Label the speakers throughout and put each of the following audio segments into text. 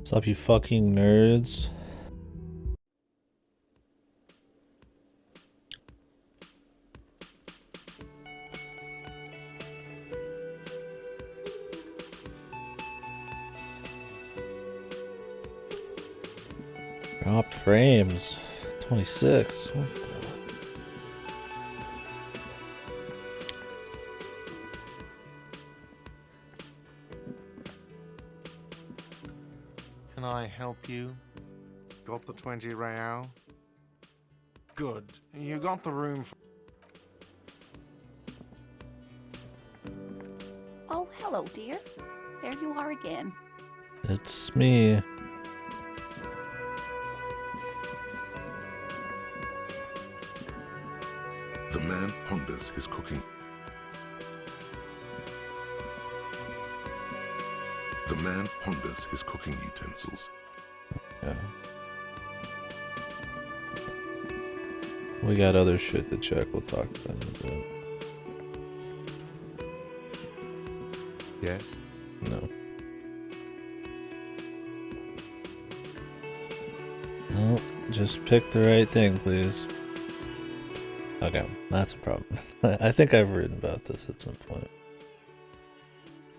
Speaker 1: What's up, you fucking nerds? Dropped frames. 26. What the?
Speaker 2: Can I help you? Got the 20 real? Good. You got the room for...
Speaker 3: Oh, hello, dear. There you are again.
Speaker 1: It's me.
Speaker 4: The man ponders his cooking. The man ponders his cooking utensils.
Speaker 1: Yeah. We got other shit to check. We'll talk about it in a bit.
Speaker 2: Yes?
Speaker 1: No. No, just pick the right thing, please. Okay, that's a problem. I think I've written about this at some point.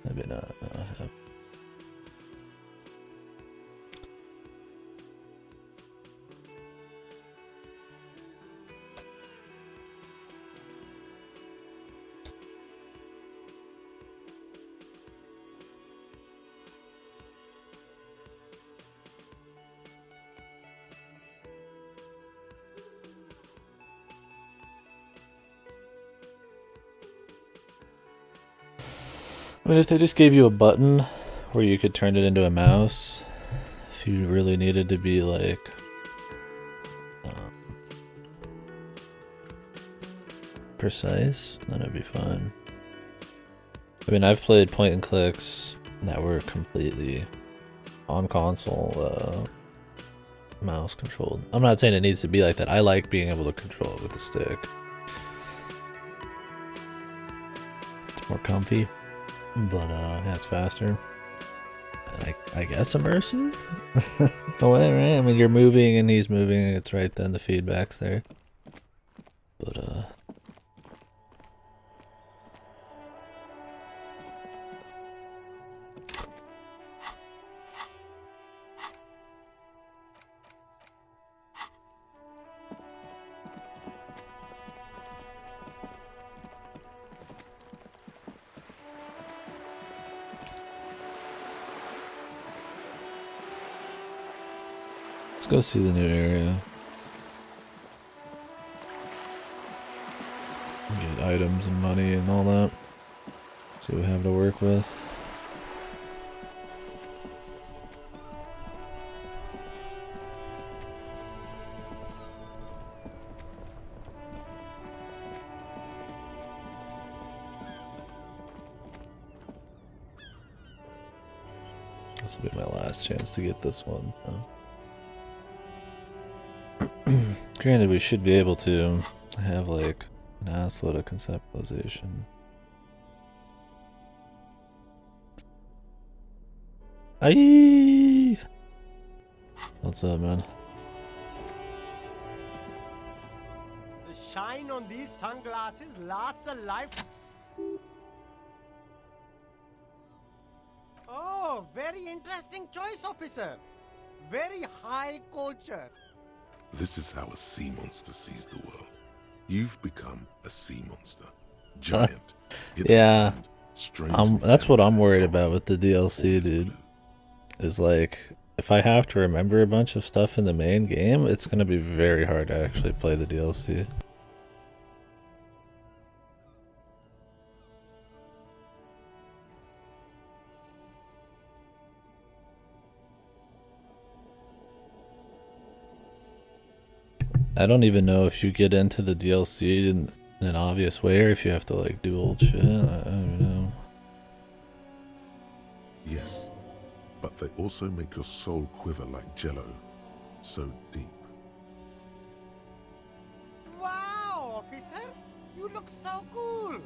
Speaker 1: Maybe not. No, I have. I mean, if they just gave you a button where you could turn it into a mouse, if you really needed to be like precise, then it'd be fine. I mean, I've played point and clicks that were completely on console mouse controlled. I'm not saying it needs to be like that. I like being able to control it with the stick. It's more comfy. But yeah, it's faster. And I guess immersive? No way, right? I mean, you're moving and he's moving, and it's right then, the feedback's there. But let's go see the new area. Get items and money and all that. See what we have to work with. This will be my last chance to get this one. So. Granted, we should be able to have like an assload of conceptualization. Aye. What's up, man?
Speaker 5: The shine on these sunglasses lasts a life. Oh, very interesting choice, officer. Very high culture.
Speaker 4: This is how a sea monster sees the world. You've become a sea monster. Giant.
Speaker 1: Yeah.
Speaker 4: Strangely
Speaker 1: that's what I'm worried
Speaker 4: tempered,
Speaker 1: about with the DLC, dude.
Speaker 4: blue.
Speaker 1: Is like, if I have to remember a bunch of stuff in the main game, it's gonna be very hard to actually play the DLC. I don't even know if you get into the DLC in an obvious way or if you have to like do old shit. I don't even know.
Speaker 4: Yes, but they also make your soul quiver like jello. So deep.
Speaker 5: Wow, officer. You look so cool.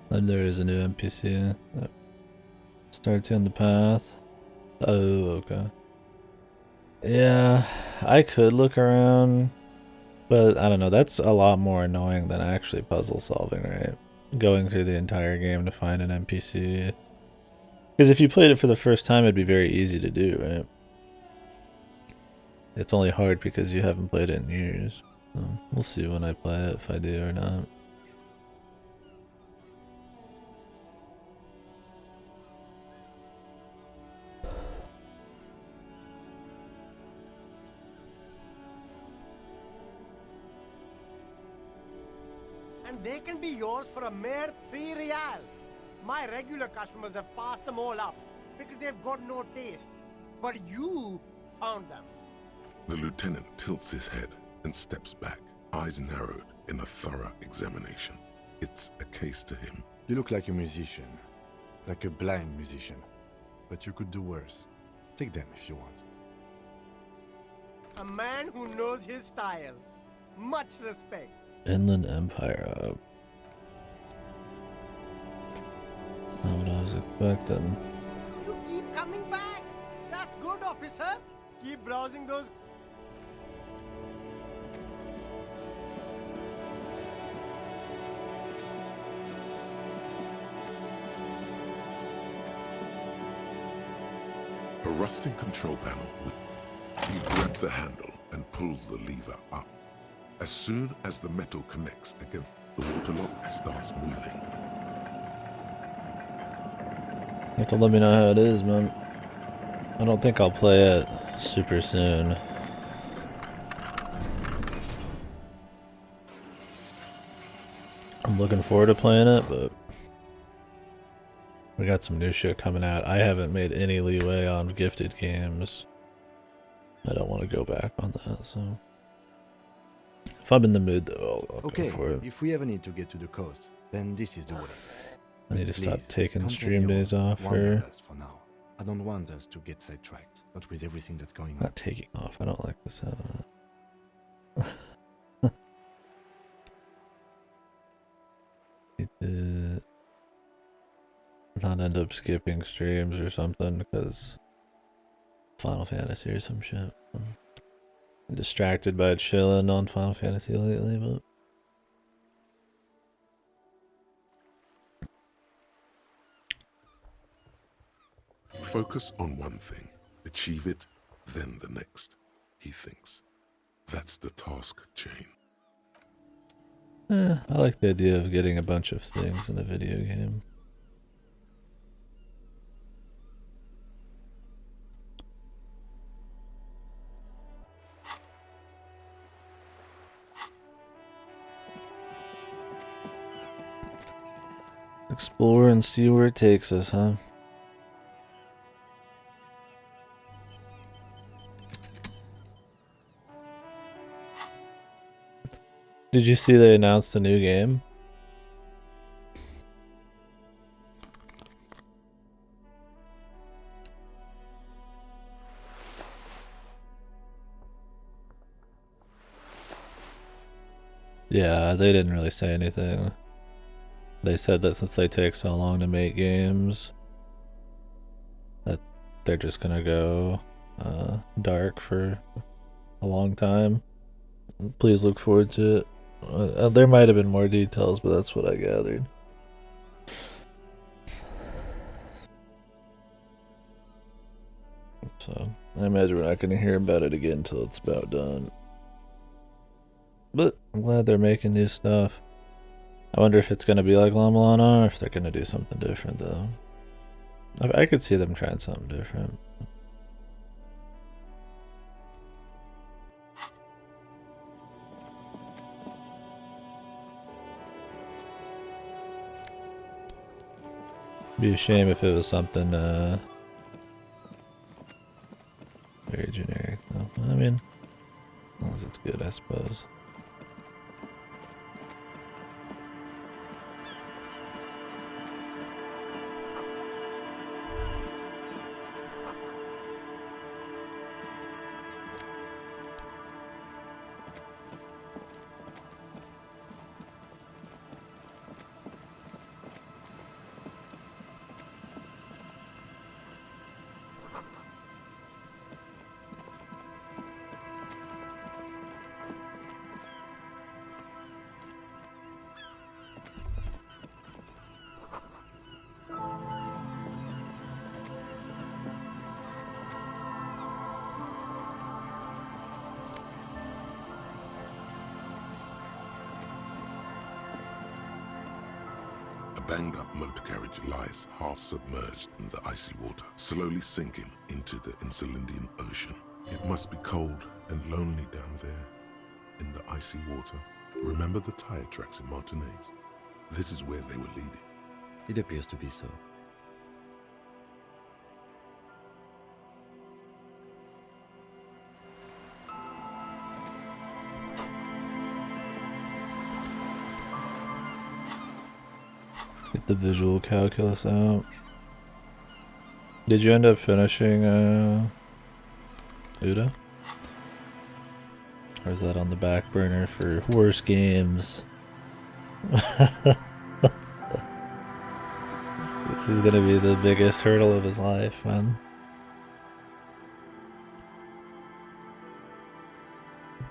Speaker 1: And there is a new NPC. Starts on the path. Oh, okay. Yeah, I could look around, but I don't know. That's a lot more annoying than actually puzzle solving, right? Going through the entire game to find an NPC. Because if you played it for the first time, it'd be very easy to do, right? It's only hard because you haven't played it in years. So we'll see when I play it, if I do or not.
Speaker 5: And they can be yours for a mere 3 real. My regular customers have passed them all up because they've got no taste. But you found them.
Speaker 4: The lieutenant tilts his head and steps back, eyes narrowed in a thorough examination. It's a case to him.
Speaker 6: You look like a musician. Like a blind musician. But you could do worse. Take them if you want.
Speaker 5: A man who knows his style. Much respect.
Speaker 1: Inland Empire up. Not what I was expecting.
Speaker 5: You keep coming back. That's good, officer. Keep browsing those.
Speaker 4: A rusting control panel. You grab the handle and pull the lever up. As soon as the metal connects against the waterlock, starts moving.
Speaker 1: You have to let me know how it is, man. I don't think I'll play it super soon. I'm looking forward to playing it, but we got some new shit coming out. I haven't made any leeway on gifted games. I don't want to go back on that, so if I'm in the mood though, I'll
Speaker 6: Okay,
Speaker 1: go for it.
Speaker 6: if we ever need to get to the coast, then this is the way.
Speaker 1: I need to stop
Speaker 6: Please,
Speaker 1: taking
Speaker 6: continue
Speaker 1: stream days off
Speaker 6: on
Speaker 1: for
Speaker 6: Wanderlust for now. I don't want us to get sidetracked, not with everything that's going on.
Speaker 1: not taking off. I don't like the sound of that. Need to not end up skipping streams or something because Final Fantasy or some shit. I'm distracted by chilling on Final Fantasy lately, but
Speaker 4: Focus on one thing, achieve it, then the next, he thinks. That's the task chain.
Speaker 1: I like the idea of getting a bunch of things in a video game. Explore and see where it takes us, huh? Did you see they announced a new game? Yeah, they didn't really say anything. They said that since they take so long to make games, that they're just gonna go dark for a long time. Please look forward to it. There might have been more details, but that's what I gathered. So I imagine we're not going to hear about it again until it's about done. But I'm glad they're making new stuff. I wonder if it's going to be like La Milano or if they're going to do something different, though. I could see them trying something different. Be a shame if it was something very generic, though. I mean, as long as it's good, I suppose.
Speaker 4: A banged-up motor carriage lies half-submerged in the icy water, slowly sinking into the Insulindian Ocean. It must be cold and lonely down there in the icy water. Remember the tire tracks in Martinez? This is where they were leading.
Speaker 7: It appears to be so.
Speaker 1: Let's get the visual calculus out. Did you end up finishing Uda? Or is that on the back burner for worse games? This is gonna be the biggest hurdle of his life, man.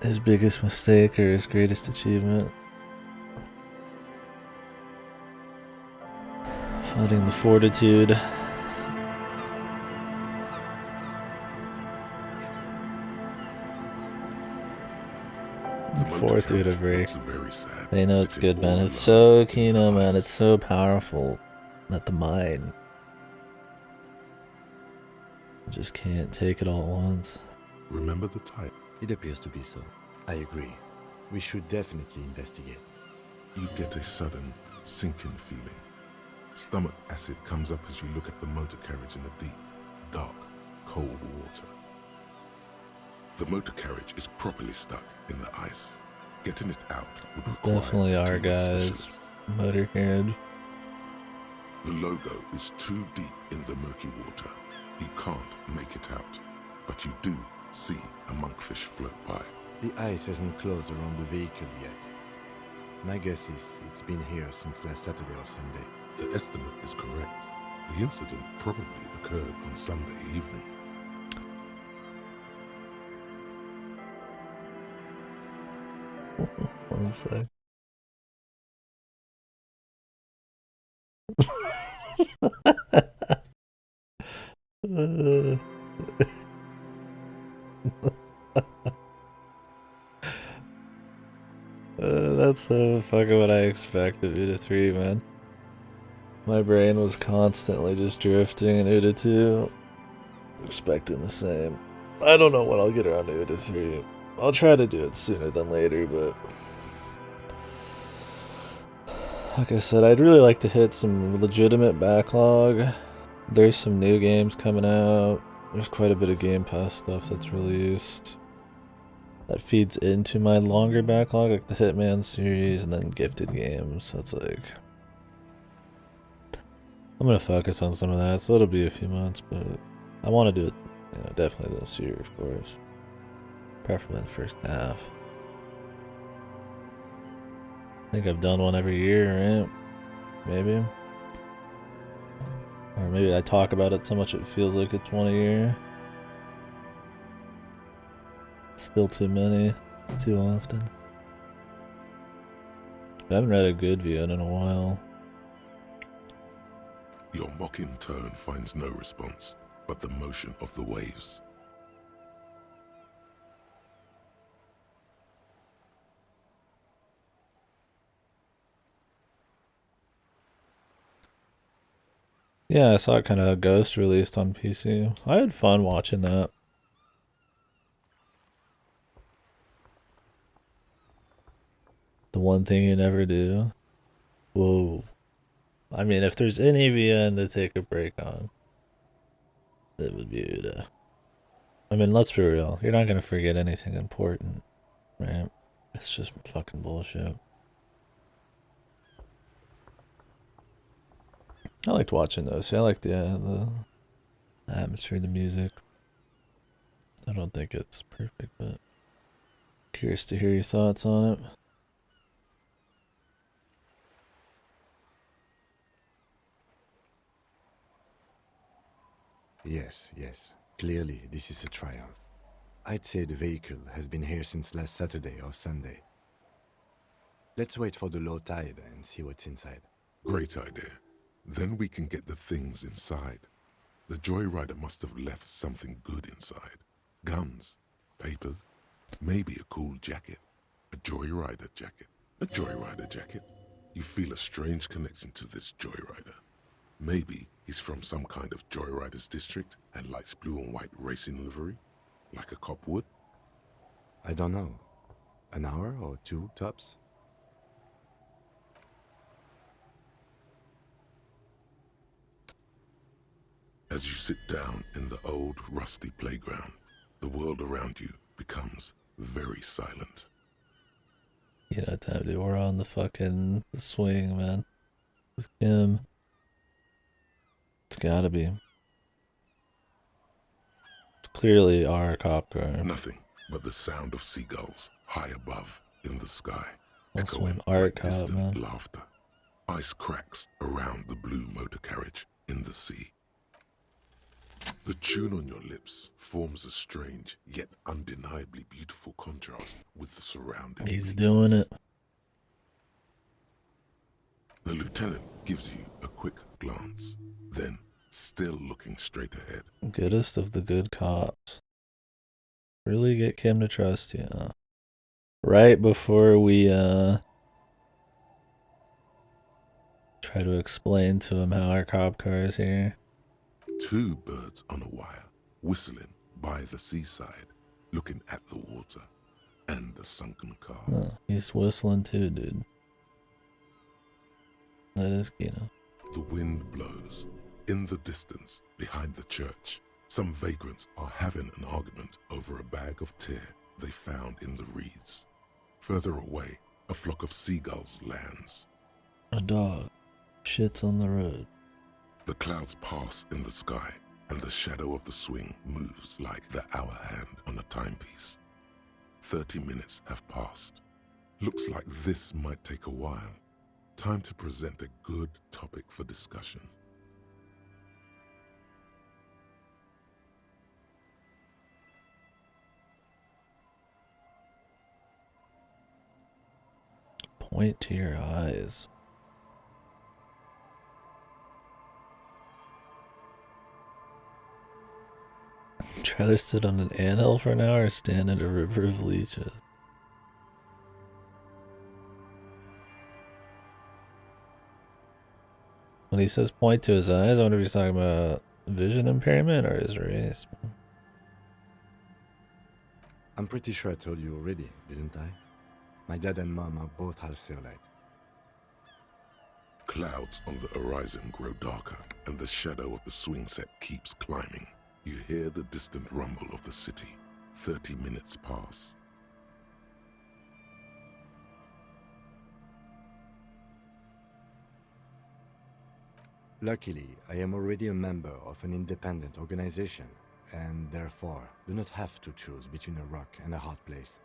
Speaker 1: His biggest mistake or his greatest achievement. Finding the fortitude. Fortitude of break. They know it's good, man. It's so Kino, man. It's so powerful that the mind just can't take it all at once.
Speaker 4: Remember the type.
Speaker 7: It appears to be so.
Speaker 6: I agree. We should definitely investigate.
Speaker 4: You get a sudden sinking feeling. Stomach acid comes up as you look at the motor carriage in the deep, dark, cold water. The motor carriage is properly stuck in the ice. Getting it out would
Speaker 1: It's
Speaker 4: require
Speaker 1: definitely our
Speaker 4: two
Speaker 1: guy's
Speaker 4: specialists.
Speaker 1: motor carriage.
Speaker 4: The logo is too deep in the murky water. You can't make it out, but you do see a monkfish float by.
Speaker 6: The ice hasn't closed around the vehicle yet. My guess is it's been here since last Saturday or Sunday.
Speaker 4: The estimate is correct. The incident probably occurred on Sunday evening.
Speaker 1: One sec. That's so fucking what I expected Uda 3, man. My brain was constantly just drifting in Uda 2. Expecting the same. I don't know when I'll get around to Uda 3. I'll try to do it sooner than later, but like I said, I'd really like to hit some legitimate backlog. There's some new games coming out. There's quite a bit of Game Pass stuff that's released that feeds into my longer backlog, like the Hitman series and then gifted games. So it's like I'm gonna focus on some of that. So it'll be a few months, but I want to do it, you know, definitely this year, of course. Preferably the first half. I think I've done one every year, right? Maybe. Or maybe I talk about it so much it feels like it's one a year. Still too many. It's too often. I haven't read a good VN in a while.
Speaker 4: Your mocking tone finds no response, but the motion of the waves.
Speaker 1: Yeah, I saw kind of a Ghost released on PC. I had fun watching that. The one thing you never do. Whoa. I mean, if there's any VN to take a break on, it would be Uda. I mean, let's be real. You're not going to forget anything important, right? It's just fucking bullshit. I liked watching those. I like the atmosphere, the music. I don't think it's perfect, but curious to hear your thoughts on it.
Speaker 6: Yes, yes. Clearly, this is a triumph. I'd say the vehicle has been here since last Saturday or Sunday. Let's wait for the low tide and see what's inside.
Speaker 4: Great idea. Then we can get the things inside. The joyrider must have left something good inside. Guns, papers, maybe a cool jacket. A joyrider jacket. A joyrider jacket. You feel a strange connection to this joyrider. Maybe he's from some kind of joyriders district and likes blue and white racing livery, like a cop would.
Speaker 6: I don't know. An hour or two, tops?
Speaker 4: As you sit down in the old, rusty playground, the world around you becomes very silent.
Speaker 1: You know, time, dude. We're on the fucking swing, man. With Kim. It's gotta be. It's clearly our cop car.
Speaker 4: Nothing but the sound of seagulls high above in the sky,
Speaker 1: Also
Speaker 4: echoing
Speaker 1: an art
Speaker 4: like
Speaker 1: cop,
Speaker 4: distant
Speaker 1: man.
Speaker 4: laughter. Ice cracks around the blue motor carriage in the sea. The tune on your lips forms a strange yet undeniably beautiful contrast with the surrounding.
Speaker 1: He's doing it.
Speaker 4: The lieutenant gives you a quick glance, then, still looking straight ahead,
Speaker 1: Goodest of the good cops. Really get Kim to trust you, huh? Right before we try to explain to him how our cop car is here.
Speaker 4: two birds on a wire, whistling by the seaside, looking at the water and the sunken car.
Speaker 1: Oh, he's whistling too, dude. That is Kino.
Speaker 4: The wind blows. In the distance, behind the church, some vagrants are having an argument over a bag of tear they found in the reeds. Further away, a flock of seagulls lands.
Speaker 1: A dog shits on the road.
Speaker 4: The clouds pass in the sky, and the shadow of the swing moves like the hour hand on a timepiece. 30 minutes have passed. Looks like this might take a while. Time to present a good topic for discussion.
Speaker 1: Point to your eyes. I'd rather sit on an anthill for an hour or stand in a river of leeches. When he says point to his eyes, I wonder if he's talking about vision impairment or his race.
Speaker 6: I'm pretty sure I told you already, didn't I? My dad and mom are both half Seolite.
Speaker 4: Clouds on the horizon grow darker, and the shadow of the swing set keeps climbing. You hear the distant rumble of the city. 30 minutes pass.
Speaker 6: Luckily, I am already a member of an independent organization, and therefore do not have to choose between a rock and a hard place.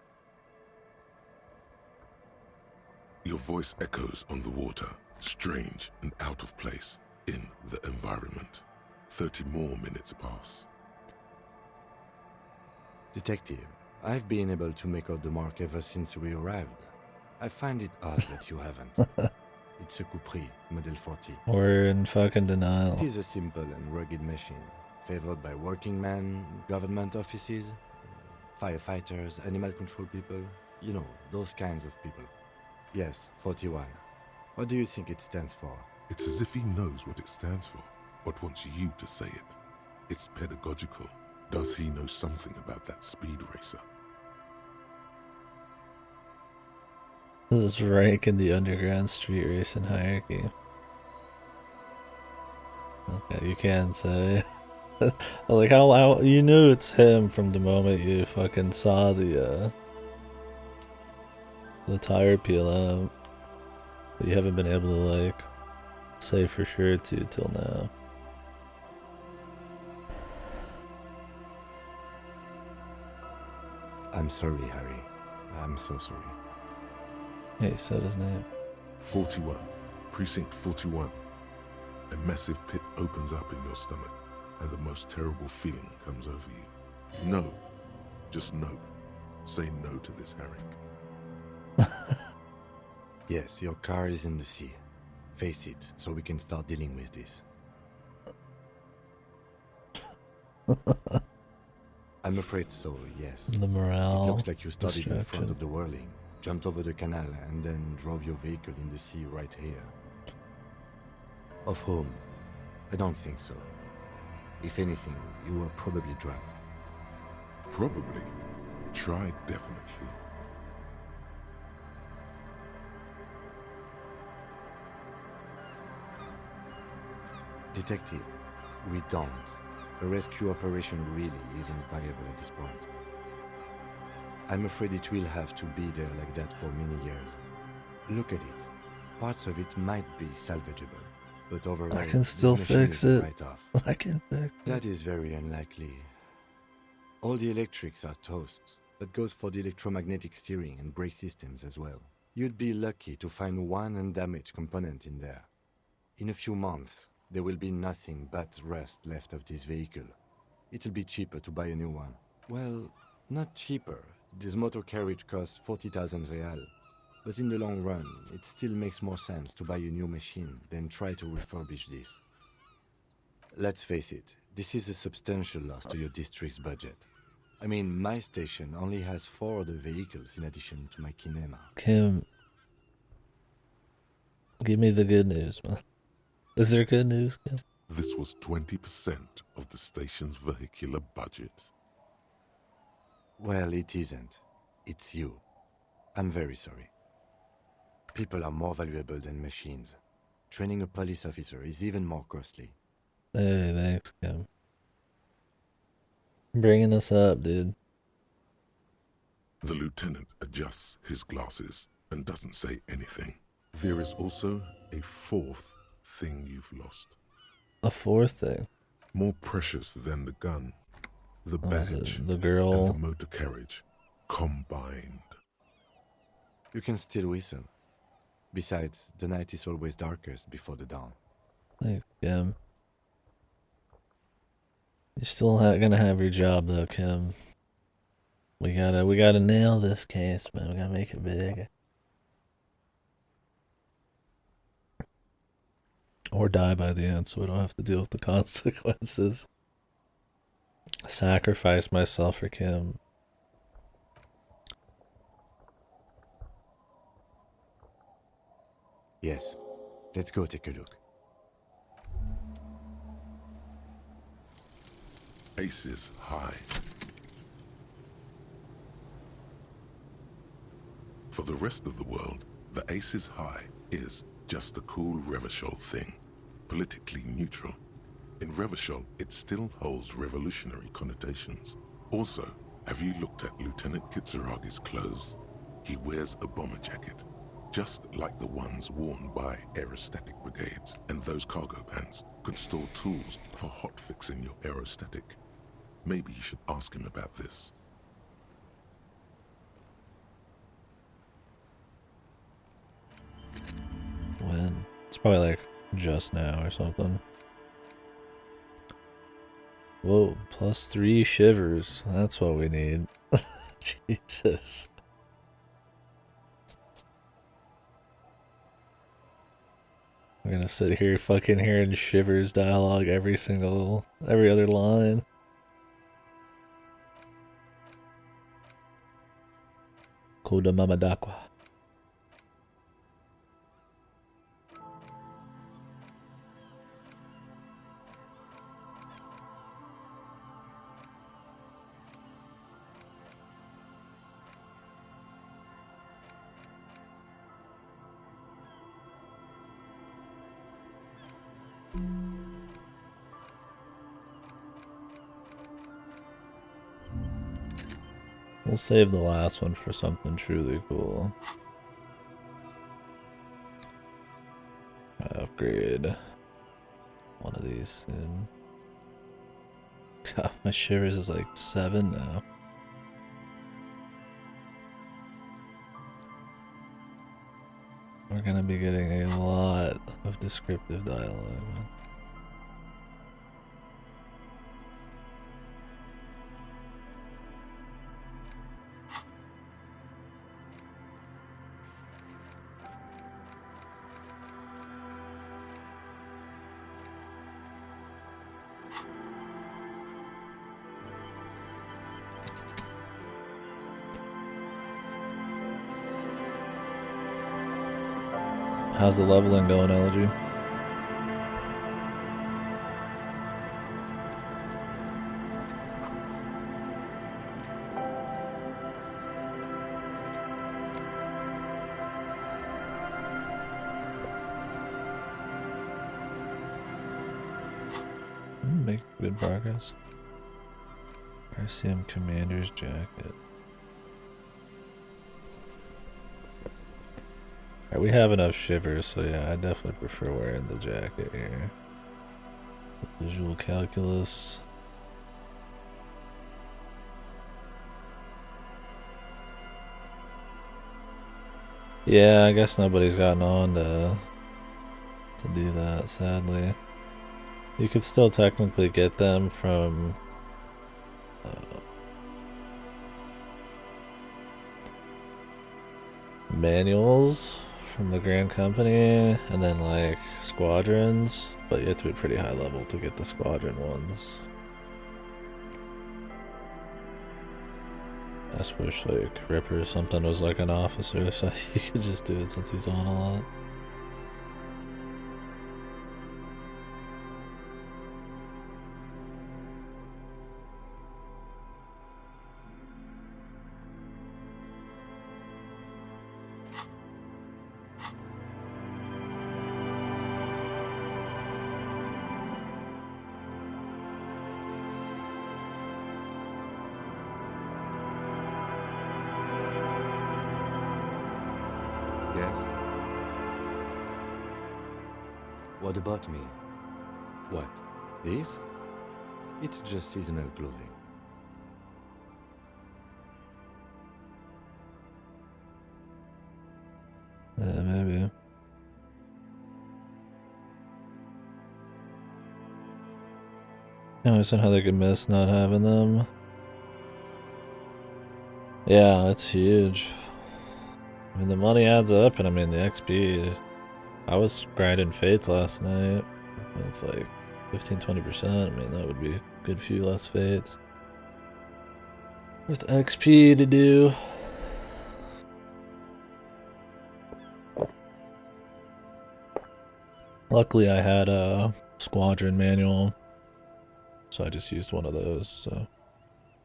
Speaker 4: Your voice echoes on the water, strange and out of place in the environment. 30 more minutes pass.
Speaker 6: Detective, I've been able to make out the mark ever since we arrived. I find it odd that you haven't. It's a Capri, Model 40.
Speaker 1: We're in fucking denial.
Speaker 6: It is a simple and rugged machine, favored by working men, government offices, firefighters, animal control people, you know, those kinds of people. Yes, 41. What do you think it stands for?
Speaker 4: It's as if he knows what it stands for, but wants you to say it. It's pedagogical. Does he know something about that speed racer?
Speaker 1: This is rank in the underground street racing hierarchy. Okay, you can say. Like how you knew it's him from the moment you fucking saw the tire peel out. But you haven't been able to like say for sure till now.
Speaker 6: I'm sorry, Harry. I'm so sorry.
Speaker 1: Yeah, he said his name.
Speaker 4: 41. Precinct 41. A massive pit opens up in your stomach, and the most terrible feeling comes over you. No. Just no. Say no to this, Harry.
Speaker 6: Yes, your car is in the sea. Face it, so we can start dealing with this. I'm afraid so, yes.
Speaker 1: The morale.
Speaker 6: It looks like you started in
Speaker 1: distraction.
Speaker 6: front of the whirling. jumped over the canal and then drove your vehicle in the sea right here. Of whom? I don't think so. If anything, you were probably drunk.
Speaker 4: Probably. Tried definitely.
Speaker 6: Detective, we don't. A rescue operation really isn't viable at this point. I'm afraid it will have to be there like that for many years. Look at it. Parts of it might be salvageable, but overall,
Speaker 1: I can
Speaker 6: this
Speaker 1: still
Speaker 6: machine
Speaker 1: fix
Speaker 6: is a
Speaker 1: it.
Speaker 6: write-off.
Speaker 1: I can fix it.
Speaker 6: That is very unlikely. All the electrics are toast. That goes for the electromagnetic steering and brake systems as well. You'd be lucky to find one undamaged component in there. In a few months, there will be nothing but rust left of this vehicle. It'll be cheaper to buy a new one. Well, not cheaper. This motor carriage costs 40,000 real. But in the long run, it still makes more sense to buy a new machine than try to refurbish this. Let's face it, this is a substantial loss to your district's budget. I mean, my station only has 4 other vehicles in addition to my kinema.
Speaker 1: Kim, give me the good news, man. Is there good news, Kim?
Speaker 4: This was 20% of the station's vehicular budget.
Speaker 6: Well, it isn't. It's you. I'm very sorry. People are more valuable than machines. Training a police officer is even more costly.
Speaker 1: Hey, thanks, Kim. Bringing us up, dude.
Speaker 4: The lieutenant adjusts his glasses and doesn't say anything. There is also a fourth thing you've lost.
Speaker 1: A fourth thing.
Speaker 4: More precious than the gun, the badge,
Speaker 1: The
Speaker 4: and
Speaker 1: girl.
Speaker 4: the motor carriage combined.
Speaker 6: You can still whistle. Besides, the night is always darkest before the dawn.
Speaker 1: Thanks, Kim. You're still gonna have your job though, Kim. We gotta nail this case, man. We gotta make it big. Or die by the end so we don't have to deal with the consequences. Sacrifice myself for Kim.
Speaker 6: Yes, let's go take a look.
Speaker 4: Aces high. For the rest of the world, the Aces High is just a cool Revachol thing, politically neutral. In Revachol, it still holds revolutionary connotations. Also, have you looked at Lieutenant Kitsuragi's clothes? He wears a bomber jacket, just like the ones worn by aerostatic brigades, and those cargo pants could store tools for hotfixing your aerostatic. Maybe you should ask him about this.
Speaker 1: When? It's probably like just now or something. Whoa, +3 shivers. That's what we need. Jesus. We're gonna sit here fucking hearing Shivers dialogue every other line. Koda Mamadakwa. We'll save the last one for something truly cool. Upgrade one of these soon. God, my shivers is like 7 now. We're gonna be getting a lot of descriptive dialogue, man. How's the leveling going, Elegy? Make good progress. RCM Commander's Jacket. Alright, we have enough shivers, so yeah, I definitely prefer wearing the jacket here. Visual calculus. Yeah, I guess nobody's gotten on to do that, sadly. You could still technically get them from manuals from the Grand Company, and then like squadrons, but you have to be pretty high level to get the squadron ones. I just wish like Ripper or something was like an officer, so he could just do it since he's on a lot.
Speaker 6: Yes? What about me? What? This? It's just seasonal clothing.
Speaker 1: Maybe. I understand how they could miss not having them. Yeah, it's huge. I mean, the money adds up, and I mean, the XP. I was grinding Fates last night. And it's like 15-20%. I mean, that would be a good few less Fates. With XP to do. Luckily, I had a squadron manual, so I just used one of those. So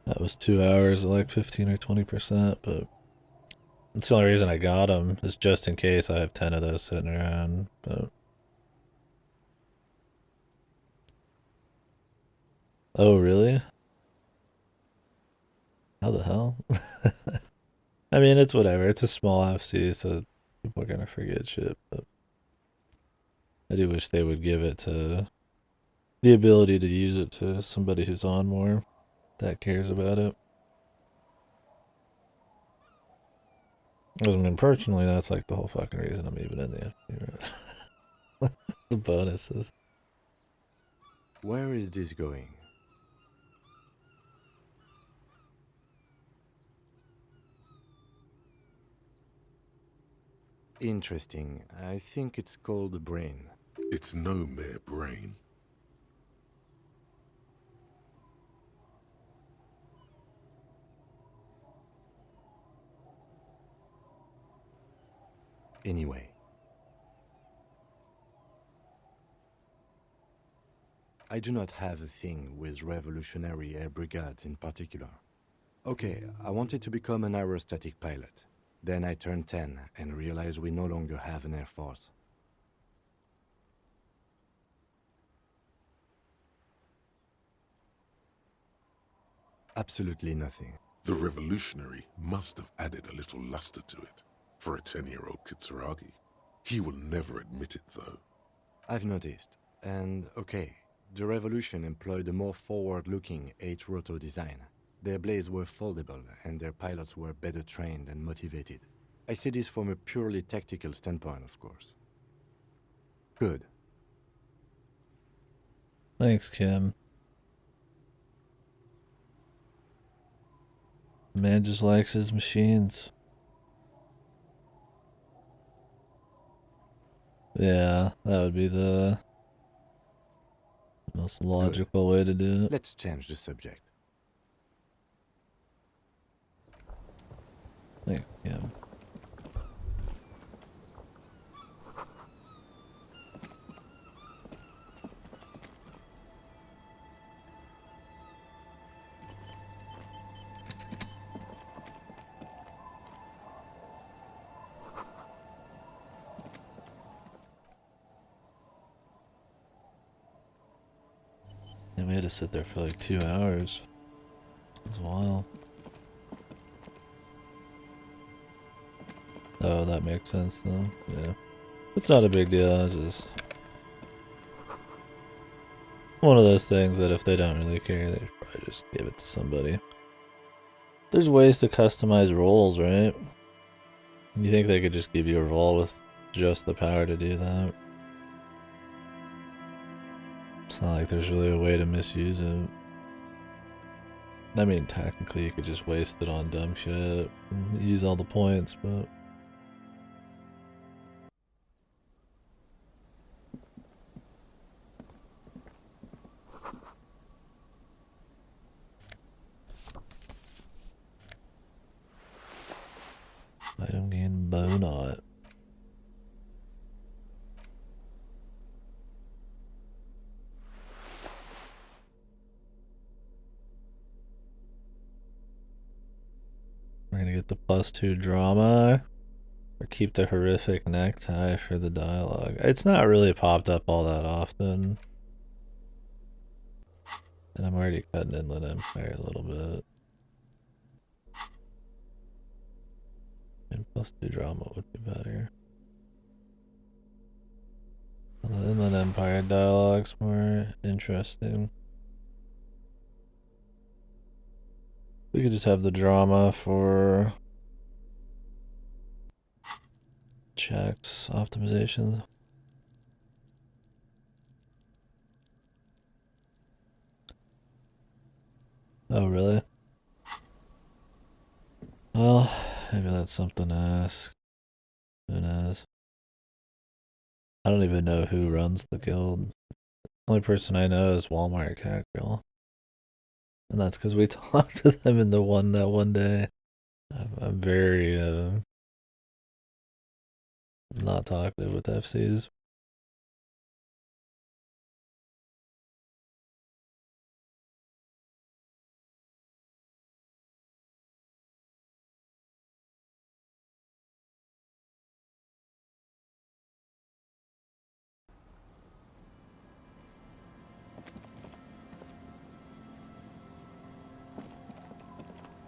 Speaker 1: that was 2 hours at like 15 or 20%, but that's the only reason I got them, is just in case I have 10 of those sitting around. But oh, really? How the hell? I mean, it's whatever. It's a small FC, so people are gonna forget shit, but I do wish they would give it to the ability to use it to somebody who's on more that cares about it. I mean, personally, that's like the whole fucking reason I'm even in the FP, right? The bonuses.
Speaker 6: Where is this going? Interesting. I think it's called the brain.
Speaker 4: It's no mere brain.
Speaker 6: Anyway. I do not have a thing with revolutionary air brigades in particular. Okay, I wanted to become an aerostatic pilot. Then I turned 10 and realized we no longer have an air force. Absolutely nothing.
Speaker 4: The revolutionary must have added a little luster to it for a 10-year-old Kitsuragi. He will never admit it, though.
Speaker 6: I've noticed. And okay, the revolution employed a more forward-looking 8-rotor design. Their blades were foldable and their pilots were better trained and motivated. I say this from a purely tactical standpoint, of course. Good.
Speaker 1: Thanks, Kim. The man just likes his machines. Yeah, that would be the most logical way to do it.
Speaker 6: Let's change the subject.
Speaker 1: Thanks, Kim. And we had to sit there for like 2 hours. It was wild. Oh, that makes sense though. Yeah. It's not a big deal, it's just one of those things that if they don't really care, they probably just give it to somebody. There's ways to customize roles, right? You think they could just give you a role with just the power to do that? It's not like there's really a way to misuse it. I mean, technically you could just waste it on dumb shit and use all the points, but... Item gain bow knot. We're gonna get the +2 drama, or keep the horrific necktie for the dialogue. It's not really popped up all that often. And I'm already cutting Inland Empire a little bit. And +2 drama would be better. The Inland Empire dialogue's more interesting. We could just have the drama for checks, optimizations. Oh, really? Well, maybe that's something to ask. Who knows? I don't even know who runs the guild. The only person I know is Walmart KDkill. And that's because we talked to them in the that one day. I'm very not talkative with FCs.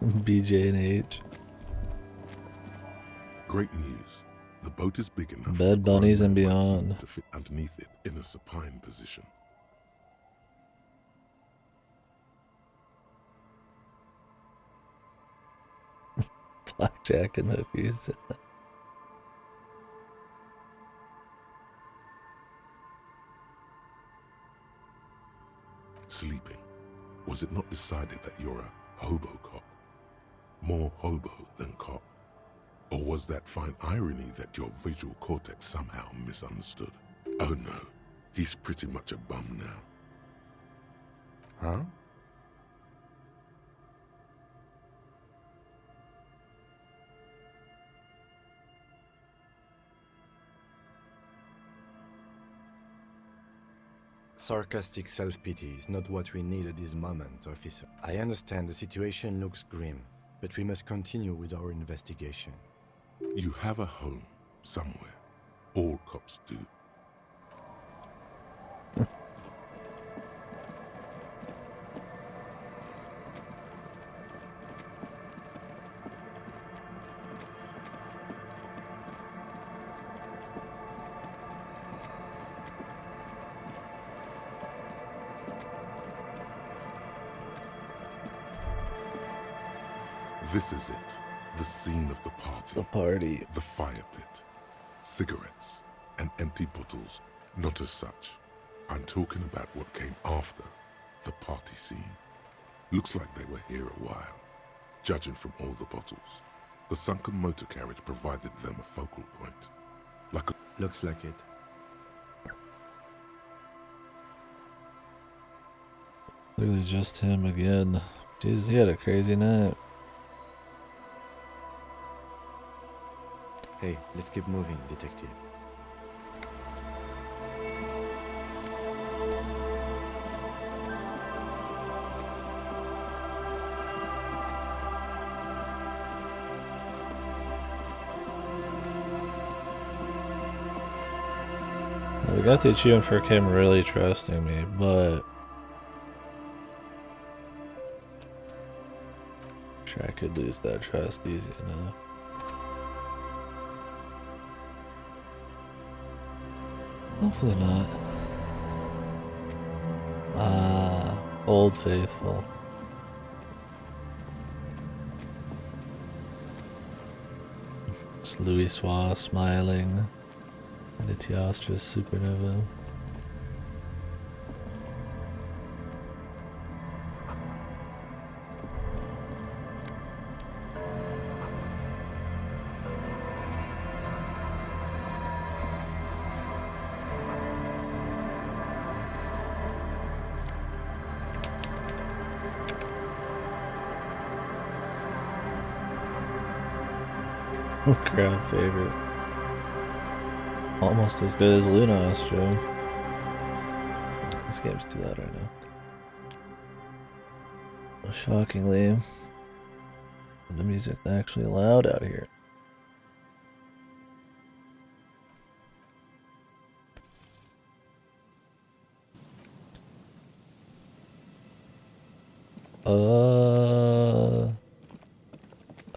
Speaker 1: BJ and H.
Speaker 4: Great news. The boat is big enough.
Speaker 1: Bed bunnies and beyond.
Speaker 4: To fit underneath it in a supine position.
Speaker 1: Blackjack and hookies.
Speaker 4: Sleeping. Was it not decided that you're a hobo cop? More hobo than cop? Or was that fine irony that your visual cortex somehow misunderstood? Oh no, he's pretty much a bum now. Huh?
Speaker 6: Sarcastic self-pity is not what we need at this moment, officer. I understand the situation looks grim, but we must continue with our investigation.
Speaker 4: You have a home somewhere. All cops do. This is it. The scene of the party.
Speaker 1: The party.
Speaker 4: The fire pit. Cigarettes and empty bottles. Not as such. I'm talking about what came after the party scene. Looks like they were here a while, judging from all the bottles. The sunken motor carriage provided them a focal point. Like a...
Speaker 6: Looks like it.
Speaker 1: Clearly just him again. Jesus, he had a crazy night.
Speaker 6: Hey, let's keep moving, detective.
Speaker 1: We got to achievement for him really trusting me, but Sure, I could lose that trust easy enough. Hopefully not. Ah, Old Faithful. It's Louis Soir smiling. And a Teostra's supernova. Crowd favorite. Almost as good as Luna Astro. This game's too loud right now. Shockingly, the music's actually loud out here. I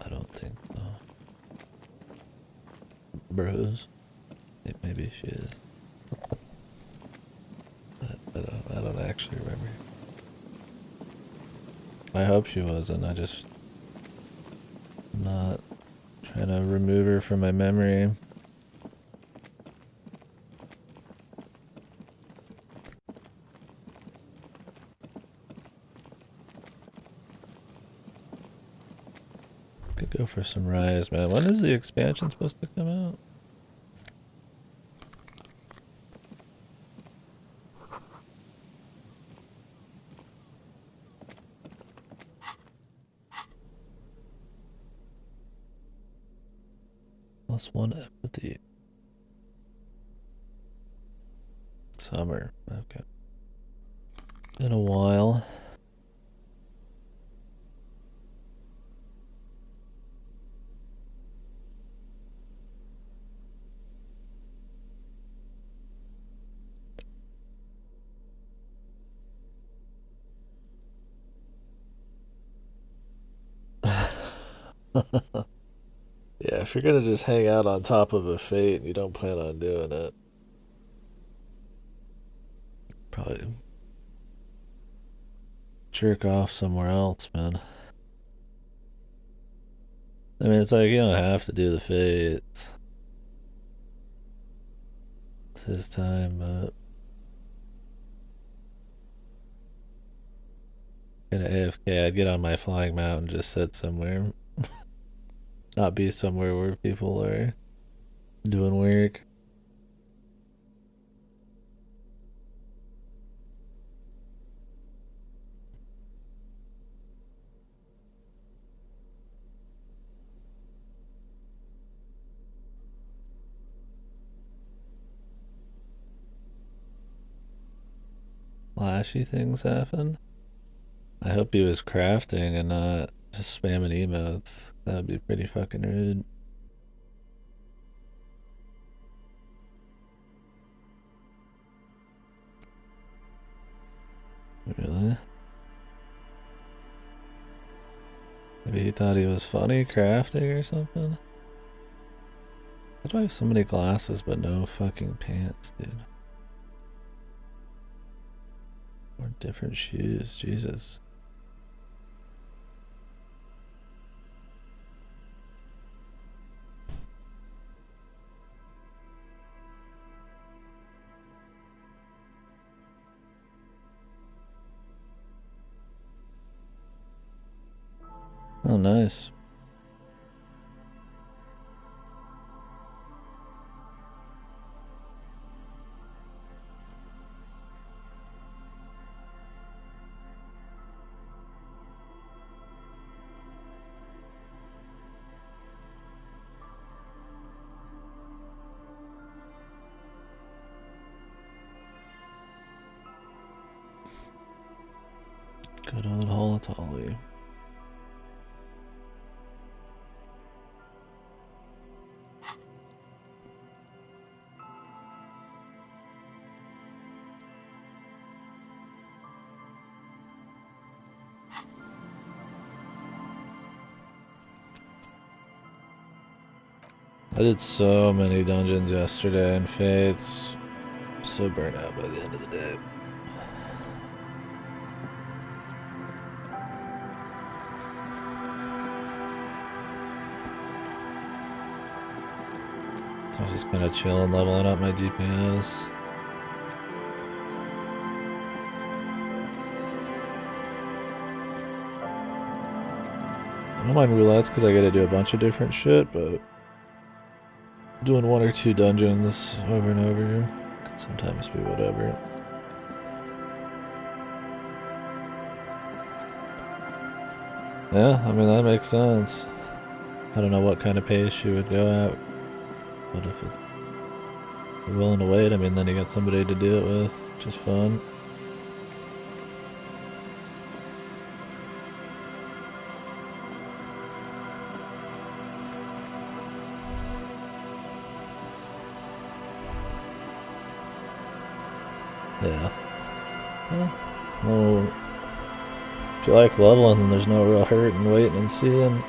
Speaker 1: don't think so. Bros. Maybe she is. I don't actually remember. I hope she wasn't. I'm not trying to remove her from my memory. Could go for some Rise, man. When is the expansion supposed to come out? +1 empathy. Summer. Okay. In a while. Yeah, if you're gonna just hang out on top of a fate and you don't plan on doing it, probably jerk off somewhere else, man. I mean, it's like you don't have to do the fate. It's his time, but kinda AFK, I'd get on my flying mount and just sit somewhere. Not be somewhere where people are doing work. Flashy things happen. I hope he was crafting and not just spamming emotes. That would be pretty fucking rude. Really? Maybe he thought he was funny crafting or something? How do I have so many glasses but no fucking pants, dude? Or different shoes, Jesus. Oh, nice. Good old Holotolly. I did so many dungeons yesterday and Fates. So burnt out by the end of the day. I was just kind of chilling, leveling up my DPS. I don't mind roulettes because I get to do a bunch of different shit, but doing 1 or 2 dungeons over and over can sometimes be whatever. Yeah, I mean, that makes sense. I don't know what kind of pace you would go at, but if you're willing to wait, I mean, then you got somebody to do it with, which is fun. Yeah. Well, if you like leveling, then there's no real hurt in waiting and seeing.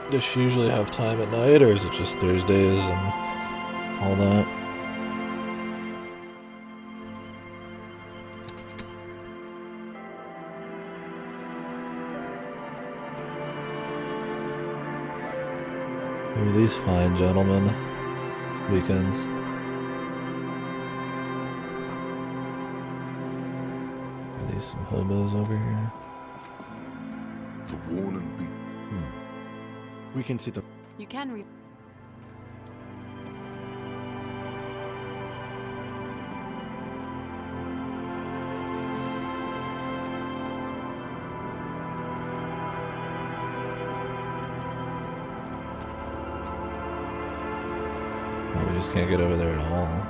Speaker 1: Does you usually have time at night, or is it just Thursdays and all that? Who are these fine gentlemen? Weekends. Are these some hobos over here?
Speaker 4: The worn and beaten.
Speaker 6: We can sit up.
Speaker 8: You can read.
Speaker 1: Oh, we just can't get over there at all.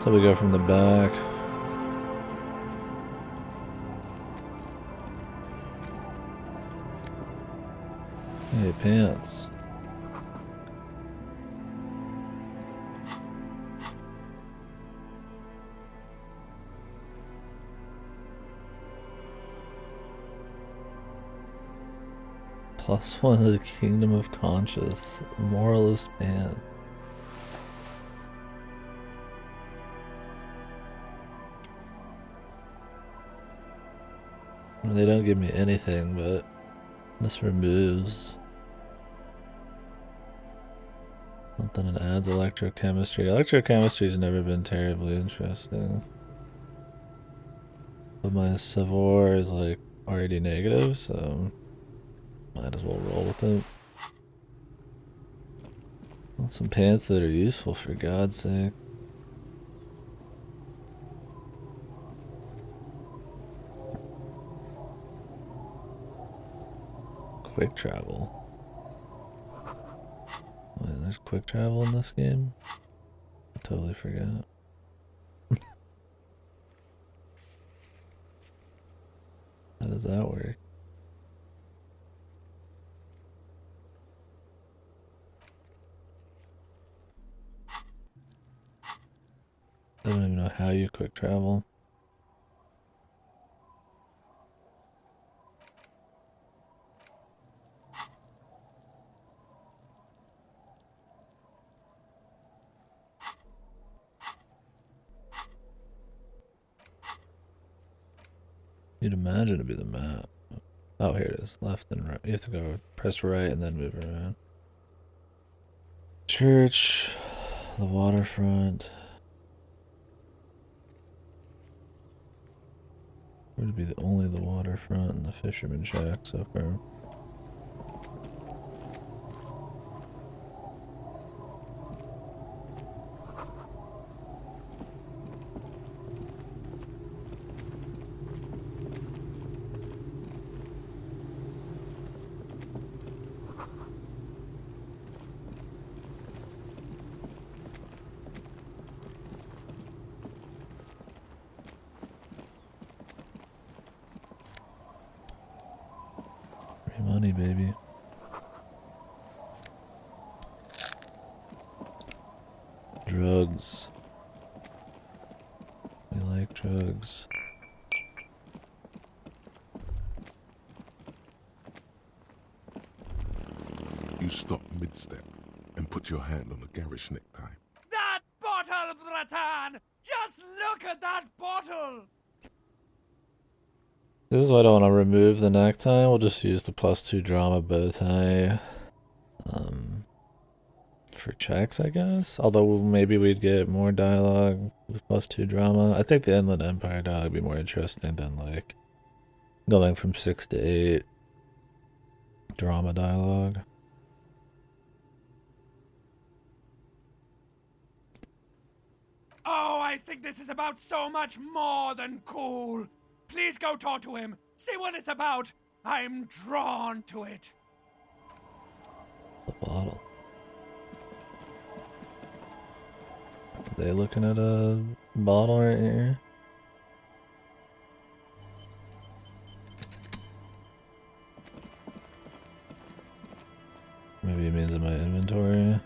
Speaker 1: So we go from the back. Hey, pants. +1 to the Kingdom of Conscious. Moralist pants. They don't give me anything, but this removes something that adds electrochemistry. Electrochemistry's never been terribly interesting. But my Savoir is like already negative, so might as well roll with it. Want some pants that are useful, for God's sake. Quick travel. Wait, there's quick travel in this game? I totally forgot. How does that work? I don't even know how you quick travel. You'd imagine it'd be the map. Oh, here it is. Left and right. You have to go press right and then move around. Church, the waterfront. Would be only the waterfront and the fisherman shack so far. Money, baby. Drugs. like drugs.
Speaker 4: You stop mid-step and put your hand on a garish necktie.
Speaker 8: That bottle, Bratan! Just look at that bottle!
Speaker 1: This is why I don't want to remove the necktie. We'll just use the +2 drama bow tie. For checks, I guess. Although maybe we'd get more dialogue with +2 drama. I think the Inland Empire dialogue would be more interesting than like going from 6 to 8 drama dialogue.
Speaker 8: Oh, I think this is about so much more than cool. Please go talk to him. See what it's about. I'm drawn to it.
Speaker 1: The bottle. Are they looking at a bottle right here? Maybe it means in my inventory.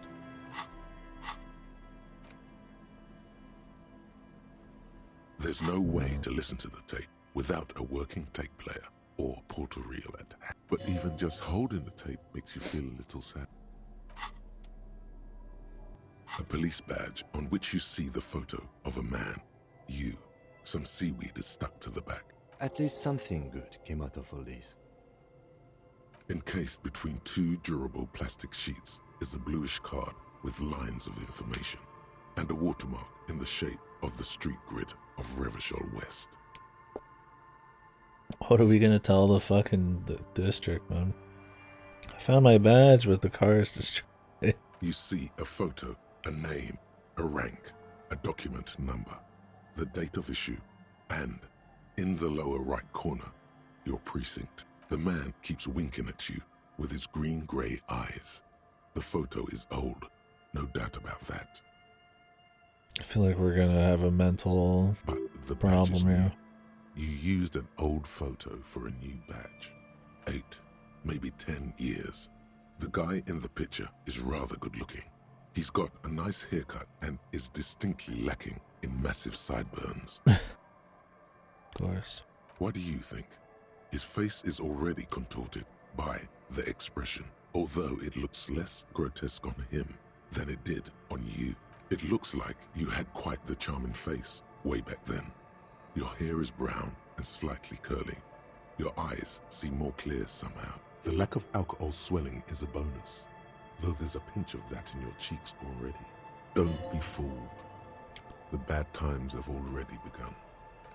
Speaker 4: There's no way to listen to the tape without a working tape player or portal-reel at hand. But even just holding the tape makes you feel a little sad. A police badge on which you see the photo of a man. You. Some seaweed is stuck to the back.
Speaker 6: At least something good came out of all this.
Speaker 4: Encased between two durable plastic sheets is a bluish card with lines of information and a watermark in the shape of the street grid of Revachol West.
Speaker 1: What are we gonna tell the fucking district, man? I found my badge, but the car is destroyed.
Speaker 4: You see a photo, a name, a rank, a document number, the date of issue, and, in the lower right corner, your precinct. The man keeps winking at you with his green-grey eyes. The photo is old, no doubt about that.
Speaker 1: I feel like we're gonna have a mental
Speaker 4: But the
Speaker 1: problem
Speaker 4: badge is
Speaker 1: here.
Speaker 4: new. You used an old photo for a new badge. 8, maybe 10 years. The guy in the picture is rather good looking. He's got a nice haircut and is distinctly lacking in massive sideburns.
Speaker 1: Of course.
Speaker 4: What do you think? His face is already contorted by the expression, although it looks less grotesque on him than it did on you. It looks like you had quite the charming face way back then. Your hair is brown and slightly curly. Your eyes seem more clear somehow. The lack of alcohol swelling is a bonus, though there's a pinch of that in your cheeks already. Don't be fooled. The bad times have already begun.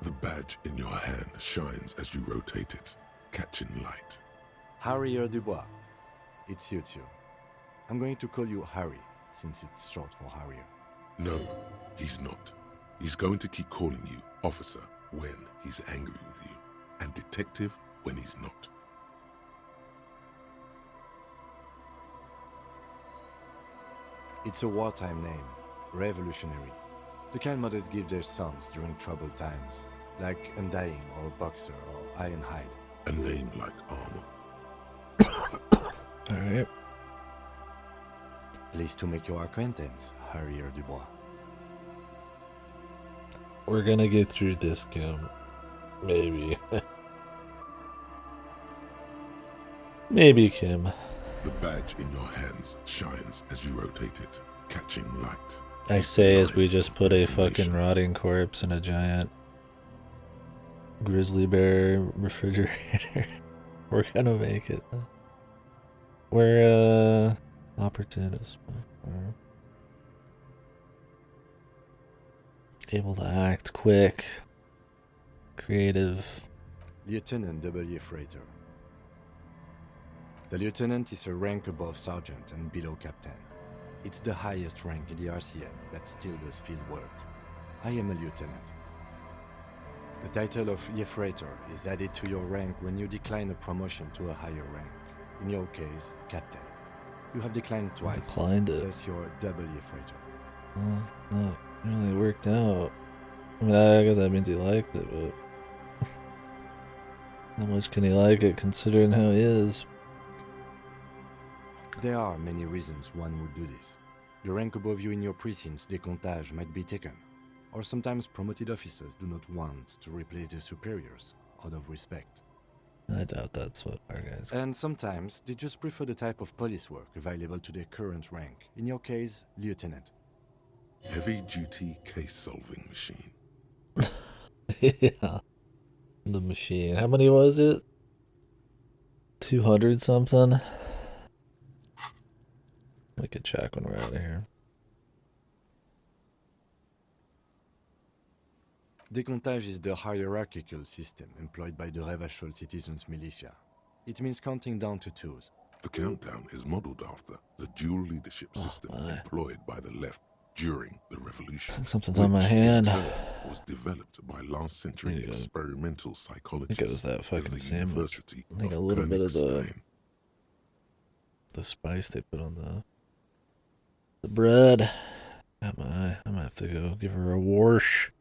Speaker 4: The badge in your hand shines as you rotate it, catching light.
Speaker 6: Harrier Dubois. It suits you. I'm going to call you Harry, since it's short for Harrier.
Speaker 4: No, he's not. He's going to keep calling you officer when he's angry with you, and detective when he's not.
Speaker 6: It's a wartime name, revolutionary. The kind mothers give their sons during troubled times, like Undying or Boxer or Ironhide.
Speaker 4: A name like armor.
Speaker 1: Alright.
Speaker 6: Pleased to make your acquaintance, Harrier Dubois.
Speaker 1: We're gonna get through this, Kim. Maybe. Maybe, Kim.
Speaker 4: The badge in your hands shines as you rotate it, catching light.
Speaker 1: I say as we
Speaker 4: Lines
Speaker 1: just
Speaker 4: of
Speaker 1: put a
Speaker 4: information.
Speaker 1: fucking rotting corpse in a giant grizzly bear refrigerator. We're gonna make it. We're opportunists. We're able to act quick, creative.
Speaker 6: Lieutenant W. Freighter. The lieutenant is a rank above sergeant and below captain. It's the highest rank in the RCN that still does field work. I am a lieutenant. The title of Freighter is added to your rank when you decline a promotion to a higher rank. In your case, captain. You have declined twice.
Speaker 1: Declined it.
Speaker 6: Thus you're W. Freighter.
Speaker 1: Well, no, it really worked out. I mean, I guess that means he liked it, but how much can he like it considering how he is?
Speaker 6: There are many reasons one would do this. The rank above you in your precinct's décomptage might be taken. Or sometimes promoted officers do not want to replace their superiors out of respect.
Speaker 1: I doubt that's what our guys.
Speaker 6: And sometimes they just prefer the type of police work available to their current rank. In your case, lieutenant.
Speaker 4: Heavy-duty case-solving machine.
Speaker 1: Yeah. The machine. How many was it? 200 something? We could check when we're out of here.
Speaker 6: Décomptage is the hierarchical system employed by the Revachol Citizens Militia. It means counting down to twos.
Speaker 4: The countdown is modeled after the dual leadership system employed by the left during the revolution.
Speaker 1: Something's on my hand.
Speaker 4: In turn was developed by last century experimental psychologists.
Speaker 1: I think it was that
Speaker 4: of
Speaker 1: fucking
Speaker 4: the
Speaker 1: sandwich.
Speaker 4: University
Speaker 1: I think
Speaker 4: of
Speaker 1: a little bit of
Speaker 4: Königstein.
Speaker 1: the spice they put on the bread. I'm gonna have to go give her a wash.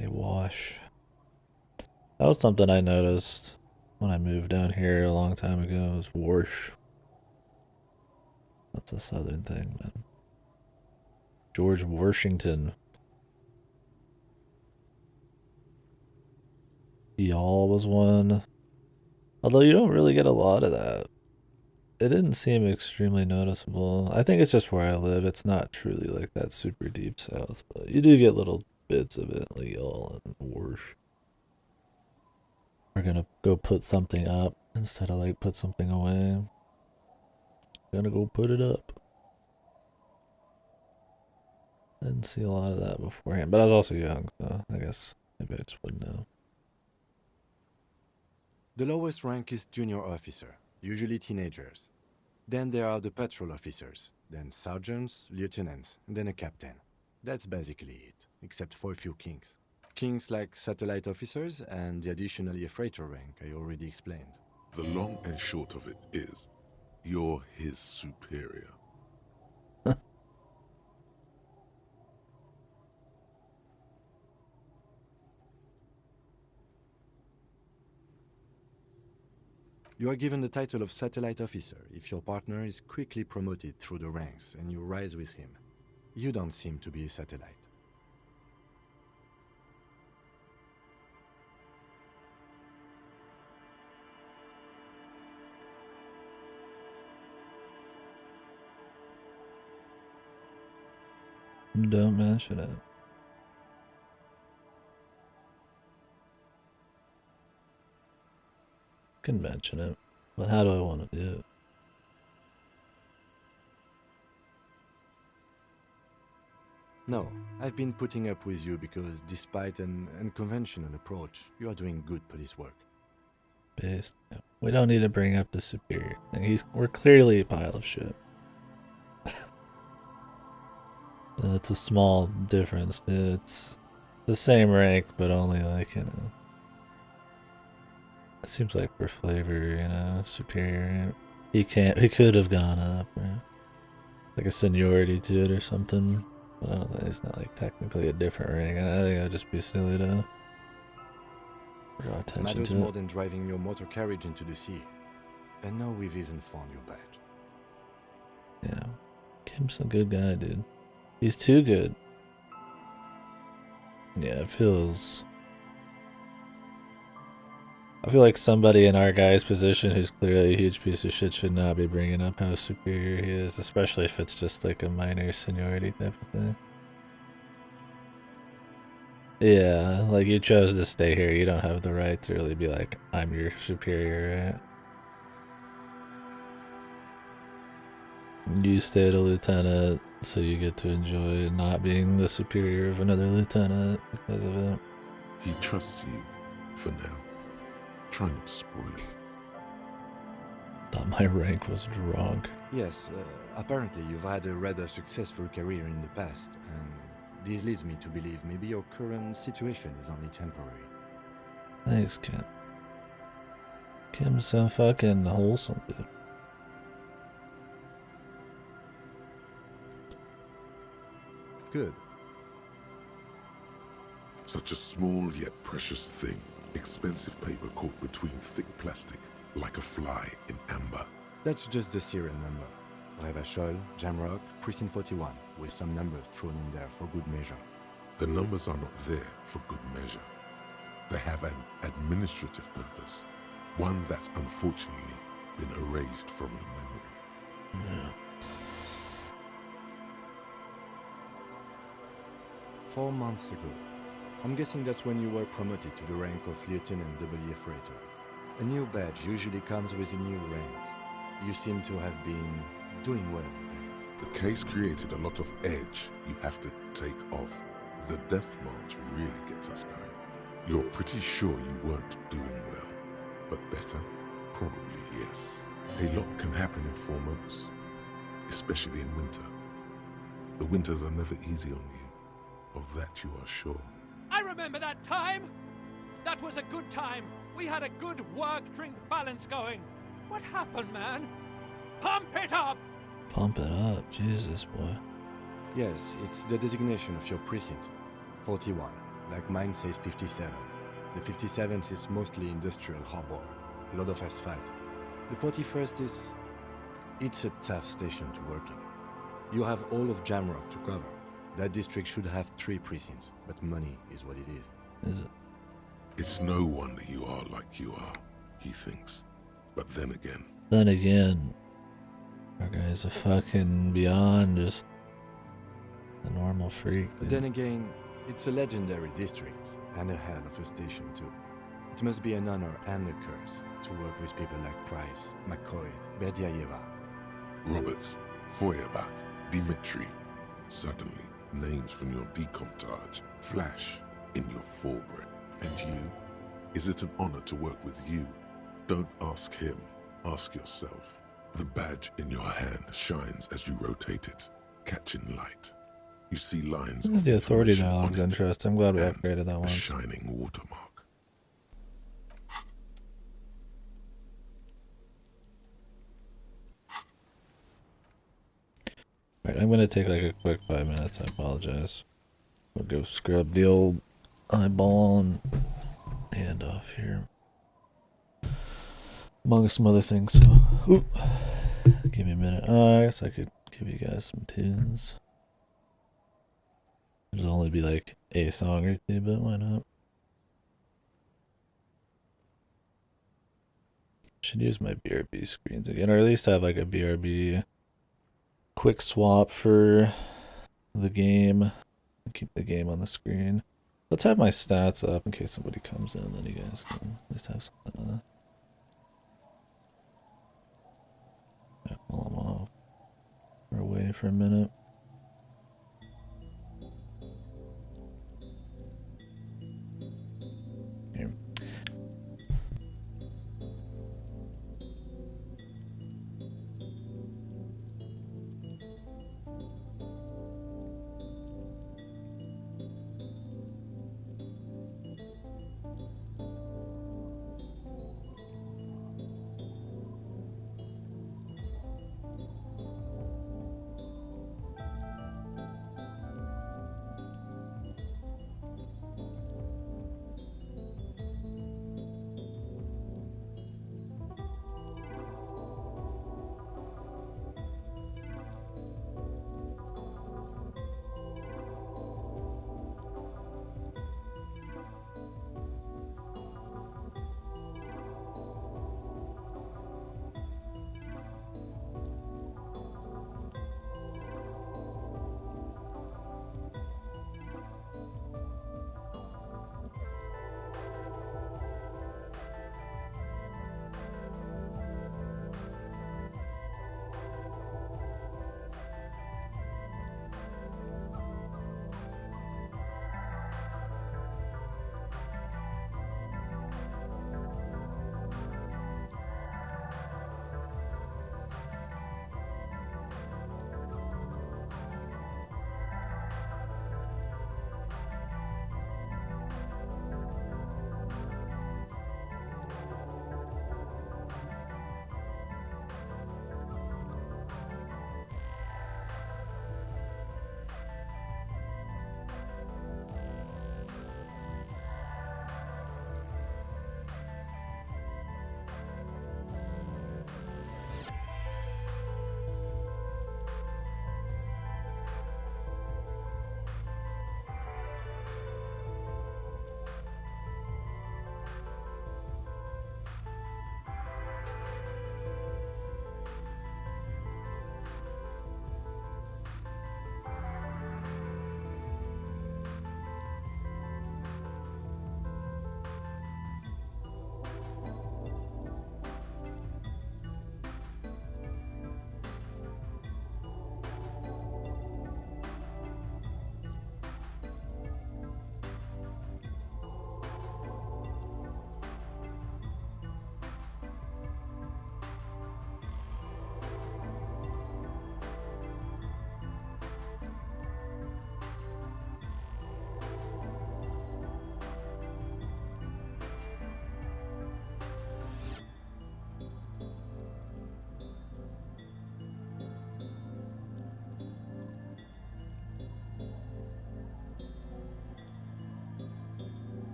Speaker 1: A wash. That was something I noticed when I moved down here a long time ago. Was wash. That's a southern thing, man. George Washington. Y'all was one. Although you don't really get a lot of that. It didn't seem extremely noticeable. I think it's just where I live. It's not truly like that super deep south. But you do get little bits of it, like y'all and wash. We're gonna go put something up instead of like put something away. Gonna go put it up. I didn't see a lot of that beforehand, but I was also young, so I guess maybe I just wouldn't know.
Speaker 6: The lowest rank is junior officer, usually teenagers. Then there are the patrol officers, then sergeants, lieutenants, and then a captain. That's basically it, except for a few kings. Kings like satellite officers and the additionally a freighter rank I already explained.
Speaker 4: The long and short of it is, you're his superior.
Speaker 6: You are given the title of satellite officer if your partner is quickly promoted through the ranks and you rise with him. You don't seem to be a satellite.
Speaker 1: Don't mention it. Can mention it, but how do I want to do it?
Speaker 6: No, I've been putting up with you because despite an unconventional approach, you are doing good police work.
Speaker 1: Based. We don't need to bring up the superior thing. We're clearly a pile of shit. And it's a small difference. It's the same rank, but only like, you know. It seems like for flavor, you know, superior. He could have gone up, right? Like a seniority to it or something. But I don't think it's not like technically a different rank. I think that'd just be silly to draw
Speaker 6: It
Speaker 1: attention
Speaker 6: matters
Speaker 1: to
Speaker 6: more
Speaker 1: it.
Speaker 6: than driving your motor carriage into the sea. And now we've even found your badge.
Speaker 1: Yeah. Kim's a good guy, dude. He's too good. Yeah, it feels... I feel like somebody in our guy's position who's clearly a huge piece of shit should not be bringing up how superior he is, especially if it's just like a minor seniority type of thing. Yeah, like you chose to stay here, you don't have the right to really be like, I'm your superior, right? You stayed a lieutenant, so you get to enjoy not being the superior of another lieutenant because of it.
Speaker 4: He trusts you for now. Try not to spoil it.
Speaker 1: Thought my rank was drunk.
Speaker 6: Yes, apparently you've had a rather successful career in the past, and this leads me to believe maybe your current situation is only temporary.
Speaker 1: Thanks, Kim. Kim's so fucking wholesome, dude.
Speaker 6: Good.
Speaker 4: Such a small yet precious thing. Expensive paper caught between thick plastic, like a fly in amber.
Speaker 6: That's just the serial number. Revachol, Jamrock, Precinct 41, with some numbers thrown in there for good measure.
Speaker 4: The numbers are not there for good measure. They have an administrative purpose, one that's unfortunately been erased from your memory.
Speaker 1: Yeah.
Speaker 6: 4 months ago. I'm guessing that's when you were promoted to the rank of Lieutenant W. Freighter. A new badge usually comes with a new rank. You seem to have been doing well then.
Speaker 4: The case created a lot of edge you have to take off. The death march really gets us going. You're pretty sure you weren't doing well, but better? Probably yes. A lot can happen in 4 months, especially in winter. The winters are never easy on you, of that you are sure.
Speaker 8: I remember that time! That was a good time. We had a good work-drink balance going. What happened, man? Pump it up!
Speaker 1: Pump it up, Jesus, boy.
Speaker 6: Yes, it's the designation of your precinct. 41, like mine says 57. The 57th is mostly industrial harbor, a lot of asphalt. The 41st is... it's a tough station to work in. You have all of Jamrock to cover. That district should have 3 precincts, but money is what it is.
Speaker 1: Is it?
Speaker 4: It's no wonder you are like you are, he thinks. But then again,
Speaker 1: our guy's a fucking beyond just a normal freak.
Speaker 6: But then again, it's a legendary district, and a hell of a station too. It must be an honor and a curse to work with people like Price, McCoy, Berdiaeva.
Speaker 4: Roberts, Feuerbach, Dimitri. Suddenly, names from your decomptage flash in your forebrain. And you? Is it an honor to work with you? Don't ask him, ask yourself. The badge in your hand shines as you rotate it, catching light. You see lines of
Speaker 1: The authority
Speaker 4: information on
Speaker 1: dialogue's
Speaker 4: it,
Speaker 1: interesting. I'm glad we
Speaker 4: and
Speaker 1: upgraded that
Speaker 4: a
Speaker 1: one.
Speaker 4: shining watermark.
Speaker 1: Alright, I'm gonna take like a quick 5 minutes. I apologize. We'll go scrub the old eyeball and hand off here. Among some other things, so oop. Give me a minute. I guess I could give you guys some tunes. It'll only be like a song or two, but why not? Should use my BRB screens again, or at least have like a BRB quick swap for the game. Keep the game on the screen. Let's have my stats up in case somebody comes in, then you guys can at least have something to pull them off. We're away for a minute. Here.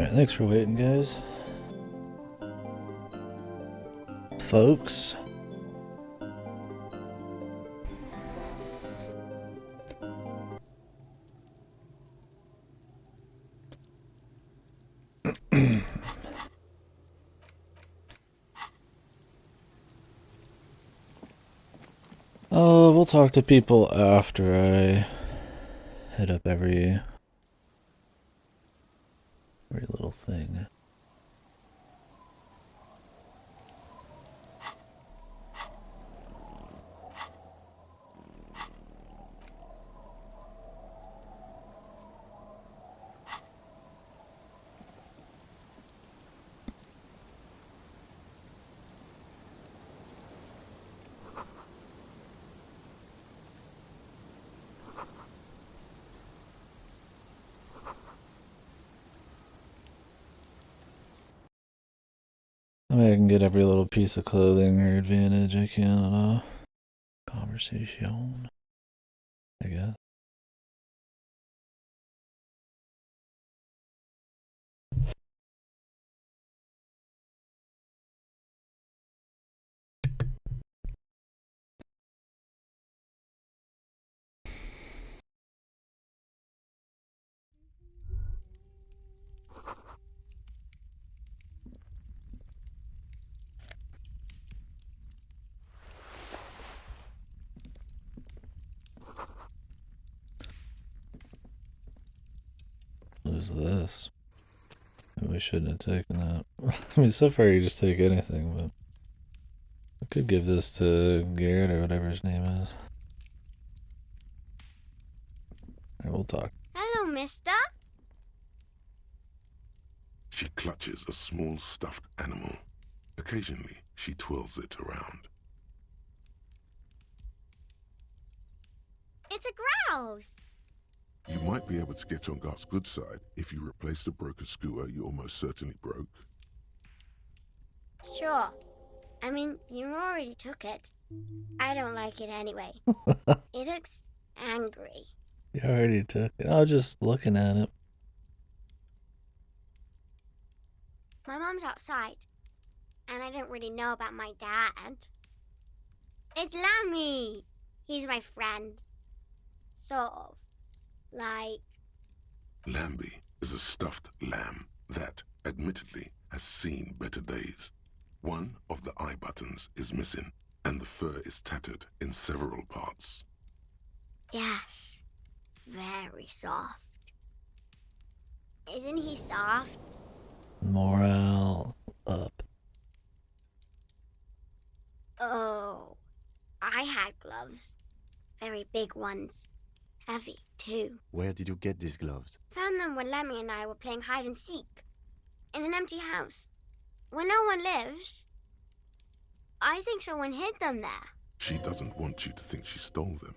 Speaker 1: Alright, thanks for waiting, guys. Folks. We'll talk to people after I hit up every little thing. I mean, I can get every little piece of clothing or advantage I can on a conversation, I guess. Who's this? We shouldn't have taken that. I mean, so far you just take anything, but I could give this to Garrett or whatever his name is. Alright, we'll talk.
Speaker 9: Hello, mister.
Speaker 4: She clutches a small stuffed animal. Occasionally, she twirls it around.
Speaker 9: It's a grouse.
Speaker 4: You might be able to get on Garth's good side if you replace the broken scooter you almost certainly broke.
Speaker 9: Sure. I mean, you already took it. I don't like it anyway. It looks angry.
Speaker 1: You already took it. I was just looking at it.
Speaker 9: My mom's outside, and I don't really know about my dad. It's Lammy. He's my friend. Sort of. Like...
Speaker 4: Lambie is a stuffed lamb that, admittedly, has seen better days. One of the eye buttons is missing, and the fur is tattered in several parts.
Speaker 9: Yes. Very soft. Isn't he soft?
Speaker 1: Morale up.
Speaker 9: Oh. I had gloves. Very big ones. Heavy, too.
Speaker 6: Where did you get these gloves?
Speaker 9: Found them when Lemmy and I were playing hide and seek. In an empty house. Where no one lives. I think someone hid them there.
Speaker 4: She doesn't want you to think she stole them.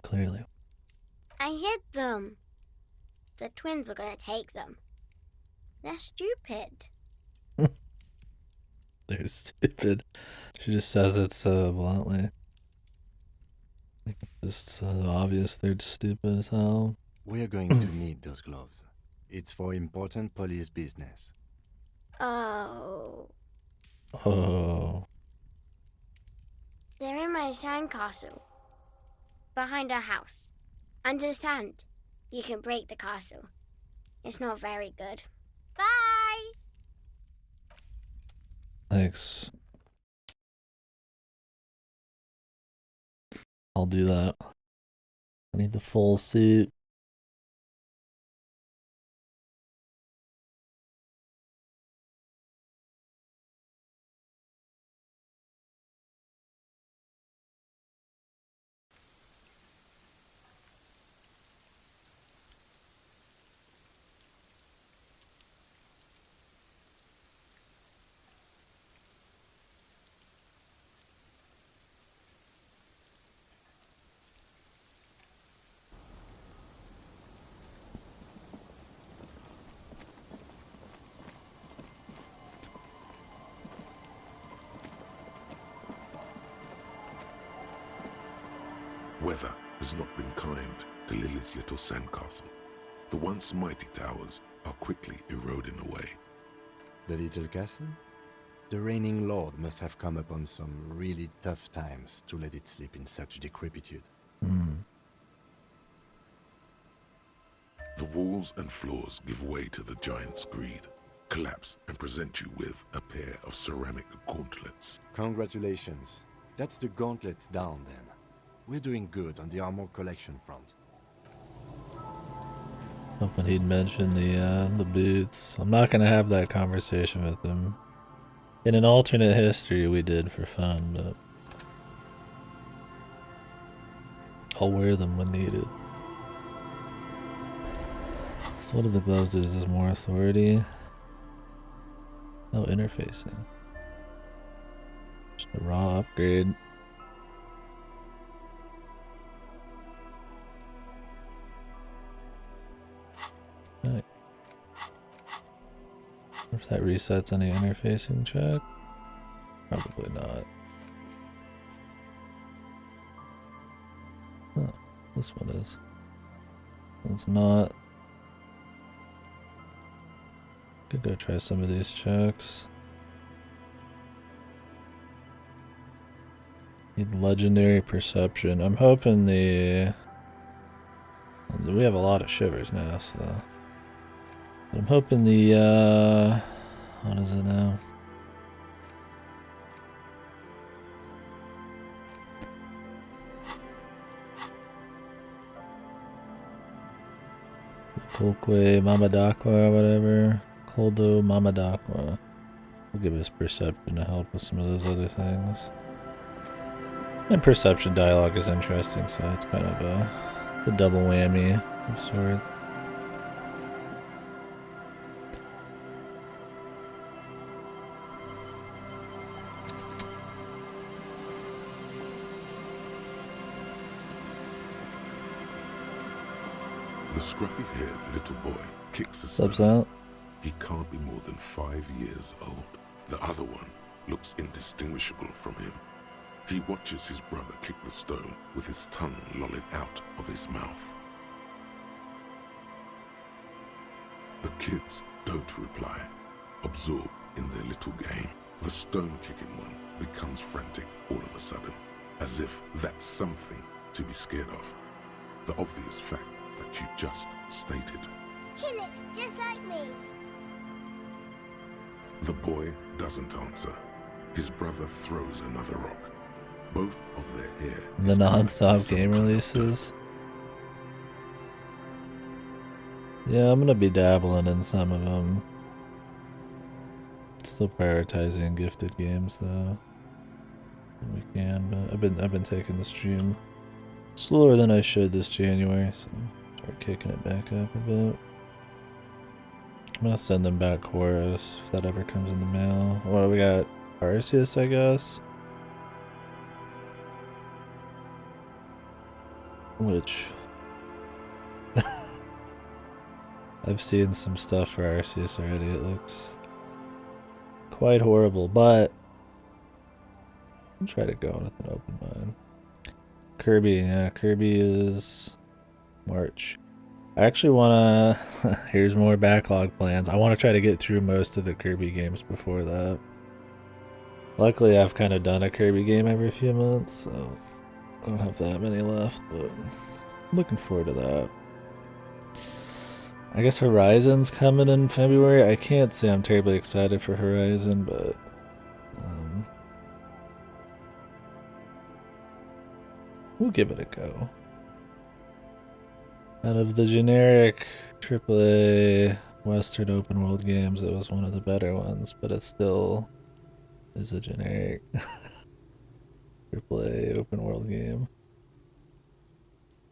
Speaker 1: Clearly.
Speaker 9: I hid them. The twins were gonna take them. They're stupid.
Speaker 1: They're stupid. She just says it so bluntly. Just so obvious they're stupid as hell.
Speaker 6: We are going to need those gloves. It's for important police business.
Speaker 9: Oh.
Speaker 1: Oh.
Speaker 9: They're in my sandcastle. Behind our house. Under the sand. You can break the castle. It's not very good. Bye!
Speaker 1: Thanks. I'll do that. I need the full suit.
Speaker 4: Weather has not been kind to Lily's little sandcastle. The once mighty towers are quickly eroding away.
Speaker 6: The little castle? The reigning lord must have come upon some really tough times to let it sleep in such decrepitude.
Speaker 4: The walls and floors give way to the giant's greed, collapse and present you with a pair of ceramic gauntlets.
Speaker 6: Congratulations. That's the gauntlets down then. We're doing good on the armor collection front.
Speaker 1: Hoping he'd mention the boots. I'm not gonna have that conversation with him. In an alternate history we did for fun, but I'll wear them when needed. So what do the gloves do? Is this more authority? Oh, interfacing. Just a raw upgrade. Right. If that resets any interfacing check? Probably not. Huh, this one is. It's not. Could go try some of these checks. Need legendary perception. I'm hoping the... We have a lot of shivers now, so... I'm hoping the, what is it now? Kolkwe Mamadakwa or whatever. Koldo Mamadakwa. We'll give us perception to help with some of those other things. And perception dialogue is interesting, so it's kind of a double whammy of sorts.
Speaker 4: The scruffy-haired little boy kicks a
Speaker 1: Subs
Speaker 4: stone.
Speaker 1: out.
Speaker 4: He can't be more than 5 years old. The other one looks indistinguishable from him. He watches his brother kick the stone with his tongue lolling out of his mouth. The kids don't reply, absorbed in their little game. The stone-kicking one becomes frantic all of a sudden, as if that's something to be scared of. The obvious fact that you just stated.
Speaker 9: He looks just like me.
Speaker 4: The boy doesn't answer. His brother throws another rock. Both of their hair
Speaker 1: The
Speaker 4: is
Speaker 1: non-stop
Speaker 4: some
Speaker 1: game
Speaker 4: kind of
Speaker 1: releases. Yeah, I'm gonna be dabbling in some of them. Still prioritizing gifted games though. When we can, but I've been taking the stream slower than I should this January, so start kicking it back up a bit. I'm gonna send them back Chorus if that ever comes in the mail. What do we got? Arceus, I guess. Which I've seen some stuff for Arceus already. It looks quite horrible, but I'll try to go in with an open mind. Kirby, yeah, Kirby is March. I actually want to... Here's more backlog plans. I want to try to get through most of the Kirby games before that. Luckily, I've kind of done a Kirby game every few months, so I don't have that many left, but I'm looking forward to that. I guess Horizon's coming in February. I can't say I'm terribly excited for Horizon, but... we'll give it a go. Out of the generic AAA Western open world games, it was one of the better ones, but it still is a generic AAA open world game.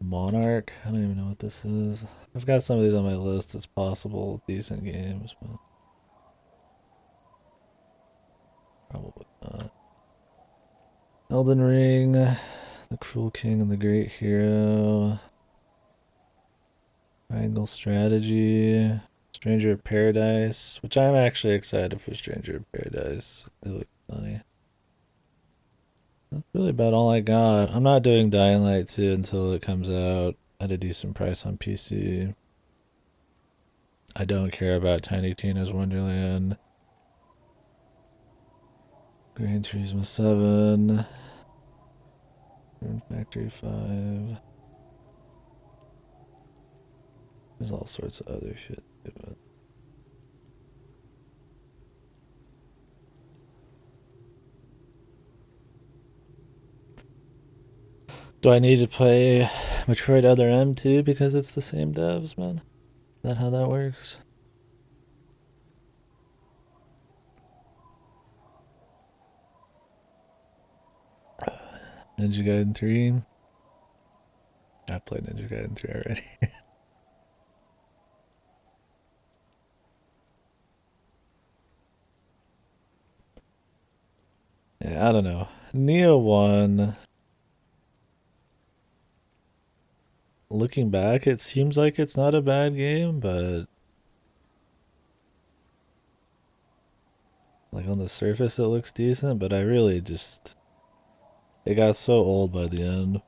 Speaker 1: Monarch? I don't even know what this is. I've got some of these on my list. It's possible decent games, but probably not. Elden Ring, The Cruel King and the Great Hero, Triangle Strategy, Stranger of Paradise, which I'm actually excited for. Stranger of Paradise. It looks funny. That's really about all I got. I'm not doing Dying Light 2 until it comes out at a decent price on PC. I don't care about Tiny Tina's Wonderland. Gran Turismo 7. Rune Factory 5. There's all sorts of other shit. But do I need to play Metroid Other M too because it's the same devs, man? Is that how that works? Ninja Gaiden 3. I played Ninja Gaiden 3 already. Yeah, I don't know. Neo 1. Looking back, it seems like it's not a bad game, but like on the surface it looks decent, but I really just... It got so old by the end.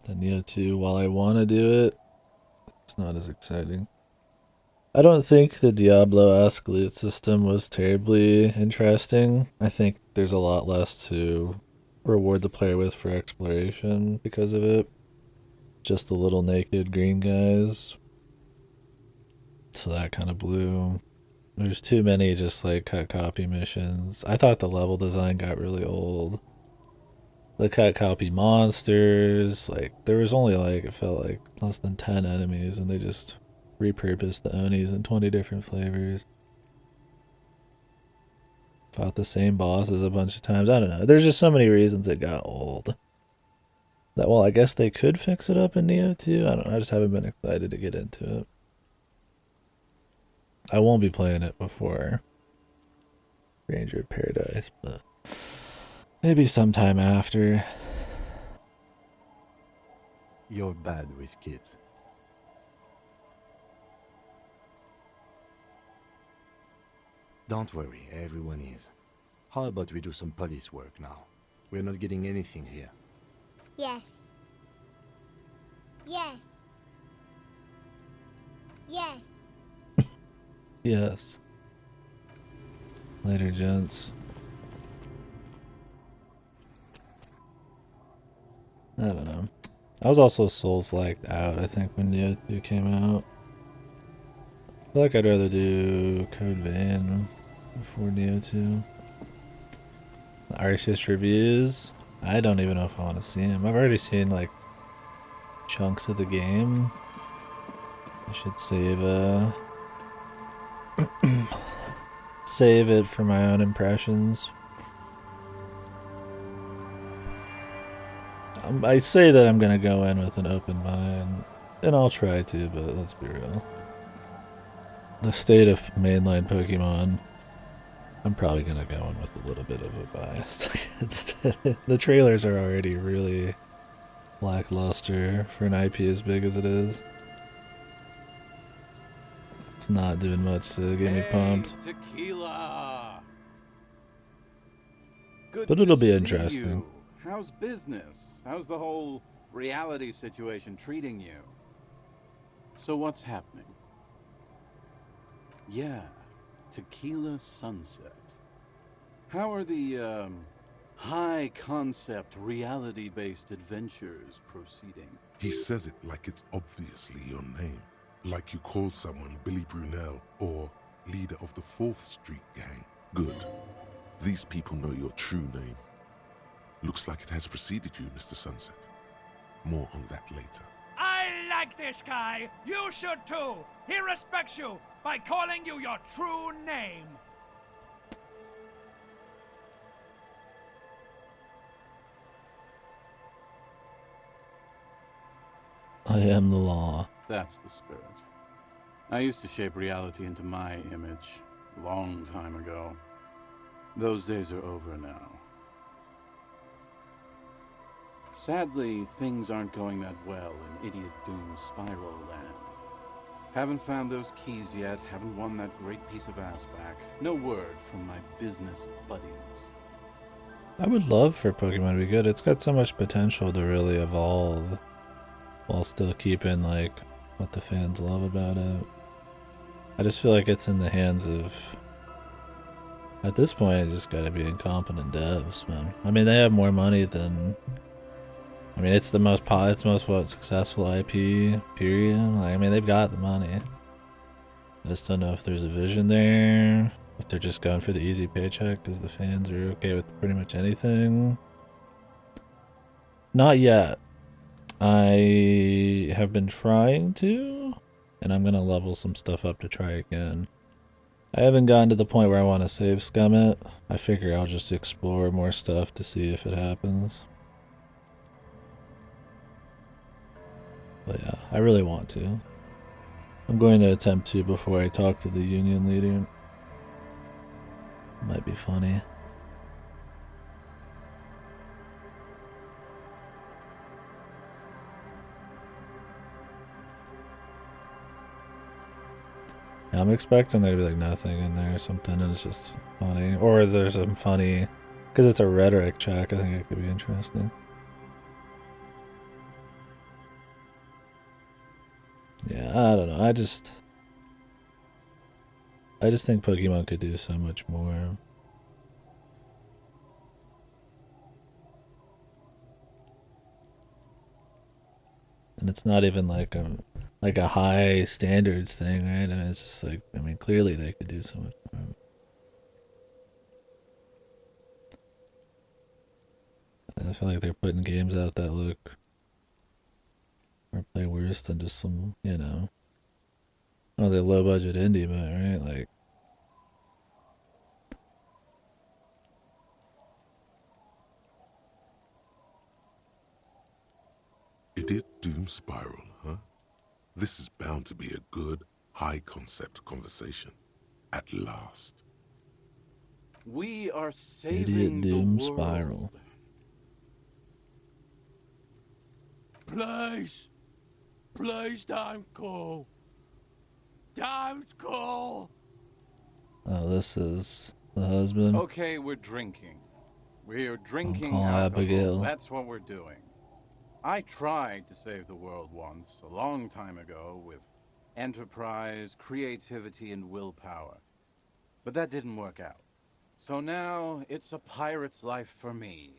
Speaker 1: The Neo 2, while I want to do it, it's not as exciting. I don't think the Diablo-esque loot system was terribly interesting. I think there's a lot less to reward the player with for exploration because of it. Just the little naked green guys. So that kind of blew. There's too many just like cut copy missions. I thought the level design got really old. The cut copy monsters, like there was only like, it felt like less than 10 enemies and they just repurposed the Onis in 20 different flavors. Fought the same bosses a bunch of times. I don't know. There's just so many reasons it got old. That, well, I guess they could fix it up in Neo 2. I don't know. I just haven't been excited to get into it. I won't be playing it before Ranger of Paradise, but maybe sometime after.
Speaker 6: You're bad with kids. Don't worry, everyone is. How about we do some police work now? We're not getting anything here.
Speaker 9: Yes. Yes. Yes.
Speaker 1: Yes. Later, gents. I don't know. I was also Souls-liked out, I think, when Neo 2 came out. I feel like I'd rather do Code Vein before Neo 2. The Arceus reviews. I don't even know if I want to see them. I've already seen, like, chunks of the game. I should save, save it for my own impressions. I say that I'm gonna go in with an open mind, and I'll try to, but let's be real. The state of mainline Pokemon, I'm probably gonna go in with a little bit of a bias. The trailers are already really lackluster for an IP as big as it is. It's not doing much to get me pumped.
Speaker 10: Tequila. Good
Speaker 1: But it'll
Speaker 10: to
Speaker 1: be
Speaker 10: see
Speaker 1: interesting.
Speaker 10: you. How's business? How's the whole reality situation treating you? So what's happening? Yeah, Tequila Sunset. How are the high concept reality based adventures proceeding?
Speaker 4: He says it like it's obviously your name. Like you call someone Billy Brunel or leader of the 4th Street Gang. Good. These people know your true name. Looks like it has preceded you, Mr. Sunset. More on that later.
Speaker 8: I like this guy. You should too. He respects you by calling you your true name.
Speaker 1: I am the law.
Speaker 10: That's the spirit. I used to shape reality into my image a long time ago. Those days are over now. Sadly, things aren't going that well in Idiot Doom Spiral Land. Haven't found those keys yet, haven't won that great piece of ass back. No word from my business buddies.
Speaker 1: I would love for Pokemon to be good. It's got so much potential to really evolve while still keeping like what the fans love about it. I just feel like it's in the hands of, at this point, it just gotta be incompetent devs, man. I mean, they have more money than, I mean, it's the most successful IP, period. Like, I mean, they've got the money. I just don't know if there's a vision there, if they're just going for the easy paycheck because the fans are okay with pretty much anything. Not yet. I have been trying to, and I'm gonna level some stuff up to try again. I haven't gotten to the point where I want to save scum it. I figure I'll just explore more stuff to see if it happens. But yeah, I really want to. I'm going to attempt to before I talk to the union leader. Might be funny. Yeah, I'm expecting there to be like nothing in there or something, and it's just funny. Or there's some funny, because it's a rhetoric check, I think it could be interesting. Yeah, I don't know. I just think Pokemon could do so much more. And it's not even like a high standards thing, right? I mean, it's just like, I mean, clearly they could do so much more. I feel like they're putting games out that look or play worse than just some, you know, I don't know, low budget indie, but right, like.
Speaker 4: Idiot Doom Spiral, huh? This is bound to be a good, high-concept conversation. At last.
Speaker 10: We are saving
Speaker 1: Idiot Doom
Speaker 10: the world.
Speaker 1: Spiral.
Speaker 8: Please. Please don't go. Don't go.
Speaker 1: Oh, this is the husband.
Speaker 10: Okay, we're drinking. We're drinking
Speaker 1: call
Speaker 10: alcohol.
Speaker 1: Abigail.
Speaker 10: That's what we're doing. I tried to save the world once, a long time ago, with enterprise, creativity, and willpower. But that didn't work out. So now, it's a pirate's life for me.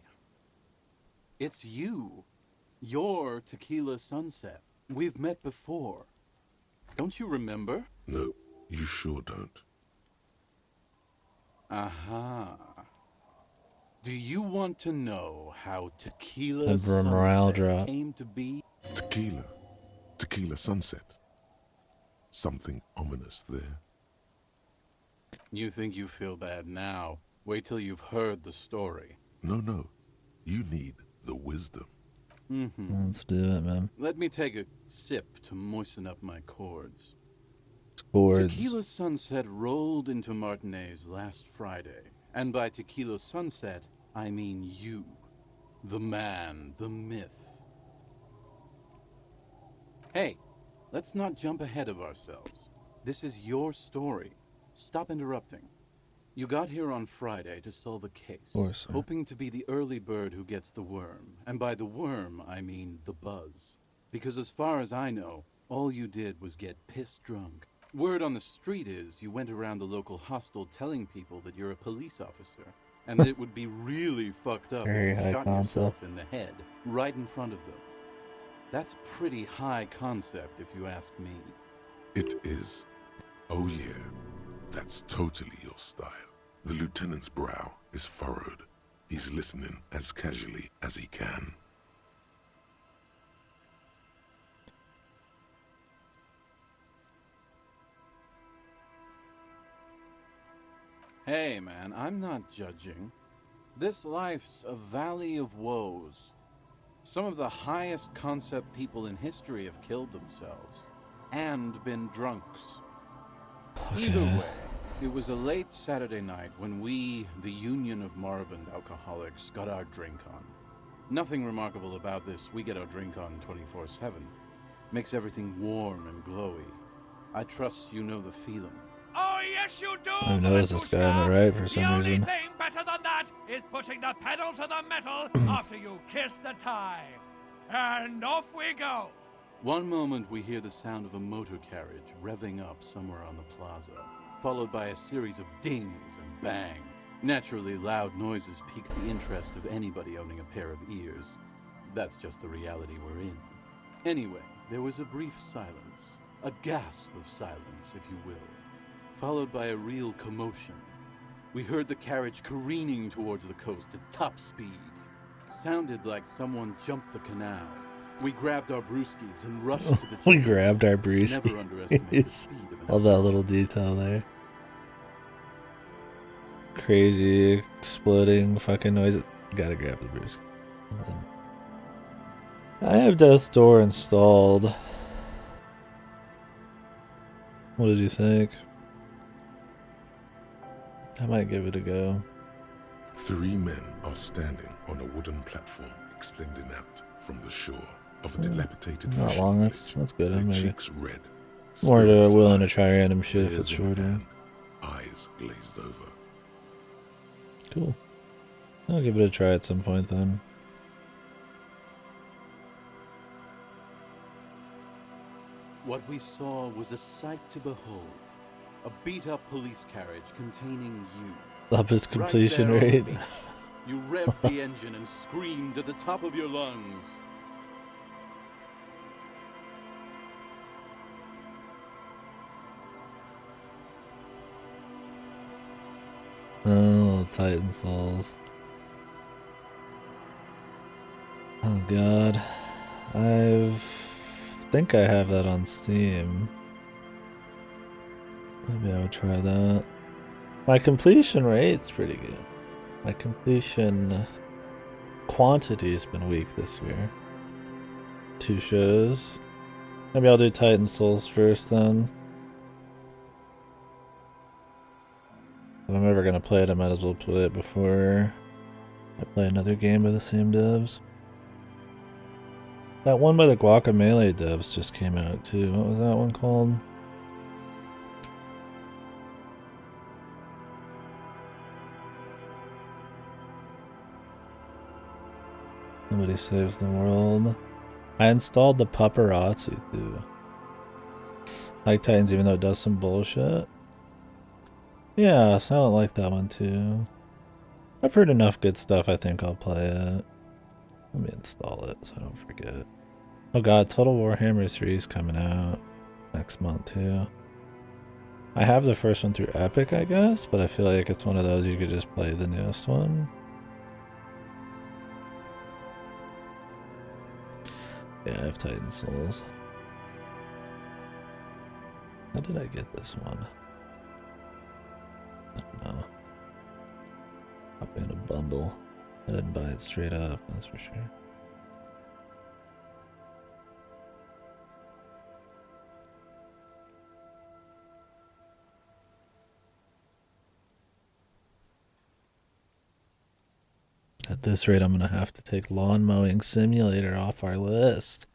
Speaker 10: It's you. You're Tequila Sunset. We've met before. Don't you remember?
Speaker 4: No, you sure don't.
Speaker 10: Aha. Do you want to know how Tequila
Speaker 1: And for a morale
Speaker 10: Sunset
Speaker 1: drop.
Speaker 10: came to be?
Speaker 4: Tequila Sunset. Something ominous there.
Speaker 10: You think you feel bad now. Wait till you've heard the story.
Speaker 4: No. You need the wisdom.
Speaker 10: Mm-hmm.
Speaker 1: Let's do it, man.
Speaker 10: Let me take a sip to moisten up my cords.
Speaker 1: Chords.
Speaker 10: Tequila Sunset rolled into Martinez last Friday. And by Tequila Sunset, I mean you. The man, the myth. Hey, let's not jump ahead of ourselves. This is your story. Stop interrupting. You got here on Friday to solve a case, hoping to be the early bird who gets the worm. And by the worm, I mean the buzz. Because as far as I know, all you did was get piss drunk. Word on the street is you went around the local hostel telling people that you're a police officer, and that it would be really fucked up
Speaker 1: Very
Speaker 10: if you
Speaker 1: high
Speaker 10: shot
Speaker 1: concept.
Speaker 10: yourself in the head, right in front of them. That's pretty high concept, if you ask me.
Speaker 4: It is. Oh yeah, that's totally your style. The lieutenant's brow is furrowed. He's listening as casually as he can.
Speaker 10: Hey man, I'm not judging. This life's a valley of woes. Some of the highest concept people in history have killed themselves. And been drunks.
Speaker 1: Okay.
Speaker 10: Either way, it was a late Saturday night when we, the Union of Moribund Alcoholics, got our drink on. Nothing remarkable about this. We get our drink on 24/7. Makes everything warm and glowy. I trust you know the feeling.
Speaker 8: Oh, yes, you do.
Speaker 1: I noticed this guy on the right for some
Speaker 8: the only
Speaker 1: reason.
Speaker 8: thing better than that is putting the pedal to the metal after you kiss the tie. And off we go.
Speaker 10: One moment we hear the sound of a motor carriage revving up somewhere on the plaza, followed by a series of dings and bangs. Naturally, loud noises pique the interest of anybody owning a pair of ears. That's just the reality we're in. Anyway, there was a brief silence, a gasp of silence, if you will, followed by a real commotion. We heard the carriage careening towards the coast at top speed. Sounded like someone jumped the canal. We grabbed our brewskis and rushed to the
Speaker 1: We
Speaker 10: jetty.
Speaker 1: grabbed our
Speaker 10: Never underestimate the
Speaker 1: brewskis.
Speaker 10: speed of an
Speaker 1: Love that little detail there. Crazy exploding fucking noise. Gotta grab the brewski. I have Death's Door installed. What did you think? I might give it a go.
Speaker 4: 3 men are standing on a wooden platform extending out from the shore of a dilapidated
Speaker 1: Not
Speaker 4: fishing
Speaker 1: long,
Speaker 4: village.
Speaker 1: that's good.
Speaker 4: Their
Speaker 1: Maybe
Speaker 4: cheeks red.
Speaker 1: more
Speaker 4: spirits
Speaker 1: willing to
Speaker 4: high,
Speaker 1: try random shit if
Speaker 4: bears
Speaker 1: it's
Speaker 4: in
Speaker 1: shorter.
Speaker 4: hand, eyes glazed over.
Speaker 1: Cool. I'll give it a try at some point then.
Speaker 10: What we saw was a sight to behold. A beat-up police carriage containing you.
Speaker 1: Up its completion
Speaker 10: Right there on the
Speaker 1: rate.
Speaker 10: beach. You revved the engine and screamed at the top of your lungs.
Speaker 1: Oh, Titan Souls. Oh god. think I have that on Steam. Maybe I would try that. My completion rate's pretty good. My completion quantity's been weak this year. 2 shows. Maybe I'll do Titan Souls first then. If I'm ever gonna play it, I might as well play it before I play another game by the same devs. That one by the Guacamelee devs just came out too. What was that one called? Nobody Saves the World. I installed the Paparazzi too. I like Titans even though it does some bullshit. Yeah, so I don't like that one too. I've heard enough good stuff, I think I'll play it. Let me install it so I don't forget. Oh god, Total Warhammer 3 is coming out next month too. I have the first one through Epic, I guess, but I feel like it's one of those you could just play the newest one. Yeah, I have Titan Souls. How did I get this one? I don't know. Probably in a bundle. I didn't buy it straight up, that's for sure. At this rate, I'm gonna have to take Lawn Mowing Simulator off our list.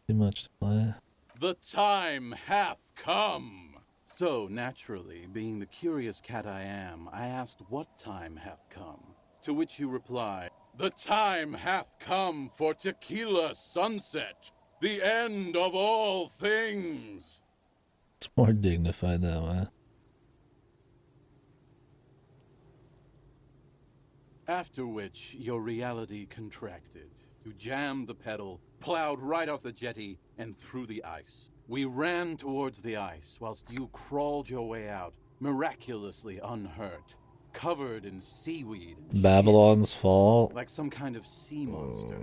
Speaker 1: Too much to play.
Speaker 10: The time hath come! So, naturally, being the curious cat I am, I asked what time hath come. To which you reply, the time hath come for Tequila Sunset, the end of all things!
Speaker 1: It's more dignified that way.
Speaker 10: After which, your reality contracted. You jammed the pedal, plowed right off the jetty, and through the ice. We ran towards the ice, whilst you crawled your way out, miraculously unhurt, covered in seaweed and
Speaker 1: Babylon's Fall?
Speaker 10: like some kind of sea monster.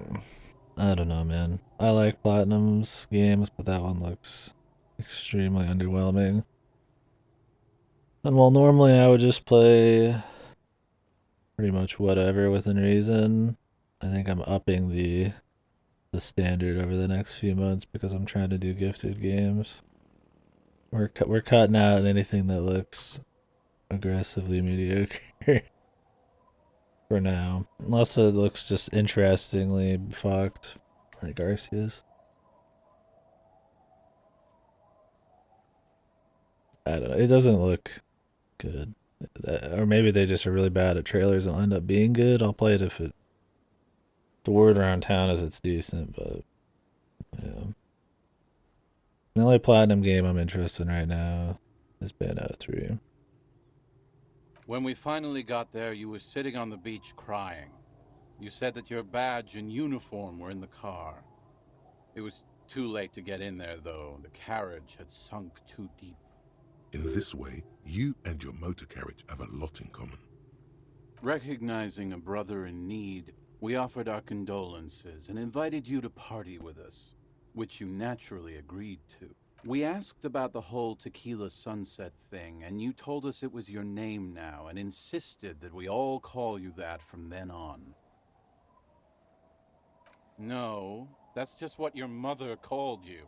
Speaker 1: I don't know, man. I like Platinum's games, but that one looks extremely underwhelming. And while normally I would just play pretty much whatever within reason, I think I'm upping the standard over the next few months because I'm trying to do gifted games. We're cutting out anything that looks aggressively mediocre for now, unless it looks just interestingly fucked like Arceus. I don't know. It doesn't look good. Or maybe they just are really bad at trailers and end up being good. I'll play it if it... The word around town is it's decent, but... Yeah. The only platinum game I'm interested in right now is Bayonetta 3.
Speaker 10: When we finally got there, you were sitting on the beach crying. You said that your badge and uniform were in the car. It was too late to get in there, though. The carriage had sunk too deep.
Speaker 4: In this way, you and your motor carriage have a lot in common.
Speaker 10: Recognizing a brother in need, we offered our condolences and invited you to party with us, which you naturally agreed to. We asked about the whole Tequila Sunset thing, and you told us it was your name now and insisted that we all call you that from then on. No, that's just what your mother called you.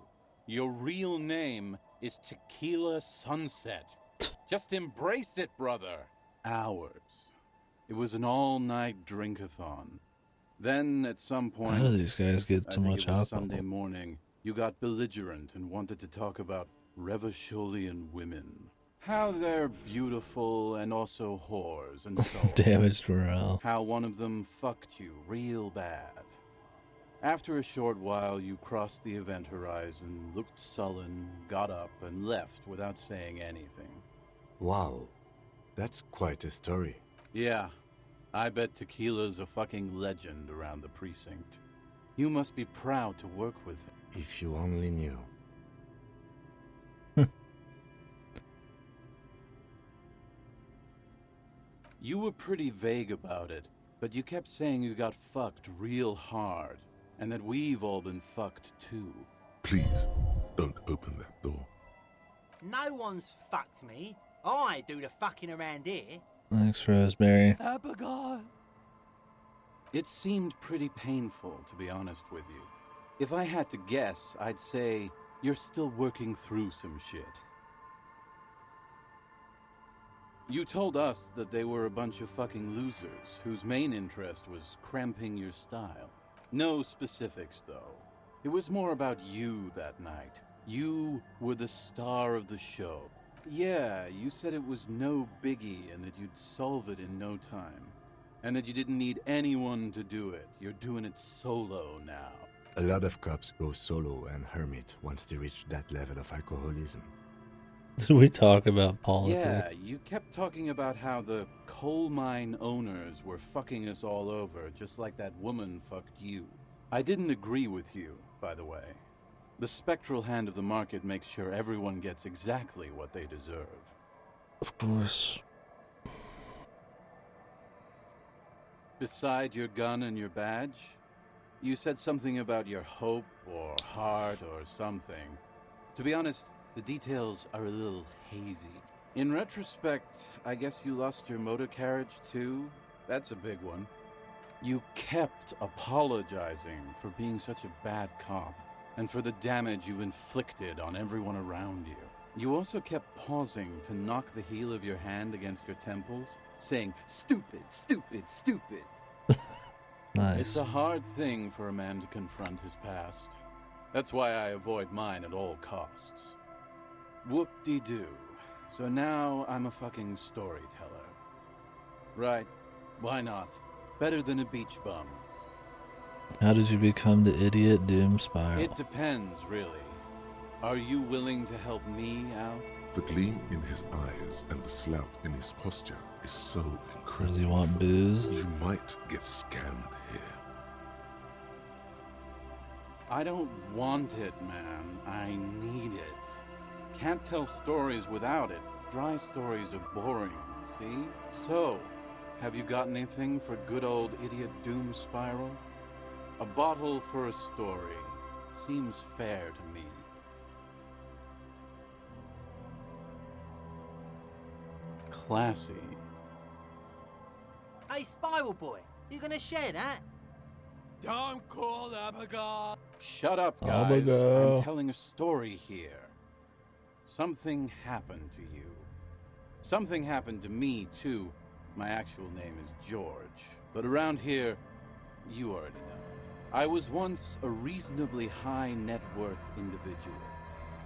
Speaker 10: Your real name is Tequila Sunset. Just embrace it, brother. Ours. It was an all-night drink-a-thon. Then, at some point,
Speaker 1: How do these guys get so much
Speaker 10: it was
Speaker 1: alcohol?
Speaker 10: Sunday morning, you got belligerent and wanted to talk about Revacholian women. How they're beautiful and also whores and so on.
Speaker 1: Damaged morale.
Speaker 10: How one of them fucked you real bad. After a short while, you crossed the event horizon, looked sullen, got up, and left without saying anything.
Speaker 6: Wow, that's quite a story.
Speaker 10: Yeah, I bet Tequila's a fucking legend around the precinct. You must be proud to work with him.
Speaker 6: If you only knew.
Speaker 10: You were pretty vague about it, but you kept saying you got fucked real hard, and that we've all been fucked too.
Speaker 4: Please, don't open that door.
Speaker 5: No one's fucked me. I do the fucking around here.
Speaker 1: Thanks, Rosemary.
Speaker 8: Abigail!
Speaker 10: It seemed pretty painful, to be honest with you. If I had to guess, I'd say you're still working through some shit. You told us that they were a bunch of fucking losers whose main interest was cramping your style. No specifics, though. It was more about you that night. You were the star of the show. Yeah, you said it was no biggie and that you'd solve it in no time. And that you didn't need anyone to do it. You're doing it solo now.
Speaker 6: A lot of cops go solo and hermit once they reach that level of alcoholism.
Speaker 1: Did we talk about politics?
Speaker 10: Yeah, you kept talking about how the coal mine owners were fucking us all over, just like that woman fucked you. I didn't agree with you, by the way. The spectral hand of the market makes sure everyone gets exactly what they deserve.
Speaker 1: Of course.
Speaker 10: Beside your gun and your badge, you said something about your hope or heart or something. To be honest, the details are a little hazy. In retrospect, I guess you lost your motor carriage too? That's a big one. You kept apologizing for being such a bad cop, and for the damage you've inflicted on everyone around you. You also kept pausing to knock the heel of your hand against your temples, saying, "Stupid, stupid, stupid."
Speaker 1: Nice.
Speaker 10: It's a hard thing for a man to confront his past. That's why I avoid mine at all costs. Whoop-de-doo. So now I'm a fucking storyteller. Right, why not? Better than a beach bum.
Speaker 1: How did you become the idiot doom spiral?
Speaker 10: It depends, really. Are you willing to help me out?
Speaker 4: The gleam in his eyes and the slouch in his posture is so incredible.
Speaker 1: Does he want booze?
Speaker 4: You might get scammed here.
Speaker 10: I don't want it, man. I need it. Can't tell stories without it. Dry stories are boring, see? So, have you got anything for good old idiot doom spiral? A bottle for a story. Seems fair to me. Classy.
Speaker 5: Hey, Spiral Boy, you gonna share that?
Speaker 8: Don't call Abigail!
Speaker 10: Shut up, guys.
Speaker 1: Abigail.
Speaker 10: I'm telling a story here. Something happened to you. Something happened to me, too. My actual name is George. But around here, you already know. I was once a reasonably high net worth individual.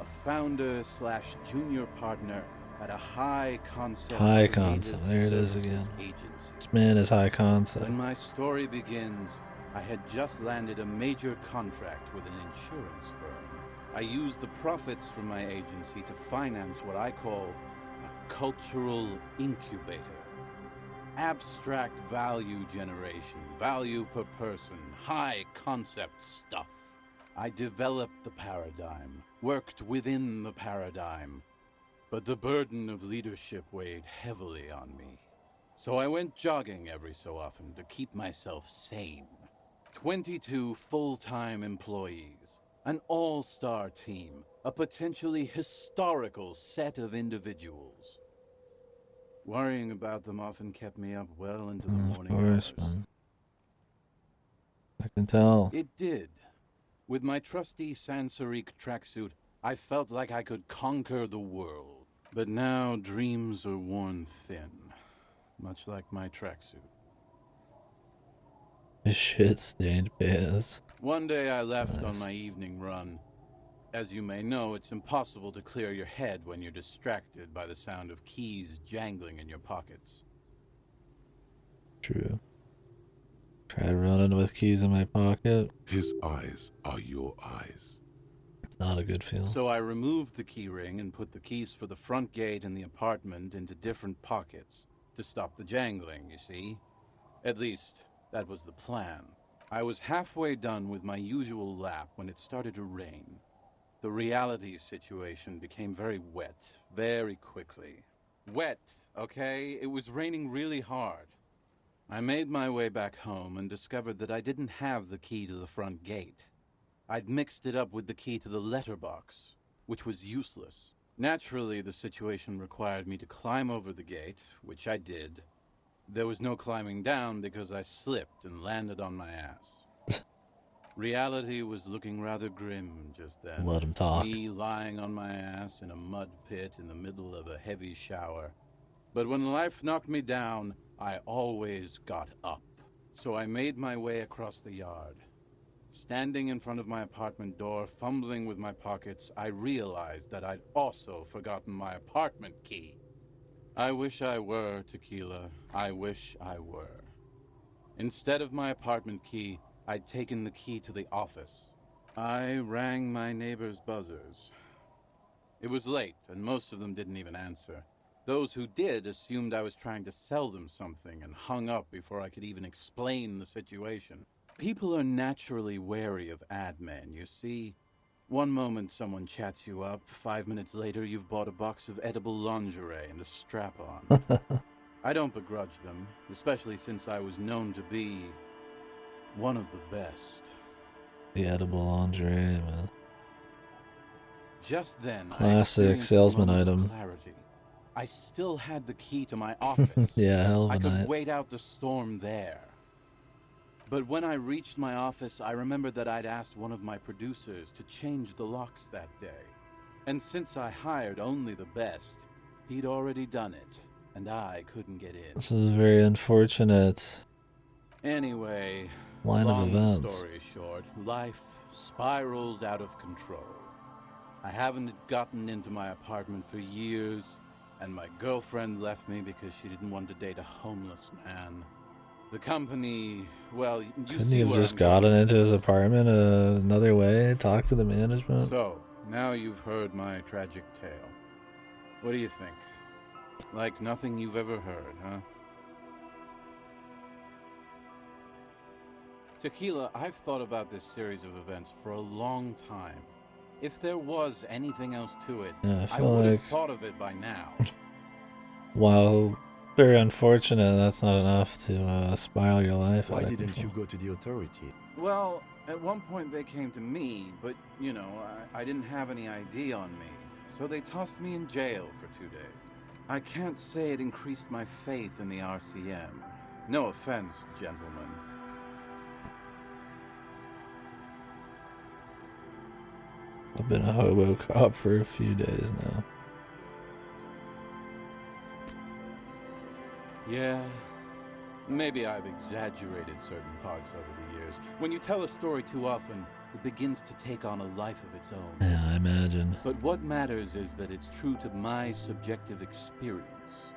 Speaker 10: A founder / junior partner at a high concept.
Speaker 1: High
Speaker 10: creative
Speaker 1: concept. There it is
Speaker 10: services
Speaker 1: again.
Speaker 10: agency.
Speaker 1: This man is high concept.
Speaker 10: When my story begins, I had just landed a major contract with an insurance firm. I use the profits from my agency to finance what I call a cultural incubator. Abstract value generation, value per person, high concept stuff. I developed the paradigm, worked within the paradigm, but the burden of leadership weighed heavily on me. So I went jogging every so often to keep myself sane. 22 full-time employees, an all-star team, a potentially historical set of individuals. Worrying about them often kept me up well into the morning hours.
Speaker 1: Man. I can tell.
Speaker 10: It did. With my trusty Sansarique tracksuit, I felt like I could conquer the world. But now dreams are worn thin, much like my tracksuit.
Speaker 1: Shit-stained pants.
Speaker 10: One day I left on my evening run. As you may know, it's impossible to clear your head when you're distracted by the sound of keys jangling in your pockets.
Speaker 1: True. Tried running with keys in my pocket.
Speaker 4: His eyes are your eyes.
Speaker 1: Not a good feeling.
Speaker 10: So I removed the key ring and put the keys for the front gate and the apartment into different pockets to stop the jangling, you see? At least, that was the plan. I was halfway done with my usual lap when it started to rain. The reality situation became very wet, very quickly. Wet, okay? It was raining really hard. I made my way back home and discovered that I didn't have the key to the front gate. I'd mixed it up with the key to the letterbox, which was useless. Naturally, the situation required me to climb over the gate, which I did. There was no climbing down because I slipped and landed on my ass. Reality was looking rather grim just then.
Speaker 1: Let him talk.
Speaker 10: Me lying on my ass in a mud pit in the middle of a heavy shower. But when life knocked me down, I always got up. So I made my way across the yard. Standing in front of my apartment door, fumbling with my pockets, I realized that I'd also forgotten my apartment key. I wish I were, Tequila. I wish I were. Instead of my apartment key, I'd taken the key to the office. I rang my neighbors' buzzers. It was late, and most of them didn't even answer. Those who did assumed I was trying to sell them something and hung up before I could even explain the situation. People are naturally wary of ad men, you see. One moment someone chats you up, 5 minutes later you've bought a box of edible lingerie and a strap-on. I don't begrudge them, especially since I was known to be one of the best.
Speaker 1: The edible lingerie, man.
Speaker 10: Just then,
Speaker 1: Classic salesman item.
Speaker 10: Clarity. I still had the key to my office.
Speaker 1: Yeah, hell of a
Speaker 10: I could
Speaker 1: night.
Speaker 10: wait out the storm there. But when I reached my office, I remembered that I'd asked one of my producers to change the locks that day. And since I hired only the best, he'd already done it, and I couldn't get in.
Speaker 1: This is very unfortunate.
Speaker 10: Anyway,
Speaker 1: Line of
Speaker 10: long
Speaker 1: events.
Speaker 10: story short, life spiraled out of control. I haven't gotten into my apartment for years, and my girlfriend left me because she didn't want to date a homeless man. The company, well, you
Speaker 1: Couldn't
Speaker 10: see
Speaker 1: he have
Speaker 10: where
Speaker 1: just
Speaker 10: I'm
Speaker 1: gotten
Speaker 10: going
Speaker 1: into
Speaker 10: with
Speaker 1: his
Speaker 10: this.
Speaker 1: apartment another way? Talk to the management?
Speaker 10: So, now you've heard my tragic tale. What do you think? Like nothing you've ever heard, huh? Tequila, I've thought about this series of events for a long time. If there was anything else to it,
Speaker 1: Yeah, I
Speaker 10: I
Speaker 1: feel
Speaker 10: would have
Speaker 1: like
Speaker 10: thought of it by now.
Speaker 1: while very unfortunate, that's not enough to spiral your life.
Speaker 6: Why
Speaker 1: out of
Speaker 6: didn't
Speaker 1: control.
Speaker 6: you go to the authority?
Speaker 10: Well, at one point they came to me, but, you know, I didn't have any ID on me. So they tossed me in jail for 2 days. I can't say it increased my faith in the RCM. No offense, gentlemen.
Speaker 1: I've been a hobo cop for a few days now.
Speaker 10: Yeah, maybe I've exaggerated certain parts over the years. When you tell a story too often, it begins to take on a life of its own.
Speaker 1: Yeah, I imagine.
Speaker 10: But what matters is that it's true to my subjective experience.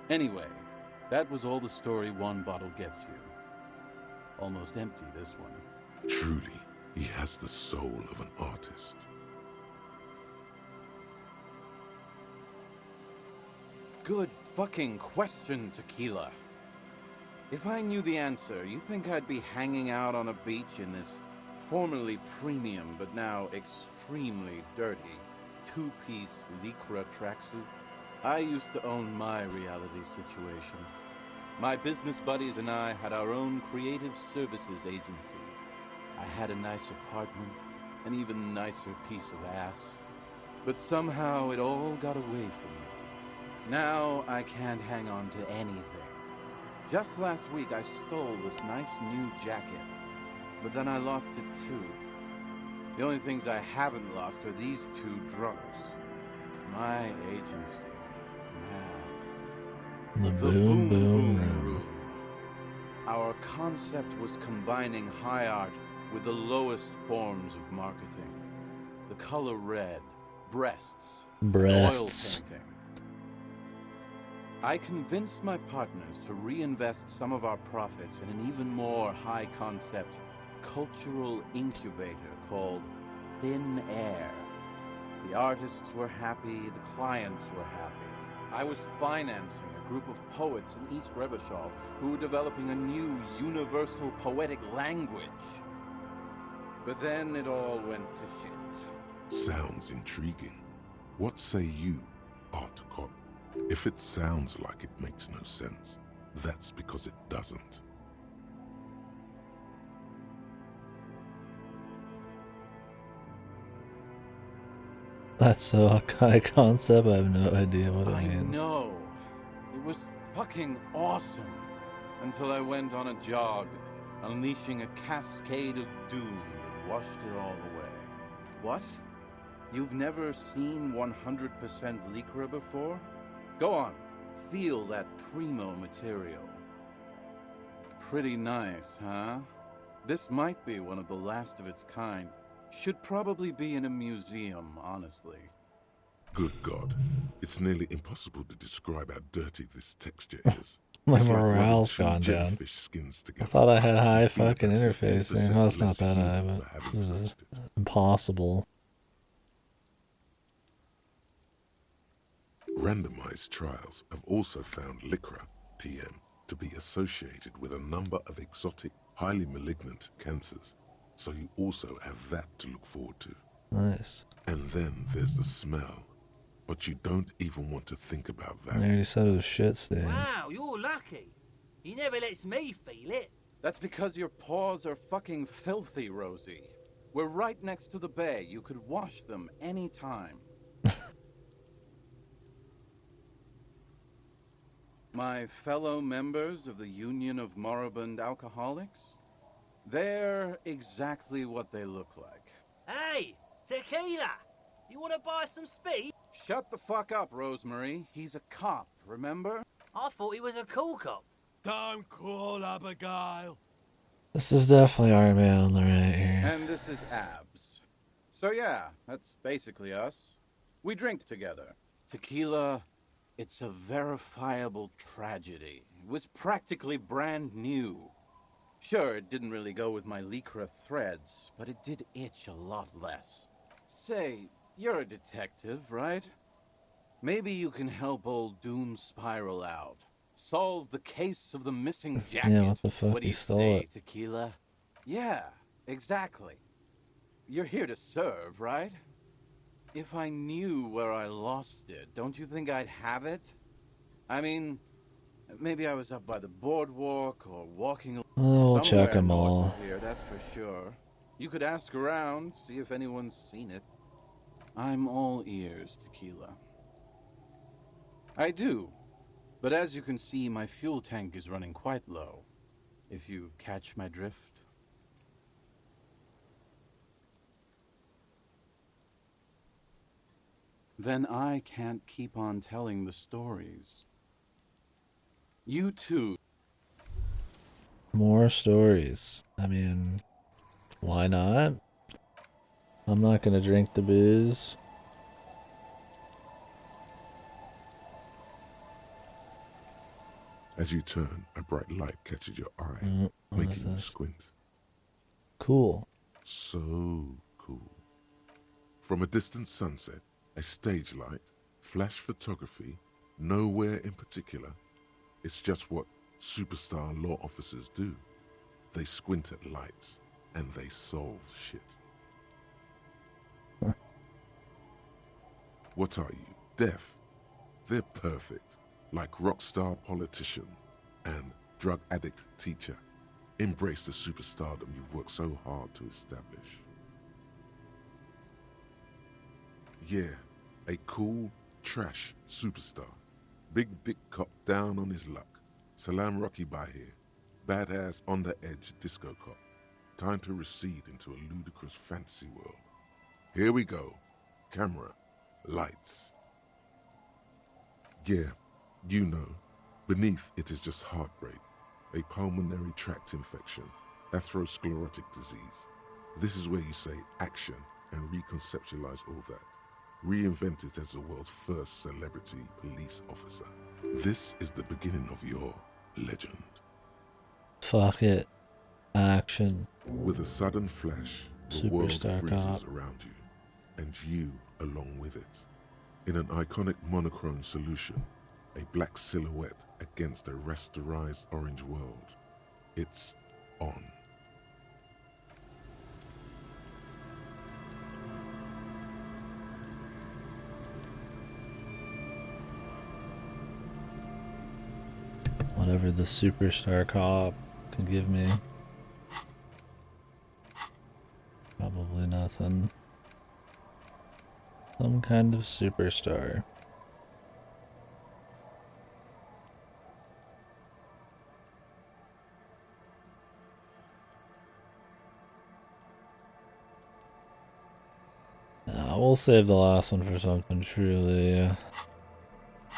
Speaker 10: Anyway, that was all the story one bottle gets you. Almost empty, this one.
Speaker 4: Truly, he has the soul of an artist.
Speaker 10: good fucking question, Tequila. If I knew the answer, you think I'd be hanging out on a beach in this formerly premium but now extremely dirty two-piece lycra tracksuit? I used to own my reality situation. My business buddies and I had our own creative services agency. I had a nice apartment, an even nicer piece of ass. But somehow it all got away from me. Now I can't hang on to anything. Just last week I stole this nice new jacket, but then I lost it too. The only things I haven't lost are these two drunks. My agency.
Speaker 1: The
Speaker 10: The
Speaker 1: boom boom
Speaker 10: Room.
Speaker 1: room.
Speaker 10: Our concept was combining high art with the lowest forms of marketing. The color red, breasts,
Speaker 1: Breasts.
Speaker 10: oil painting. I convinced my partners to reinvest some of our profits in an even more high concept cultural incubator called Thin Air. The artists were happy, the clients were happy. I was financing a group of poets in East Revachol who were developing a new universal poetic language. But then it all went to shit.
Speaker 4: Sounds intriguing. What say you, Articot? If it sounds like it makes no sense, that's because it doesn't.
Speaker 1: That's so high concept, I have no idea what it
Speaker 10: I
Speaker 1: means.
Speaker 10: know. It was fucking awesome. Until I went on a jog, unleashing a cascade of doom that washed it all away. What? You've never seen 100% Lycra before? Go on, feel that primo material. Pretty nice, huh? This might be one of the last of its kind. Should probably be in a museum, honestly.
Speaker 4: Good God. It's nearly impossible to describe how dirty this texture is.
Speaker 1: My
Speaker 4: It's like rubbing
Speaker 1: morale's
Speaker 4: two
Speaker 1: gone down.
Speaker 4: jellyfish skins
Speaker 1: I
Speaker 4: together.
Speaker 1: thought I had high
Speaker 4: You feel
Speaker 1: fucking
Speaker 4: about
Speaker 1: interface.
Speaker 4: 15%
Speaker 1: Man, well, it's not
Speaker 4: less
Speaker 1: that high,
Speaker 4: human
Speaker 1: but
Speaker 4: for having
Speaker 1: this is
Speaker 4: touched it.
Speaker 1: impossible.
Speaker 4: Randomized trials have also found Lycra, TM, to be associated with a number of exotic, highly malignant cancers. So you also have that to look forward to.
Speaker 1: Nice.
Speaker 4: And then there's the smell. But you don't even want to think about
Speaker 1: I
Speaker 4: that.
Speaker 1: already said it was shit stain.
Speaker 11: Wow, you're lucky. He never lets me feel it.
Speaker 10: That's because your paws are fucking filthy, Rosie. We're right next to the bay. You could wash them any time. My fellow members of the Union of Moribund Alcoholics, they're exactly what they look like.
Speaker 11: Hey, tequila! You want to buy some speed?
Speaker 10: Shut the fuck up, Rosemary. He's a cop, remember?
Speaker 11: I thought he was a cool cop.
Speaker 8: Don't call Abigail.
Speaker 1: This is definitely Iron Man on the right here.
Speaker 10: And this is Abs. So yeah, that's basically us. We drink together. Tequila, it's a verifiable tragedy. It was practically brand new. Sure, it didn't really go with my Lycra threads, but it did itch a lot less. Say, you're a detective, right? Maybe you can help old Doom Spiral out. Solve the case of the missing jacket.
Speaker 1: Yeah, what the fuck,
Speaker 10: What do
Speaker 1: he
Speaker 10: you
Speaker 1: stole
Speaker 10: say,
Speaker 1: it.
Speaker 10: Tequila? Yeah, exactly. You're here to serve, right? If I knew where I lost it, don't you think I'd have it? I mean, maybe I was up by the boardwalk or walking
Speaker 1: Oh, we'll check
Speaker 10: somewhere
Speaker 1: them
Speaker 10: north
Speaker 1: all.
Speaker 10: of here, that's for sure. You could ask around, see if anyone's seen it. I'm all ears, Tequila. I do. But as you can see, my fuel tank is running quite low. If you catch my drift. Then I can't keep on telling the stories. You too.
Speaker 1: More stories. I mean, why not? I'm not gonna drink the booze.
Speaker 4: As you turn, a bright light catches your eye,
Speaker 1: What is
Speaker 4: making you
Speaker 1: this?
Speaker 4: squint.
Speaker 1: Cool.
Speaker 4: So cool. From a distant sunset, a stage light, flash photography, Nowhere in particular. It's just what superstar law officers do. They squint at lights and they solve shit.
Speaker 1: Huh.
Speaker 4: What are you, deaf? They're perfect, like rock star politician and drug addict teacher. Embrace the superstardom you've worked so hard to establish. Yeah, a cool, trash superstar. Big dick cop down on his luck. Salam Rocky by here. Badass on the edge disco cop. Time to recede into a ludicrous fantasy world. Here we go. Camera. Lights. Yeah, you know. Beneath it is just heartbreak. A pulmonary tract infection. Atherosclerotic disease. This is where you say action and reconceptualize all that. Reinvent it as the world's first celebrity police officer. This is the beginning of your legend.
Speaker 1: Fuck it. Action.
Speaker 4: With a sudden flash, the world
Speaker 1: Superstar
Speaker 4: freezes
Speaker 1: cop.
Speaker 4: around you, and you along with it. In an iconic monochrome solution, a black silhouette against a rasterized orange world. It's on.
Speaker 1: Whatever the superstar cop can give me. Probably nothing. Some kind of superstar. We'll save the last one for something truly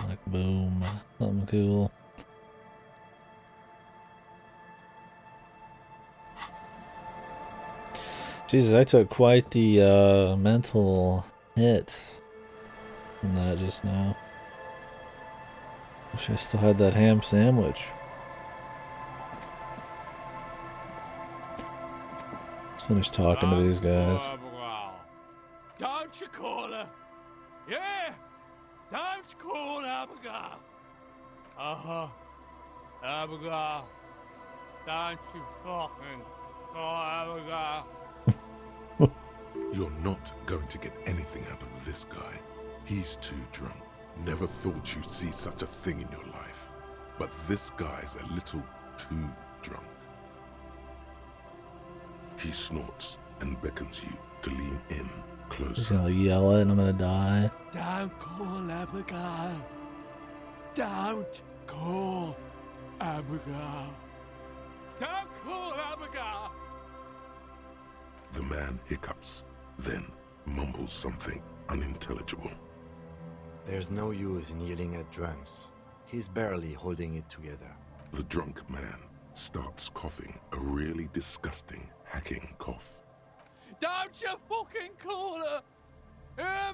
Speaker 1: like boom, something cool. Jesus, I took quite the mental hit from that just now. Wish I still had that ham sandwich. Let's finish talking to these guys.
Speaker 8: Don't you call her? Yeah! Don't call Abigail! Abigail. Don't you fucking call Abigail.
Speaker 4: You're not going to get anything out of this guy. He's too drunk. Never thought you'd see such a thing in your life. But this guy's a little too drunk. He snorts and beckons you to lean in
Speaker 1: He's
Speaker 4: closer.
Speaker 1: gonna yell it and I'm gonna die.
Speaker 8: Don't call Abigail. Don't call Abigail. Don't call Abigail.
Speaker 4: The man hiccups, then mumbles something unintelligible.
Speaker 6: There's no use in yelling at drunks. He's barely holding it together.
Speaker 4: The drunk man starts coughing, a really disgusting, hacking cough.
Speaker 8: Don't you fucking call her. Hear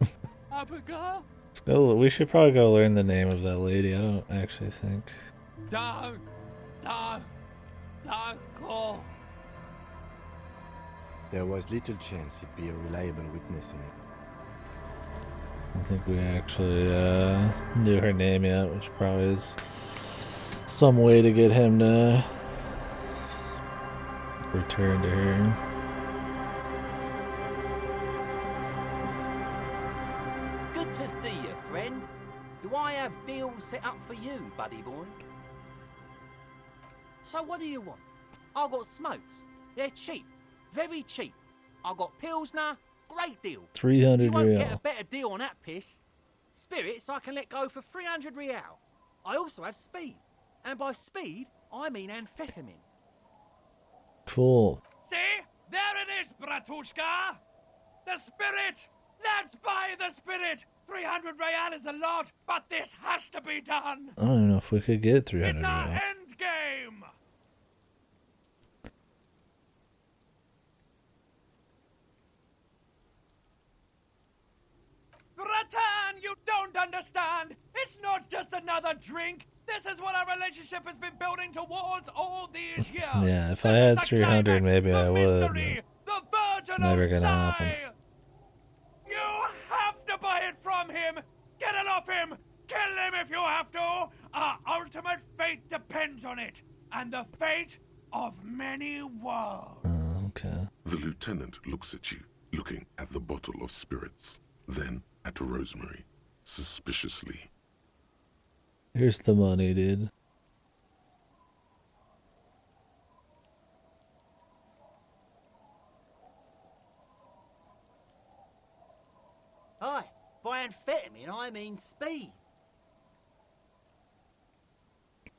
Speaker 8: me? Abigail.
Speaker 1: Let's go. We should probably go learn the name of that lady. I don't actually think.
Speaker 8: Don't call.
Speaker 6: There was little chance he'd be a reliable witness in it.
Speaker 1: I don't think we actually knew her name yet, which probably is some way to get him to return to her.
Speaker 11: Good to see you, friend. Do I have deals set up for you, buddy boy? So what do you want? I got smokes. They're cheap. Very cheap. I got Pilsner. Great deal.
Speaker 1: 300
Speaker 11: You won't get a
Speaker 1: real.
Speaker 11: better deal on that piss. Spirits I can let go for 300 real. I also have speed. And by speed, I mean amphetamine.
Speaker 1: Cool.
Speaker 8: See? There it is, Bratushka! The spirit! Let's buy the spirit! 300 real is a lot, but this has to be done!
Speaker 1: I don't even know if we could get 300
Speaker 8: It's our
Speaker 1: real.
Speaker 8: end game! Bratan, you don't understand! It's not just another drink! This is what our relationship has been building towards all these years!
Speaker 1: Yeah, if I
Speaker 8: This is
Speaker 1: had
Speaker 8: the
Speaker 1: 300,
Speaker 8: climax,
Speaker 1: maybe
Speaker 8: the
Speaker 1: I would.
Speaker 8: mystery, the virgin
Speaker 1: Never
Speaker 8: of
Speaker 1: gonna
Speaker 8: Sai.
Speaker 1: happen.
Speaker 8: You have to buy it from him! Get it off off him! Kill him if you have to! Our ultimate fate depends on it, and the fate of many worlds.
Speaker 1: Okay.
Speaker 4: The lieutenant looks at you, looking at the bottle of spirits, then at Rosemary, suspiciously.
Speaker 1: Here's the money, dude.
Speaker 11: Aye, by amphetamine I mean speed.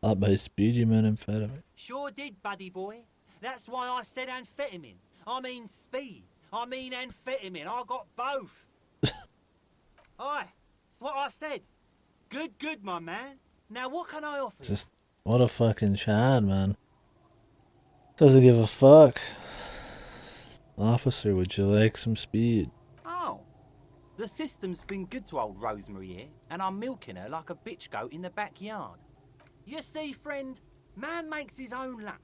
Speaker 1: By speed, you meant amphetamine.
Speaker 11: Sure did, buddy boy. That's why I said amphetamine. I mean speed. I mean amphetamine. I got both. Aye, that's what I said. Good, good, my man. Now what can I offer you?
Speaker 1: Just, what a fucking Chad, man. Doesn't give a fuck. Officer, would you like some speed?
Speaker 11: Oh, the system's been good to old Rosemary here, and I'm milking her like a bitch goat in the backyard. You see, friend, man makes his own luck,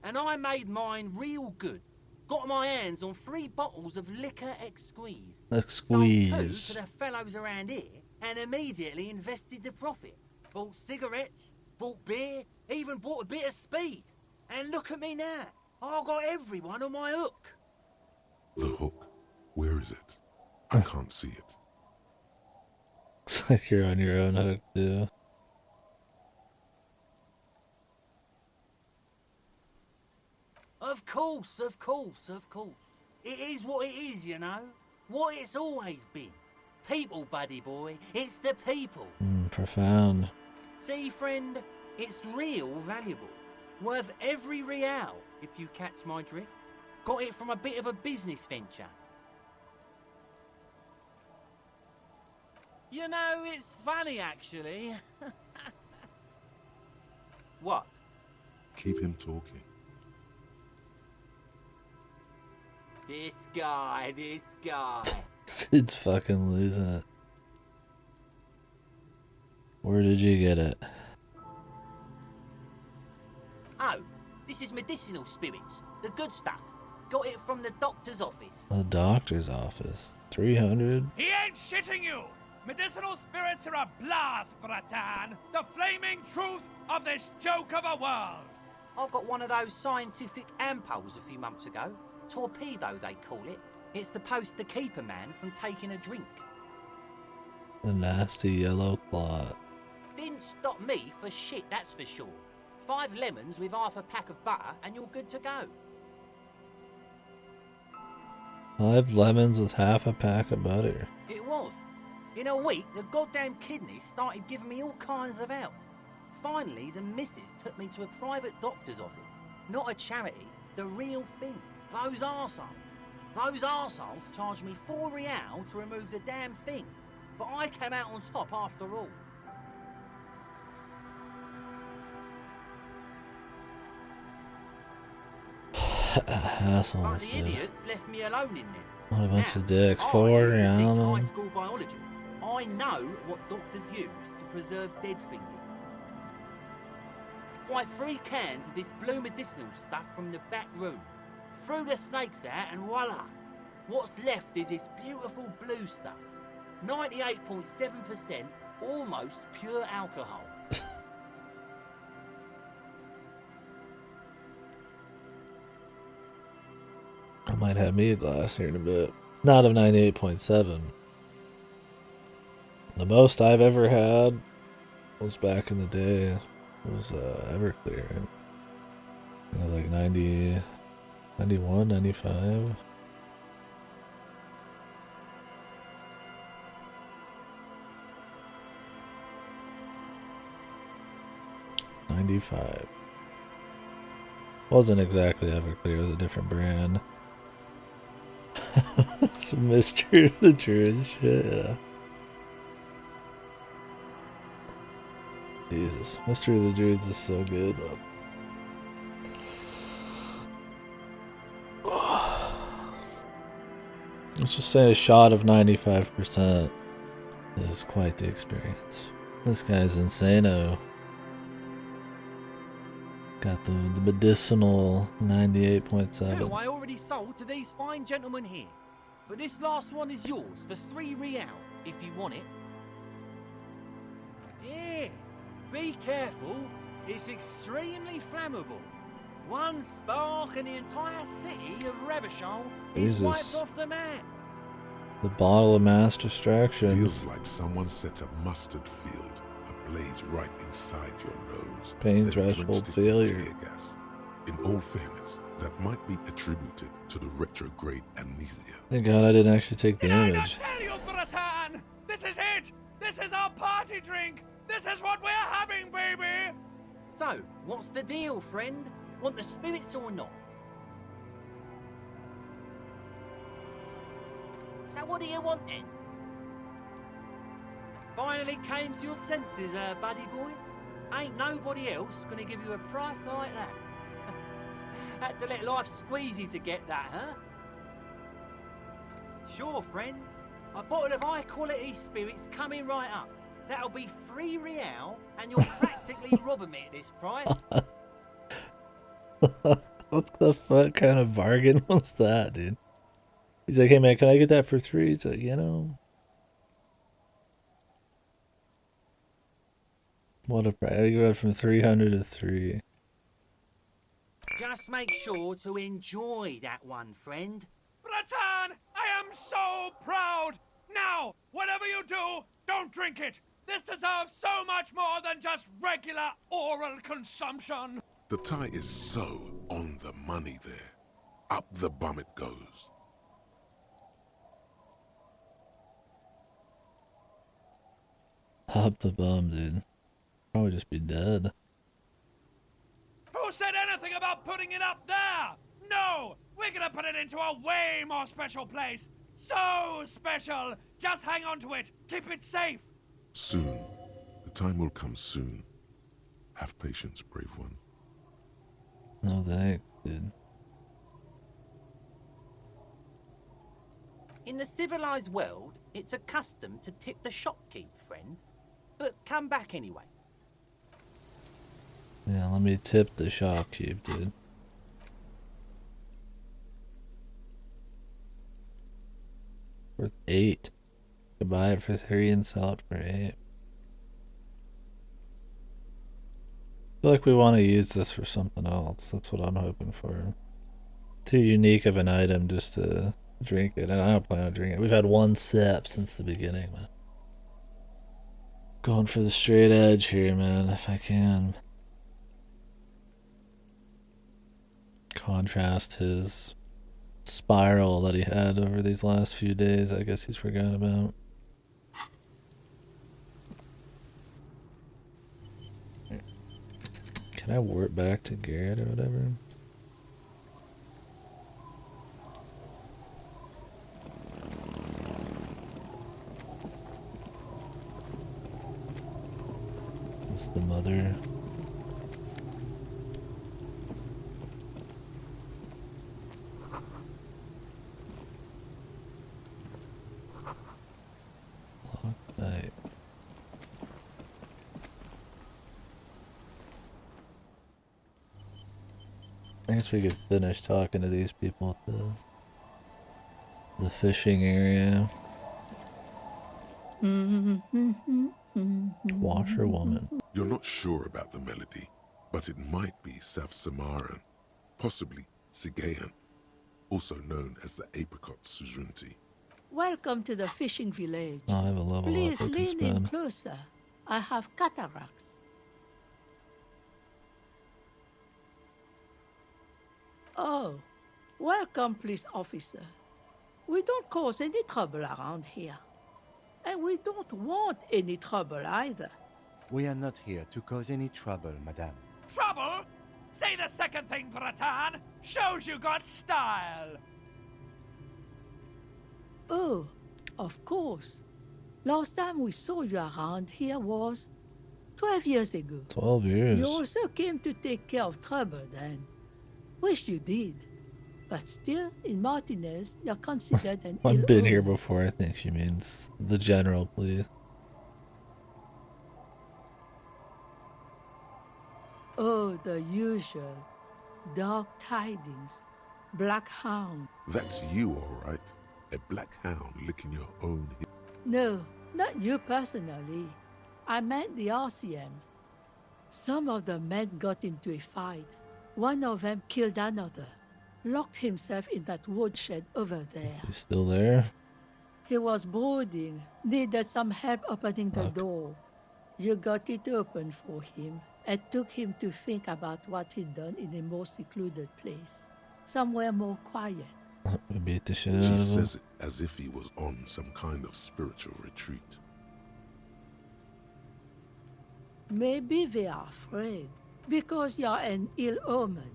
Speaker 11: and I made mine real good. Got my hands on 3 bottles of liquor exquise.
Speaker 1: Exquise.
Speaker 11: Sold 2 to the fellows around here, and immediately invested the profit. Bought cigarettes, bought beer, even bought a bit of speed. And look at me now. I got everyone on my hook.
Speaker 4: The hook? Where is it? I can't see it.
Speaker 1: Looks like you're on your own hook, too.
Speaker 11: Of course, of course, of course. It is what it is, you know. What it's always been. People, buddy boy. It's the people.
Speaker 1: Profound.
Speaker 11: See, friend, it's real valuable. Worth every real, if you catch my drift. Got it from a bit of a business venture. You know, it's funny, actually. What?
Speaker 4: Keep him talking.
Speaker 11: This guy.
Speaker 1: Sid's fucking losing it. Where did you get it?
Speaker 11: Oh, this is medicinal spirits. The good stuff. Got it from the doctor's office.
Speaker 1: The doctor's office. 300?
Speaker 8: He ain't shitting you! Medicinal spirits are a blast, Bratan! The flaming truth of this joke of a world!
Speaker 11: I got one of those scientific ampoules a few months ago. Torpedo, they call it. It's supposed to keep a man from taking a drink.
Speaker 1: The nasty yellow clot.
Speaker 11: Didn't stop me for shit, that's for sure. 5 lemons with half a pack of butter and you're good to go.
Speaker 1: 5 lemons with half a pack of butter.
Speaker 11: It was. In a week, the goddamn kidneys started giving me all kinds of help. Finally, the missus took me to a private doctor's office. Not a charity, the real thing. Those arseholes charged me 4 real to remove the damn thing. But I came out on top after all.
Speaker 1: Assholes,
Speaker 11: The
Speaker 1: dude.
Speaker 11: idiots left me alone in there.
Speaker 1: What a bunch
Speaker 11: Now,
Speaker 1: of dicks.
Speaker 11: I
Speaker 1: 4
Speaker 11: used to teach
Speaker 1: real.
Speaker 11: high school biology. I know what doctors use to preserve dead things. It's like 3 cans of this blue medicinal stuff from the back room. Threw the snakes out and voila. What's left is this beautiful blue stuff. 98.7% almost pure alcohol.
Speaker 1: I might have me a glass here in a bit. Not of 98.7. The most I've ever had was back in the day. It was Everclear. It was like 90, 91, 95. $95. Wasn't exactly Everclear, it was a different brand. Some Mystery of the Druids shit, yeah. Jesus, Mystery of the Druids is so good. Let's just say a shot of 95% is quite the experience. This guy's insano. Got the medicinal 98.7.
Speaker 11: 2 I already sold to these fine gentlemen here. But this last one is yours for 3 real, if you want it. Yeah, be careful. It's extremely flammable. One spark and the entire city of Revachol is wiped
Speaker 1: Jesus.
Speaker 11: off the map.
Speaker 1: The bottle of mass distraction.
Speaker 4: Feels like someone set a mustard field ablaze right inside your nose.
Speaker 1: Pain
Speaker 4: then
Speaker 1: threshold
Speaker 4: drenched it
Speaker 1: failure.
Speaker 4: in tear gas. In all fairness, that might be attributed to the retrograde amnesia.
Speaker 1: Thank God I didn't actually take
Speaker 8: Did I not
Speaker 1: damage.
Speaker 8: tell you, Bratan? This is it! This is our party drink! This is what we're having, baby!
Speaker 11: So, what's the deal, friend? Want the spirits or not? So what do you want then? Finally came to your senses, buddy boy? Ain't nobody else gonna give you a price like that. Had to let life squeeze you to get that, huh? Sure, friend. A bottle of high-quality spirits coming right up. That'll be 3 real, and you're practically robbing me at this price.
Speaker 1: What the fuck kind of bargain was that, dude? He's like, hey man, can I get that for 3? He's like, you know. What a price. I got from 300 to 3.
Speaker 11: Just make sure to enjoy that one, friend.
Speaker 8: Bratan, I am so proud! Now, whatever you do, don't drink it! This deserves so much more than just regular oral consumption!
Speaker 4: The tie is so on the money there. Up the bum it goes.
Speaker 1: Up the bum, dude. Probably just be dead.
Speaker 8: Who said anything about putting it up there? No! We're gonna put it into a way more special place! So special! Just hang on to it! Keep it safe!
Speaker 4: Soon. The time will come soon. Have patience, brave one.
Speaker 1: No thanks, dude.
Speaker 11: In the civilized world, it's a custom to tip the shopkeep, friend. But come back anyway.
Speaker 1: Yeah, let me tip the shopkeep, dude. Worth 8. Could buy it for 3 and sell it for 8. I feel like we want to use this for something else. That's what I'm hoping for. Too unique of an item just to drink it. And I don't plan on drinking it. We've had 1 sip since the beginning, man. Going for the straight edge here, man, if I can. Contrast his spiral that he had over these last few days. I guess he's forgotten about. Can I warp back to Garrett or whatever? This is the mother. Right. I guess we could finish talking to these people at the fishing area. Washerwoman.
Speaker 4: You're not sure about the melody, but it might be South Samaran, possibly Sigayan, also known as the apricot suzerainty.
Speaker 12: Welcome to the fishing village.
Speaker 1: Oh, I have a level
Speaker 12: Please
Speaker 1: up.
Speaker 12: lean in closer. I have cataracts. Oh, welcome, police officer. We don't cause any trouble around here. And we don't want any trouble either.
Speaker 6: We are not here to cause any trouble, madame.
Speaker 8: Trouble? Say the second thing, Bratan! Shows you got style!
Speaker 12: Oh, of course. Last time we saw you around here was 12 years ago.
Speaker 1: 12 years.
Speaker 12: You also came to take care of trouble then. Wish you did. But still, in Martinez, you're considered an
Speaker 1: I've been here before, I think she means the general, please.
Speaker 12: Oh, the usual. Dark tidings. Black hound.
Speaker 4: That's you, all right. A black hound licking your own heel.
Speaker 12: No, not you personally. I meant the RCM. Some of the men got into a fight. One of them killed another, locked himself in that woodshed over there.
Speaker 1: He's still there?
Speaker 12: He was brooding, needed some help opening the door. You got it open for him and took him to think about what he'd done in a more secluded place, somewhere more quiet.
Speaker 1: We beat the shit
Speaker 4: She
Speaker 1: out of him.
Speaker 4: says it as if he was on some kind of spiritual retreat.
Speaker 12: Maybe they are afraid, because you're an ill omen.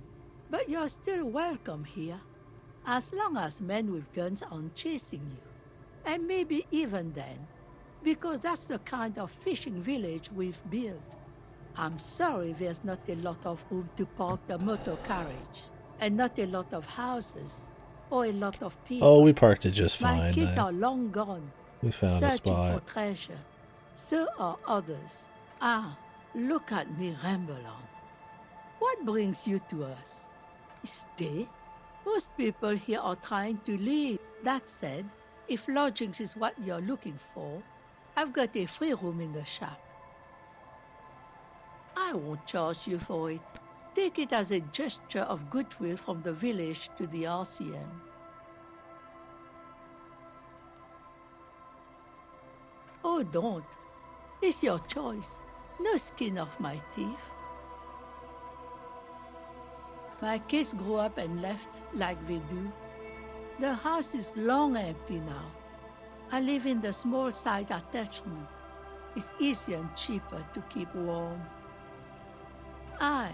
Speaker 12: But you're still welcome here, as long as men with guns aren't chasing you. And maybe even then, because that's the kind of fishing village we've built. I'm sorry there's not a lot of room to park the motor carriage, and not a lot of houses, or a lot of people.
Speaker 1: Oh, we parked it just
Speaker 12: My
Speaker 1: fine.
Speaker 12: kids are long gone.
Speaker 1: We found a
Speaker 12: Searching
Speaker 1: spot.
Speaker 12: for treasure. So are others. Ah, look at me ramble on. What brings you to us? Stay? Most people here are trying to leave. That said, if lodgings is what you're looking for, I've got a free room in the shack. I won't charge you for it. Take it as a gesture of goodwill from the village to the RCM. Oh, don't. It's your choice. No skin off my teeth. My kids grew up and left like they do. The house is long empty now. I live in the small side attachment. It's easier and cheaper to keep warm. Aye,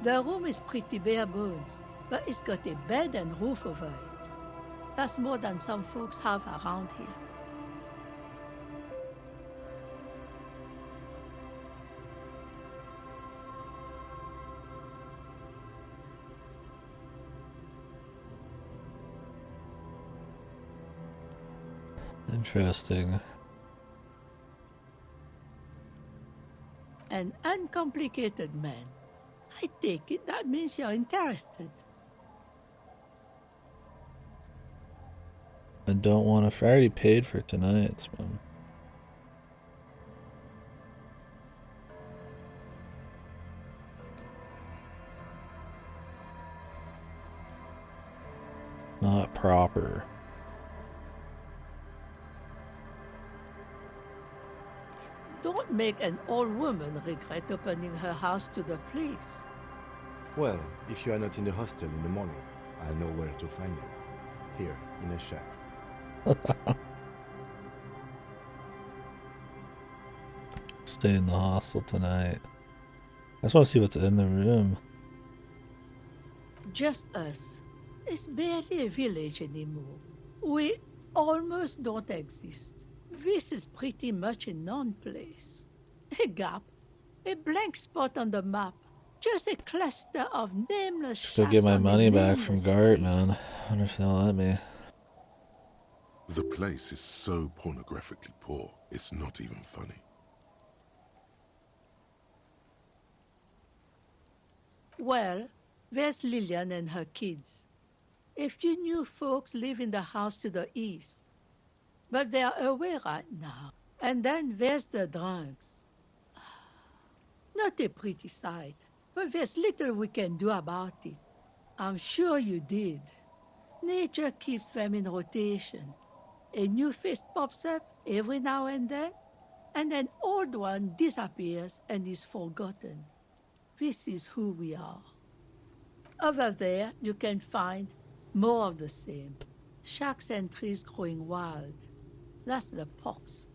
Speaker 12: the room is pretty bare bones, but it's got a bed and roof over it. That's more than some folks have around here.
Speaker 1: Interesting.
Speaker 12: An uncomplicated man. I take it that means you're interested.
Speaker 1: I don't want to. I already paid for tonight's, man. Not proper.
Speaker 12: Don't make an old woman regret opening her house to the police.
Speaker 6: Well, if you are not in the hostel in the morning, I'll know where to find you. Here, in a shack.
Speaker 1: Stay in the hostel tonight. I just want to see what's in the room.
Speaker 12: Just us. It's barely a village anymore. We almost don't exist. This is pretty much a non-place. A gap. A blank spot on the map. Just a cluster of nameless
Speaker 1: Just go
Speaker 12: shacks
Speaker 1: get my
Speaker 12: on a
Speaker 1: money back from
Speaker 12: nameless
Speaker 1: Gart,
Speaker 12: street.
Speaker 1: man. I wonder if they'll let me.
Speaker 4: The place is so pornographically poor, it's not even funny.
Speaker 12: Well, there's Lillian and her kids. A few new folks live in the house to the east. But they're away right now. And then there's the drunks. Not a pretty sight, but there's little we can do about it. I'm sure you did. Nature keeps them in rotation. A new face pops up every now and then, and an old one disappears and is forgotten. This is who we are. Over there, you can find more of the same. Shacks and trees growing wild. That's the pox.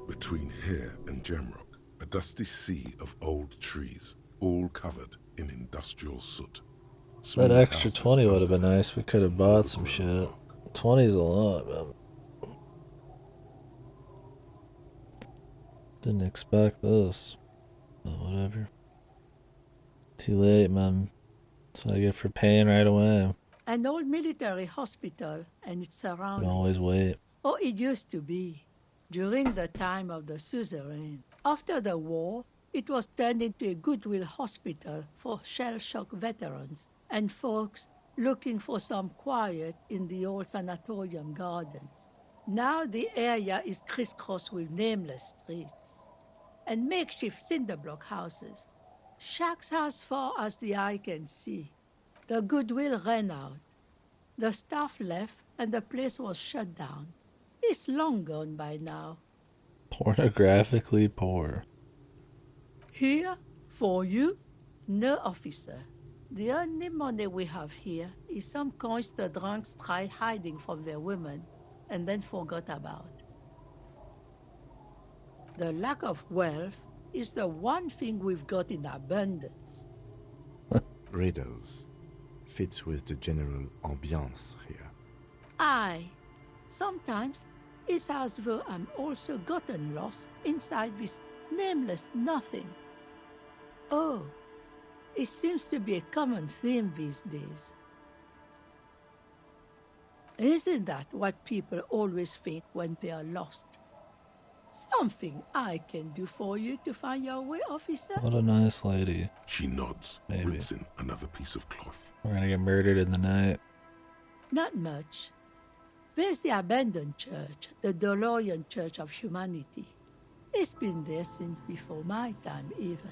Speaker 4: Between here and Jamrock, a dusty sea of old trees, all covered in industrial soot.
Speaker 1: That
Speaker 4: Small
Speaker 1: extra
Speaker 4: houses
Speaker 1: 20 would have
Speaker 4: over
Speaker 1: been
Speaker 4: there,
Speaker 1: nice. We could have bought some shit. 20's a lot, man. Didn't expect this. But whatever. Too late, man. That's what I get for paying right away.
Speaker 12: An old military hospital and its
Speaker 1: Can
Speaker 12: surroundings.
Speaker 1: always wait.
Speaker 12: Or it used to be, during the time of the suzerain. After the war, it was turned into a goodwill hospital for shell-shock veterans and folks looking for some quiet in the old sanatorium gardens. Now the area is crisscrossed with nameless streets. and makeshift cinder block houses. Shacks as far as the eye can see. The goodwill ran out. The staff left and the place was shut down. It's long gone by now.
Speaker 1: Pornographically poor.
Speaker 12: Here? For you? No, officer. The only money we have here is some coins the drunks tried hiding from their women and then forgot about. The lack of wealth is the one thing we've got in abundance.
Speaker 6: Riddles. Fits with the general ambiance here.
Speaker 12: Aye. Sometimes it's as though I'm also gotten lost inside this nameless nothing. Oh, it seems to be a common theme these days. Isn't that what people always think when they are lost? Something I can do for you to find your way, officer?
Speaker 1: What a nice lady.
Speaker 4: She nods,
Speaker 1: Maybe.
Speaker 4: rips in another piece of cloth.
Speaker 1: We're gonna get murdered in the night.
Speaker 12: Not much. There's the abandoned church, the DeLorean Church of Humanity. It's been there since before my time, even.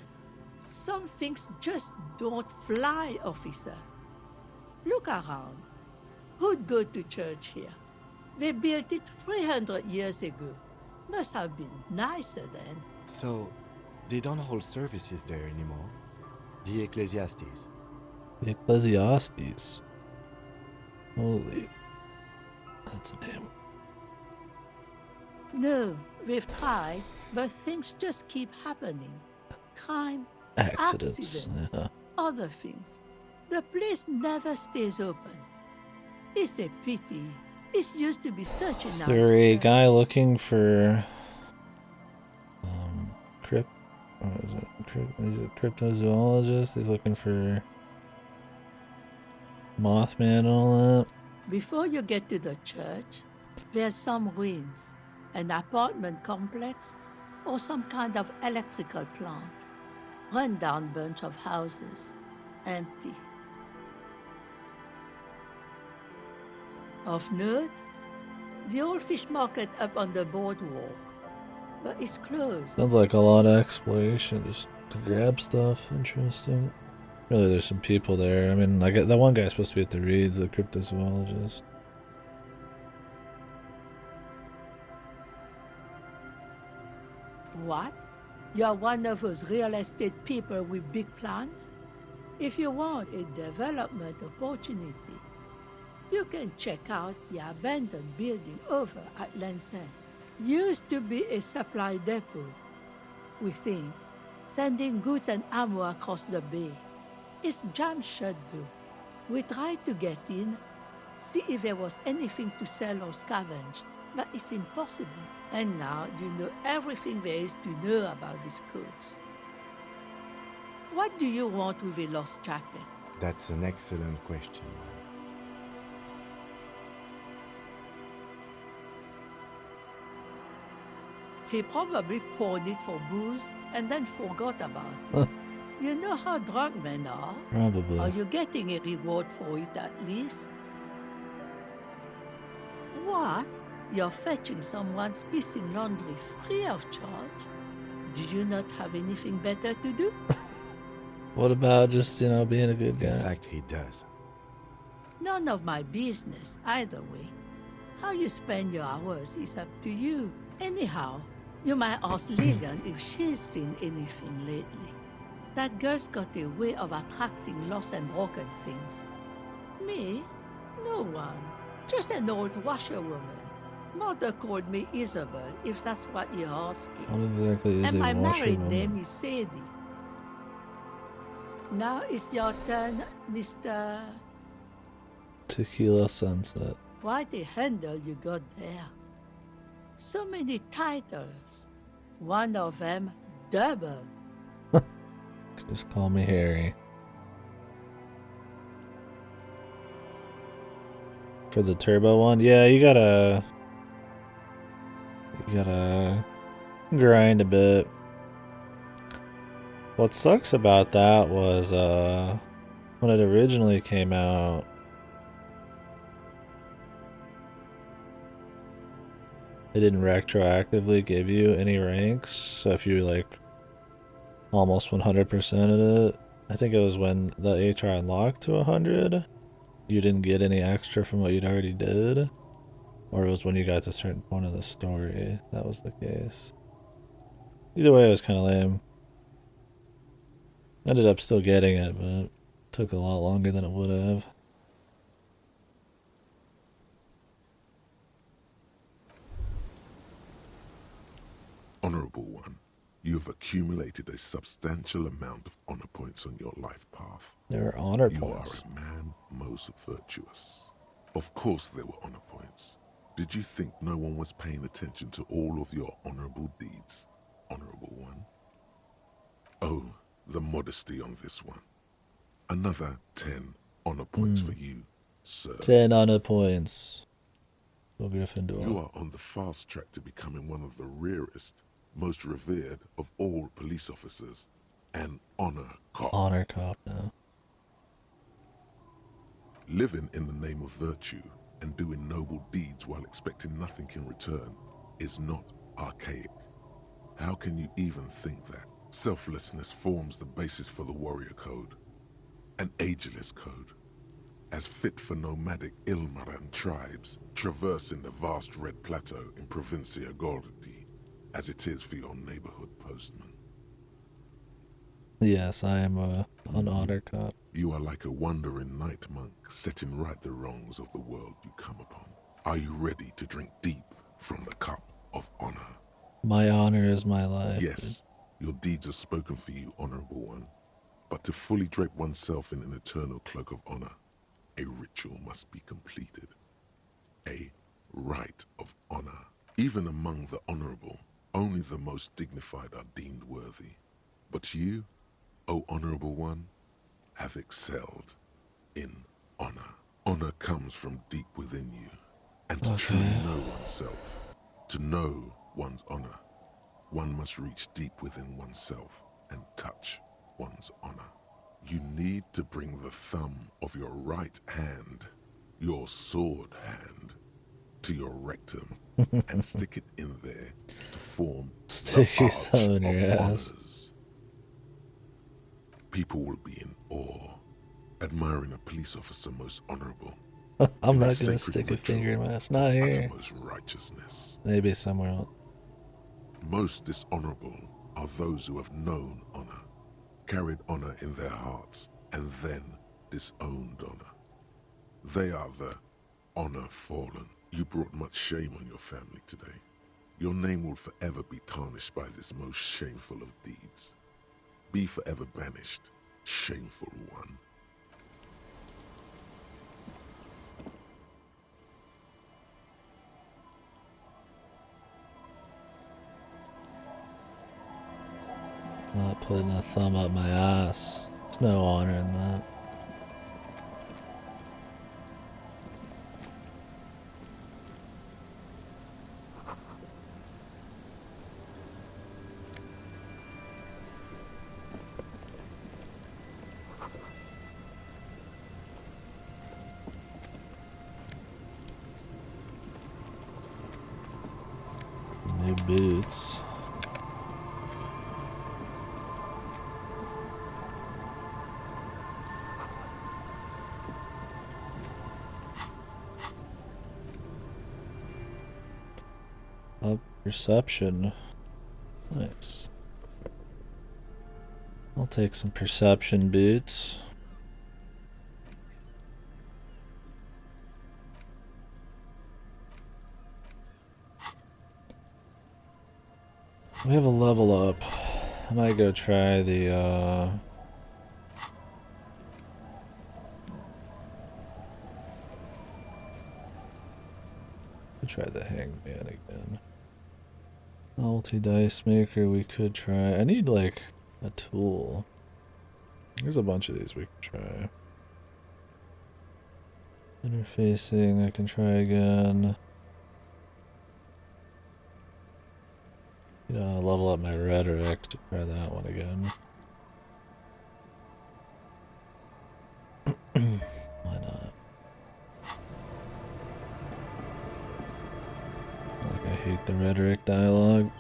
Speaker 12: Some things just don't fly, officer. Look around. Who'd go to church here? They built it 300 years ago. Must have been nicer then.
Speaker 6: So, they don't hold services there anymore? The Ecclesiastes?
Speaker 1: The Ecclesiastes. Holy. That's a name.
Speaker 12: No, we've tried, but things just keep happening. Crime,
Speaker 1: Accidents. Yeah.
Speaker 12: other things. The place never stays open. It's a pity. It used to be such a
Speaker 1: Is
Speaker 12: nice
Speaker 1: there a
Speaker 12: church.
Speaker 1: guy looking for cryptozoologist? He's looking for Mothman and all that.
Speaker 12: Before you get to the church, there's some ruins, an apartment complex, or some kind of electrical plant. Run-down bunch of houses, empty. Of note, the old fish market up on the boardwalk, but it's closed.
Speaker 1: Sounds like a lot of exploration just to grab stuff. Interesting. Really, there's some people there. I mean, I get that one guy's supposed to be at the Reeds, the cryptozoologist.
Speaker 12: What? You're one of those real estate people with big plans? If you want a development opportunity, you can check out the abandoned building over at Land's End. Used to be a supply depot, we think, sending goods and ammo across the bay. It's jammed shut though. We tried to get in, see if there was anything to sell or scavenge, but it's impossible. And now you know everything there is to know about this coast. What do you want with a lost jacket?
Speaker 6: That's an excellent question.
Speaker 12: He probably pawned it for booze and then forgot about it. You know how drunk men are?
Speaker 1: Probably.
Speaker 12: Are you getting a reward for it at least? What? You're fetching someone's missing laundry free of charge? Did you not have anything better to do?
Speaker 1: What about just, being a good guy?
Speaker 6: In fact, he does.
Speaker 12: None of my business, either way. How you spend your hours is up to you. Anyhow, you might ask Lillian if she's seen anything lately. That girl's got a way of attracting lost and broken things. Me? No one. Just an old washerwoman. Mother called me Isabel, if that's what you're asking.
Speaker 1: What exactly is
Speaker 12: And
Speaker 1: a
Speaker 12: my married
Speaker 1: washerwoman?
Speaker 12: name is Sadie. Now it's your turn, Mr.
Speaker 1: Tequila Sunset.
Speaker 12: Quite a handle you got there. So many titles. One of them double.
Speaker 1: Just call me Harry. For the turbo one? Yeah, you gotta grind a bit. What sucks about that was when it originally came out, it didn't retroactively give you any ranks. So if you almost 100%ed it. I think it was when the HR unlocked to 100. You didn't get any extra from what you'd already did. Or it was when you got to a certain point of the story. That was the case. Either way, it was kind of lame. Ended up still getting it, but it took a lot longer than it would have.
Speaker 4: Honorable One, you have accumulated a substantial amount of honor points on your life path.
Speaker 1: There are honor
Speaker 4: You
Speaker 1: points.
Speaker 4: are a man most virtuous. Of course there were honor points. Did you think no one was paying attention to all of your honorable deeds, Honorable One? Oh, the modesty on this one. Another 10 honor points for you, sir.
Speaker 1: 10 honor points. Go Gryffindor.
Speaker 4: You are on the fast track to becoming one of the rarest, most revered of all police officers, an honor cop.
Speaker 1: Honor cop now.
Speaker 4: Living in the name of virtue and doing noble deeds while expecting nothing in return is not archaic. How can you even think that? Selflessness forms the basis for the warrior code, an ageless code, as fit for nomadic Ilmaran tribes traversing the vast red plateau in Provincia Gordi, as it is for your neighborhood postman.
Speaker 1: Yes, I am an honor cop.
Speaker 4: You are like a wandering night monk setting right the wrongs of the world you come upon. Are you ready to drink deep from the cup of honor?
Speaker 1: My honor is my life.
Speaker 4: Yes, your deeds have spoken for you, Honorable One. But to fully drape oneself in an eternal cloak of honor, a ritual must be completed. A rite of honor. Even among the honorable, only the most dignified are deemed worthy. But you, O Honorable One, have excelled in honor. Honor comes from deep within you. And to truly know oneself, to know one's honor, one must reach deep within oneself and touch one's honor. You need to bring the thumb of your right hand, your sword hand, to your rectum and stick it in there to form
Speaker 1: Stick
Speaker 4: the
Speaker 1: your
Speaker 4: arch
Speaker 1: thumb in
Speaker 4: of
Speaker 1: your ass.
Speaker 4: honors. People will be in awe, admiring a police officer most honorable.
Speaker 1: I'm
Speaker 4: in
Speaker 1: not
Speaker 4: a
Speaker 1: gonna
Speaker 4: sacred
Speaker 1: stick a finger in
Speaker 4: ritual
Speaker 1: my ass. Not
Speaker 4: of
Speaker 1: here.
Speaker 4: uttermost righteousness.
Speaker 1: Maybe somewhere else.
Speaker 4: Most dishonorable are those who have known honor, carried honor in their hearts, and then disowned honor. They are the honor fallen. You brought much shame on your family today. Your name will forever be tarnished by this most shameful of deeds. Be forever banished, shameful one.
Speaker 1: Not putting a thumb up my ass. There's no honor in that. New boots. Up perception. Nice. I'll take some perception boots. We have a level up. I might go try the try the hangman again. Novelty dice maker we could try. I need like a tool. There's a bunch of these we can try. Interfacing, I can try again. Level up my rhetoric to try that one again. Why not? Like, I hate the rhetoric dialogue.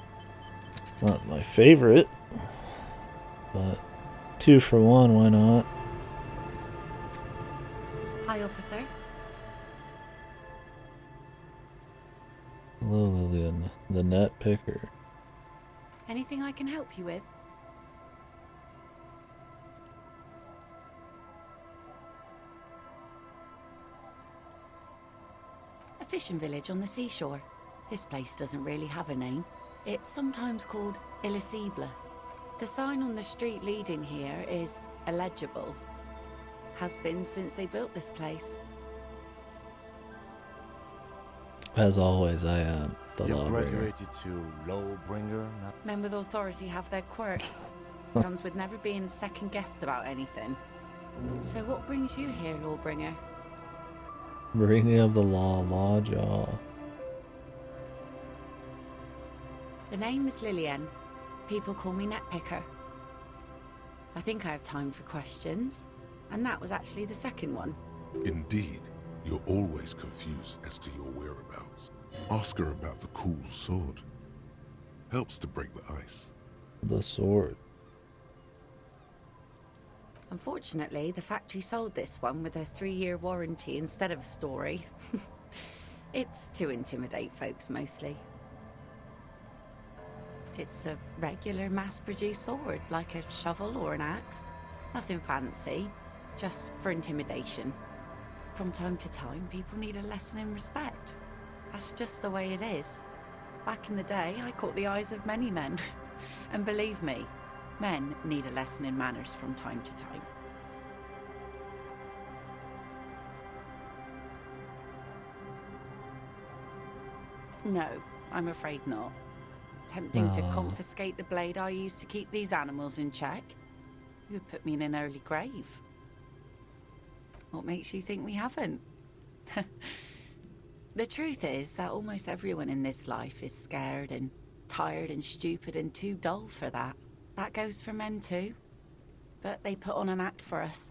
Speaker 1: Not my favorite, but 2 for 1, why not?
Speaker 3: Hi, officer.
Speaker 1: Hello, Lillian, the net picker.
Speaker 3: Anything I can help you with? A fishing village on the seashore. This place doesn't really have a name. It's sometimes called Elysium. The sign on the street leading here is illegible. Has been since they built this place.
Speaker 1: As always, I am the
Speaker 6: You
Speaker 1: lawbringer.
Speaker 6: graduated to lawbringer now?
Speaker 3: Men with authority have their quirks. Comes with never being second-guessed about anything. So what brings you here, Lawbringer?
Speaker 1: Bringing of the law, Lawjaw.
Speaker 3: The name is Lillian. People call me Netpicker. I think I have time for questions. And that was actually the second one.
Speaker 4: Indeed, you're always confused as to your whereabouts. Ask her about the cool sword. Helps to break the ice.
Speaker 1: The sword.
Speaker 3: Unfortunately, the factory sold this one with a 3-year warranty instead of a story. It's to intimidate folks mostly. It's a regular mass-produced sword, like a shovel or an axe. Nothing fancy, just for intimidation. From time to time, people need a lesson in respect. That's just the way it is. Back in the day, I caught the eyes of many men. And believe me, men need a lesson in manners from time to time. No, I'm afraid not. Tempting to confiscate the blade I used to keep these animals in check. You would put me in an early grave. What makes you think we haven't? The truth is that almost everyone in this life is scared and tired and stupid and too dull for that. That goes for men too. But they put on an act for us.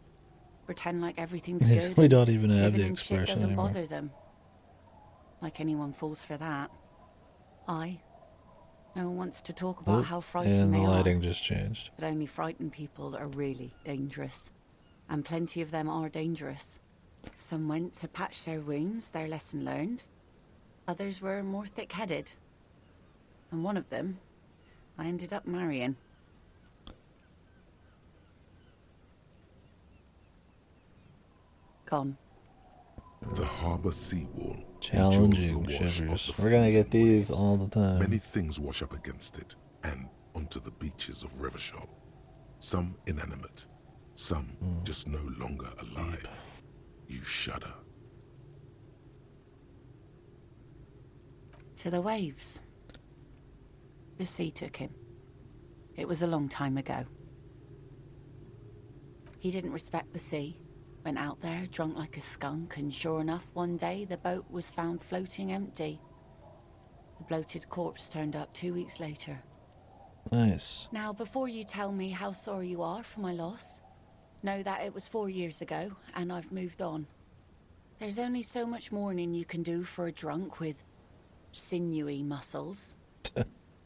Speaker 3: Pretend like everything's good.
Speaker 1: We don't even have
Speaker 3: Living
Speaker 1: the
Speaker 3: in shit
Speaker 1: expression
Speaker 3: doesn't
Speaker 1: anymore.
Speaker 3: bother them. Like anyone falls for that. No one wants to talk about how frightened
Speaker 1: and
Speaker 3: they
Speaker 1: the
Speaker 3: are.
Speaker 1: lighting just changed.
Speaker 3: But only frightened people are really dangerous. And plenty of them are dangerous. Some went to patch their wounds, their lesson learned. Others were more thick-headed. And one of them, I ended up marrying. Gone.
Speaker 4: The harbor seawall.
Speaker 1: Challenging
Speaker 4: endures the wash
Speaker 1: shivers.
Speaker 4: of the
Speaker 1: We're gonna get
Speaker 4: freezing
Speaker 1: these
Speaker 4: waves.
Speaker 1: all the time.
Speaker 4: Many things wash up against it and onto the beaches of Revachol. Some inanimate, some just no longer alive. You shudder.
Speaker 3: To the waves. The sea took him. It was a long time ago. He didn't respect the sea. Went out there, drunk like a skunk, and sure enough, one day the boat was found floating empty. The bloated corpse turned up 2 weeks later.
Speaker 1: Nice.
Speaker 3: Now, before you tell me how sorry you are for my loss, know that it was 4 years ago, and I've moved on. There's only so much mourning you can do for a drunk with sinewy muscles.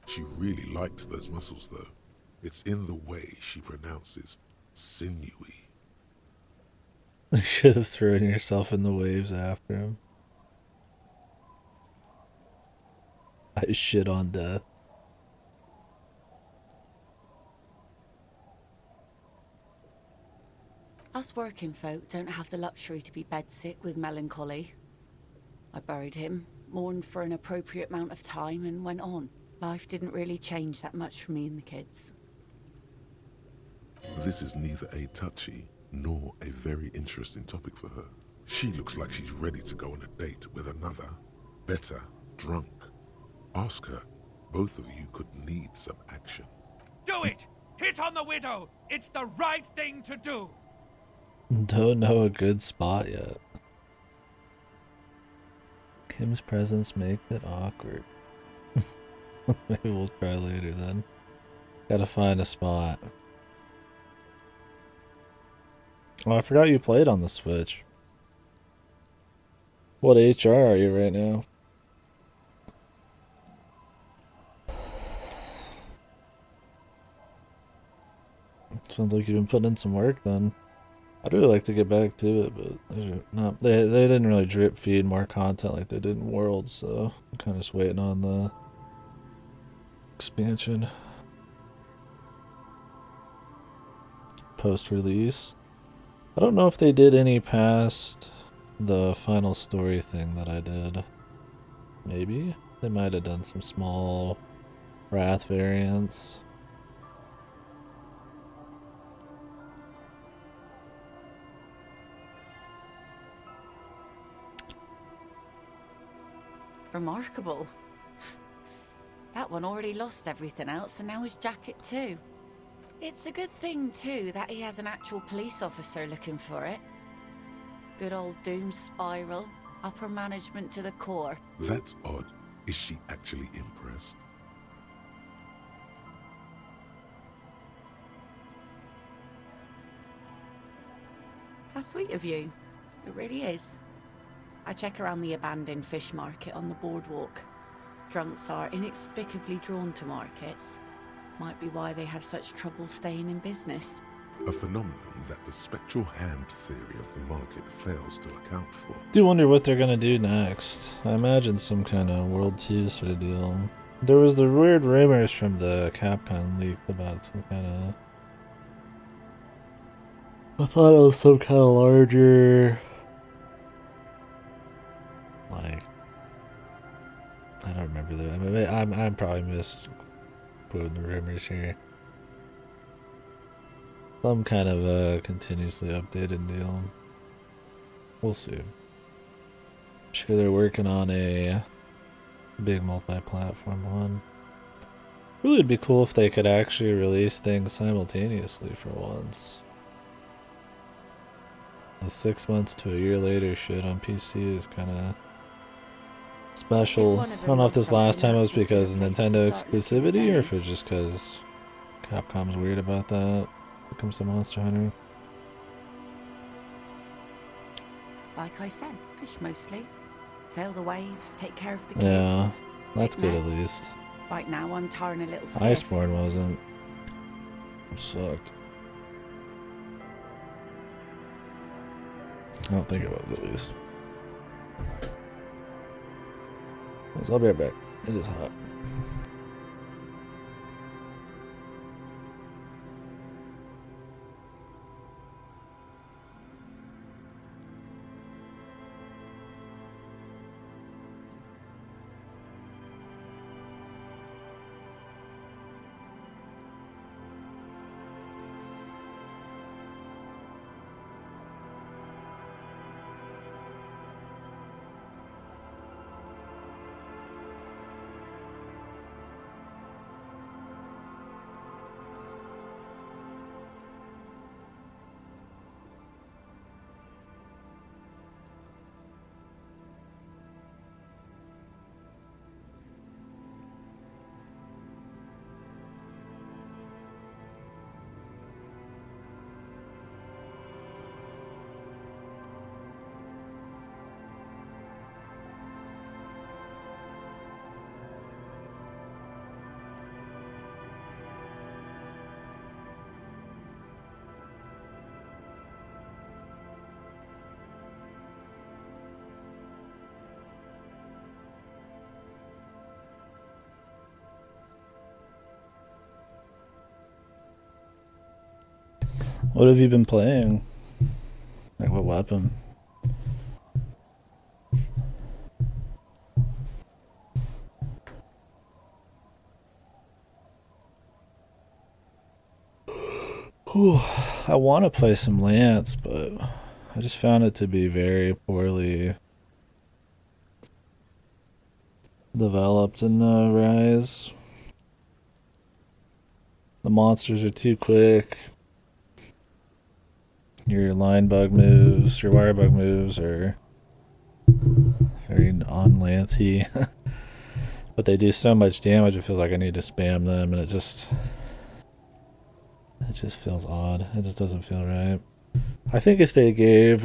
Speaker 4: She really likes those muscles, though. It's in the way she pronounces sinewy.
Speaker 1: You should have thrown yourself in the waves after him. I shit on death.
Speaker 3: Us working folk don't have the luxury to be bedsick with melancholy. I buried him, mourned for an appropriate amount of time, and went on. Life didn't really change that much for me and the kids.
Speaker 4: This is neither a touchy nor a very interesting topic for her. She looks like she's ready to go on a date with another, better, drunk. Ask her. Both of you could need some action.
Speaker 8: Do it! Hit on the widow! It's the right thing to do!
Speaker 1: Don't know a good spot yet. Kim's presence makes it awkward. Maybe we'll try later then. Gotta find a spot. Oh, I forgot you played on the Switch. What HR are you right now? Sounds like you've been putting in some work then. I'd really like to get back to it, but not, they didn't really drip feed more content like they did in Worlds, so I'm kind of just waiting on the expansion post-release. I don't know if they did any past the final story thing that I did. Maybe they might have done some small Wrath variants.
Speaker 3: Remarkable. That one already lost everything else and now his jacket too. It's a good thing too that he has an actual police officer looking for it. Good old doom spiral, upper management to the core.
Speaker 4: That's odd. Is she actually impressed?
Speaker 3: How sweet of you. It really is. I check around the abandoned fish market on the boardwalk. Drunks are inexplicably drawn to markets. Might be why they have such trouble staying in business.
Speaker 4: A phenomenon that the spectral hand theory of the market fails to account for.
Speaker 1: Do wonder what they're gonna do next. I imagine some kind of World 2 sort of deal. There was the weird rumors from the Capcom leak about some kind of... I thought it was some kind of larger... like... I don't remember the... I mean, I'm probably misquoting the rumors here. Some kind of a continuously updated deal. We'll see. I'm sure they're working on a big multi-platform one. Really would be cool if they could actually release things simultaneously for once. The 6 months to a year later shit on PC is kind of special. I don't know if this last time was because of Nintendo exclusivity or if it's just because Capcom's weird about that. Here comes the Monster Hunter.
Speaker 3: Like I said, fish mostly. Sail the waves, take care of the kids.
Speaker 1: Yeah, that's
Speaker 3: Make
Speaker 1: good at
Speaker 3: nets.
Speaker 1: least.
Speaker 3: Right now I'm tarring a little skiff.
Speaker 1: Iceborne wasn't. It sucked. I don't think it was, at least. I'll be right back. It is hot. What have you been playing? Like what weapon? Whew, I want to play some Lance, but I just found it to be very poorly developed in Rise. The monsters are too quick. Your line bug moves, your wire bug moves are very non-Lancey. But they do so much damage, it feels like I need to spam them, and it just feels odd. It just doesn't feel right. I think if they gave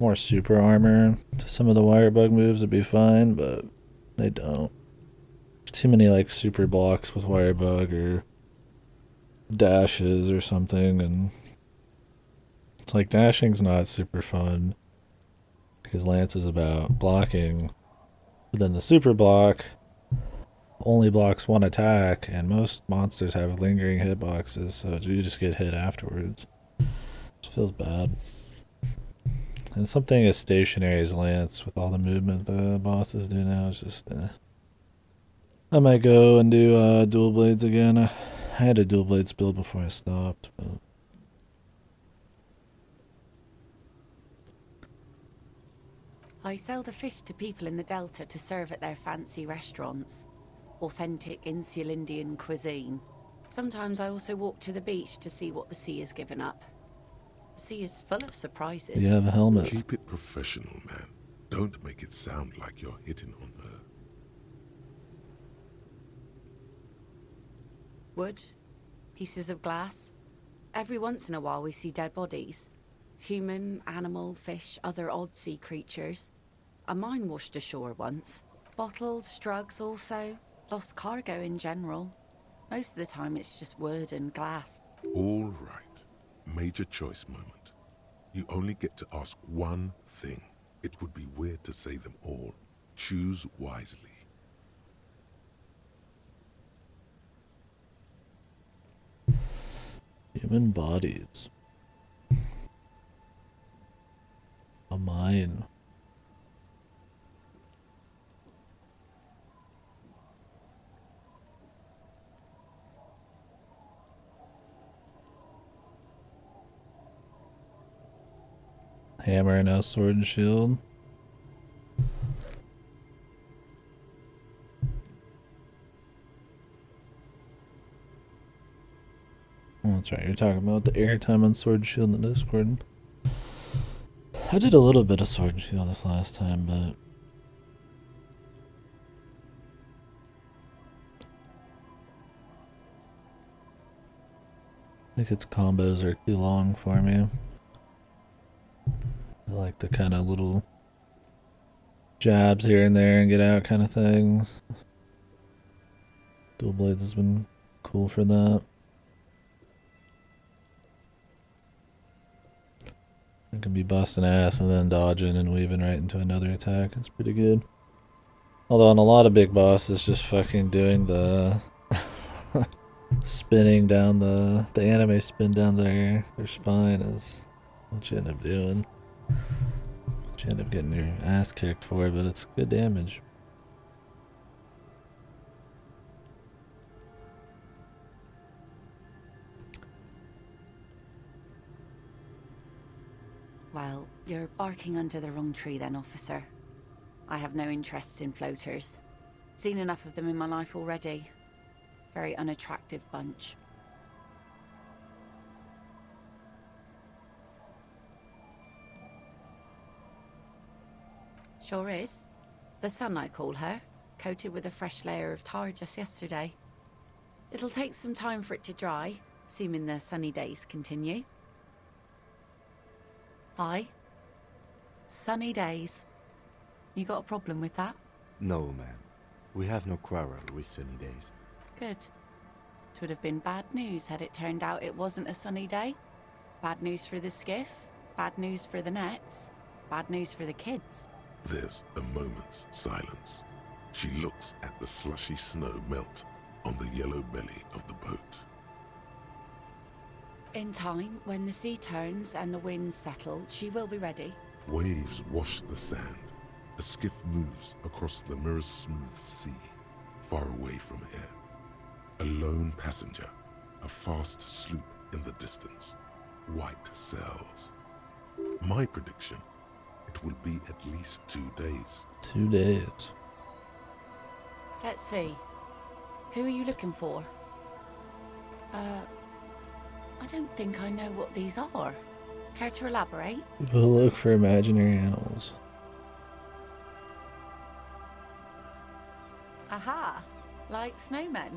Speaker 1: more super armor to some of the wire bug moves, it'd be fine, but they don't. Too many like super blocks with wire bug or dashes or something, and it's like dashing's not super fun because Lance is about blocking, but then the super block only blocks one attack, and most monsters have lingering hitboxes, so you just get hit afterwards. It feels bad. And something as stationary as Lance with all the movement the bosses do now is just I might go and do dual blades again. I had a dual blades build before I stopped, but
Speaker 3: I sell the fish to people in the Delta to serve at their fancy restaurants. Authentic Insulindian cuisine. Sometimes I also walk to the beach to see what the sea has given up. The sea is full of surprises.
Speaker 1: you have a helmet.
Speaker 4: Keep it professional, man. Don't make it sound like you're hitting on her.
Speaker 3: Wood, pieces of glass. Every once in a while we see dead bodies. Human, animal, fish, other odd sea creatures. A mine washed ashore once. Bottles, drugs also. Lost cargo in general. Most of the time it's just wood and glass.
Speaker 4: All right. Major choice moment. You only get to ask one thing. It would be weird to say them all. Choose wisely.
Speaker 1: Human bodies. A mine. Hammer and a sword and shield. Oh, that's right, you're talking about the airtime on sword and shield in the Discord. I did a little bit of sword and shield this last time, but I think its combos are too long for me. I like the kind of little jabs here and there and get out kind of thing. Dual blades has been cool for that. I can be busting ass and then dodging and weaving right into another attack. It's pretty good. Although on a lot of big bosses, just fucking doing the spinning down the anime spin down their spine is what you end up doing. You end up getting your ass kicked for it, but it's good damage.
Speaker 3: Well, you're barking under the wrong tree then, officer. I have no interest in floaters. Seen enough of them in my life already. Very unattractive bunch. Sure is. The sun, I call her, coated with a fresh layer of tar just yesterday. It'll take some time for it to dry, assuming the sunny days continue. Hi. Sunny days. You got a problem with that?
Speaker 6: No, ma'am. We have no quarrel with sunny days.
Speaker 3: Good. It would have been bad news had it turned out it wasn't a sunny day. Bad news for the skiff, bad news for the nets, bad news for the kids.
Speaker 4: There's a moment's silence. She looks at the slushy snow melt on the yellow belly of the boat.
Speaker 3: In time, when the sea turns and the winds settle, she will be ready.
Speaker 4: Waves wash the sand. A skiff moves across the mirror-smooth sea, far away from here. A lone passenger, a fast sloop in the distance. White sails. My prediction, it will be at least 2 days.
Speaker 1: 2 days.
Speaker 3: Let's see. Who are you looking for? I don't think I know what these are. Care to elaborate?
Speaker 1: People who look for imaginary animals.
Speaker 3: Aha! Like snowmen.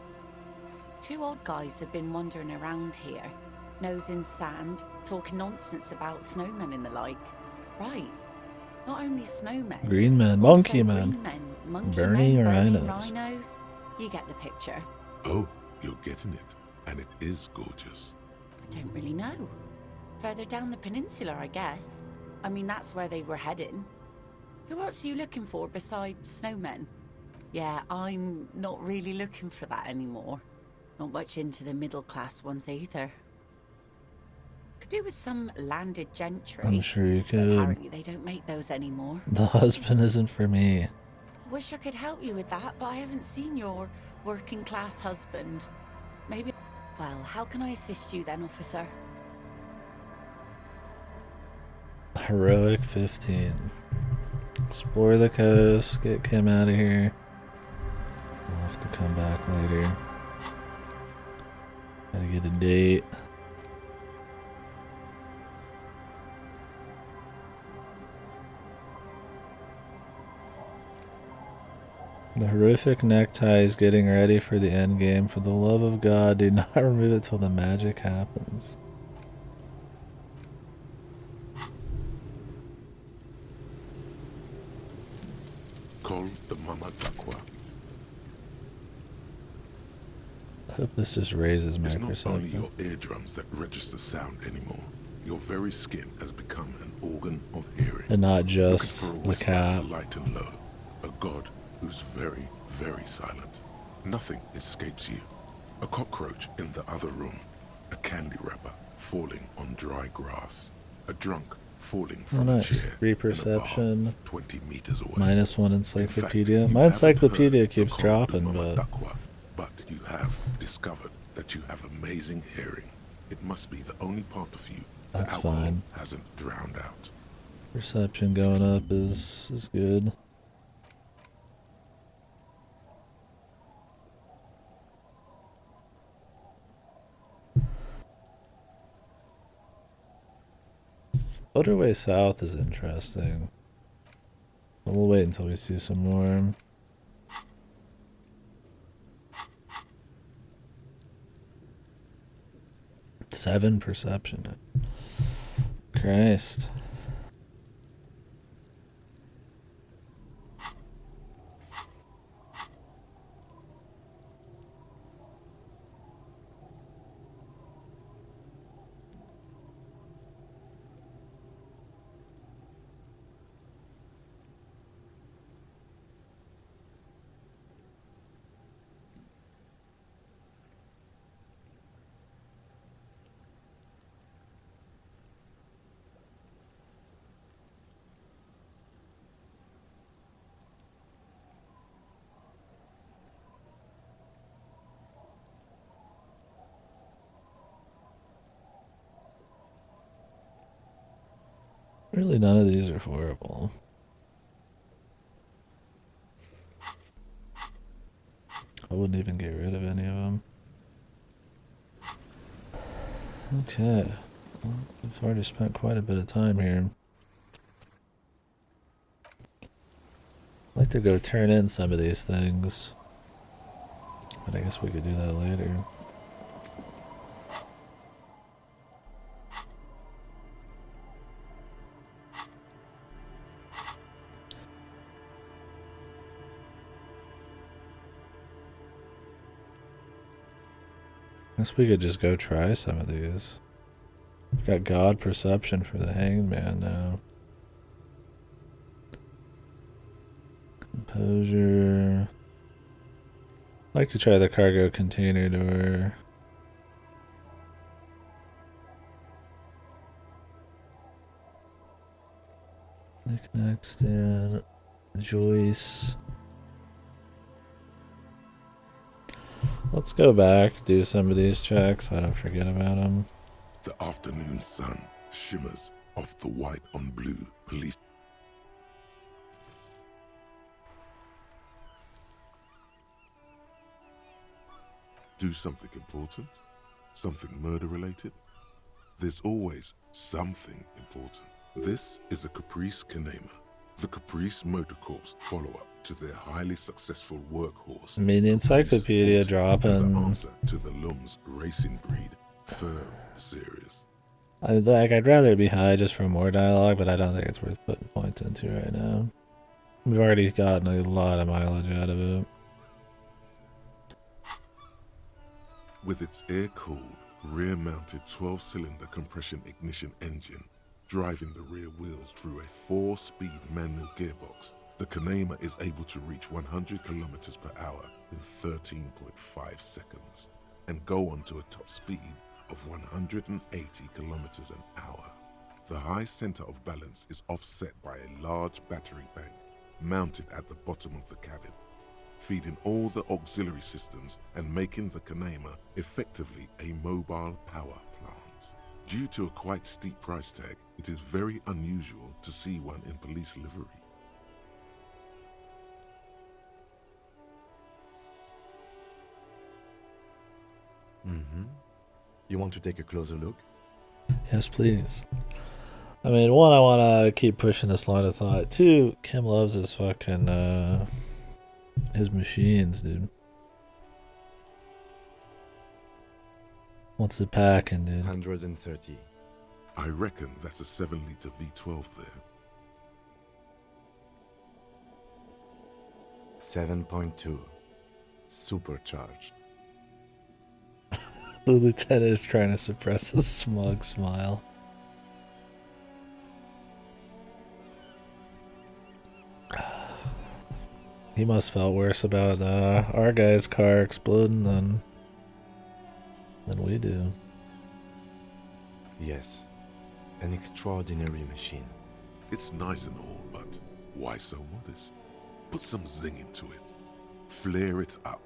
Speaker 3: 2 odd guys have been wandering around here, nose in sand, talking nonsense about snowmen and the like. Right. Not only snowmen.
Speaker 1: Green men,
Speaker 3: also
Speaker 1: monkey men,
Speaker 3: green men, monkey
Speaker 1: burning
Speaker 3: men, burning
Speaker 1: rhinos.
Speaker 3: rhinos. You get the picture.
Speaker 4: Oh, you're getting it. And it is gorgeous.
Speaker 3: I don't really know. Further down the peninsula, I guess. I mean, that's where they were heading. Who else are you looking for besides snowmen? Yeah, I'm not really looking for that anymore. Not much into the middle-class ones either. Could do with some landed gentry.
Speaker 1: I'm sure you
Speaker 3: but
Speaker 1: could.
Speaker 3: apparently they don't make those anymore.
Speaker 1: The husband isn't for me.
Speaker 3: I wish I could help you with that, but I haven't seen your working-class husband. Maybe... Well, how can I assist you then, officer?
Speaker 1: Heroic 15. Explore the coast, get Kim out of here. I'll have to come back later. Gotta get a date. The horrific necktie is getting ready for the end game. For the love of God, do not remove it till the magic happens.
Speaker 4: Call the Mama Takwa.
Speaker 1: I hope this just raises my
Speaker 4: It's not only
Speaker 1: perception.
Speaker 4: your eardrums that register sound anymore. Your very skin has become an organ of hearing.
Speaker 1: And not
Speaker 4: Looking
Speaker 1: just
Speaker 4: for a
Speaker 1: the
Speaker 4: whisper,
Speaker 1: cat.
Speaker 4: light and low. A god who's very, very silent. Nothing escapes you. A cockroach in the other room. A candy wrapper falling on dry grass. A drunk falling
Speaker 1: Oh,
Speaker 4: from a
Speaker 1: nice.
Speaker 4: chair
Speaker 1: 3
Speaker 4: in a bar
Speaker 1: perception.
Speaker 4: 20 meters away.
Speaker 1: -1
Speaker 4: In
Speaker 1: encyclopedia.
Speaker 4: fact,
Speaker 1: My
Speaker 4: you haven't
Speaker 1: encyclopedia
Speaker 4: heard
Speaker 1: keeps
Speaker 4: the call of
Speaker 1: dropping,
Speaker 4: Mama
Speaker 1: but
Speaker 4: Takwa, but you have discovered that you have amazing hearing. It must be the only part of you the
Speaker 1: that's
Speaker 4: alcohol
Speaker 1: fine.
Speaker 4: hasn't drowned out.
Speaker 1: Perception going up is good. Motorway South is interesting. But we'll wait until we see some more. Seven perception. Christ. Really, none of these are horrible. I wouldn't even get rid of any of them. Okay. Well, we've already spent quite a bit of time here. I'd like to go turn in some of these things. But I guess we could do that later. Guess we could just go try some of these. We've got God Perception for the Hanged Man now. Composure. I'd like to try the cargo container door. Knick-knack stand. Joyce. Let's go back, do some of these checks. I don't forget about them.
Speaker 4: The afternoon sun shimmers off the white on blue police. Do something important? Something murder-related? There's always something important. This is a Caprice Kanema, the Caprice Motor Corps follow-up to their highly successful workhorse.
Speaker 1: I mean, the encyclopedia dropping.
Speaker 4: The answer to the Lum's racing breed Firm series.
Speaker 1: I'd rather it be high just for more dialogue, but I don't think it's worth putting points into right now. We've already gotten a lot of mileage out of it.
Speaker 4: With its air-cooled, rear-mounted 12-cylinder compression ignition engine driving the rear wheels through a 4-speed manual gearbox, the Kanema is able to reach 100 kilometers per hour in 13.5 seconds and go on to a top speed of 180 kilometers an hour. The high center of balance is offset by a large battery bank mounted at the bottom of the cabin, feeding all the auxiliary systems and making the Kanema effectively a mobile power plant. Due to a quite steep price tag, it is very unusual to see one in police livery.
Speaker 6: You want to take a closer look?
Speaker 1: Yes, please. I mean, one, I want to keep pushing this line of thought. Two, Kim loves his fucking, his machines, dude. What's it packing, dude?
Speaker 6: 130.
Speaker 4: I reckon that's a 7-liter V12 there.
Speaker 6: 7.2. Supercharged.
Speaker 1: The lieutenant is trying to suppress a smug smile. He must felt worse about our guy's car exploding than we do.
Speaker 6: Yes. An extraordinary machine.
Speaker 4: It's nice and all, but why so modest? Put some zing into it. Flare it up.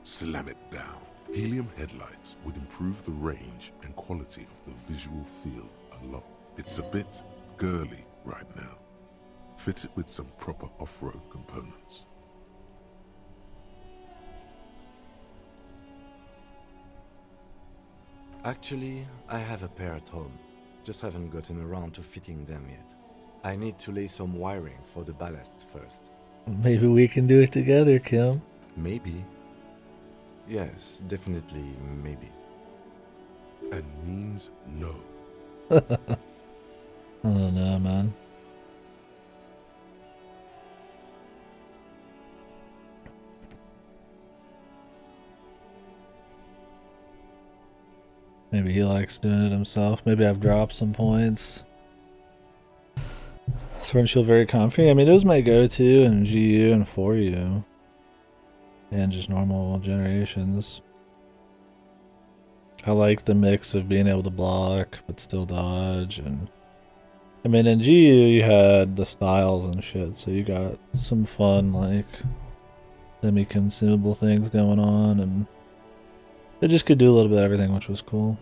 Speaker 4: Slam it down. Helium headlights would improve the range and quality of the visual field a lot. It's a bit girly right now. Fit it with some proper off-road components.
Speaker 6: Actually, I have a pair at home. Just haven't gotten around to fitting them yet. I need to lay some wiring for the ballast first.
Speaker 1: Maybe we can do it together, Kim.
Speaker 6: Maybe. Yes, definitely maybe.
Speaker 4: And means no.
Speaker 1: Oh no, man. Maybe he likes doing it himself. Maybe I've dropped some points. Sword and Shield very comfy. I mean, it was my go-to in GU and 4U. And just normal generations. I like the mix of being able to block, but still dodge. And I mean, in GU you had the styles and shit, so you got some fun, like, semi-consumable things going on, and it just could do a little bit of everything, which was cool.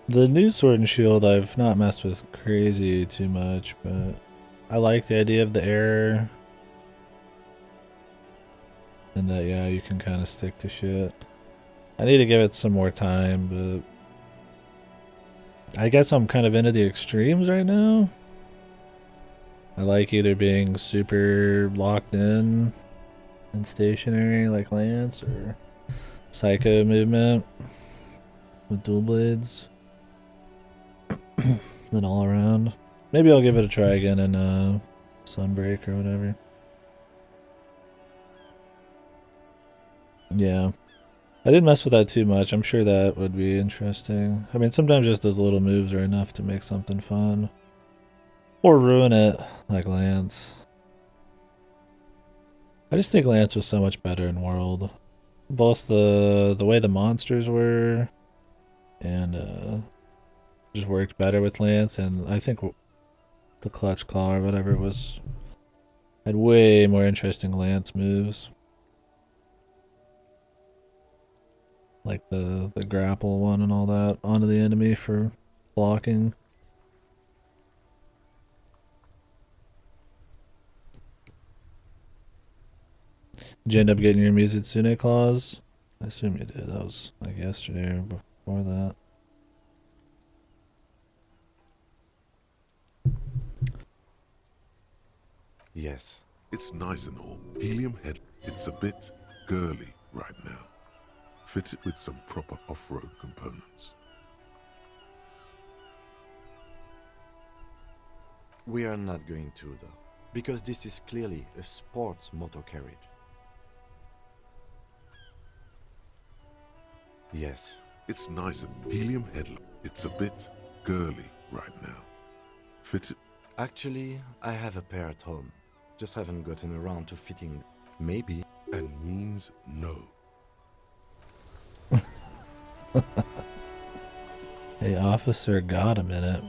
Speaker 1: The new Sword and Shield I've not messed with crazy too much, but I like the idea of the air. And that, yeah, you can kind of stick to shit. I need to give it some more time, but I guess I'm kind of into the extremes right now. I like either being super locked in and stationary like Lance, or psycho movement with dual blades. Then all around. Maybe I'll give it a try again in Sunbreak or whatever. Yeah. I didn't mess with that too much. I'm sure that would be interesting. I mean, sometimes just those little moves are enough to make something fun. Or ruin it, like Lance. I just think Lance was so much better in World. Both the way the monsters were, and just worked better with Lance, and I think the Clutch Claw or whatever had way more interesting Lance moves. Like the grapple one and all that onto the enemy for blocking. Did you end up getting your Mizutsune claws? I assume you did. That was like yesterday or before that.
Speaker 6: Yes.
Speaker 4: It's nice and all. Helium head. It's a bit girly right now. Fit it with some proper off-road components.
Speaker 6: We are not going to, though, because this is clearly a sports motor carriage. Yes.
Speaker 4: It's nice at helium headlight. It's a bit girly right now. Fit it?
Speaker 6: Actually, I have a pair at home. Just haven't gotten around to fitting. Maybe.
Speaker 4: And means no.
Speaker 1: Hey, officer, got a minute.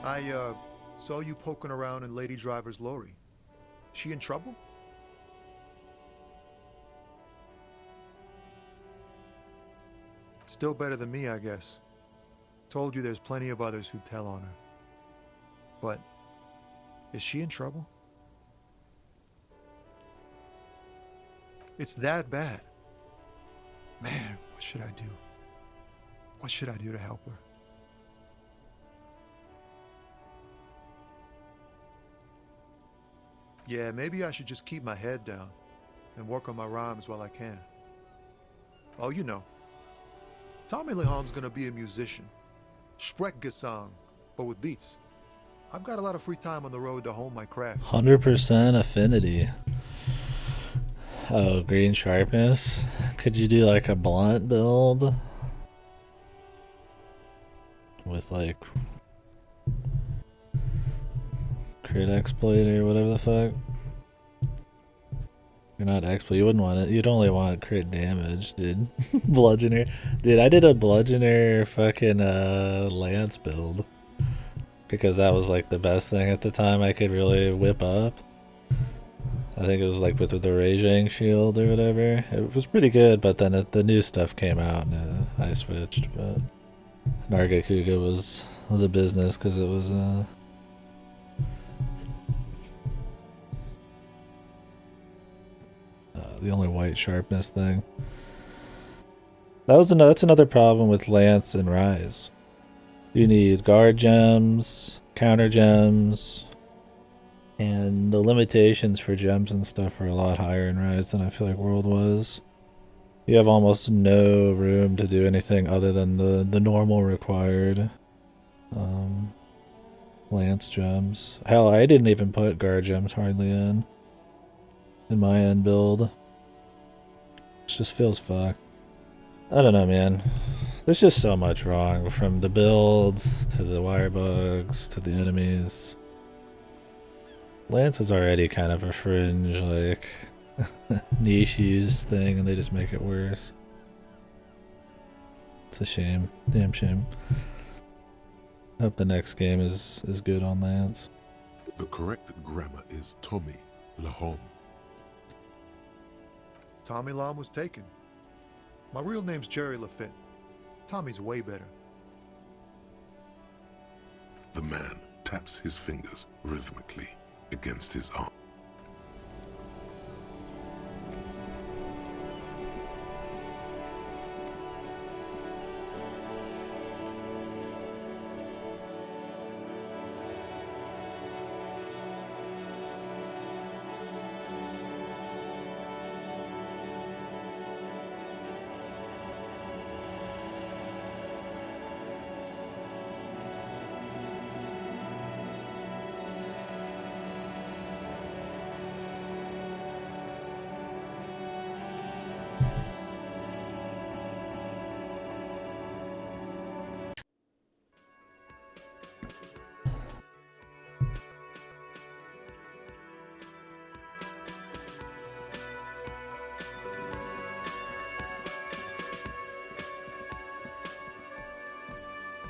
Speaker 13: I saw you poking around in Lady Driver's lorry. She in trouble? Still better than me, I guess. Told you there's plenty of others who'd tell on her. But is she in trouble? It's that bad. Man, what should I do? What should I do to help her? Yeah, maybe I should just keep my head down and work on my rhymes while I can. Oh, you know, Tommy Leham's gonna be a musician. Sprechgesang, but with beats. I've got a lot of free time on the road to hone my craft.
Speaker 1: 100% affinity. Oh, green sharpness. Could you do like a blunt build? With like crit exploit or whatever the fuck? You're not exploit, you wouldn't want it. You'd only want crit damage, dude. Bludgeoner. Dude, I did a bludgeoner fucking lance build. Because that was like the best thing at the time I could really whip up. I think it was like with the Raging Shield or whatever. It was pretty good, but then the new stuff came out and I switched. But Nargacuga was the business because it was the only white sharpness thing. That's another problem with Lance and Rise. You need guard gems, counter gems, and the limitations for gems and stuff are a lot higher in Rise than I feel like World was. You have almost no room to do anything other than the normal required Lance gems. Hell, I didn't even put guard gems hardly in my end build. It just feels fucked. I don't know, man. There's just so much wrong, from the builds to the wire bugs to the enemies. Lance was already kind of a fringe, like, niche used thing, and they just make it worse. It's a shame. Damn shame. I hope the next game is good on Lance.
Speaker 4: The correct grammar is Tommy Lahom.
Speaker 13: Tommy Lam was taken. My real name's Jerry Lafitte. Tommy's way better.
Speaker 4: The man taps his fingers rhythmically against his arm.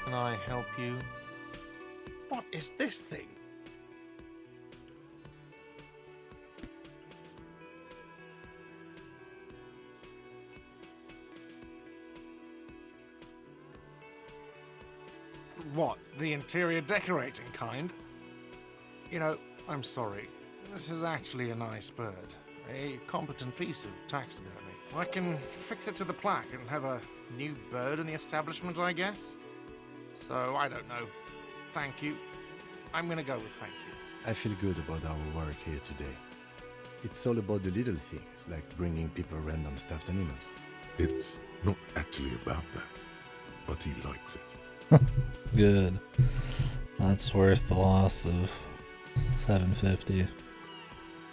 Speaker 2: Can I help you? What is this thing? What, the interior decorating kind? You know, I'm sorry. This is actually a nice bird. A competent piece of taxidermy. I can fix it to the plaque and have a new bird in the establishment, I guess? So, I don't know. Thank you. I'm gonna go with thank you.
Speaker 6: I feel good about our work here today. It's all about the little things, like bringing people random stuffed animals.
Speaker 4: It's not actually about that, but he likes it.
Speaker 1: Good. That's worth the loss of 750.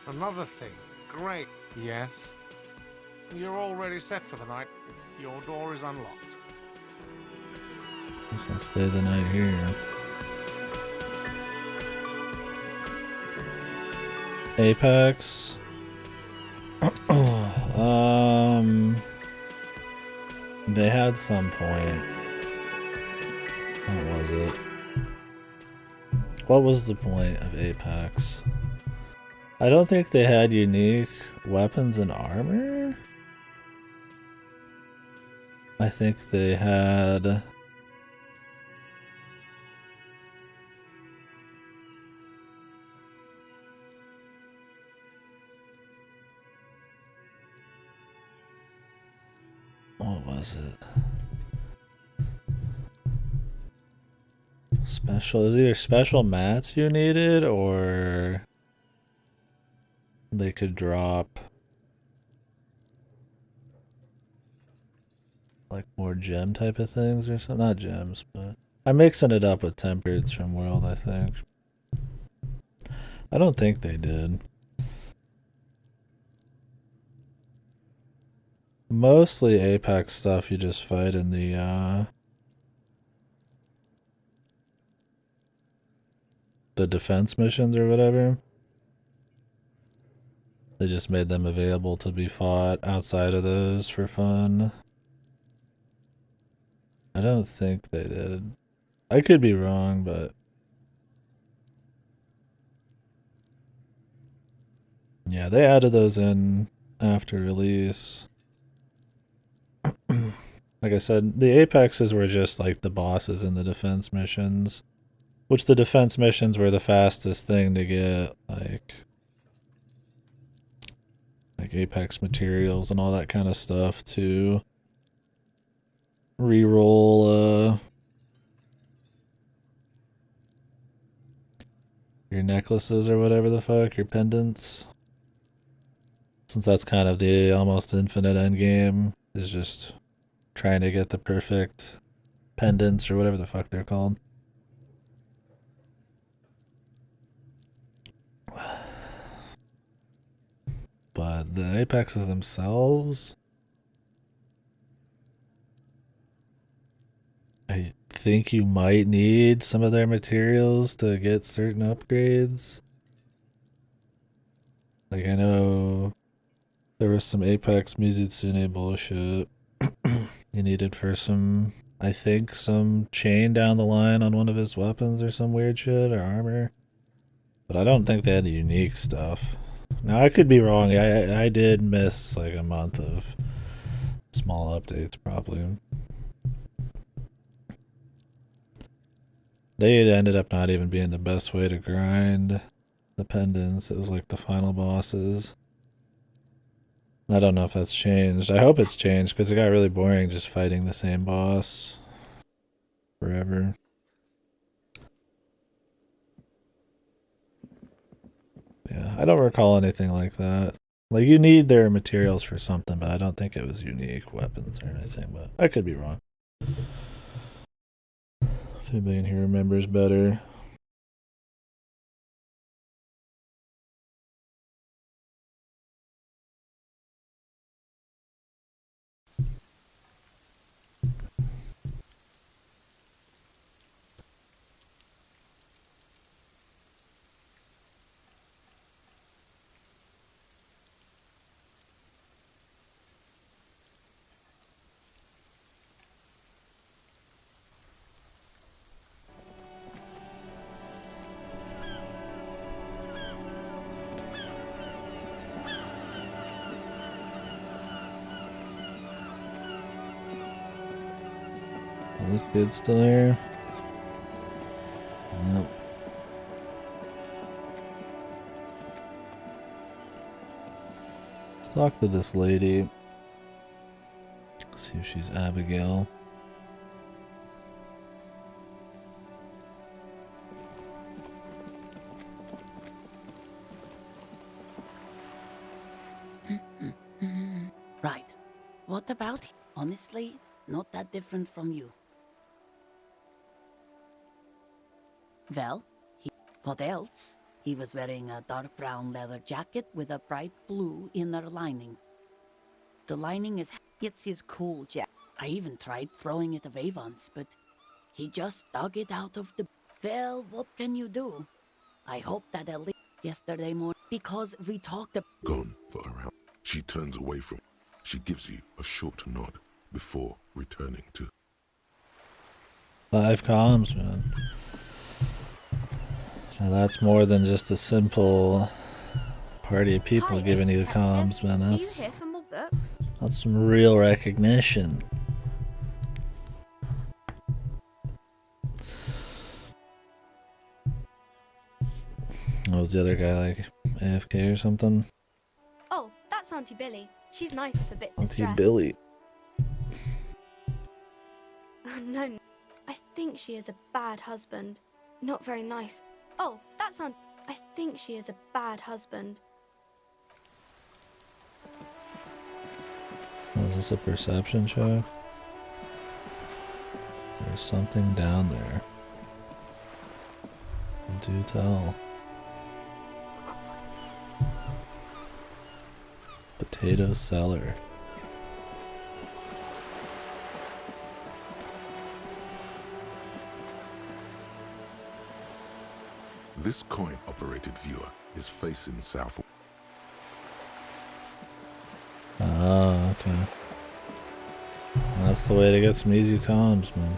Speaker 2: Another thing. Great. Yes? You're already set for the night. Your door is unlocked.
Speaker 1: Guess I'll stay the night here. Apex. They had some point. What was it? What was the point of Apex? I don't think they had unique weapons and armor. I think they had... What was it? Special, is either special mats you needed or they could drop like more gem type of things or something. Not gems, but I'm mixing it up with tempereds from World, I think. I don't think they did. Mostly Apex stuff you just fight in the defense missions or whatever. They just made them available to be fought outside of those for fun. I don't think they did. I could be wrong, but yeah, they added those in after release. Like I said, the Apexes were just like the bosses in the defense missions, which the defense missions were the fastest thing to get, like Apex materials and all that kind of stuff to reroll your necklaces or whatever the fuck, your pendants. Since that's kind of the almost infinite end game, is just trying to get the perfect pendants or whatever the fuck they're called. But the Apexes themselves, I think you might need some of their materials to get certain upgrades. Like, I know there was some Apex Mizutsune bullshit you needed for some, I think, some chain down the line on one of his weapons or some weird shit, or armor. But I don't think they had the unique stuff. Now, I could be wrong. I did miss like a month of small updates, probably. They ended up not even being the best way to grind the pendants. It was like the final bosses. I don't know if that's changed. I hope it's changed because it got really boring just fighting the same boss forever. Yeah, I don't recall anything like that. Like, you need their materials for something, but I don't think it was unique weapons or anything, but I could be wrong. If anybody in here remembers better. This kid's still here? Yep. Let's talk to this lady. See if she's Abigail.
Speaker 14: Right. What about him? Honestly, not that different from you. Well, what else? He was wearing a dark brown leather jacket with a bright blue inner lining. The lining is... It's his cool jacket. I even tried throwing it away once, but he just dug it out of the... Well, what can you do? I hope that at least yesterday morning, because we talked about...
Speaker 4: Gone for around. She turns away from. She gives you a short nod before returning to.
Speaker 1: 5 comms, man. Now that's more than just a simple party of people giving you the comms, man.
Speaker 15: Are you here for more books?
Speaker 1: That's some real recognition. What was the other guy, like AFK or something?
Speaker 15: Oh, that's Auntie Billy. She's nice if a bit
Speaker 1: Auntie
Speaker 15: distressed.
Speaker 1: Billy.
Speaker 15: No, I think she is a bad husband. Not very nice. Oh, that's Aunt. I think she is a bad husband.
Speaker 1: Is this a perception check? There's something down there. Do tell. Potato cellar.
Speaker 4: This coin-operated viewer is facing south.
Speaker 1: Ah, okay. That's the way to get some easy comms, man.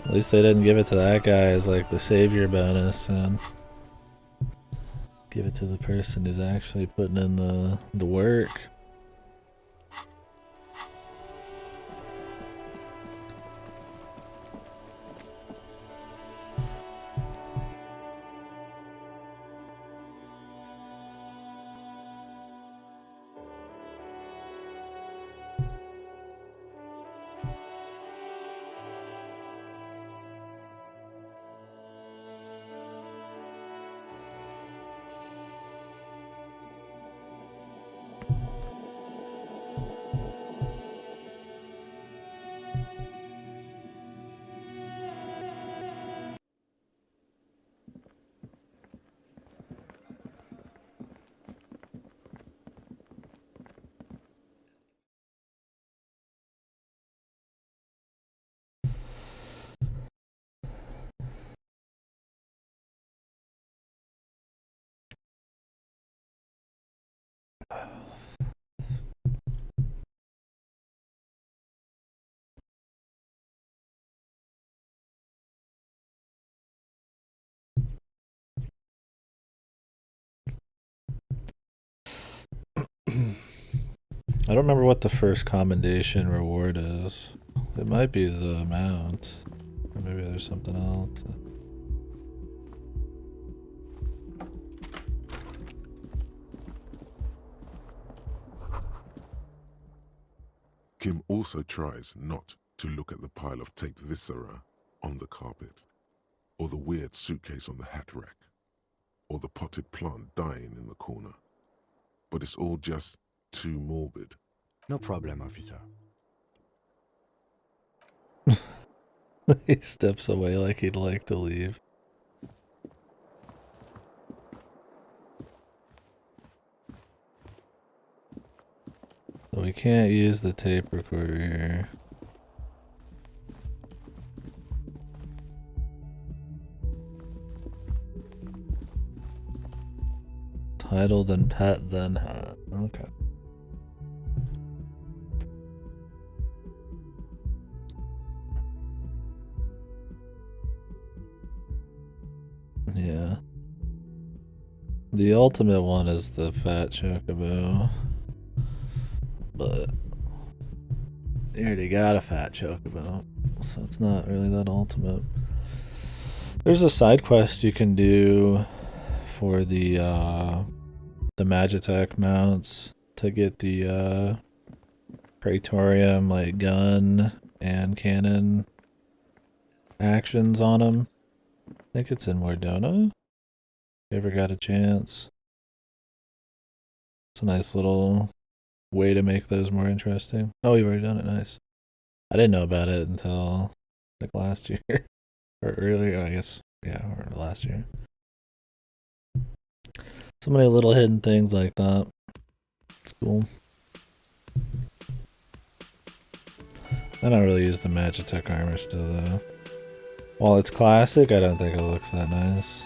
Speaker 1: At least they didn't give it to that guy as like the savior bonus, man. Give it to the person who's actually putting in the work. I don't remember what the first commendation reward is. It might be the amount. Or maybe there's something else.
Speaker 4: Kim also tries not to look at the pile of taped viscera on the carpet, or the weird suitcase on the hat rack, or the potted plant dying in the corner. But it's all just too morbid.
Speaker 6: No problem, officer.
Speaker 1: He steps away like he'd like to leave. So we can't use the tape recorder here. Title then pet then hat. Okay. Yeah. The ultimate one is the fat chocobo. But you already got a fat chocobo, so it's not really that ultimate. There's a side quest you can do for the Magitech mounts to get the Praetorium like gun and cannon actions on them. I think it's in Wardona. If you ever got a chance. It's a nice little way to make those more interesting. Oh, you've already done it. Nice. I didn't know about it until like last year or earlier, I guess. Yeah, or last year. So many little hidden things like that. It's cool. I don't really use the Magitech armor still though. While it's classic, I don't think it looks that nice.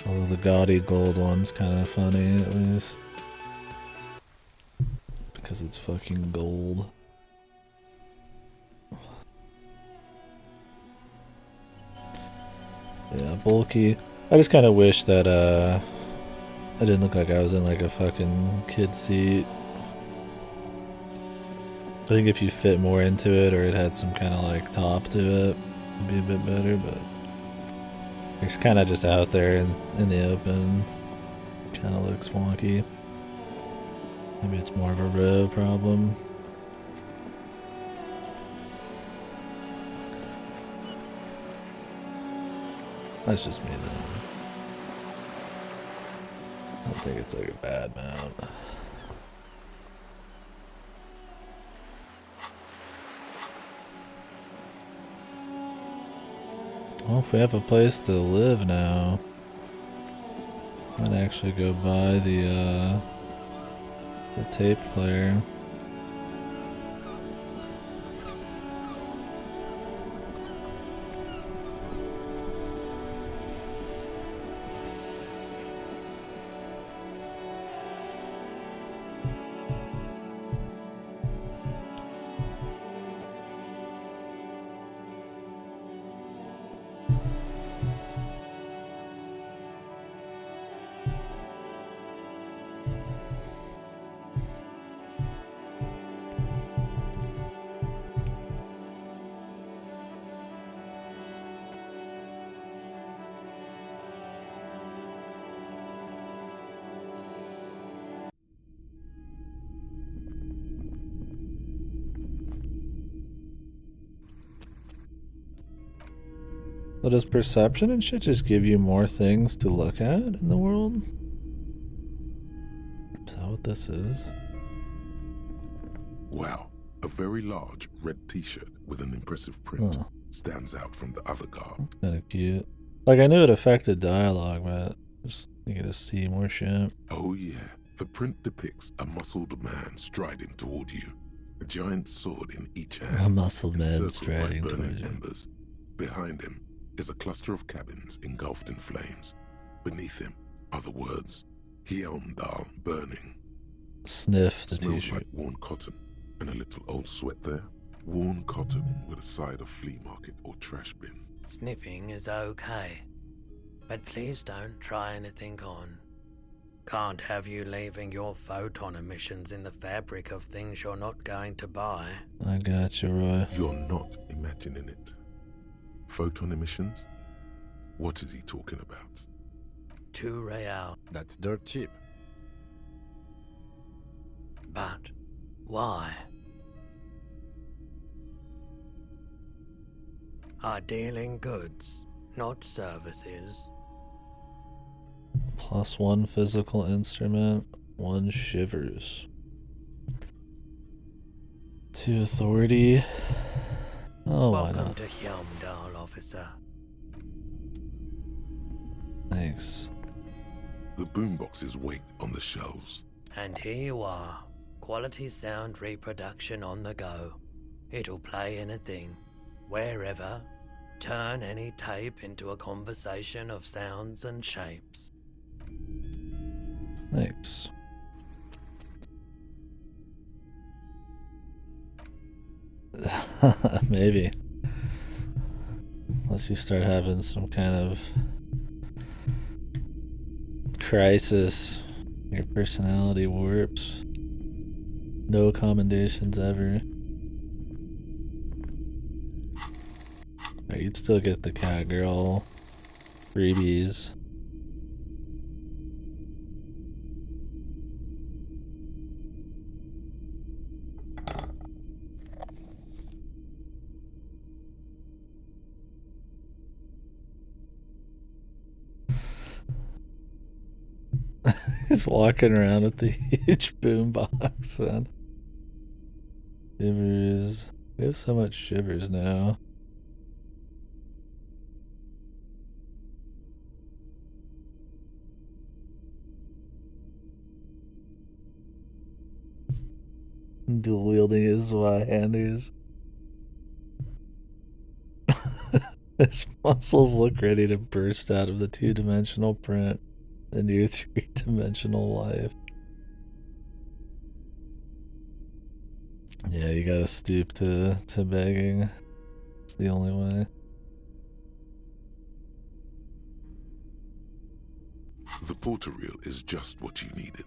Speaker 1: Although the gaudy gold one's kind of funny at least. Because it's fucking gold. Yeah, bulky. I just kind of wish that I didn't look like I was in like a fucking kid seat. I think if you fit more into it or it had some kind of like top to it, it'd be a bit better, but it's kind of just out there in the open. Kind of looks wonky. Maybe it's more of a row problem. That's just me though. I don't think it's like a bad mount. Well, if we have a place to live now, I might actually go buy the tape player. So does perception and shit just give you more things to look at in the world? Is that what this is?
Speaker 4: Wow, a very large red t-shirt with an impressive print stands out from the other garb.
Speaker 1: Kind of cute. Like I knew it affected dialogue, but just you get to see more shit.
Speaker 4: Oh yeah, the print depicts a muscled man striding toward you, a giant sword in each hand.
Speaker 1: A muscled man
Speaker 4: encircled
Speaker 1: striding
Speaker 4: by burning
Speaker 1: towards you.
Speaker 4: embers. Behind him is a cluster of cabins engulfed in flames. Beneath him are the words, Hyondal burning.
Speaker 1: Sniff the
Speaker 4: Smells
Speaker 1: t-shirt.
Speaker 4: like worn cotton and a little old sweat there. Worn cotton with a side of flea market or trash bin.
Speaker 16: Sniffing is okay, but please don't try anything on. Can't have you leaving your photon emissions in the fabric of things you're not going to buy.
Speaker 1: I got you, Roy.
Speaker 4: You're not imagining it. Photon emissions? What is he talking about?
Speaker 16: 2 real.
Speaker 6: That's dirt cheap.
Speaker 16: But why? I deal in goods, not services.
Speaker 1: +1 physical instrument, 1 shivers. 2 authority. Oh, why
Speaker 16: Welcome
Speaker 1: not?
Speaker 16: to Hyondal, officer.
Speaker 1: Thanks.
Speaker 4: The boomboxes wait on the shelves.
Speaker 16: And here you are. Quality sound reproduction on the go. It'll play anything, wherever. Turn any tape into a conversation of sounds and shapes.
Speaker 1: Thanks. Maybe. Unless you start having some kind of crisis, your personality warps. No commendations ever. You'd still get the cat girl freebies. He's walking around with the huge boombox, man. Shivers. We have so much shivers now. Dual wielding his Y-handers. His muscles look ready to burst out of the two-dimensional print into your three-dimensional life. Yeah, you gotta stoop to begging. It's the only way.
Speaker 4: The porter reel is just what you needed.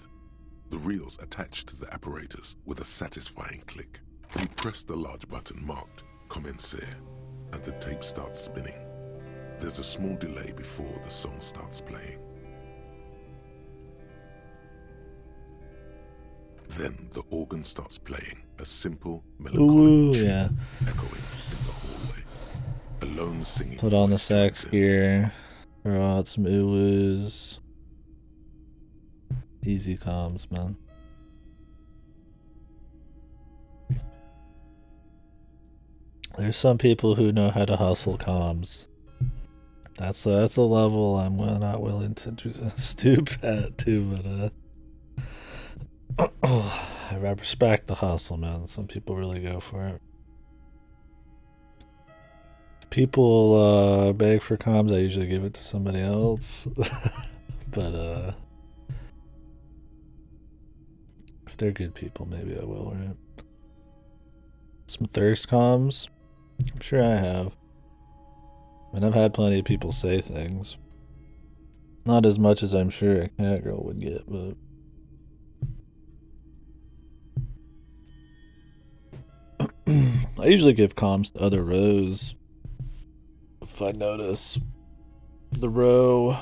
Speaker 4: The reel's attached to the apparatus with a satisfying click. You press the large button marked Commencer, and the tape starts spinning. There's a small delay before the song starts playing. Then the organ starts playing a simple melancholic tune echoing in the hallway. A lone singing
Speaker 1: Put on the sax gear, throw out some ulus. Easy comms, man. There's some people who know how to hustle comms. That's a level I'm not willing to stoop at too, but I respect the hustle, man. Some people really go for it. People beg for comms, I usually give it to somebody else. But if they're good people, maybe I will, right? Some thirst comms? I'm sure I have. And I've had plenty of people say things. Not as much as I'm sure a cat girl would get, but... I usually give comms to other rows. If I notice the row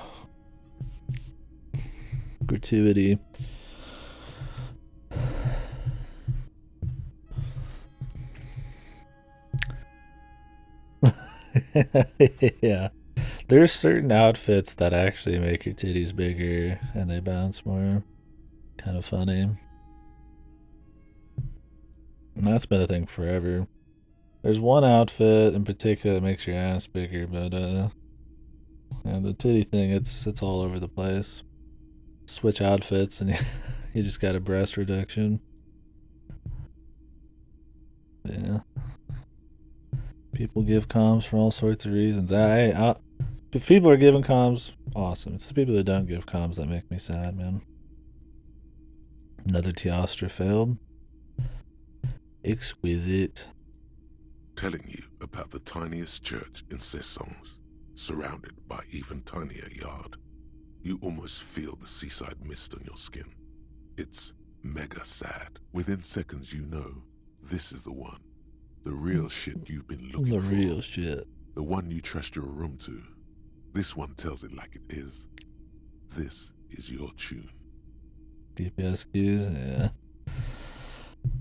Speaker 1: gratuity. Yeah. There's certain outfits that actually make your titties bigger and they bounce more. Kind of funny. And that's been a thing forever. There's one outfit in particular that makes your ass bigger, but yeah, the titty thing, it's all over the place. Switch outfits and you just got a breast reduction. Yeah. People give comms for all sorts of reasons. If people are giving comms, awesome. It's the people that don't give comms that make me sad, man. Another Teostra failed. Exquisite.
Speaker 4: Telling you about the tiniest church in Cessons, surrounded by even tinier yard. You almost feel the seaside mist on your skin. It's mega sad. Within seconds you know, this is the one. The real shit you've been looking for.
Speaker 1: The real shit.
Speaker 4: The one you trust your room to. This one tells it like it is. This is your tune.
Speaker 1: DPS queues, yeah.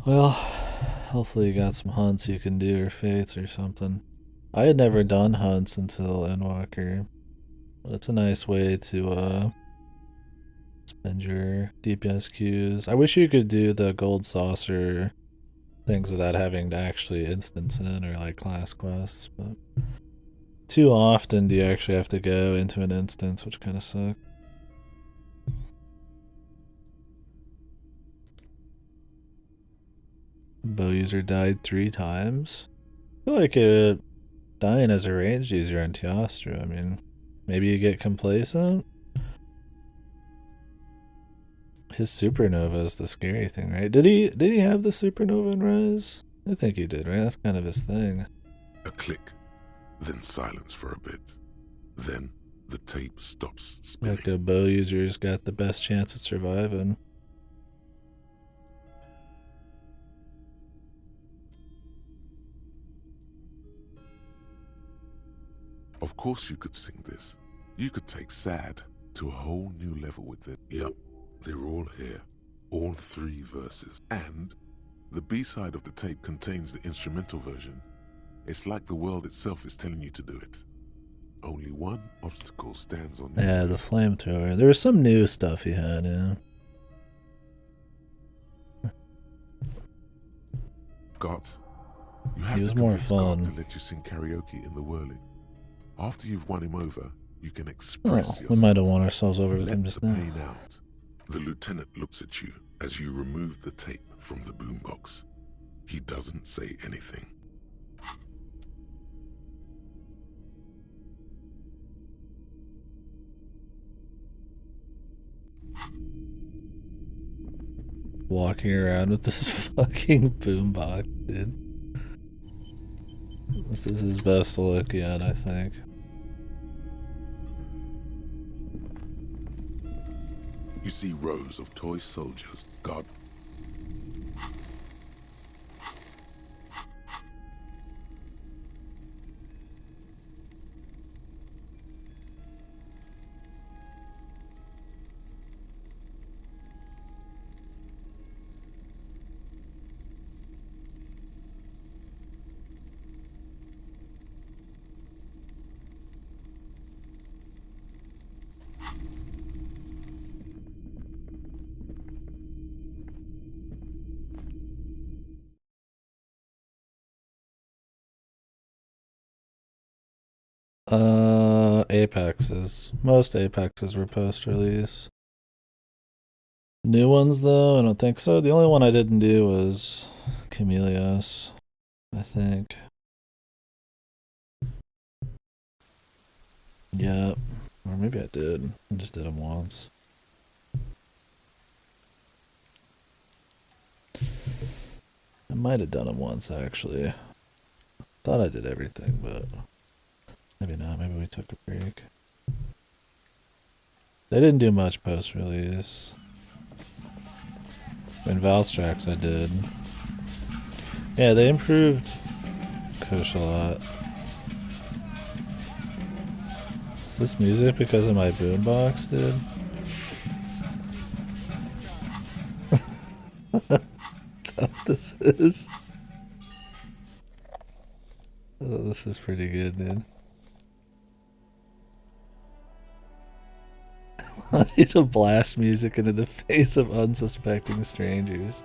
Speaker 1: Well, hopefully you got some hunts you can do, or fates or something. I had never done hunts until Endwalker. But it's a nice way to spend your DPS queues. I wish you could do the gold saucer things without having to actually instance in or like class quests, but too often do you actually have to go into an instance, which kind of sucks. Bow user died 3 times. I feel like dying as a ranged user in Teostra. I mean, maybe you get complacent. His supernova is the scary thing, right? Did he have the supernova in Rise? I think he did, right? That's kind of his thing.
Speaker 4: A click, then silence for a bit. Then the tape stops spinning.
Speaker 1: Like a bow user's got the best chance of surviving.
Speaker 4: Of course you could sing this. You could take sad to a whole new level with it. Yup, they're all here. All 3 verses. And the B-side of the tape contains the instrumental version. It's like the world itself is telling you to do it. Only one obstacle stands on you.
Speaker 1: Yeah, the flamethrower. There was some new stuff he had, yeah.
Speaker 4: Scott, you have
Speaker 1: He was
Speaker 4: to
Speaker 1: more
Speaker 4: convince God
Speaker 1: fun.
Speaker 4: to let you sing karaoke in the whirling. After you've won him over, you can
Speaker 1: Oh,
Speaker 4: express
Speaker 1: we
Speaker 4: yourself.
Speaker 1: might have won ourselves over with
Speaker 4: Let
Speaker 1: him
Speaker 4: the
Speaker 1: just now.
Speaker 4: pain out. The lieutenant looks at you as you remove the tape from the boombox. He doesn't say anything.
Speaker 1: Walking around with this fucking boombox, dude. This is his best look yet, I think.
Speaker 4: You see rows of toy soldiers guard.
Speaker 1: Apexes. Most Apexes were post-release. New ones, though, I don't think so. The only one I didn't do was Chameleos, I think. Yep. Or maybe I did. I just did them once. I might have done them once, actually. Thought I did everything, but maybe not. Maybe we took a break. They didn't do much post-release. In Valstrax I did. Yeah, they improved Kush a lot. Is this music because of my boombox, dude? Is that what this is? Oh, this is pretty good, dude. I need to blast music into the face of unsuspecting strangers.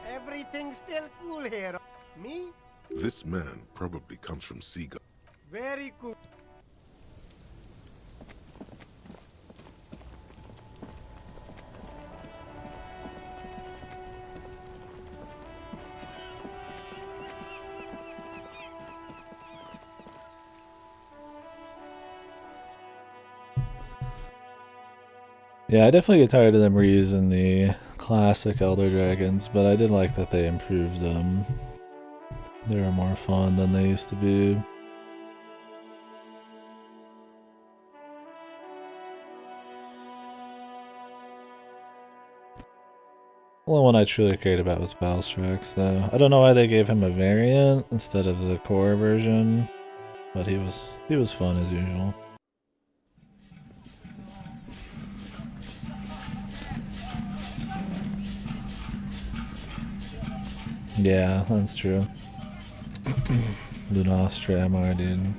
Speaker 5: Everything's still cool here. Me?
Speaker 4: This man probably comes from Seagull.
Speaker 5: Very cool.
Speaker 1: Yeah, I definitely get tired of them reusing the classic Elder Dragons, but I did like that they improved them. They were more fun than they used to be. The only one I truly cared about was Valstrax, though. I don't know why they gave him a variant instead of the core version, but he was fun as usual. Yeah, that's true. Lunostra MR, dude.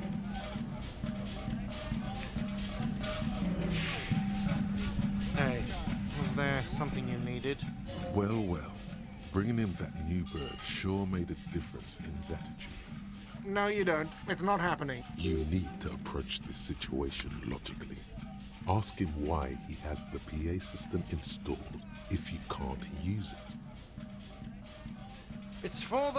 Speaker 2: Hey, was there something you needed?
Speaker 4: Well, well. Bringing him that new bird sure made a difference in his attitude.
Speaker 2: No, you don't. It's not happening.
Speaker 4: You need to approach this situation logically. Ask him why he has the PA system installed if you can't use it.
Speaker 2: It's for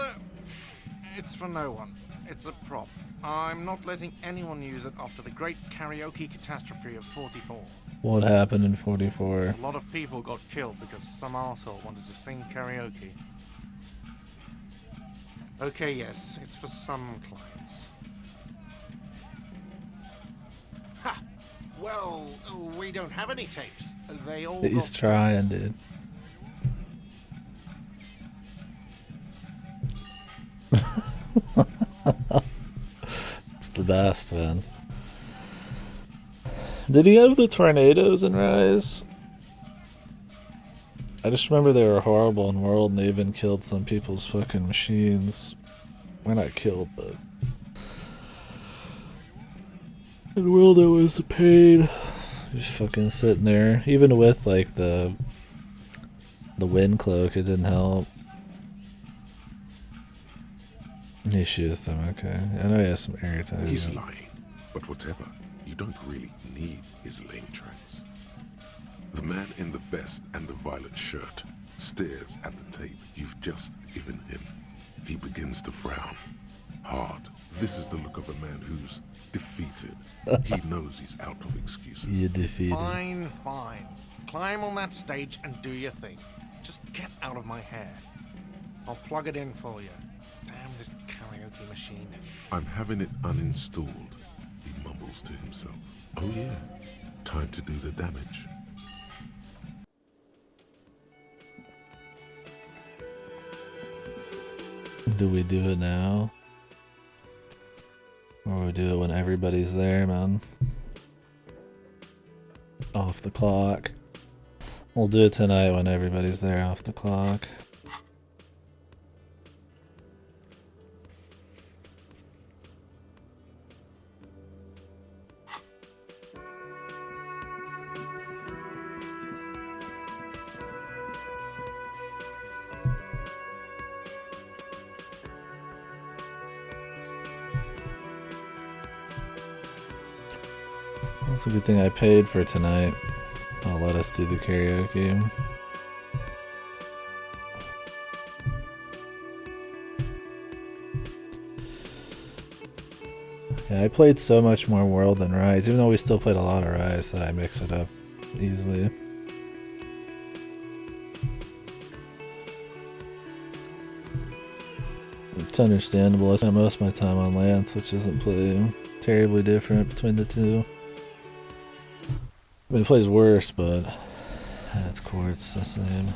Speaker 2: no one. It's a prop. I'm not letting anyone use it after the great karaoke catastrophe of 44.
Speaker 1: What happened in 44?
Speaker 2: A lot of people got killed because some arsehole wanted to sing karaoke. Okay, yes, it's for some clients. Ha! Well, we don't have any tapes. They all
Speaker 1: He's
Speaker 2: got...
Speaker 1: trying, dude. It's the best, man. Did he have the tornadoes in Rise? I just remember they were horrible in World and they even killed some people's fucking machines. We're not killed, but... in World it was a pain. Just fucking sitting there. Even with like the The wind cloak, it didn't help. He shoots them, okay. I know he has some air time.
Speaker 4: He's lying, but whatever. You don't really need his lame tracks. The man in the vest and the violet shirt stares at the tape you've just given him. He begins to frown. Hard. This is the look of a man who's defeated. He knows he's out of excuses.
Speaker 1: You're defeated.
Speaker 2: Fine, fine. Climb on that stage and do your thing. Just get out of my hair. I'll plug it in for you. Damn this karaoke machine.
Speaker 4: I'm having it uninstalled, he mumbles to himself. Oh yeah, time to do the damage.
Speaker 1: Do we do it now? Or we do it when everybody's there, man? Off the clock. We'll do it tonight when everybody's there off the clock. That's a good thing I paid for tonight. I'll let us do the karaoke. Yeah, I played so much more World than Rise, even though we still played a lot of Rise, that I mix it up easily. It's understandable. I spent most of my time on Lance, which isn't play terribly different between the two. I mean, it plays worse, but at its core, it's the same.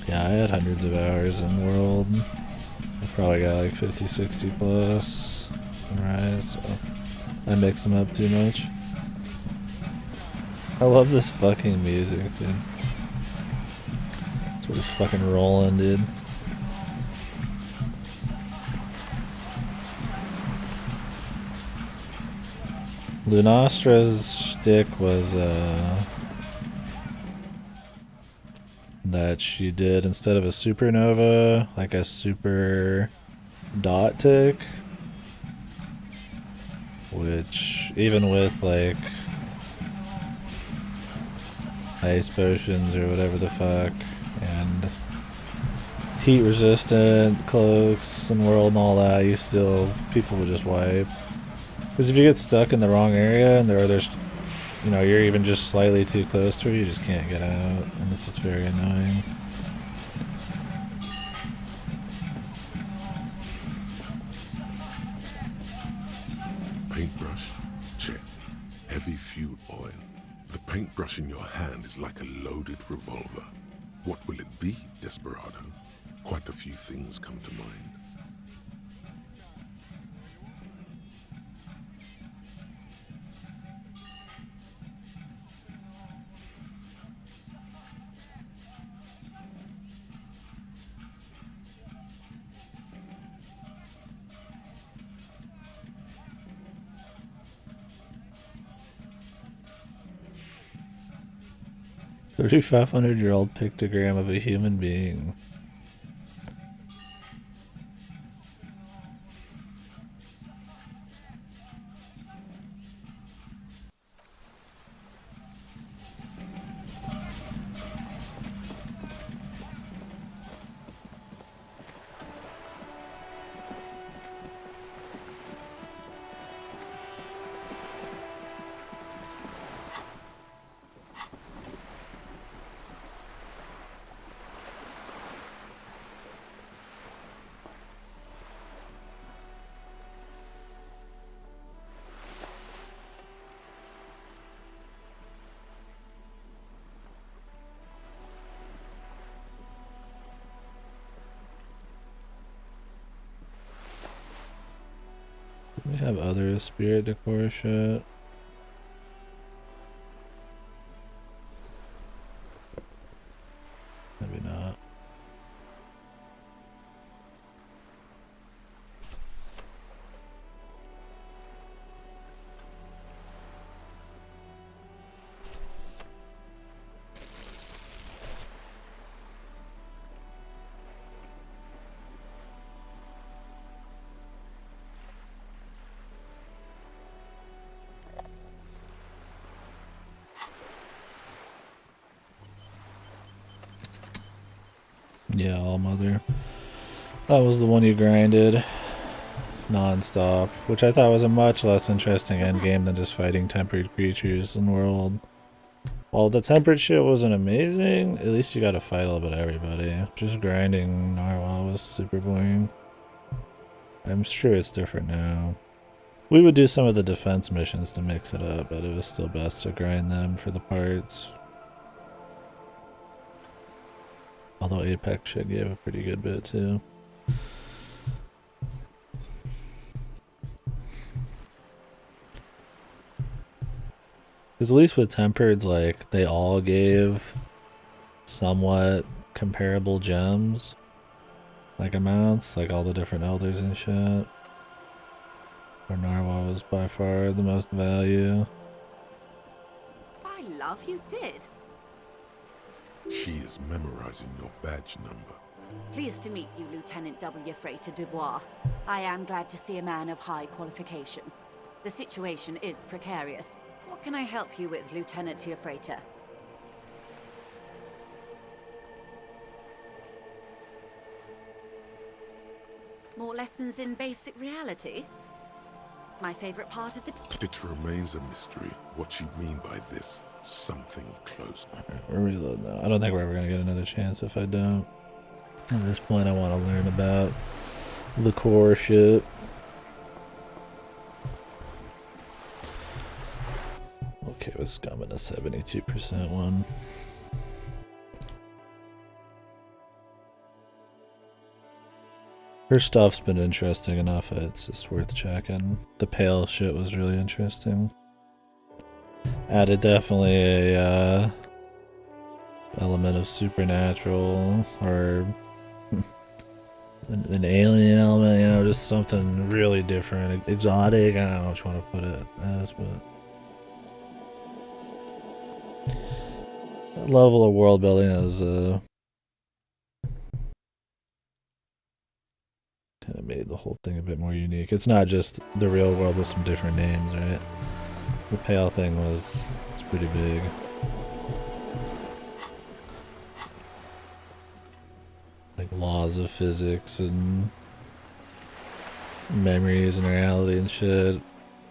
Speaker 1: Yeah, I had hundreds of hours in World. I probably got like 50, 60 plus in Rise, so I mix them up too much. I love this fucking music, dude. It's what it's fucking rolling, dude. Lunastra's shtick was that she did, instead of a supernova, like a super dot tick, which even with like ice potions or whatever the fuck and heat resistant cloaks and World and all that, you still, people would just wipe. Because if you get stuck in the wrong area and there's, you know, you're even just slightly too close to it, you just can't get out, and this is very annoying.
Speaker 4: Paintbrush? Check. Heavy fuel oil. The paintbrush in your hand is like a loaded revolver. What will it be, Desperado? Quite a few things come to mind.
Speaker 1: A 3,500-year-old pictogram of a human being. We have other spirit decor shit. Maybe not. Yeah, All Mother. That was the one you grinded non-stop, which I thought was a much less interesting endgame than just fighting tempered creatures in world. While the tempered shit wasn't amazing, at least you got to fight a little bit of everybody. Just grinding Narwhal was super boring. I'm sure it's different now. We would do some of the defense missions to mix it up, but it was still best to grind them for the parts. Although Apex shit gave a pretty good bit too. Because at least with Tempered's, like, they all gave somewhat comparable gems. Like amounts, like all the different elders and shit. Or Narwhal was by far the most value.
Speaker 3: By love, you did.
Speaker 4: She is memorizing your badge number.
Speaker 3: Pleased to meet you, Lieutenant W. Freighter Dubois. I am glad to see a man of high qualification. The situation is precarious. What can I help you with, Lieutenant Freighter? More lessons in basic reality? My favorite part of the...
Speaker 4: It remains a mystery what you mean by this something close.
Speaker 1: We're reloading now. I don't think we're ever gonna get another chance if I don't. At this point I want to learn about the core shit. Okay, we're scumming a 72% one. Her stuff's been interesting enough, it's just worth checking. The pale shit was really interesting. Added definitely a element of supernatural, or an alien element, you know, just something really different, exotic, I don't know what you want to put it as, but... That level of world building is kind of made the whole thing a bit more unique. It's not just the real world with some different names, right? The pale thing it's pretty big. Like laws of physics and memories and reality and shit,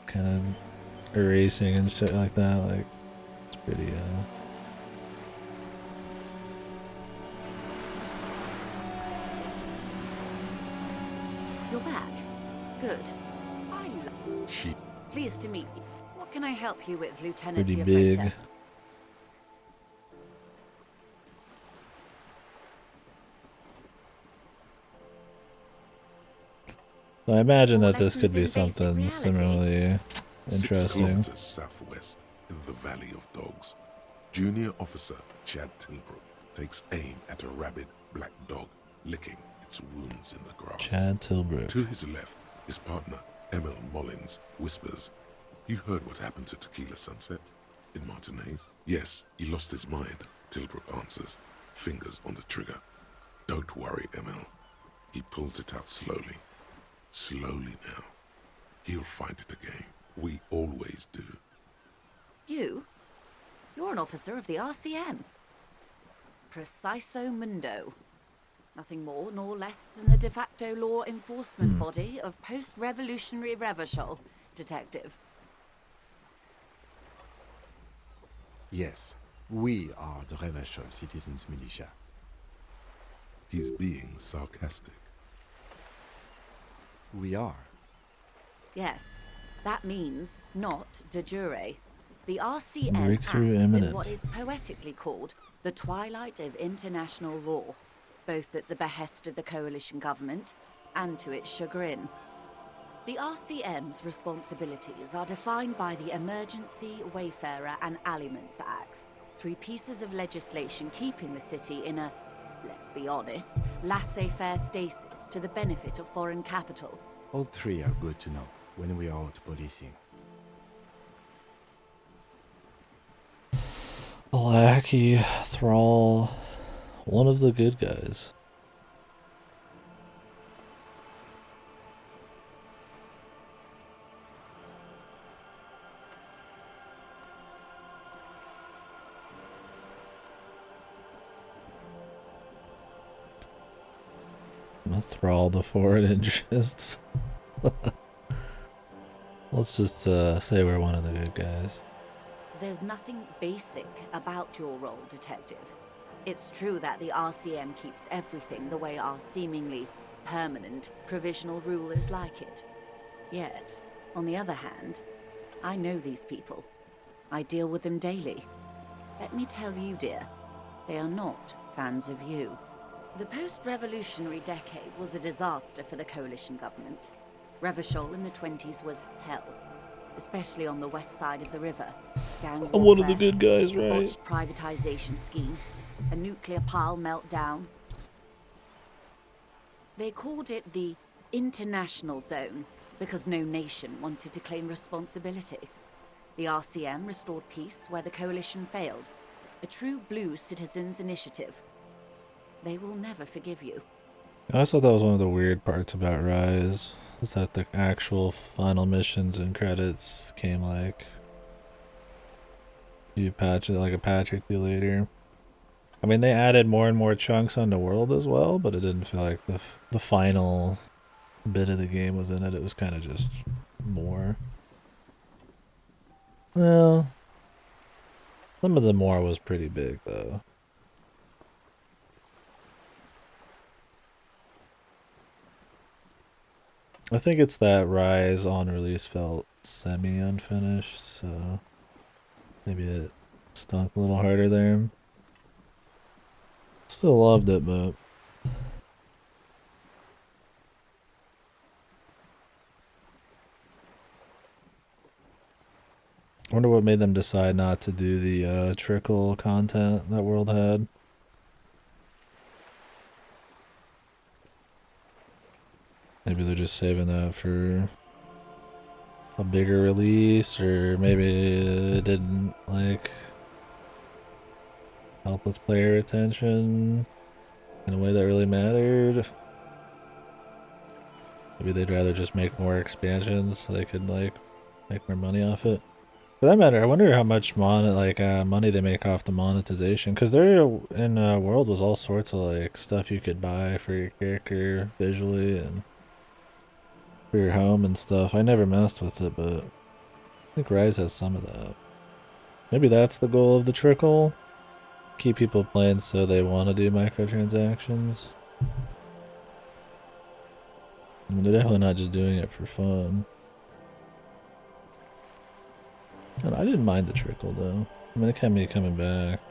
Speaker 1: kind of erasing and shit like that. Like, it's pretty
Speaker 3: You're back. Good. Pleased to meet you. What can I help you with, Lieutenant
Speaker 1: pretty big.
Speaker 3: Freighter?
Speaker 1: So I imagine that this could be something similarly
Speaker 4: 6
Speaker 1: interesting.
Speaker 4: kilometers southwest in the Valley of Dogs, Junior Officer Chad Tilbrook takes aim at a rabid black dog licking its wounds in the grass.
Speaker 1: Chad Tilbrook.
Speaker 4: To his left, his partner, Emil Mullins, whispers, "You heard what happened to Tequila Sunset in Martinez?" "Yes, he lost his mind," Tilbrook answers, fingers on the trigger. "Don't worry, Emil." He pulls it out slowly. Slowly now. He'll find it again. We always do.
Speaker 3: You? You're an officer of the RCM. Preciso Mundo. Nothing more nor less than the de facto law enforcement body of post-revolutionary Revachol, Detective.
Speaker 6: Yes, we are the Revachol Citizens Militia.
Speaker 4: He's being sarcastic.
Speaker 6: We are.
Speaker 3: Yes, that means not de jure. The RCM acts
Speaker 1: Breakthrough
Speaker 3: in
Speaker 1: imminent.
Speaker 3: what is poetically called the twilight of international law, both at the behest of the coalition government and to its chagrin. The RCM's responsibilities are defined by the Emergency, Wayfarer and Aliments Acts, 3 pieces of legislation keeping the city in a, let's be honest, laissez-faire stasis to the benefit of foreign capital.
Speaker 6: All 3 are good to know when we are out policing.
Speaker 1: A lackey, thrall, one of the good guys. I'm a thrall to foreign interests. Let's just say we're one of the good guys.
Speaker 3: There's nothing basic about your role, Detective. It's true that the RCM keeps everything the way our seemingly permanent provisional rulers like it. Yet, on the other hand, I know these people. I deal with them daily. Let me tell you, dear, they are not fans of you. The post-revolutionary decade was a disaster for the coalition government. Revachol in the 20s was hell, especially on the west side of the river. Gang warfare,
Speaker 1: I'm one of the good guys,
Speaker 3: a
Speaker 1: right?
Speaker 3: botched privatization scheme, a nuclear pile meltdown. They called it the International Zone because no nation wanted to claim responsibility. The RCM restored peace where the coalition failed. A true blue citizens' initiative. They will never forgive you.
Speaker 1: I also thought that was one of the weird parts about Rise, is that the actual final missions and credits came like you patch it like a patch or two later. I mean, they added more and more chunks on the world as well, but it didn't feel like the final bit of the game was in it. It was kind of just more. Well, some of the more was pretty big though. I think it's that Rise on release felt semi-unfinished, so maybe it stunk a little harder there. Still loved it, but I wonder what made them decide not to do the trickle content that World had. Maybe they're just saving that for a bigger release, or maybe it didn't like help with player retention in a way that really mattered. Maybe they'd rather just make more expansions so they could like make more money off it. For that matter, I wonder how much money they make off the monetization, because there in World was all sorts of like stuff you could buy for your character visually and for your home and stuff. I never messed with it, but I think Rise has some of that. Maybe that's the goal of the trickle. Keep people playing so they want to do microtransactions. I mean, they're definitely not just doing it for fun. And I didn't mind the trickle though. I mean, it kept me coming back.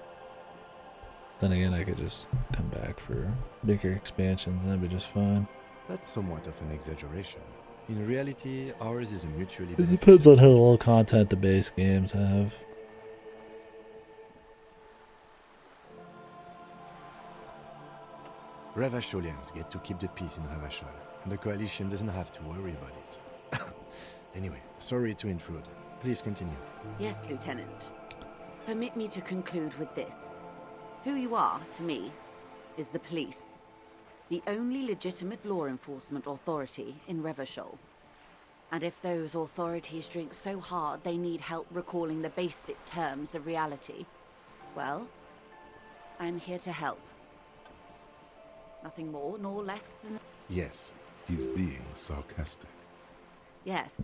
Speaker 1: Then again, I could just come back for bigger expansions and that'd be just fine.
Speaker 6: That's somewhat of an exaggeration. In reality, ours is a mutually
Speaker 1: It depends on how little content the base games have.
Speaker 6: Revacholians get to keep the peace in Revachol, and the coalition doesn't have to worry about it. Anyway, sorry to intrude. Please continue.
Speaker 3: Yes, Lieutenant. Permit me to conclude with this. Who you are, to me, is the police. The only legitimate law enforcement authority in Revachol. And if those authorities drink so hard they need help recalling the basic terms of reality, well, I'm here to help. Nothing more nor less than...
Speaker 6: Yes.
Speaker 4: He's being sarcastic.
Speaker 3: Yes,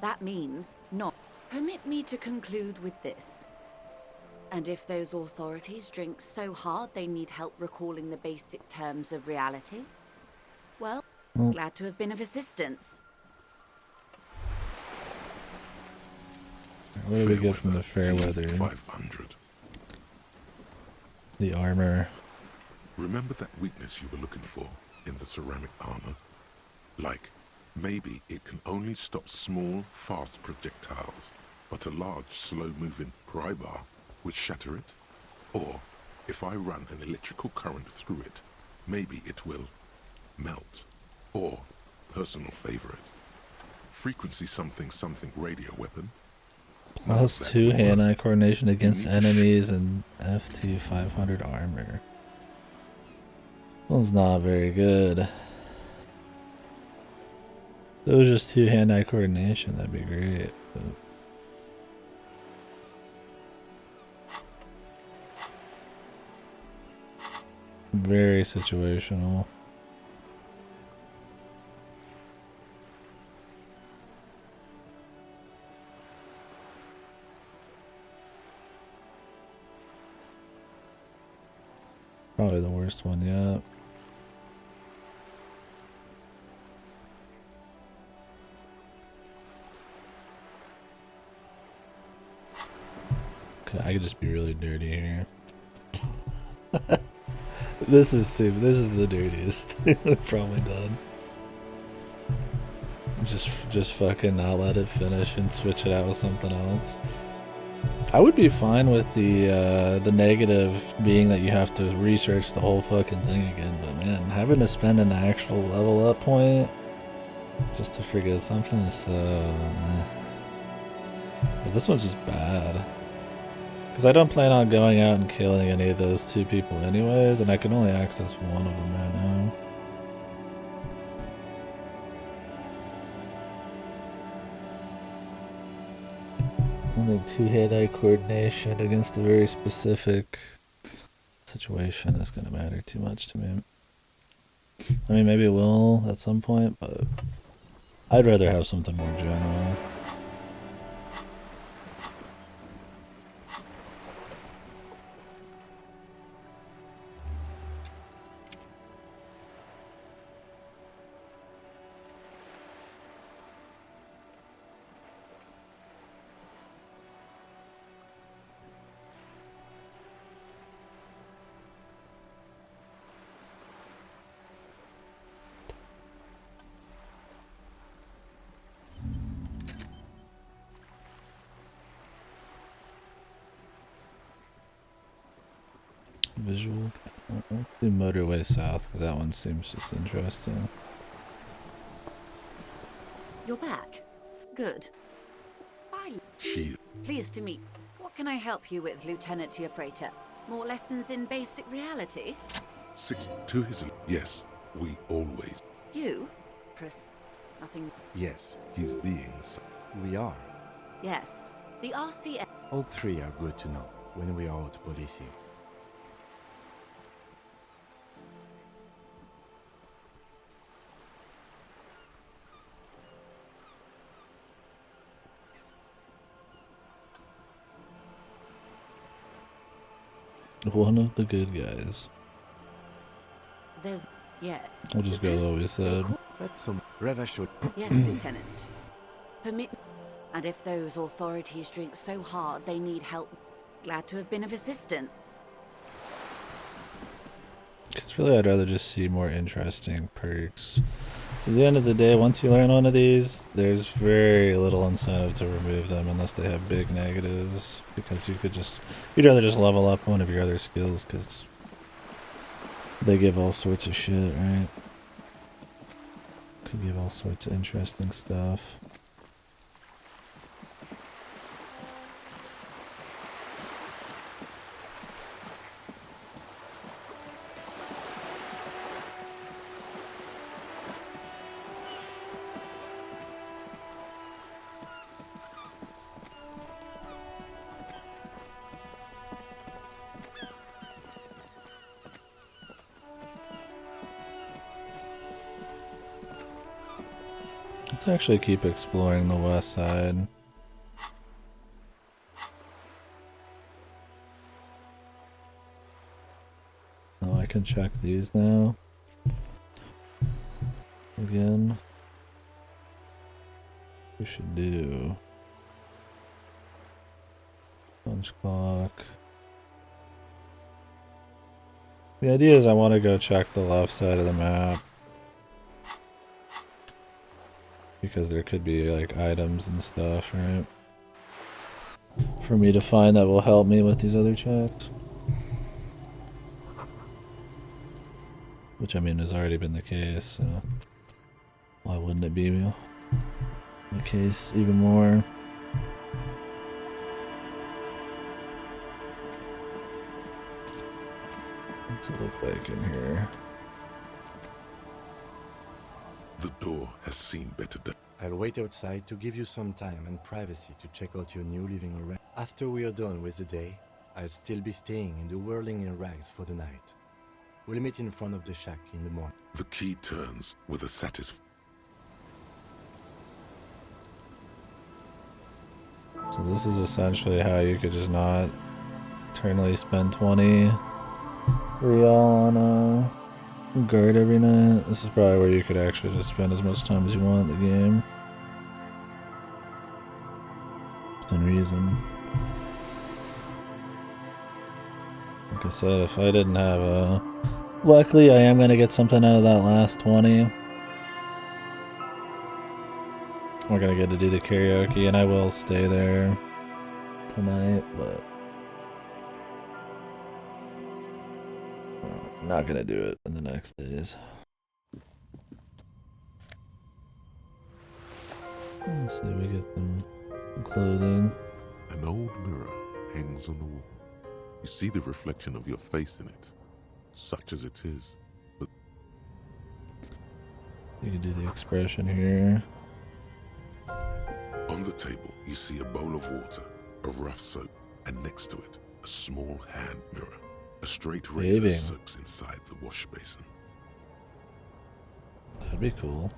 Speaker 3: that means not. Permit me to conclude with this. And if those authorities drink so hard they need help recalling the basic terms of reality, well, glad to have been of assistance.
Speaker 1: What do we get from the fair weather?
Speaker 4: 500.
Speaker 1: The armor.
Speaker 4: Remember that weakness you were looking for in the ceramic armor? Like, maybe it can only stop small, fast projectiles, but a large, slow-moving pry bar would shatter it? Or, if I run an electrical current through it, maybe it will melt. Or, personal favorite, frequency something something radio weapon.
Speaker 1: +2 hand-eye coordination against enemies and FT 500 armor. One's not very good. If it was just 2 hand-eye coordination, that'd be great. But... very situational. Probably the worst one yet. I could just be really dirty here. This is the dirtiest thing I've probably done. Just fucking not let it finish and switch it out with something else. I would be fine with the negative being that you have to research the whole fucking thing again, but man, having to spend an actual level up point just to forget something is so... But this one's just bad. Because I don't plan on going out and killing any of those two people anyways, and I can only access one of them right now. Only 2 hand-eye coordination against a very specific situation is going to matter too much to me. I mean, maybe it will at some point, but I'd rather have something more general. Visual. Let's do motorway south because that one seems just interesting.
Speaker 3: You're back. Good. Bye. Pleased to meet. What can I help you with, Lieutenant Tiafreta? More lessons in basic reality?
Speaker 4: 6 to his... Yes, we always...
Speaker 3: You? Chris? Nothing...
Speaker 6: Yes.
Speaker 4: He's being...
Speaker 6: We are.
Speaker 3: Yes. The RCA...
Speaker 6: All 3 are good to know when we are out policing.
Speaker 1: One of the good guys.
Speaker 3: There's... yeah.
Speaker 1: We'll just go what we said.
Speaker 6: That's some revacho.
Speaker 3: Yes, Lieutenant. Permit... And if those authorities drink so hard they need help, glad to have been of assistance.
Speaker 1: Because really I'd rather just see more interesting perks. So at the end of the day, once you learn one of these, there's very little incentive to remove them unless they have big negatives. Because you'd rather just level up one of your other skills because they give all sorts of shit, right? Could give all sorts of interesting stuff. Let's actually keep exploring the west side. Oh, I can check these now. Again. We should do punch clock. The idea is I want to go check the left side of the map. Because there could be like items and stuff, right? For me to find that will help me with these other checks. Which I mean has already been the case, so why wouldn't it be the case even more? What's it look like in here?
Speaker 4: The door has seen better days.
Speaker 6: I'll wait outside to give you some time and privacy to check out your new living arrangement. After we are done with the day, I'll still be staying in the whirling in rags for the night. We'll meet in front of the shack in the morning.
Speaker 4: The key turns with a satisfying...
Speaker 1: So this is essentially how you could just not eternally spend 20 Real on guard every night. This is probably where you could actually just spend as much time as you want in the game. Within reason. Like I said, if I didn't have a... Luckily, I am going to get something out of that last 20. We're going to get to do the karaoke, and I will stay there tonight, but... I'm not going to do it in the next days. Let's see if we get some clothing.
Speaker 4: An old mirror hangs on the wall. You see the reflection of your face in it, such as it is. But
Speaker 1: you can do the expression here.
Speaker 4: On the table, you see a bowl of water, a rough soap, and next to it, a small hand mirror. A straight razor soaks inside the wash basin.
Speaker 1: That'd be cool.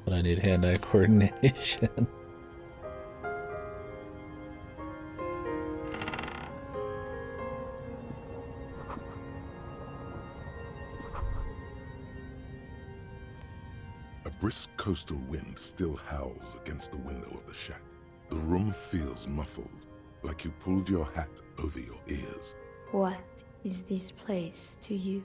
Speaker 1: But I need hand-eye coordination.
Speaker 4: A brisk coastal wind still howls against the window of the shack. The room feels muffled, like you pulled your hat over your ears.
Speaker 15: What is this place to you?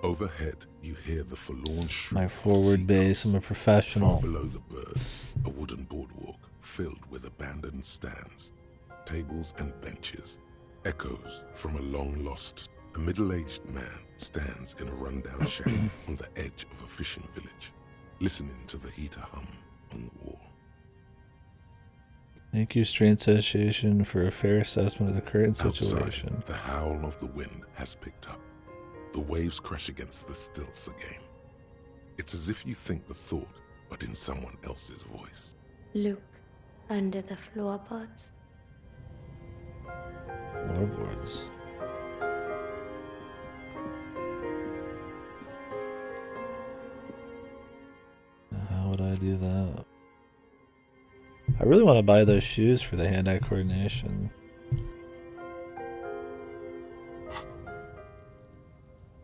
Speaker 4: Overhead, you hear the forlorn shriek.
Speaker 1: My forward base, I'm a professional.
Speaker 4: Far below the birds, a wooden boardwalk filled with abandoned stands, tables and benches. Echoes from a long-lost, a middle-aged man stands in a rundown shack on the edge of a fishing village, listening to the heater hum on the wall.
Speaker 1: Thank you, Strain Association, for a fair assessment of the current situation.
Speaker 4: Outside, the howl of the wind has picked up. The waves crash against the stilts again. It's as if you think the thought, but in someone else's voice.
Speaker 15: Look under the floorboards.
Speaker 1: Floorboards. How would I do that? I really want to buy those shoes for the hand-eye coordination.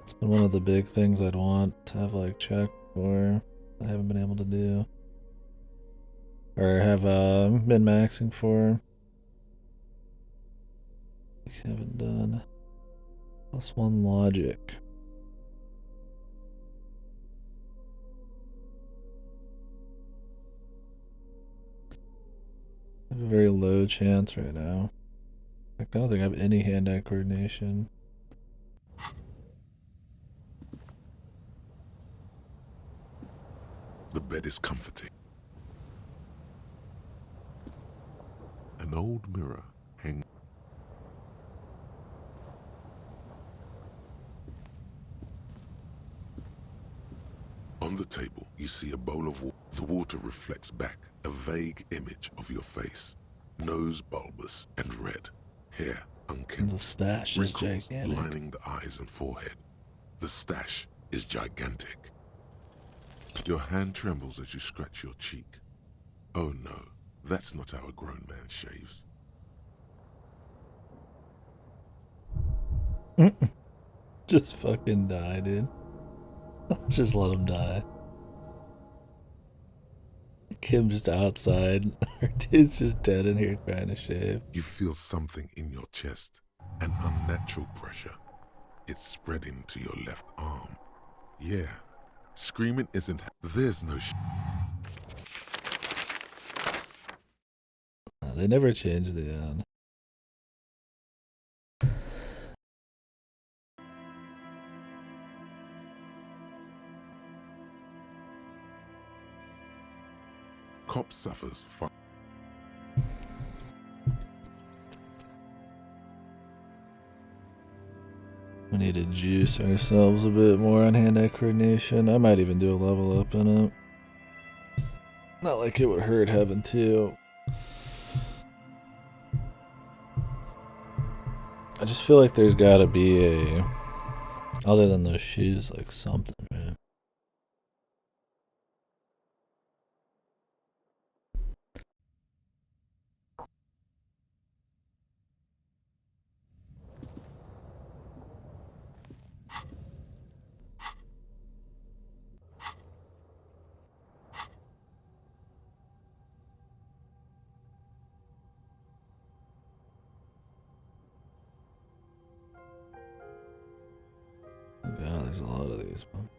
Speaker 1: It's been one of the big things I'd want to have like checked for. I haven't been able to do. Or have been maxing for. I haven't done. +1 logic. I have a very low chance right now. I don't think I have any hand-eye coordination.
Speaker 4: The bed is comforting. An old mirror hangs. On the table, you see a bowl of water. The water reflects back a vague image of your face. Nose bulbous and red. Hair unkempt.
Speaker 1: The stash is gigantic.
Speaker 4: Lining the eyes and forehead. The stash is gigantic. Your hand trembles as you scratch your cheek. Oh no, that's not how a grown man shaves.
Speaker 1: Just fucking die, dude. Just let him die. Kim just outside. Her dude's just dead in here trying to shave.
Speaker 4: You feel something in your chest. An unnatural pressure. It's spreading to your left arm. Yeah. Screaming isn't... There's no
Speaker 1: They never changed the
Speaker 4: Cop suffers from...
Speaker 1: We need to juice ourselves a bit more on hand-eye coordination. I might even do a level up in it. Not like it would hurt having to. I just feel like there's gotta be a Other than those shoes, like something, man. Oh god, there's a lot of these, man.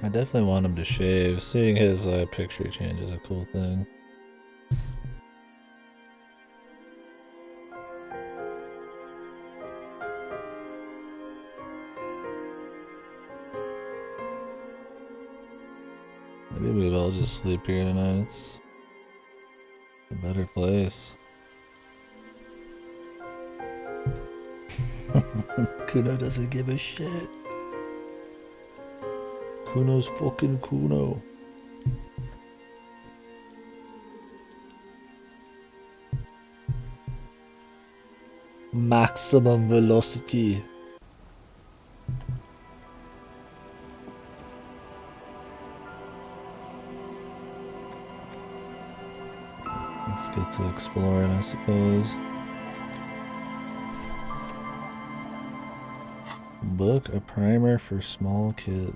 Speaker 1: I definitely want him to shave. Seeing his picture change is a cool thing. Maybe we'd all just sleep here tonight. It's a better place. Kuno doesn't give a shit. Kuno's fucking Kuno. Maximum velocity. Let's get to exploring, I suppose. Book a primer for small kids.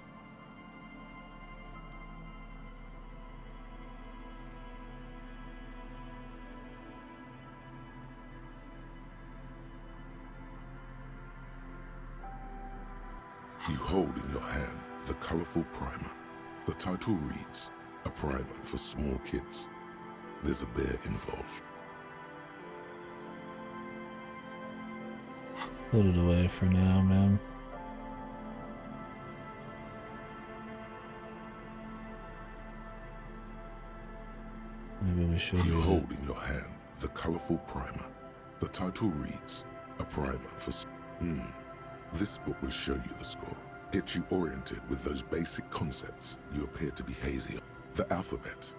Speaker 4: You hold in your hand the colorful primer. The title reads, A Primer for Small Kids. There's a bear involved.
Speaker 1: Put it away for now, man. Maybe we should.
Speaker 4: You hold in your hand the colorful primer. The title reads, A Primer for... This book will show you the score. Get you oriented with those basic concepts you appear to be hazy on. The alphabet.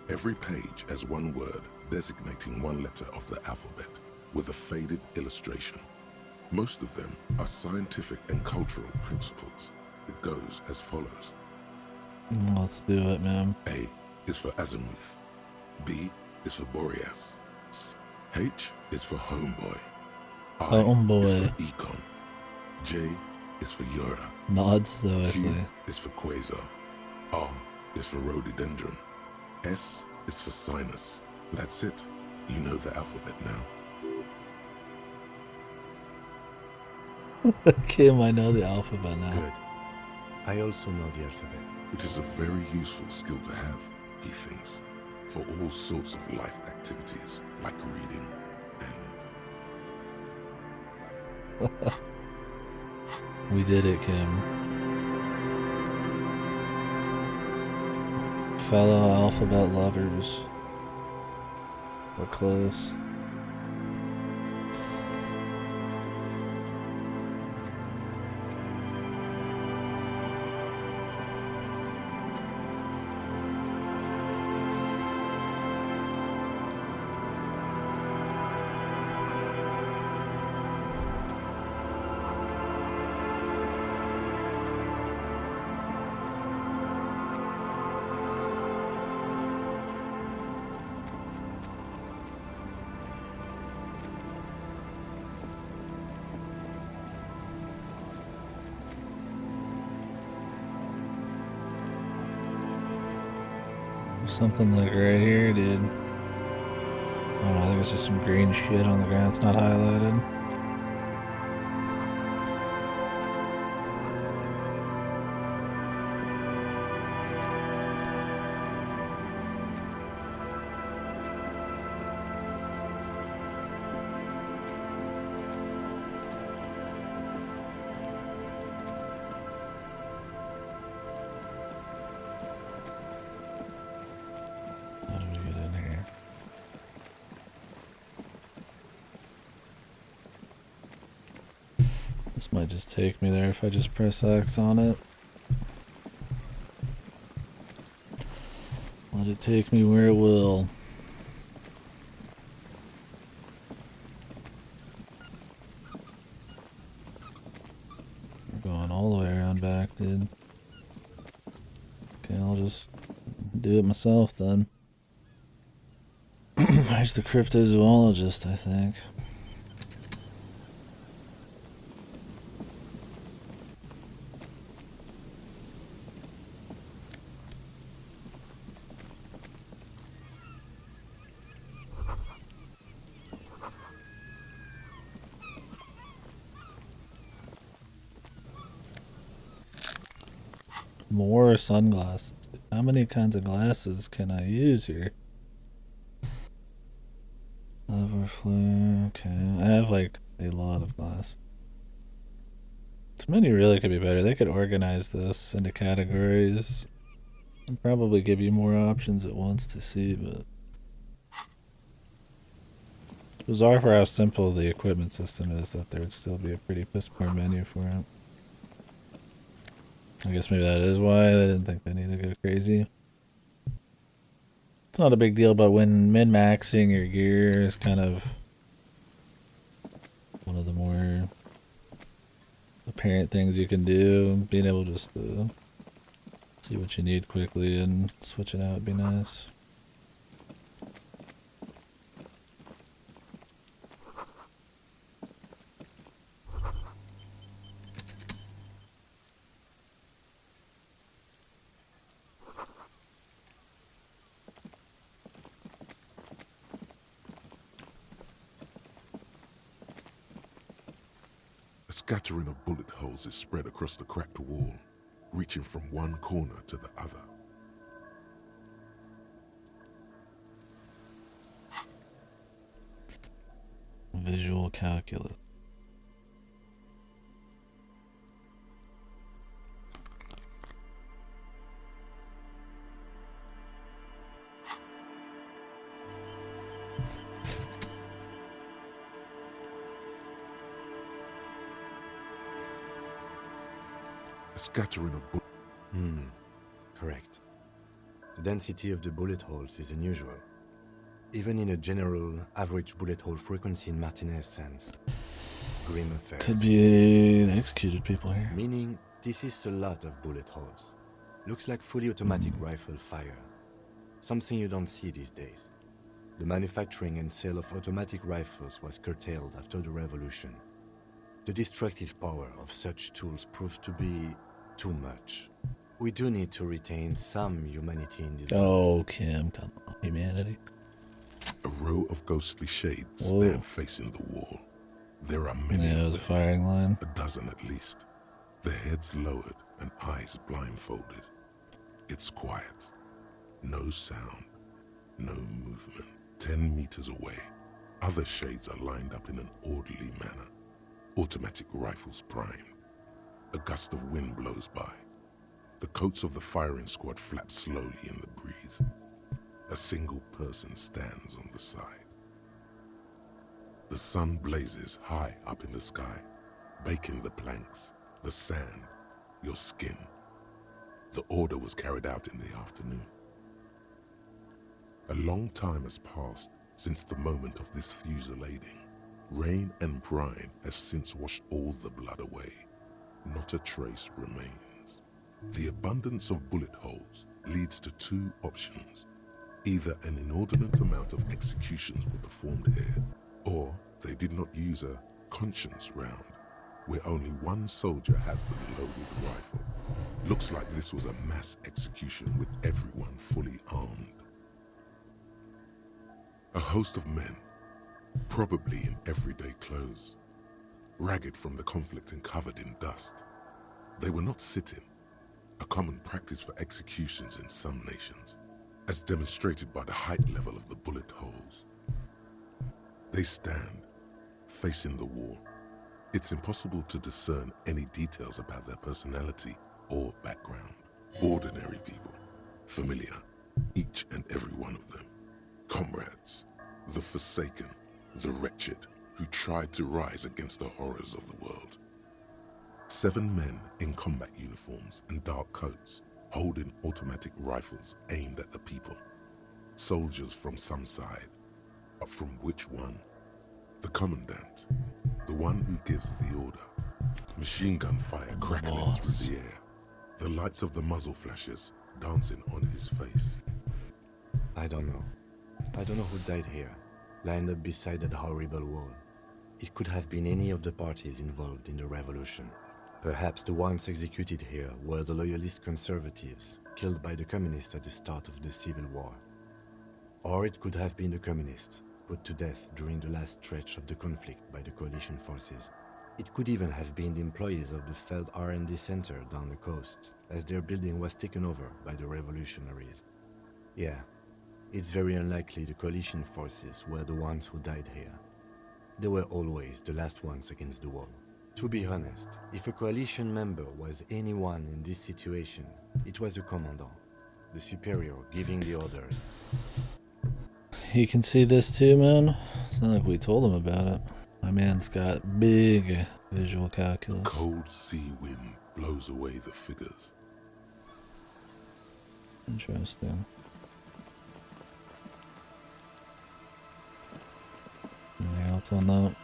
Speaker 4: Every page has one word designating one letter of the alphabet with a faded illustration. Most of them are scientific and cultural principles. It goes as follows.
Speaker 1: Let's do it, man.
Speaker 4: A is for azimuth. B is for Boreas. H is for homeboy. I is for econ. J is for Yura.
Speaker 1: Nods, though,
Speaker 4: Q
Speaker 1: actually.
Speaker 4: is for quasar. R is for rhododendron. S is for sinus. That's it. You know the alphabet now.
Speaker 1: Kim, I know the alphabet now.
Speaker 6: Good. I also know the alphabet.
Speaker 4: It is a very useful skill to have, he thinks, for all sorts of life activities, like reading and...
Speaker 1: We did it, Kim. Fellow alphabet lovers. We're close. Something like right here, dude. Oh, I think it's just some green shit on the ground. It's not highlighted. This might just take me there if I just press X on it. Let it take me where it will. We're going all the way around back, dude. Okay, I'll just do it myself then. There's the cryptozoologist, I think. More sunglasses. How many kinds of glasses can I use here? Lever flare. Okay, I have like a lot of glasses. This menu really could be better. They could organize this into categories and probably give you more options at once to see, but it's bizarre for how simple the equipment system is that there would still be a pretty piss poor menu for it. I guess maybe that is why they didn't think they needed to go crazy. It's not a big deal, but when min-maxing your gear is kind of one of the more apparent things you can do. Being able just to see what you need quickly and switch it out would be nice.
Speaker 4: A scattering of bullet holes is spread across the cracked wall, reaching from one corner to the other.
Speaker 1: Visual calculus.
Speaker 4: A scattering of bullets.
Speaker 6: Correct. The density of the bullet holes is unusual. Even in a general average bullet hole frequency in Martinez's sense. Grim affairs.
Speaker 1: Could be they executed people here.
Speaker 6: Meaning, this is a lot of bullet holes. Looks like fully automatic rifle fire. Something you don't see these days. The manufacturing and sale of automatic rifles was curtailed after the revolution. The destructive power of such tools proved to be too much. We do need to retain some humanity in this.
Speaker 1: Oh, Kim, come on, humanity.
Speaker 4: A row of ghostly shades stand facing the wall. There are many.
Speaker 1: Yeah, it was a firing line.
Speaker 4: A dozen at least. Their heads lowered and eyes blindfolded. It's quiet. No sound. No movement. 10 meters away, other shades are lined up in an orderly manner. Automatic rifles primed. A gust of wind blows by. The coats of the firing squad flap slowly in the breeze. A single person stands on the side. The sun blazes high up in the sky, baking the planks, the sand, your skin. The order was carried out in the afternoon. A long time has passed since the moment of this fusillading. Rain and brine have since washed all the blood away. Not a trace remains. The abundance of bullet holes leads to two options. Either an inordinate amount of executions were performed here, or they did not use a conscience round, where only one soldier has the loaded rifle. Looks like this was a mass execution with everyone fully armed. A host of men, probably in everyday clothes, ragged from the conflict and covered in dust. They were not sitting, a common practice for executions in some nations, as demonstrated by the height level of the bullet holes. They stand, facing the wall. It's impossible to discern any details about their personality or background. Ordinary people, familiar, each and every one of them. Comrades, the forsaken, the wretched, who tried to rise against the horrors of the world. 7 men in combat uniforms and dark coats, holding automatic rifles aimed at the people. Soldiers from some side, but from which one? The commandant, the one who gives the order. Machine gun fire crackling through the air, the lights of the muzzle flashes dancing on his face.
Speaker 6: I don't know. I don't know who died here, lined up beside that horrible wall. It could have been any of the parties involved in the revolution. Perhaps the ones executed here were the loyalist conservatives, killed by the communists at the start of the Civil War. Or it could have been the communists, put to death during the last stretch of the conflict by the coalition forces. It could even have been the employees of the failed R&D center down the coast, as their building was taken over by the revolutionaries. Yeah, it's very unlikely the coalition forces were the ones who died here. They were always the last ones against the wall. To be honest, if a coalition member was anyone in this situation, it was the commandant, the superior giving the orders.
Speaker 1: You can see this too, man. It's not like we told him about it. My man's got big visual calculus.
Speaker 4: Cold sea wind blows away the figures.
Speaker 1: Interesting. Anything else on that?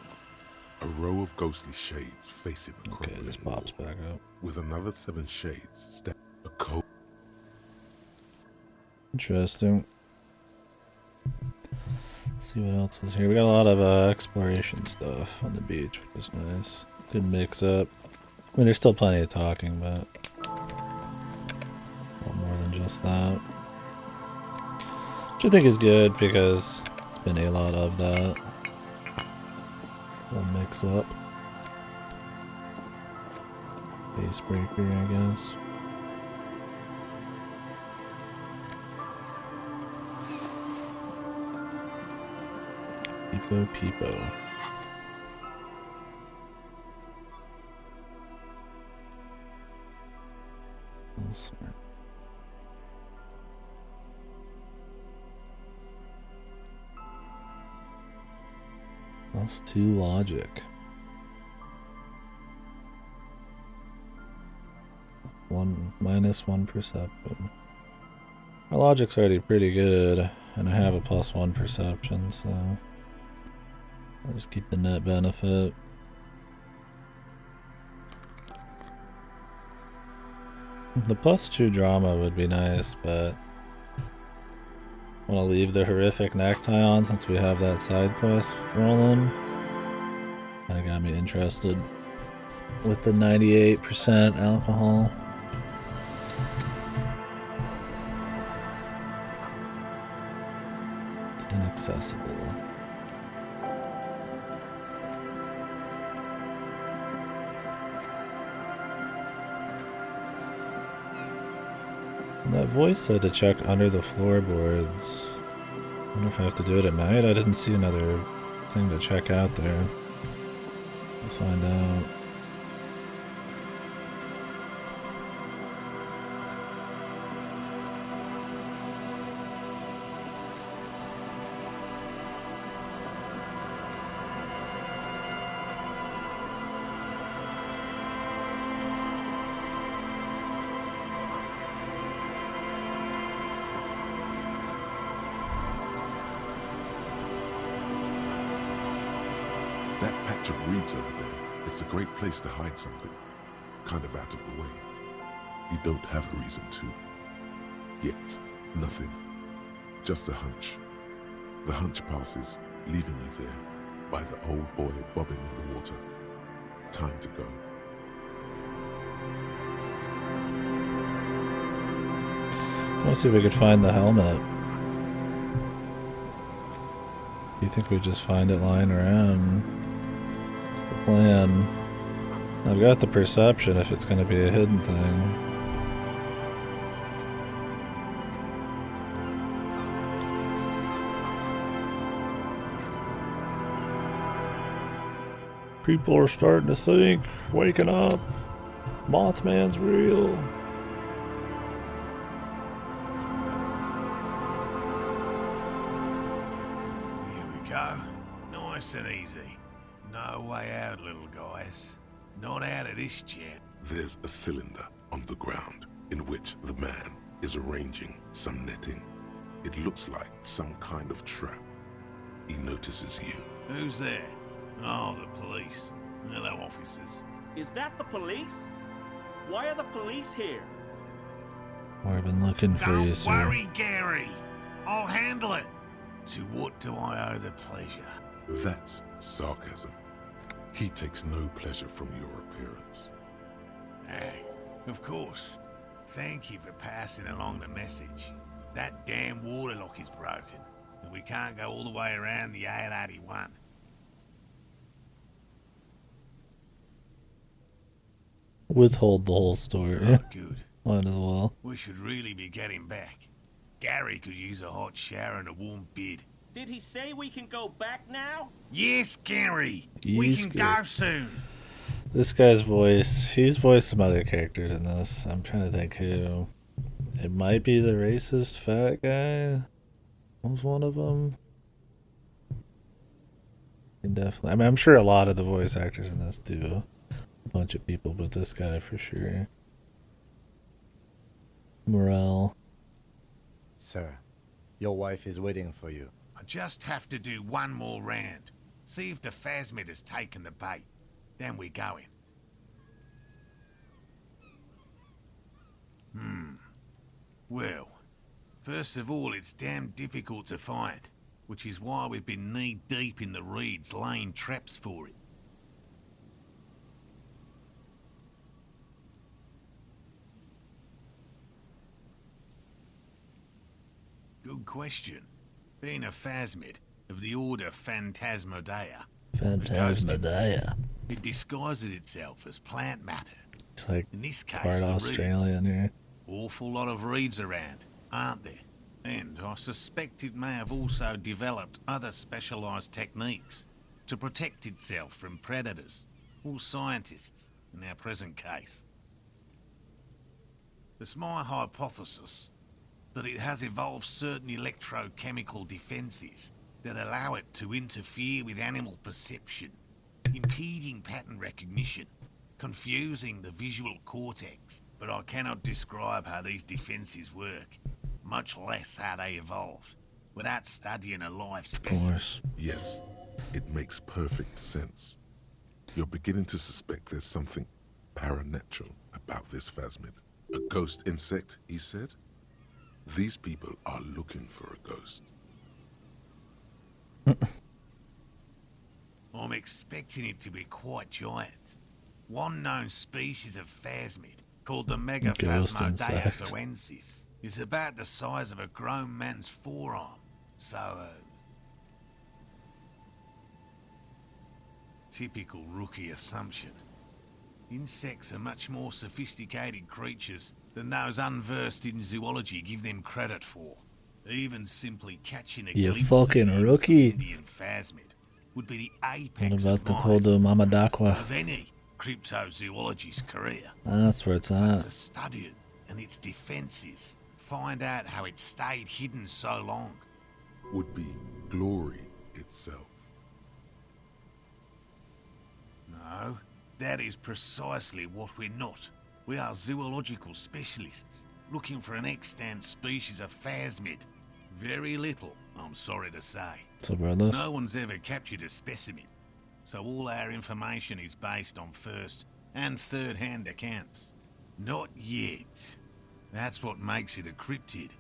Speaker 4: A row of ghostly shades facing the
Speaker 1: Okay, it just pops back up.
Speaker 4: With another 7 shades step a cold.
Speaker 1: Interesting. Let's see what else is here. We got a lot of exploration stuff on the beach, which is nice. Good mix up. I mean, there's still plenty of talking, but a lot more than just that. Which I think is good because it's been a lot of that. We'll mix up. Icebreaker, I guess. Peepo, peepo. +2 logic. 1 perception. My logic's already pretty good, and I have a +1 perception, so I'll just keep the net benefit. The +2 drama would be nice, but I want to leave the horrific necktie on since we have that side quest rolling. Kinda got me interested with the 98% alcohol. It's inaccessible. That voice said to check under the floorboards. I wonder if I have to do it at night. I didn't see another thing to check out there. We'll find out.
Speaker 4: That patch of reeds over there, it's a great place to hide something. Kind of out of the way. You don't have a reason to. Yet. Nothing. Just a hunch. The hunch passes, leaving you there, by the old boy bobbing in the water. Time to go.
Speaker 1: Let's see if we could find the helmet. Do you think we just find it lying around? What's the plan? I've got the perception if it's going to be a hidden thing. People are starting to think, waking up. Mothman's real.
Speaker 17: Here we go. Nice and easy. No way out, little guys. Not out of this jet.
Speaker 4: There's a cylinder on the ground in which the man is arranging some netting. It looks like some kind of trap. He notices you.
Speaker 17: Who's there? Oh, the police. Hello, officers.
Speaker 18: Is that the police? Why are the police here?
Speaker 1: I've been looking for you, sir.
Speaker 17: Don't worry, Gary. I'll handle it. To what do I owe the pleasure?
Speaker 4: That's sarcasm. He takes no pleasure from your appearance.
Speaker 17: Hey, of course. Thank you for passing along the message. That damn water lock is broken, and we can't go all the way around the AL-81.
Speaker 1: Withhold the whole story.
Speaker 17: Oh, good.
Speaker 1: Might as well.
Speaker 17: We should really be getting back. Gary could use a hot shower and a warm bed.
Speaker 18: Did he say we can go back now?
Speaker 17: Yes, Gary. We
Speaker 1: Yes,
Speaker 17: can
Speaker 1: Gary.
Speaker 17: go soon.
Speaker 1: This guy's voice, he's voiced some other characters in this. I'm trying to think who. It might be the racist fat guy. Was one of them. Definitely. I mean, I'm sure a lot of the voice actors in this do. A bunch of people, but this guy for sure. Morale.
Speaker 6: Sir, your wife is waiting for you.
Speaker 17: I just have to do one more round. See if the phasmid has taken the bait. Then we're going. Well, first of all, it's damn difficult to find, which is why we've been knee-deep in the reeds laying traps for it. Good question. Being a phasmid of the order Phantasmodea.
Speaker 1: Phantasmodea.
Speaker 17: It disguises itself as plant matter.
Speaker 1: It's like
Speaker 17: in this case,
Speaker 1: part
Speaker 17: the
Speaker 1: Australian here.
Speaker 17: Awful lot of reeds around, aren't there? And I suspect it may have also developed other specialised techniques to protect itself from predators, or scientists in our present case. It's my hypothesis that it has evolved certain electrochemical defences that allow it to interfere with animal perception, impeding pattern recognition, confusing the visual cortex. But I cannot describe how these defences work, much less how they evolved, without studying a live specimen.
Speaker 4: Yes, it makes perfect sense. You're beginning to suspect there's something paranatural about this phasmid. A ghost insect, he said? These people are looking for a ghost.
Speaker 17: I'm expecting it to be quite giant. One known species of phasmid, called the Megaphasmodea zoensis, is about the size of a grown man's forearm. So, typical rookie assumption. Insects are much more sophisticated creatures than those unversed in zoology give them credit for. Even simply catching a
Speaker 1: You
Speaker 17: glimpse
Speaker 1: fucking
Speaker 17: of the
Speaker 1: rookie.
Speaker 17: Indian phasmid would be the apex
Speaker 1: What about
Speaker 17: of
Speaker 1: the
Speaker 17: mine,
Speaker 1: Kodo Mamadakwa?
Speaker 17: of any cryptozoologist's career.
Speaker 1: That's where it's at.
Speaker 17: To study it and its defenses, find out how it stayed hidden so long.
Speaker 4: Would be glory itself.
Speaker 17: No, that is precisely what we're not. We are zoological specialists, looking for an extant species of phasmid. Very little, I'm sorry to say.
Speaker 1: So, brother.
Speaker 17: No one's ever captured a specimen, so all our information is based on first and third-hand accounts. Not yet. That's what makes it a cryptid.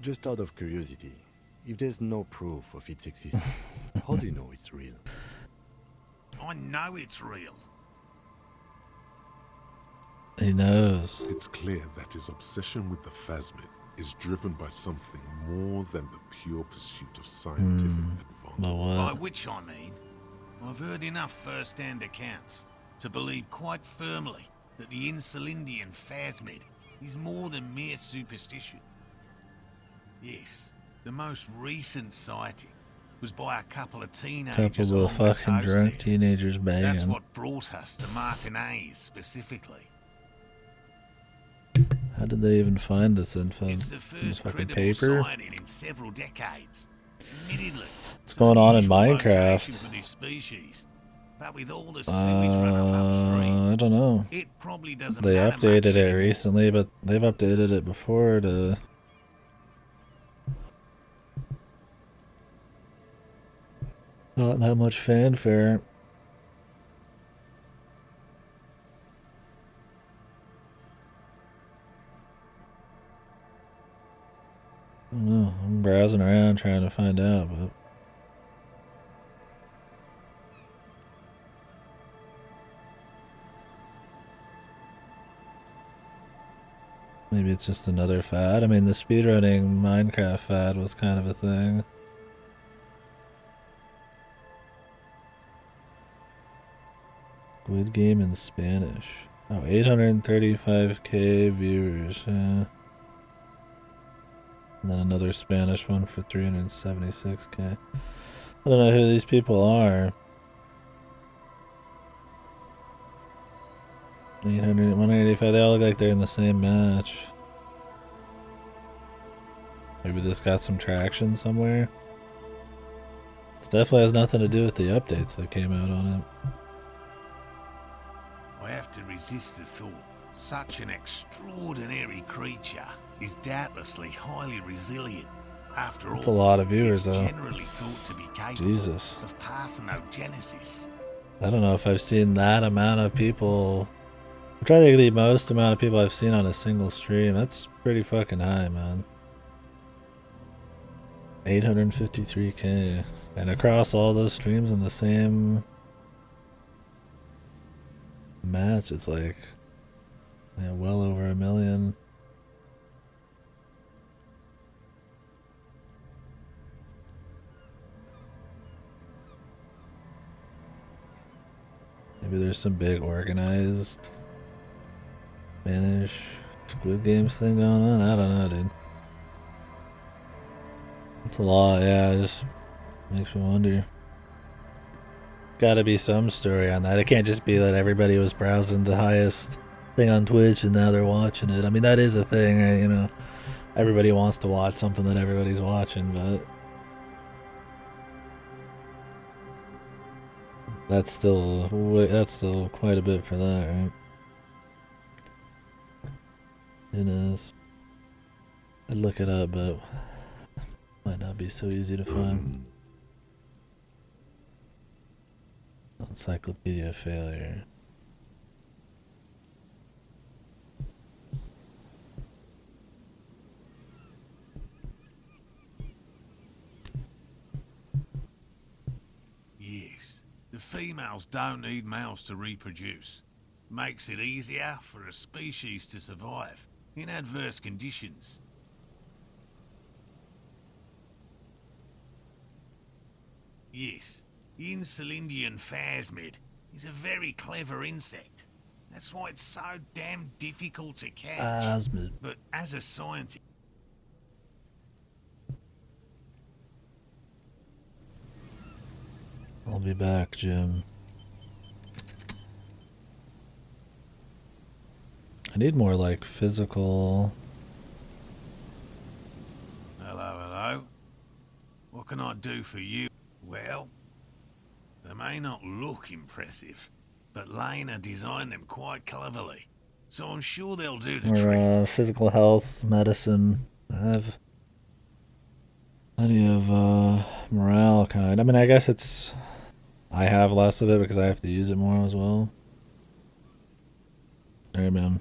Speaker 6: Just out of curiosity, if there's no proof of its existence, how do you know it's real?
Speaker 17: I know it's real.
Speaker 1: He knows.
Speaker 4: It's clear that his obsession with the phasmid is driven by something more than the pure pursuit of scientific advancement.
Speaker 17: By which I mean, I've heard enough first-hand accounts to believe quite firmly that the Insulindian phasmid is more than mere superstition. Yes, the most recent sighting was by a couple of teenagers.
Speaker 1: Couple of
Speaker 17: along the
Speaker 1: fucking
Speaker 17: coast
Speaker 1: drunk
Speaker 17: here.
Speaker 1: teenagers
Speaker 17: That's
Speaker 1: banging.
Speaker 17: what brought us to Martinez specifically.
Speaker 1: How did they even find this info?
Speaker 17: It's the
Speaker 1: In the
Speaker 17: first
Speaker 1: fucking
Speaker 17: credible
Speaker 1: paper?
Speaker 17: sighting in several decades. Admittedly,
Speaker 1: What's going on in
Speaker 17: location
Speaker 1: Minecraft?
Speaker 17: for this species, But with all the sewage runoff upstream,
Speaker 1: I don't know.
Speaker 17: it probably doesn't
Speaker 1: They
Speaker 17: matter
Speaker 1: updated
Speaker 17: much
Speaker 1: it
Speaker 17: anymore.
Speaker 1: recently, but they've updated it before to... Not that much fanfare. I don't know. I'm browsing around trying to find out, but... Maybe it's just another fad. I mean, the speedrunning Minecraft fad was kind of a thing. Squid Game in Spanish. Oh, 835k viewers. Yeah. And then another Spanish one for 376k. I don't know who these people are. 800, 185. They all look like they're in the same match. Maybe this got some traction somewhere. This definitely has nothing to do with the updates that came out on it.
Speaker 17: I have to resist the thought. Such an extraordinary creature is doubtlessly highly resilient. After all,
Speaker 1: That's a lot of viewers,
Speaker 17: it's
Speaker 1: though.
Speaker 17: generally thought to be capable
Speaker 1: Jesus.
Speaker 17: of parthenogenesis.
Speaker 1: I don't know if I've seen that amount of people. I'm trying to think of the most amount of people I've seen on a single stream. That's pretty fucking high, man. 853k. And across all those streams in the same match, it's like, yeah, well over 1 million. Maybe there's some big organized Spanish Squid Games thing going on. I don't know, dude. It's a lot, yeah. It just makes me wonder. Gotta be some story on that. It can't just be that everybody was browsing the highest thing on Twitch and now they're watching it. I mean, that is a thing, right? You know, everybody wants to watch something that everybody's watching, but that's still quite a bit for that, right? It is. I'd look it up, but might not be so easy to find. Encyclopedia failure.
Speaker 17: Yes, the females don't need males to reproduce. Makes it easier for a species to survive in adverse conditions. Yes, Insulindian phasmid is a very clever insect. That's why it's so damn difficult to catch.
Speaker 1: Phasmid.
Speaker 17: But as a scientist...
Speaker 1: I'll be back, Jim. I need more like physical.
Speaker 17: Hello, hello. What can I do for you? Well, they may not look impressive, but Lena designed them quite cleverly, so I'm sure they'll do the trick.
Speaker 1: Or physical health, medicine. I have plenty of morale kind. I mean, I guess it's... I have less of it because I have to use it more as well. Alright, man.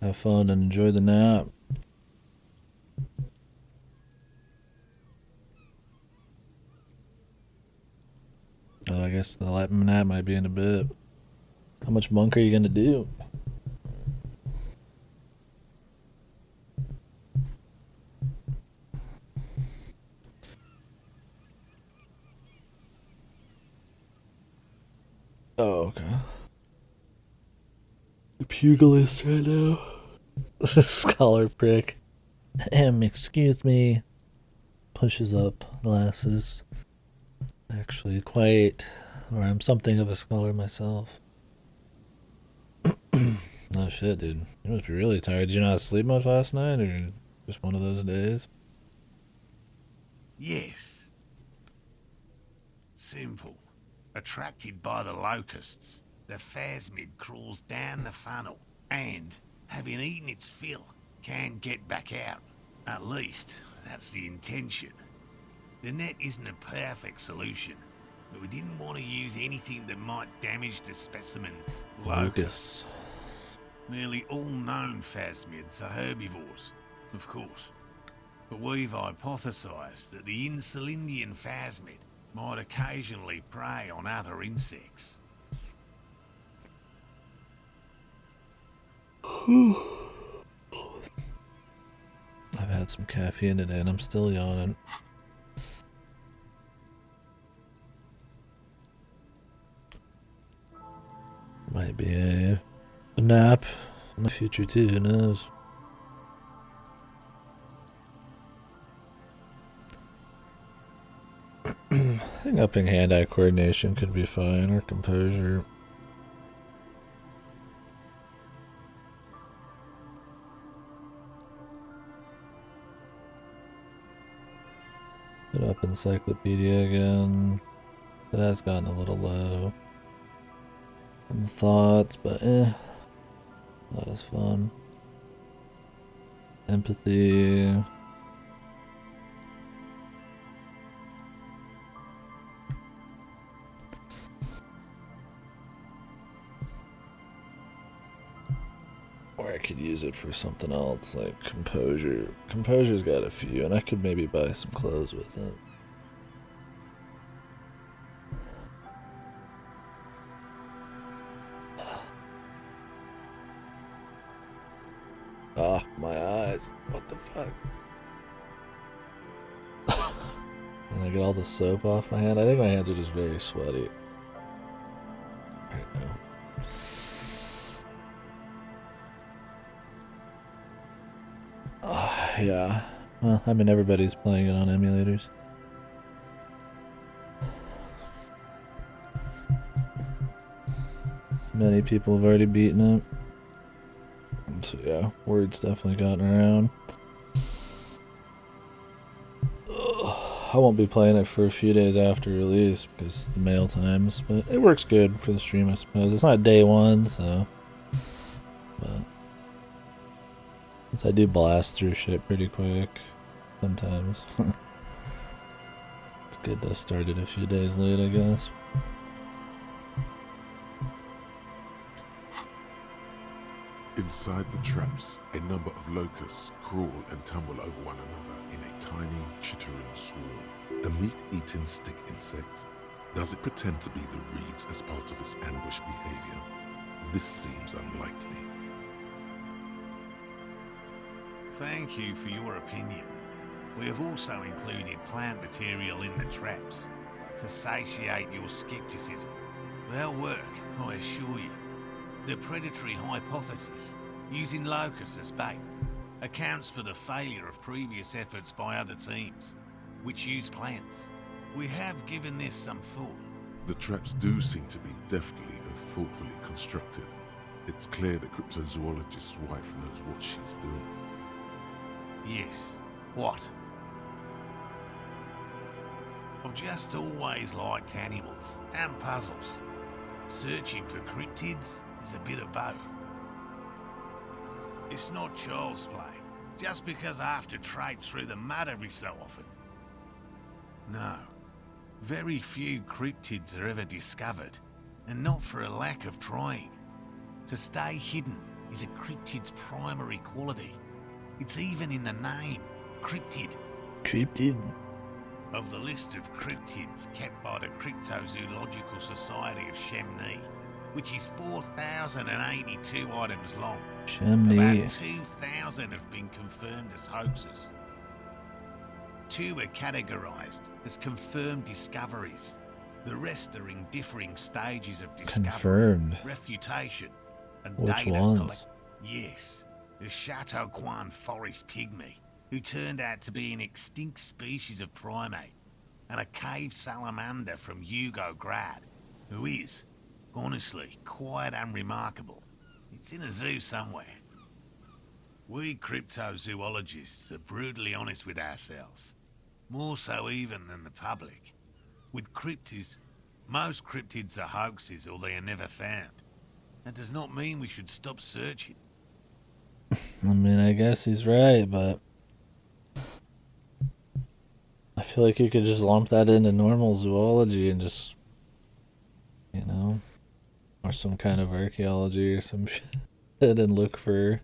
Speaker 1: Have fun and enjoy the nap. Oh, I guess the nap might be in a bit. How much monk are you gonna do? Oh, okay. The pugilist right now. Scholar prick. Excuse me. Pushes up glasses. Actually quite, or I'm something of a scholar myself. Oh shit, dude. You must be really tired. Did you not sleep much last night, or just one of those days?
Speaker 17: Yes. Simple. Attracted by the locusts, the phasmid crawls down the funnel and, having eaten its fill, can get back out. At least, that's the intention. The net isn't a perfect solution, but we didn't want to use anything that might damage the specimen's locusts. Nearly all known phasmids are herbivores, of course. But we've hypothesized that the Insulindian phasmid might occasionally prey on other insects.
Speaker 1: I've had some caffeine today and I'm still yawning. Might be a nap in the future too, who knows? I think upping hand-eye coordination could be fine, or composure. Put up encyclopedia again. It has gotten a little low. And thoughts, but not as fun. Empathy. Or I could use it for something else, like composure. Composure's got a few, and I could maybe buy some clothes with it. Ah, my eyes. What the fuck? And I get all the soap off my hand. I think my hands are just very sweaty right now. Yeah. Well, I mean, everybody's playing it on emulators. Many people have already beaten it. So yeah, word's definitely gotten around. I won't be playing it for a few days after release because the mail times, but it works good for the stream, I suppose. It's not day one, so. But since I do blast through shit pretty quick, sometimes. It's good to start it a few days late, I guess.
Speaker 4: Inside the traps, a number of locusts crawl and tumble over one another in a tiny, chittering swarm. A meat-eating stick insect. Does it pretend to be the reeds as part of its ambush behavior? This seems unlikely.
Speaker 17: Thank you for your opinion. We have also included plant material in the traps to satiate your skepticism. They'll work, I assure you. The predatory hypothesis, using locusts as bait, accounts for the failure of previous efforts by other teams, which used plants. We have given this some thought.
Speaker 4: The traps do seem to be deftly and thoughtfully constructed. It's clear the cryptozoologist's wife knows what she's doing.
Speaker 17: Yes. What? I've just always liked animals and puzzles. Searching for cryptids is a bit of both. It's not child's play, just because I have to trade through the mud every so often. No. Very few cryptids are ever discovered, and not for a lack of trying. To stay hidden is a cryptid's primary quality. It's even in the name, cryptid.
Speaker 1: Cryptid?
Speaker 17: Of the list of cryptids kept by the Cryptozoological Society of Chemnee, which is 4,082 items long.
Speaker 1: Chemnee.
Speaker 17: About 2,000 have been confirmed as hoaxes. 2 are categorized as confirmed discoveries. The rest are in differing stages of discovery,
Speaker 1: Confirmed.
Speaker 17: refutation, and
Speaker 1: Which
Speaker 17: data
Speaker 1: ones?
Speaker 17: Yes, the Chateau Quan forest pygmy, who turned out to be an extinct species of primate, and a cave salamander from Yugograd, who is, honestly, quite unremarkable. It's in a zoo somewhere. We cryptozoologists are brutally honest with ourselves, more so even than the public. With cryptids, Most cryptids are hoaxes or they are never found. That does not mean we should stop searching.
Speaker 1: I mean, I guess he's right, but I feel like you could just lump that into normal zoology and just, you know, or some kind of archaeology or some shit and look for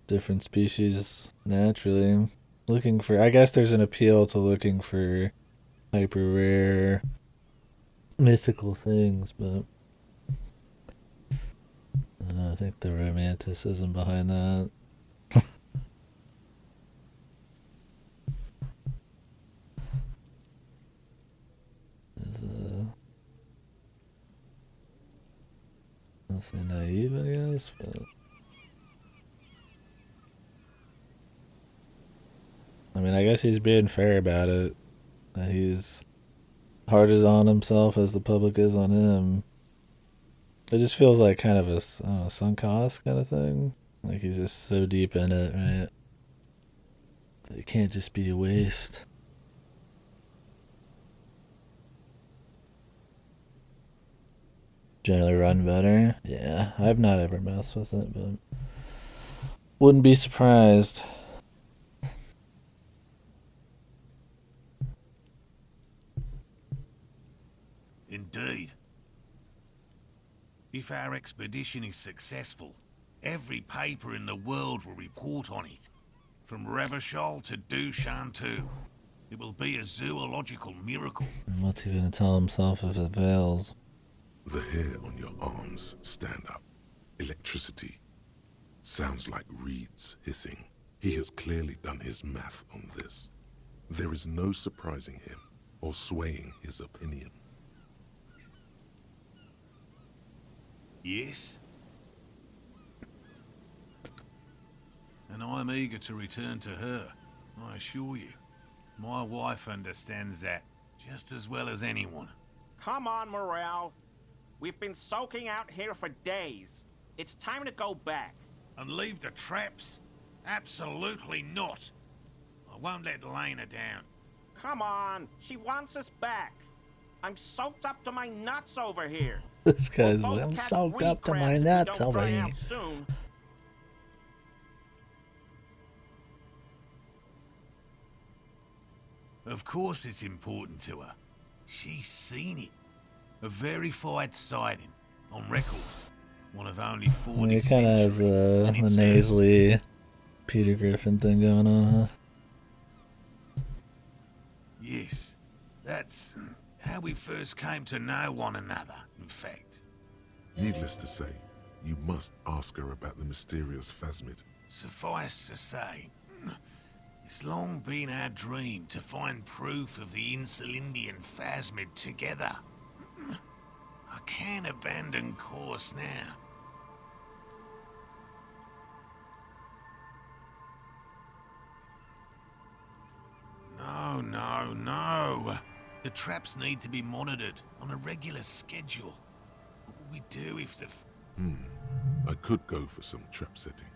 Speaker 1: different species naturally. Looking for, I guess there's an appeal to looking for hyper rare mythical things, but I don't know, I think the romanticism behind that. is nothing naive, I guess, but I mean, I guess he's being fair about it. That he's hard as on himself as the public is on him. It just feels like kind of a, I don't know, sunk cost kind of thing. Like he's just so deep in it, right? That it can't just be a waste. Generally run better. Yeah, I've not ever messed with it, but wouldn't be surprised.
Speaker 17: Indeed. If our expedition is successful, every paper in the world will report on it. From Revachol to Dushantu. It will be a zoological miracle.
Speaker 1: And what's he gonna tell himself if it fails?
Speaker 4: The hair on your arms stand up. Electricity. Sounds like reeds hissing. He has clearly done his math on this. There is no surprising him or swaying his opinion.
Speaker 17: Yes? And I'm eager to return to her, I assure you. My wife understands that just as well as anyone.
Speaker 18: Come on, Morel. We've been soaking out here for days. It's time to go back.
Speaker 17: And leave the traps? Absolutely not. I won't let Lena down.
Speaker 18: Come on, she wants us back. I'm soaked up to my nuts over here.
Speaker 1: This guy's, I'm soaked up to my nuts over here.
Speaker 18: Soon.
Speaker 17: Of course it's important to her. She's seen it. A verified sighting, on record. One of only 40
Speaker 1: He kind of has the nasally Peter Griffin thing going on, huh?
Speaker 17: Yes, that's how we first came to know one another, in fact.
Speaker 4: Needless to say, you must ask her about the mysterious phasmid.
Speaker 17: Suffice to say, it's long been our dream to find proof of the Insulindian phasmid together. I can't abandon course now. No. The traps need to be monitored on a regular schedule. What will we do if the...
Speaker 4: I could go for some trap setting.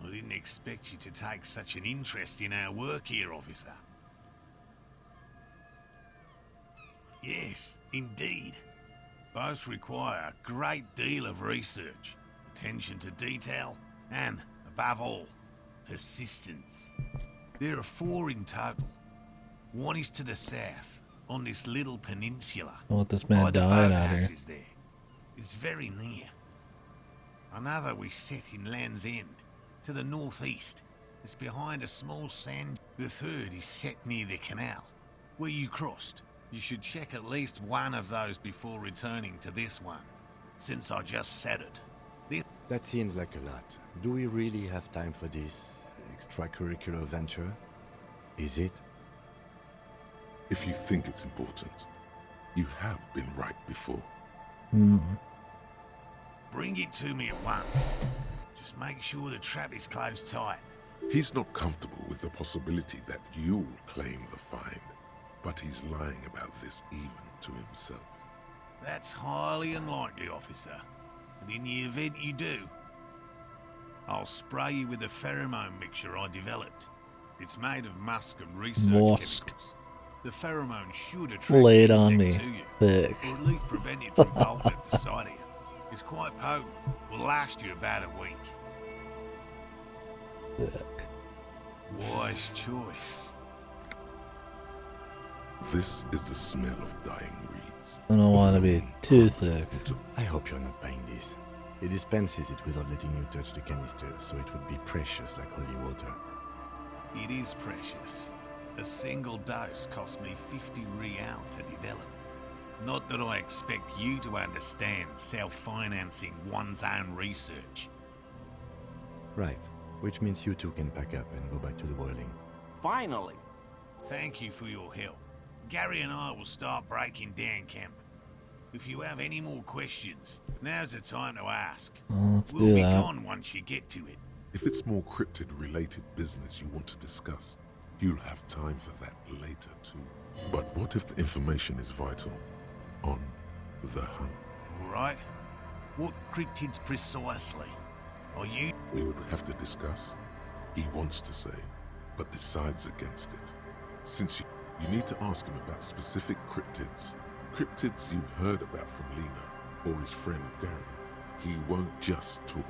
Speaker 17: I didn't expect you to take such an interest in our work here, officer. Yes, indeed. Both require a great deal of research, attention to detail, and, above all, persistence. There are 4 in total. One is to the south, on this little peninsula.
Speaker 1: I want this man dying out here.
Speaker 17: There. It's very near. Another we set in Land's End, to the northeast. It's behind a small sand. The third is set near the canal, where you crossed. You should check at least one of those before returning to this one, since I just said it.
Speaker 6: That seems like a lot. Do we really have time for this extracurricular venture? Is it?
Speaker 4: If you think it's important, you have been right before.
Speaker 17: Bring it to me at once. Just make sure the trap is closed tight.
Speaker 4: He's not comfortable with the possibility that you'll claim the find, but he's lying about this even to himself.
Speaker 17: That's highly unlikely, officer. And in the event you do, I'll spray you with a pheromone mixture I developed. It's made of musk and research chemicals. The pheromone should attract
Speaker 1: Lay it on
Speaker 17: insect
Speaker 1: me,
Speaker 17: to you,
Speaker 1: thick.
Speaker 17: or at least prevent it from bolting at the sight of you. It's quite potent. Will last you about a week.
Speaker 1: Thick.
Speaker 17: Wise choice.
Speaker 4: This is the smell of dying reeds.
Speaker 1: I don't want to be too thick.
Speaker 6: I hope you're not buying this. It dispenses it without letting you touch the canister, so it would be precious like holy water.
Speaker 17: It is precious. A single dose cost me 50 real to develop. Not that I expect you to understand self-financing one's own research.
Speaker 6: Right, which means you two can pack up and go back to the boiling.
Speaker 18: Finally!
Speaker 17: Thank you for your help. Gary and I will start breaking down camp. If you have any more questions, now's the time to ask.
Speaker 1: Let's
Speaker 17: we'll
Speaker 1: do
Speaker 17: be
Speaker 1: that.
Speaker 17: gone once you get to it.
Speaker 4: If it's more cryptid-related business you want to discuss, you'll have time for that later too. But what if the information is vital? On the hunt.
Speaker 17: All right. What cryptids precisely are you?
Speaker 4: We would have to discuss. He wants to say, but decides against it. Since you need to ask him about specific cryptids. Cryptids you've heard about from Lena or his friend Gary. He won't just talk.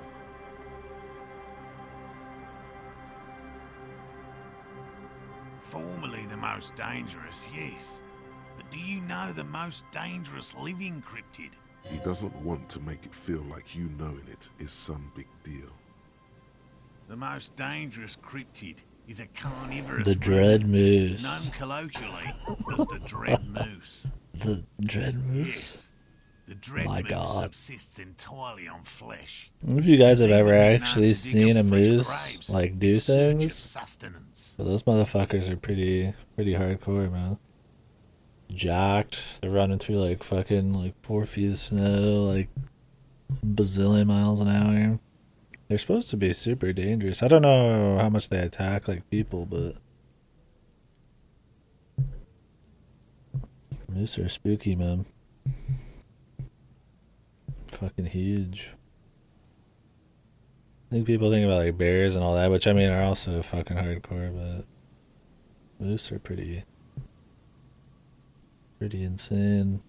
Speaker 17: Formerly the most dangerous, yes. But do you know the most dangerous living cryptid?
Speaker 4: He doesn't want to make it feel like you knowing it is some big deal.
Speaker 17: The most dangerous cryptid is a carnivorous
Speaker 1: The dread moose.
Speaker 17: known colloquially as the dread moose.
Speaker 1: The dread moose?
Speaker 17: Yes. The dread
Speaker 1: My
Speaker 17: moose
Speaker 1: God.
Speaker 17: subsists entirely on flesh.
Speaker 1: If you guys have
Speaker 17: It's
Speaker 1: ever
Speaker 17: even been known
Speaker 1: actually
Speaker 17: to dig
Speaker 1: seen
Speaker 17: up
Speaker 1: a
Speaker 17: fresh
Speaker 1: moose
Speaker 17: graves
Speaker 1: like do
Speaker 17: in search of
Speaker 1: things,
Speaker 17: sustenance.
Speaker 1: so those motherfuckers are pretty hardcore, man. Jacked, they're running through like fucking like 4 feet of snow, like bazillion miles an hour. They're supposed to be super dangerous. I don't know how much they attack like people, but moose are spooky, man. Fucking huge. I think people think about like bears and all that, which I mean are also fucking hardcore, but moose are pretty insane.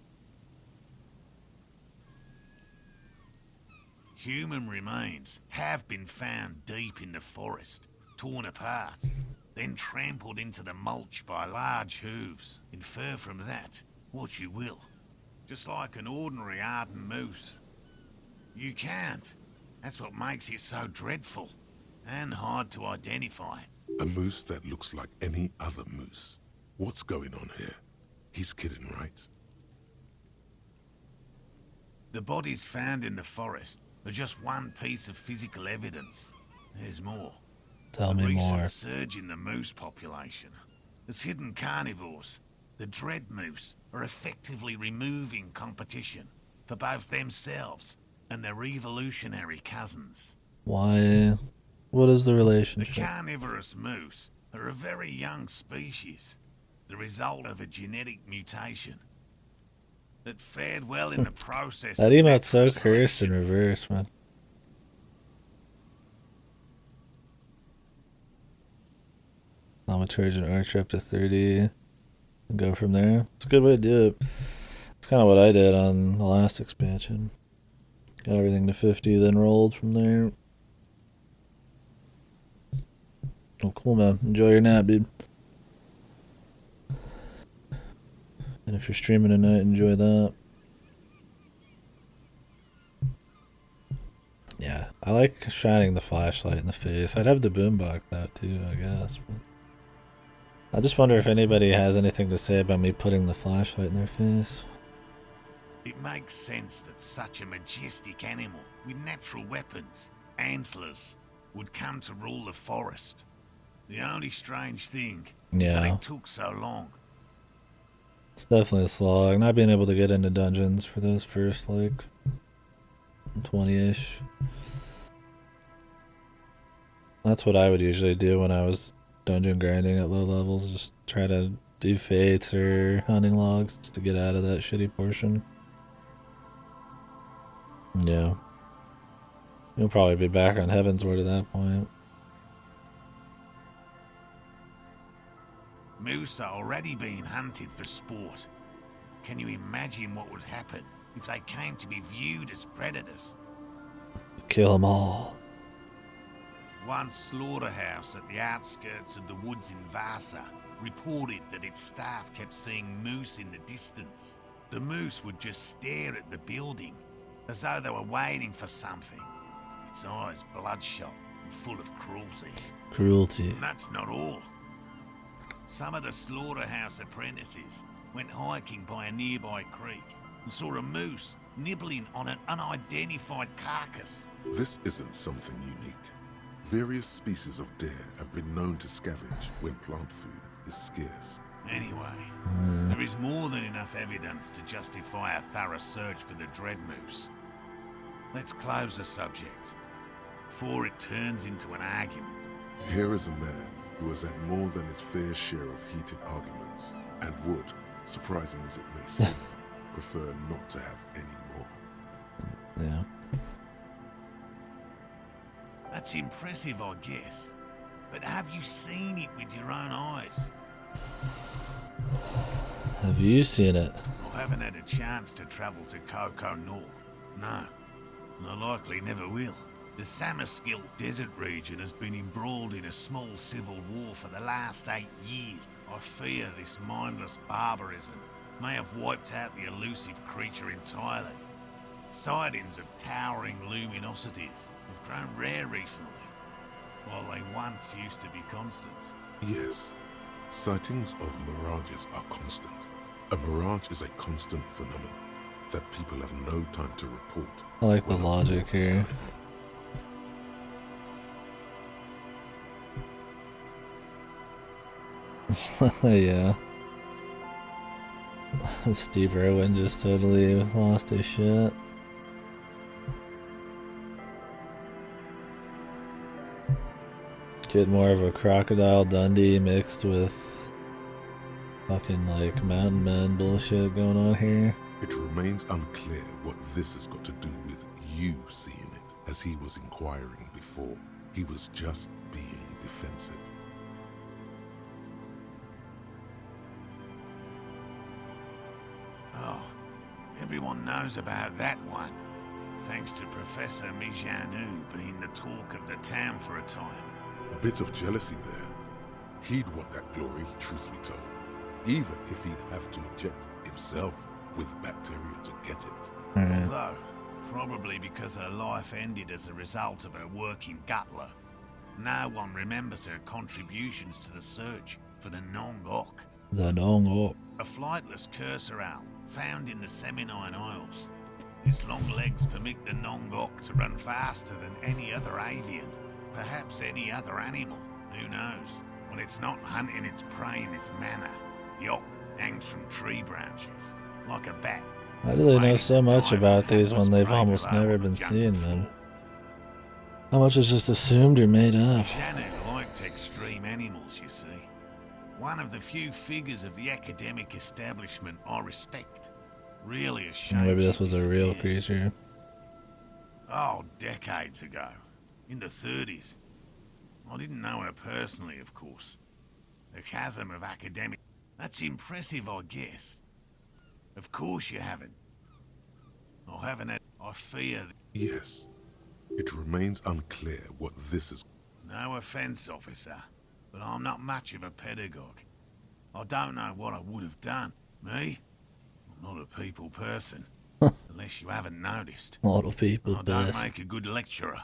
Speaker 17: Human remains have been found deep in the forest, torn apart, then trampled into the mulch by large hooves. Infer from that what you will. Just like an ordinary ardent moose. You can't. That's what makes it so dreadful and hard to identify.
Speaker 4: A moose that looks like any other moose. What's going on here? He's kidding, right?
Speaker 17: The bodies found in the forest are just one piece of physical evidence. There's more.
Speaker 1: Tell me
Speaker 17: recent
Speaker 1: more.
Speaker 17: surge in the moose population. As hidden carnivores, the dread moose are effectively removing competition for both themselves and their evolutionary cousins.
Speaker 1: Why? What is the
Speaker 17: The
Speaker 1: relationship?
Speaker 17: carnivorous moose are a very young species, the result of a genetic mutation that fared well in the process.
Speaker 1: That
Speaker 17: of
Speaker 1: emote's so
Speaker 17: natural
Speaker 1: cursed in reverse, man. Thaumaturge and Archer up to 30. And go from there. It's a good way to do it. It's kind of what I did on the last expansion. Got everything to 50, then rolled from there. Oh, cool, man. Enjoy your nap, dude. And if you're streaming tonight, enjoy that. Yeah, I like shining the flashlight in the face. I'd have the boombox out too, I guess. But I just wonder if anybody has anything to say about me putting the flashlight in their face.
Speaker 17: It makes sense that such a majestic animal with natural weapons, antlers, would come to rule the forest. The only strange thing is that
Speaker 1: Yeah.
Speaker 17: it took so long.
Speaker 1: It's definitely a slog. Not being able to get into dungeons for those first, like, 20-ish. That's what I would usually do when I was dungeon grinding at low levels. Just try to do fates or hunting logs just to get out of that shitty portion. Yeah. You'll probably be back on Heaven's Word at that point.
Speaker 17: Moose are already being hunted for sport. Can you imagine what would happen if they came to be viewed as predators?
Speaker 1: Kill them all.
Speaker 17: One slaughterhouse at the outskirts of the woods in Vasa reported that its staff kept seeing moose in the distance. The moose would just stare at the building, as though they were waiting for something. Its eyes bloodshot and full of cruelty.
Speaker 1: Cruelty.
Speaker 17: And that's not all. Some of the slaughterhouse apprentices went hiking by a nearby creek and saw a moose nibbling on an unidentified carcass.
Speaker 4: This isn't something unique. Various species of deer have been known to scavenge when plant food is scarce.
Speaker 17: Anyway, there is more than enough evidence to justify a thorough search for the dread moose. Let's close the subject before it turns into an argument.
Speaker 4: Here is a man who has had more than his fair share of heated arguments and would, surprising as it may seem, prefer not to have any more.
Speaker 1: Yeah.
Speaker 17: That's impressive, I guess. But have you seen it with your own eyes?
Speaker 1: Have you seen it?
Speaker 17: I haven't had a chance to travel to Coco North. No. And I likely never will. The Samaskill Desert region has been embroiled in a small civil war for the last 8 years. I fear this mindless barbarism may have wiped out the elusive creature entirely. Sightings of towering luminosities have grown rare recently, while they once used to be constant.
Speaker 4: Yes, sightings of mirages are constant. A mirage is a constant phenomenon that people have no time to report.
Speaker 1: I like the logic here. Yeah. Steve Irwin just totally lost his shit. Get more of a Crocodile Dundee mixed with fucking like Mountain Man bullshit going on here.
Speaker 4: It remains unclear what this has got to do with you seeing it, as he was inquiring before. He was just being defensive.
Speaker 17: Oh, everyone knows about that one, thanks to Professor Mijanu being the talk of the town for a time.
Speaker 4: A bit of jealousy there. He'd want that glory, truth be told, even if he'd have to inject himself with bacteria to get it.
Speaker 17: Although, probably because her life ended as a result of her work in Gutler, no one remembers her contributions to the search for the Nongok.
Speaker 1: The Nongok.
Speaker 17: A flightless cursor owl found in the Seminine Isles. Its long legs permit the Nongok to run faster than any other avian, perhaps any other animal, who knows? When it's not hunting its prey in this manner, the ock hangs from tree branches, like a bat.
Speaker 1: How do they know so much about these when they've almost never been seeing them? How much is just assumed or made up?
Speaker 17: Shannon liked extreme animals, you see. One of the few figures of the academic establishment I respect. Really a shame.
Speaker 1: Maybe this was a real creature.
Speaker 17: Oh, decades ago. In the 30s. I didn't know her personally, of course. The chasm of academic... That's impressive, I guess. Of course you haven't. I haven't had... I fear...
Speaker 4: Yes. It remains unclear what this is.
Speaker 17: No offense, officer, but I'm not much of a pedagogue. I don't know what I would have done. Me? I'm not a people person. Unless you haven't noticed.
Speaker 1: A lot of people
Speaker 17: I don't make a good lecturer.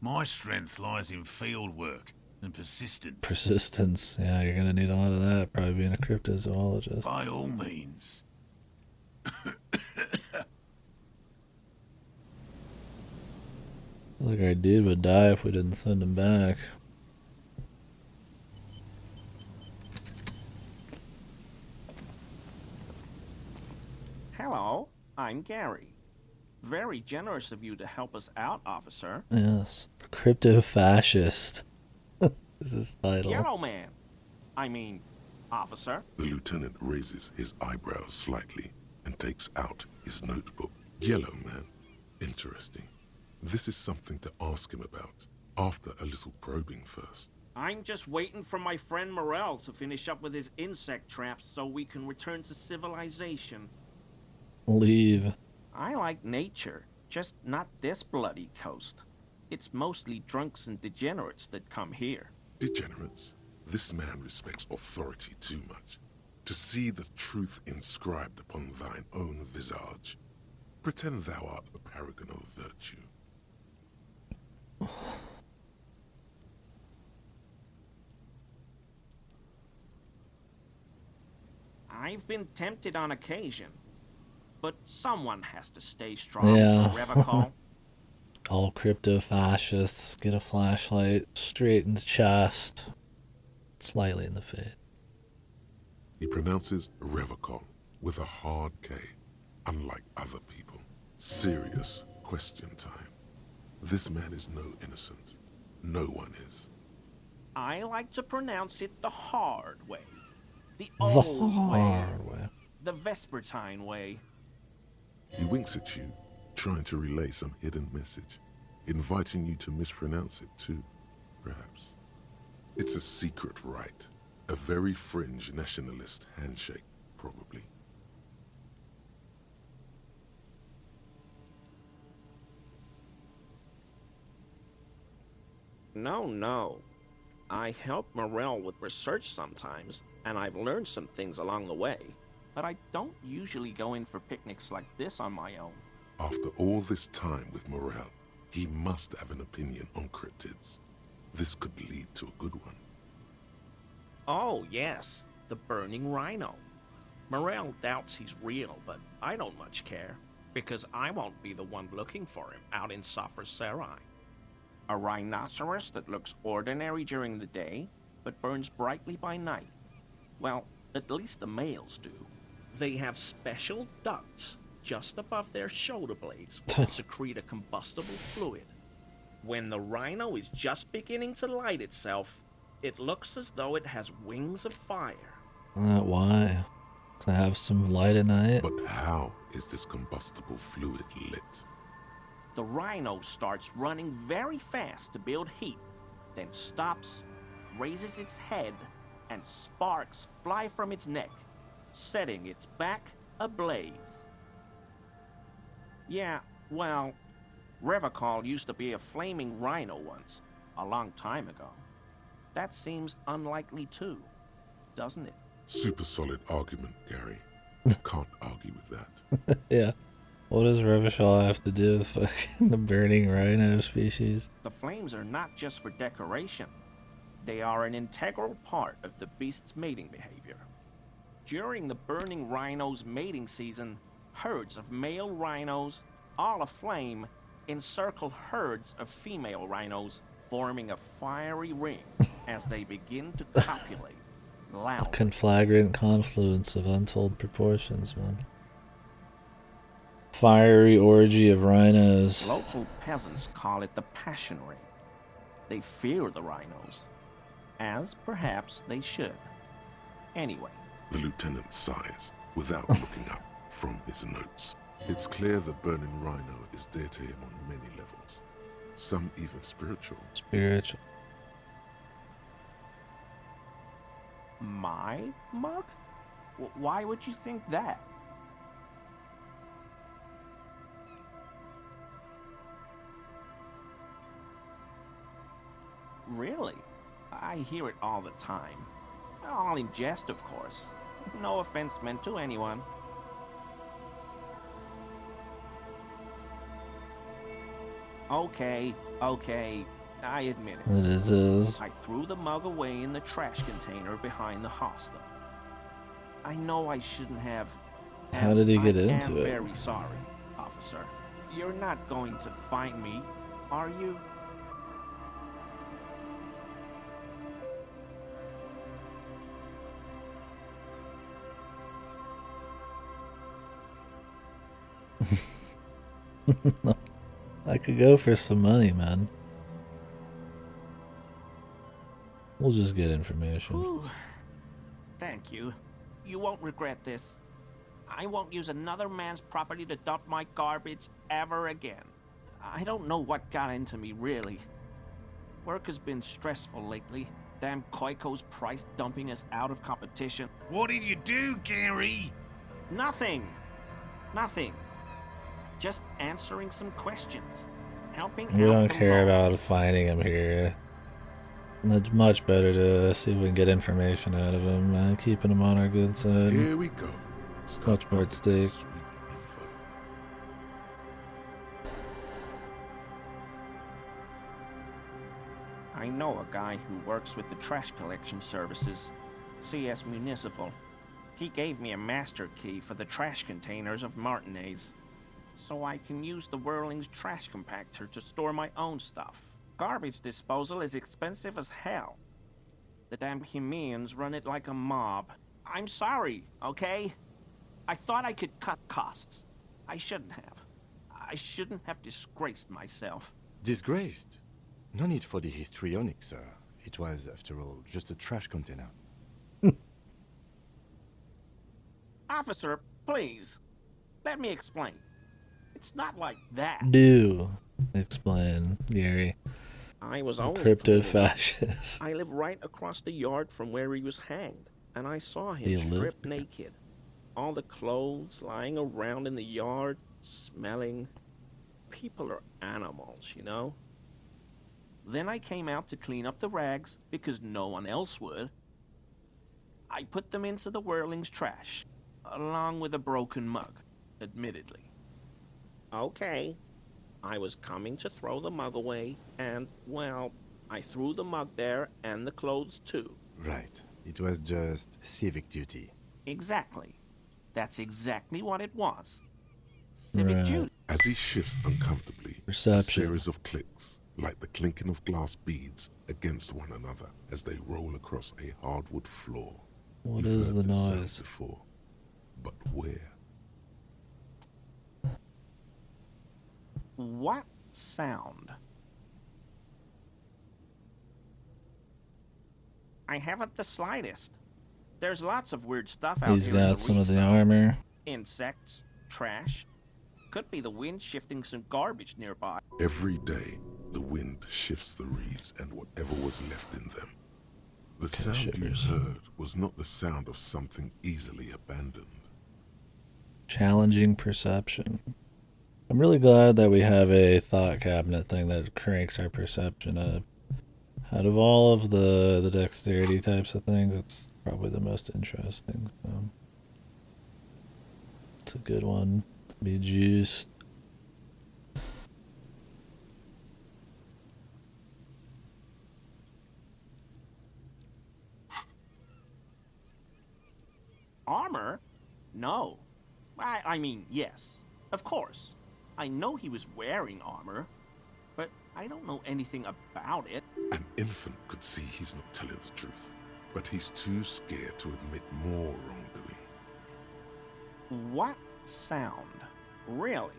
Speaker 17: My strength lies in field work and persistence.
Speaker 1: Persistence. Yeah, you're gonna need a lot of that, probably being a cryptozoologist.
Speaker 17: By all means.
Speaker 1: Like our dude would die if we didn't send him back.
Speaker 18: Hello, I'm Gary. Very generous of you to help us out, officer.
Speaker 1: Yes. Crypto-fascist. This is the title.
Speaker 18: Yellow man. I mean, officer.
Speaker 4: The lieutenant raises his eyebrows slightly and takes out his notebook. Yellow man. Interesting. This is something to ask him about, after a little probing first.
Speaker 18: I'm just waiting for my friend Morel to finish up with his insect traps so we can return to civilization.
Speaker 1: Leave.
Speaker 18: I like nature, just not this bloody coast. It's mostly drunks and degenerates that come here.
Speaker 4: Degenerates? This man respects authority too much. To see the truth inscribed upon thine own visage. Pretend thou art a paragon of virtue.
Speaker 18: I've been tempted on occasion, but someone has to stay strong
Speaker 1: Yeah.
Speaker 18: for Revocol.
Speaker 1: All crypto-fascists get a flashlight straight in the chest, slightly in the face.
Speaker 4: He pronounces Revocol with a hard K, unlike other people. Serious question time. This man is no innocent. No one is.
Speaker 18: I like to pronounce it the hard way. The old
Speaker 1: hard way.
Speaker 18: The Vespertine way.
Speaker 4: He winks at you, trying to relay some hidden message, inviting you to mispronounce it too, perhaps. It's a secret rite, a very fringe nationalist handshake, probably.
Speaker 18: No. I help Morel with research sometimes, and I've learned some things along the way. But I don't usually go in for picnics like this on my own.
Speaker 4: After all this time with Morel, he must have an opinion on cryptids. This could lead to a good one.
Speaker 18: Oh, yes, the burning rhino. Morel doubts he's real, but I don't much care, because I won't be the one looking for him out in Safra Serai. A rhinoceros that looks ordinary during the day, but burns brightly by night. Well, at least the males do. They have special ducts just above their shoulder blades that secrete a combustible fluid. When the rhino is just beginning to light itself, it looks as though it has wings of fire.
Speaker 1: Why? To have some light at night?
Speaker 4: But how is this combustible fluid lit?
Speaker 18: The rhino starts running very fast to build heat, then stops, raises its head, and sparks fly from its neck, setting its back ablaze. Yeah, well, Revocol used to be a flaming rhino once, a long time ago. That seems unlikely too, doesn't it?
Speaker 4: Super solid argument, Gary. Can't argue with that.
Speaker 1: Yeah. What does Revachol have to do with fucking the burning rhino species?
Speaker 18: The flames are not just for decoration. They are an integral part of the beast's mating behavior. During the burning rhino's mating season, herds of male rhinos, all aflame, encircle herds of female rhinos, forming a fiery ring as they begin to copulate.
Speaker 1: A conflagrant confluence of untold proportions, man. Fiery orgy of rhinos.
Speaker 18: Local peasants call it the passion ring. They fear the rhinos, as perhaps they should. Anyway.
Speaker 4: The lieutenant sighs, without looking up from his notes. It's clear the burning rhino is dear to him on many levels. Some even spiritual.
Speaker 1: Spiritual.
Speaker 18: My mug? Why would you think that? Really? I hear it all the time. All in jest, of course. No offense meant to anyone. Okay, I admit it.
Speaker 1: It is.
Speaker 18: I threw the mug away in the trash container behind the hostel. I know I shouldn't have.
Speaker 1: How did he get into
Speaker 18: I am
Speaker 1: it?
Speaker 18: very sorry, officer. You're not going to find me, are you?
Speaker 1: I could go for some money, man. We'll just get information.
Speaker 18: Whew. Thank you. You won't regret this. I won't use another man's property to dump my garbage ever again. I don't know what got into me, really. Work has been stressful lately, Damn Koiko's price dumping us out of competition.
Speaker 17: What did you do, Gary?
Speaker 18: Nothing. Nothing. Just answering some questions. Helping
Speaker 1: We
Speaker 18: out
Speaker 1: don't
Speaker 18: the
Speaker 1: care
Speaker 18: mob.
Speaker 1: about finding him here. It's much better to see if we can get information out of him and keeping him on our good side.
Speaker 4: Here we go.
Speaker 1: Much more at stake.
Speaker 18: I know a guy who works with the trash collection services, CS Municipal. He gave me a master key for the trash containers of Martinez, so I can use the Whirling's trash compactor to store my own stuff. Garbage disposal is expensive as hell. The damn Hemians run it like a mob. I'm sorry, okay? I thought I could cut costs. I shouldn't have. I shouldn't have disgraced myself.
Speaker 6: Disgraced? No need for the histrionic, sir. It was, after all, just a trash container.
Speaker 18: Officer, please. Let me explain. It's not like that.
Speaker 1: Do explain, Gary.
Speaker 18: I was only
Speaker 1: Crypto
Speaker 18: cleaning up.
Speaker 1: fascist.
Speaker 18: I live right across the yard from where he was hanged, and I saw him
Speaker 1: You live
Speaker 18: stripped naked. All the clothes lying around in the yard, smelling. People are animals, you know? Then I came out to clean up the rags because no one else would. I put them into the Whirling's trash, along with a broken mug, admittedly. Okay, I was coming to throw the mug away, and, well, I threw the mug there and the clothes too.
Speaker 6: Right. It was just civic duty.
Speaker 18: Exactly. That's exactly what it was. Civic duty.
Speaker 4: As he shifts uncomfortably, a
Speaker 1: Perception.
Speaker 4: series of clicks, like the clinking of glass beads against one another as they roll across a hardwood floor.
Speaker 1: What
Speaker 4: You've
Speaker 1: is
Speaker 4: heard
Speaker 1: the
Speaker 4: this sound
Speaker 1: noise?
Speaker 4: before, but where?
Speaker 18: What sound? I haven't the slightest. There's lots of weird stuff out
Speaker 1: He's
Speaker 18: here in
Speaker 1: got
Speaker 18: the
Speaker 1: some of the
Speaker 18: reeds, though.
Speaker 1: armor.
Speaker 18: Insects, trash. Could be the wind shifting some garbage nearby.
Speaker 4: Every day, the wind shifts the reeds and whatever was left in them. The sound
Speaker 1: shivers.
Speaker 4: you heard was not the sound of something easily abandoned.
Speaker 1: Challenging perception. I'm really glad that we have a thought cabinet thing that cranks our perception up. Out of all of the dexterity types of things, it's probably the most interesting. So it's a good one to be juiced.
Speaker 18: Armor? No. I mean, yes. Of course. I know he was wearing armor, but I don't know anything about it.
Speaker 4: An infant could see he's not telling the truth, but he's too scared to admit more wrongdoing.
Speaker 18: What sound? Really?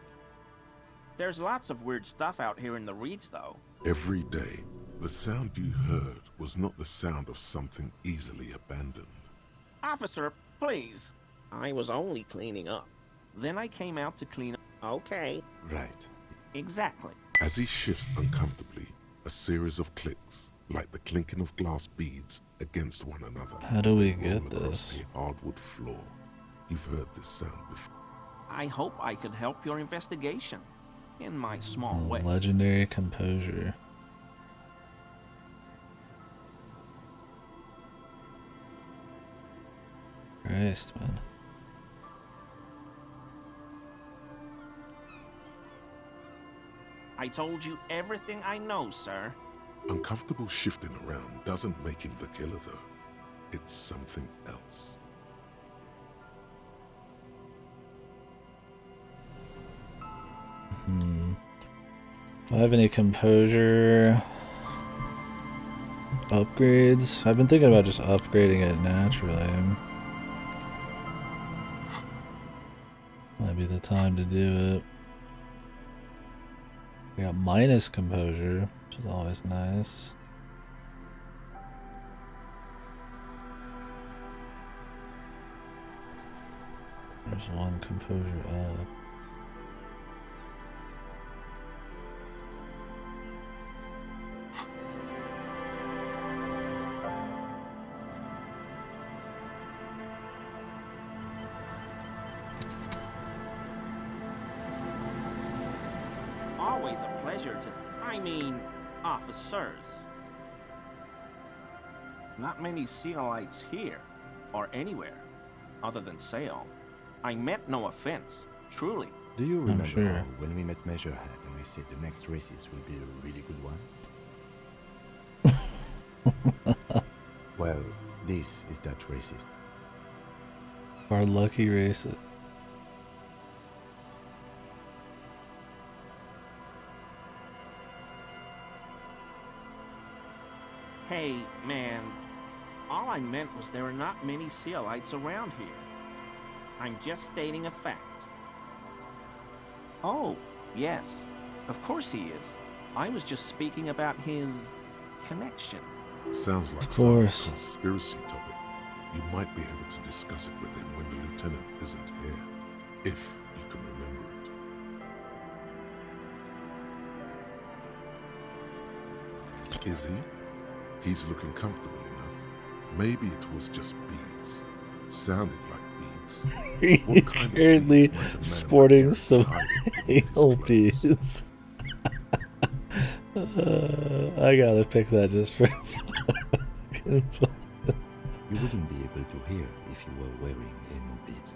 Speaker 18: There's lots of weird stuff out here in the reeds, though.
Speaker 4: Every day, the sound you heard was not the sound of something easily abandoned.
Speaker 18: Officer, please. I was only cleaning up. Then I came out to clean up. Okay.
Speaker 6: Right.
Speaker 18: Exactly.
Speaker 4: As he shifts uncomfortably, a series of clicks, like the clinking of glass beads against one another.
Speaker 1: How do
Speaker 4: as
Speaker 1: we
Speaker 4: they
Speaker 1: get
Speaker 4: roll across
Speaker 1: this?
Speaker 4: a hardwood floor. You've heard this sound before.
Speaker 18: I hope I could help your investigation. In my small way.
Speaker 1: Legendary composure. Christ, man.
Speaker 18: I told you everything I know, sir.
Speaker 4: Uncomfortable shifting around doesn't make him the killer, though. It's something else.
Speaker 1: Do I have any composure upgrades? I've been thinking about just upgrading it naturally. Might be the time to do it. We got minus composure, which is always nice. There's one composure up.
Speaker 18: Always a pleasure to... I mean, officers. Not many Sealites here, or anywhere, other than Sail. I meant no offense, truly.
Speaker 6: Do you remember
Speaker 1: sure.
Speaker 6: how when we met Measurehead and we said the next races will be a really good one? Well, this is that racist.
Speaker 1: Our lucky racist.
Speaker 18: Hey, man, all I meant was there are not many Sealites around here. I'm just stating a fact. Oh, yes, of course he is. I was just speaking about his connection.
Speaker 4: Sounds like some conspiracy topic. You might be able to discuss it with him when the lieutenant isn't here, if you can remember it. Is he? He's looking comfortable enough. Maybe it was just beads. Sounded like beads. What kind of
Speaker 1: Currently
Speaker 4: beads might a man
Speaker 1: sporting
Speaker 4: like
Speaker 1: some
Speaker 4: hide with his
Speaker 1: anal
Speaker 4: clothes?
Speaker 1: beads. I gotta pick that just for fucking fun.
Speaker 6: You wouldn't be able to hear if you were wearing anal beads.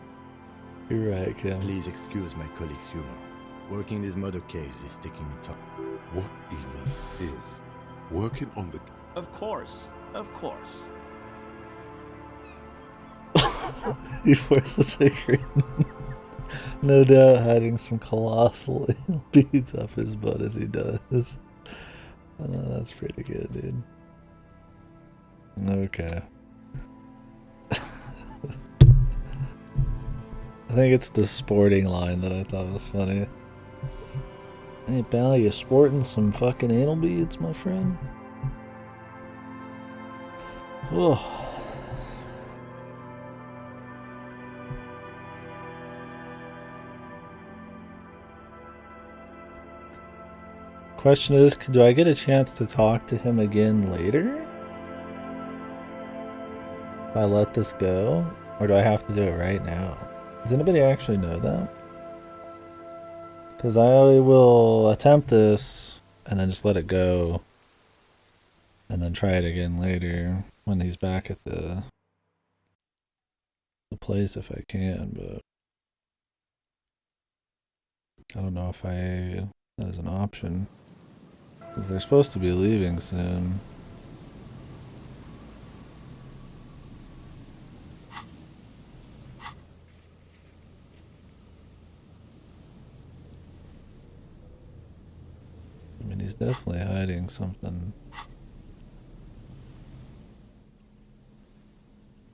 Speaker 1: You're right, Kim.
Speaker 6: Please excuse my colleague's humor. Working this murder case is taking me tough.
Speaker 4: What he means is working on the...
Speaker 18: Of course, of course.
Speaker 1: He forces a cigarette. No doubt hiding some colossal anal beads up his butt as he does. That's pretty good, dude. Okay. I think it's the sporting line that I thought was funny. Hey pal, you sporting some fucking anal beads, my friend? Oh. Question is, do I get a chance to talk to him again later? If I let this go? Or do I have to do it right now? Does anybody actually know that? Because I will attempt this and then just let it go. And then try it again later when he's back at the place if I can, but I don't know if that is an option. Because they're supposed to be leaving soon. I mean, he's definitely hiding something. I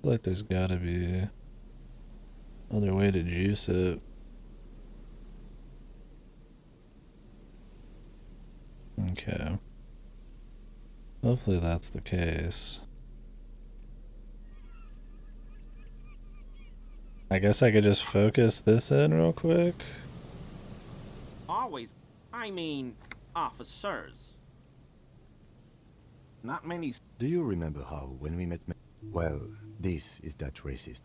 Speaker 1: feel like there's gotta be another way to juice it. Okay. Hopefully that's the case. I guess I could just focus this in real quick.
Speaker 18: Always, I mean, officers. Not many...
Speaker 6: Do you remember how when we met... Well, this is that racist.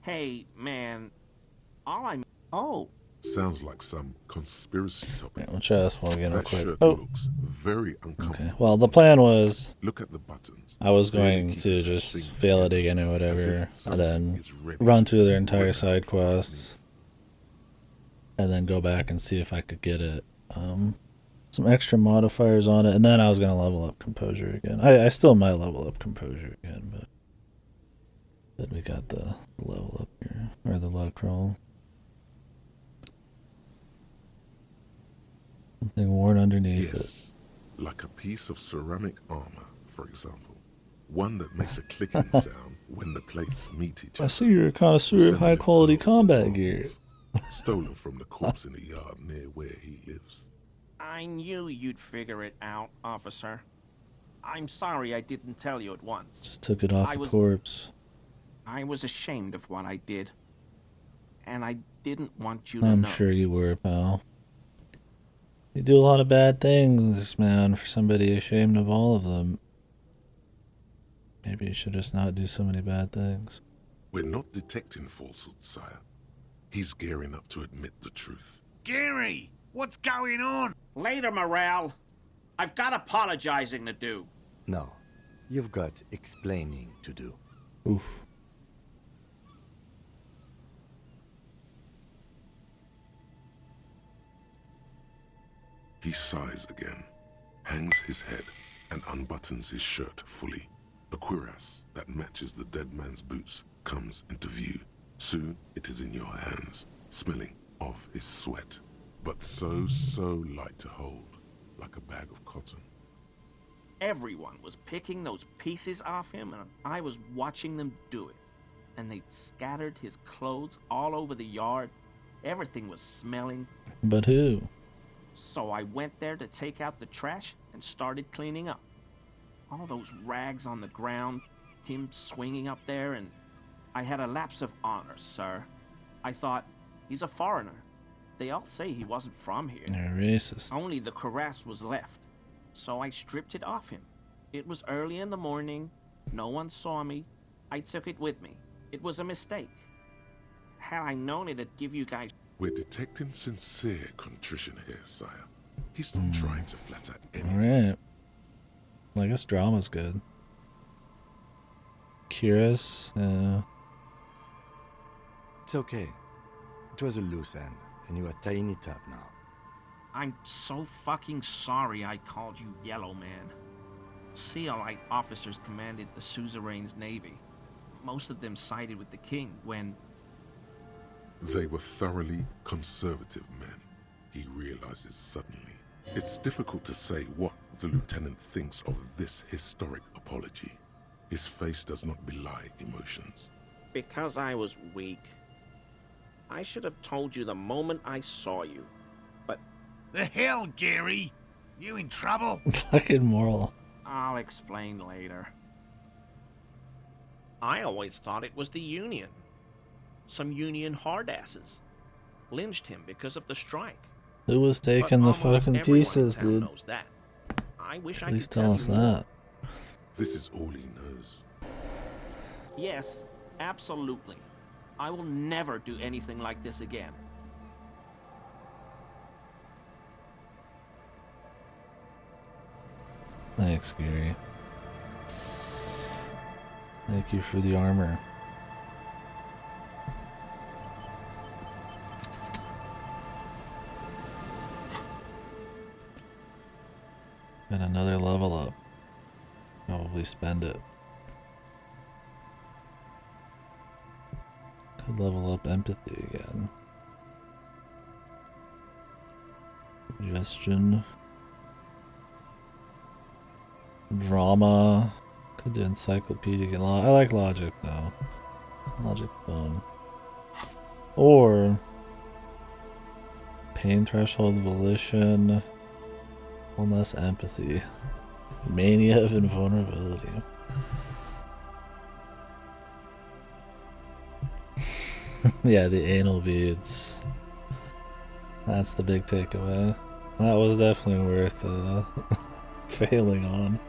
Speaker 18: Hey, man, all I'm... Oh.
Speaker 4: Sounds like some conspiracy topic.
Speaker 1: Yeah, we'll try this one again real
Speaker 4: That
Speaker 1: quick.
Speaker 4: shirt
Speaker 1: Oh.
Speaker 4: looks very uncomfortable.
Speaker 1: Okay. Well, the plan was...
Speaker 4: Look at the buttons.
Speaker 1: I was going to just fail it again or whatever, and then run through their entire side quests, and then go back and see if I could get it. Some extra modifiers on it, and then I was going to level up composure again. I still might level up composure again, but then we got the level up here, or the luck roll. Something worn underneath
Speaker 4: Yes, like a piece of ceramic armor, for example. One that makes a clicking sound when the plates meet each
Speaker 1: I
Speaker 4: other.
Speaker 1: see you're a connoisseur of high-quality combat gear.
Speaker 4: Stolen from the corpse in the yard near where he lives.
Speaker 18: I knew you'd figure it out, officer. I'm sorry I didn't tell you at once.
Speaker 1: Just took it off the corpse.
Speaker 18: I was ashamed of what I did. And I didn't want you to know.
Speaker 1: I'm sure you were, pal. You do a lot of bad things, man, for somebody ashamed of all of them. Maybe you should just not do so many bad things.
Speaker 4: We're not detecting falsehoods, sire. He's gearing up to admit the truth.
Speaker 17: Gary, what's going on?
Speaker 18: Later, Morale. I've got apologizing to do.
Speaker 6: No, you've got explaining to do.
Speaker 1: Oof.
Speaker 4: He sighs again, hangs his head, and unbuttons his shirt fully. A cuirass that matches the dead man's boots comes into view. Soon it is in your hands, smelling of his sweat, but so light to hold, like a bag of cotton.
Speaker 18: Everyone was picking those pieces off him, and I was watching them do it. And they'd scattered his clothes all over the yard. Everything was smelling.
Speaker 1: But who?
Speaker 18: So I went there to take out the trash and started cleaning up. All those rags on the ground, him swinging up there, and I had a lapse of honor, sir. I thought, he's a foreigner. They all say he wasn't from here.
Speaker 1: They're racist.
Speaker 18: Only the cuirass was left. So I stripped it off him. It was early in the morning. No one saw me. I took it with me. It was a mistake. Had I known it'd give you guys...
Speaker 4: We're detecting sincere contrition here, sire. He's not trying to flatter anyone.
Speaker 1: Alright. Well, I guess drama's good. Curious?
Speaker 6: It's okay. It was a loose end, and you are tying it up now.
Speaker 18: I'm so fucking sorry I called you Yellow Man. Sealite officers commanded the suzerain's navy. Most of them sided with the king when...
Speaker 4: They were thoroughly conservative men, he realizes suddenly. It's difficult to say what the lieutenant thinks of this historic apology. His face does not belie emotions.
Speaker 18: Because I was weak. I should have told you the moment I saw you. But...
Speaker 17: The hell, Gary? You in trouble?
Speaker 1: Fucking moral.
Speaker 18: I'll explain later. I always thought it was the Union. Some Union hardasses. Lynched him because of the strike.
Speaker 1: Who was taking the fucking pieces, dude?
Speaker 18: Knows that. I wish
Speaker 1: At
Speaker 18: I
Speaker 1: least
Speaker 18: could
Speaker 1: tell us that.
Speaker 4: This is all he knows.
Speaker 18: Yes, absolutely. I will never do anything like this again.
Speaker 1: Thanks, Gary. Thank you for the armor. And another level up. Probably spend it. Could level up empathy again. Suggestion. Drama. Could do encyclopedic and I like logic though. Logic fun. Or pain threshold, volition, wellness, empathy, mania of invulnerability. Yeah, the anal beads. That's the big takeaway. That was definitely worth failing on.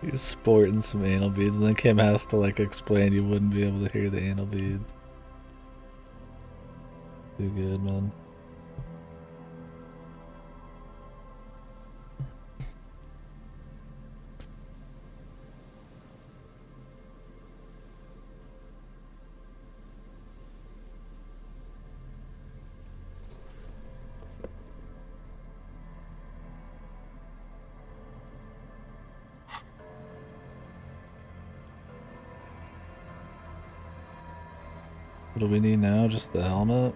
Speaker 1: You're sporting some anal beads, and then Kim has to like explain you wouldn't be able to hear the anal beads. Too good, man. What do we need now? Just the helmet?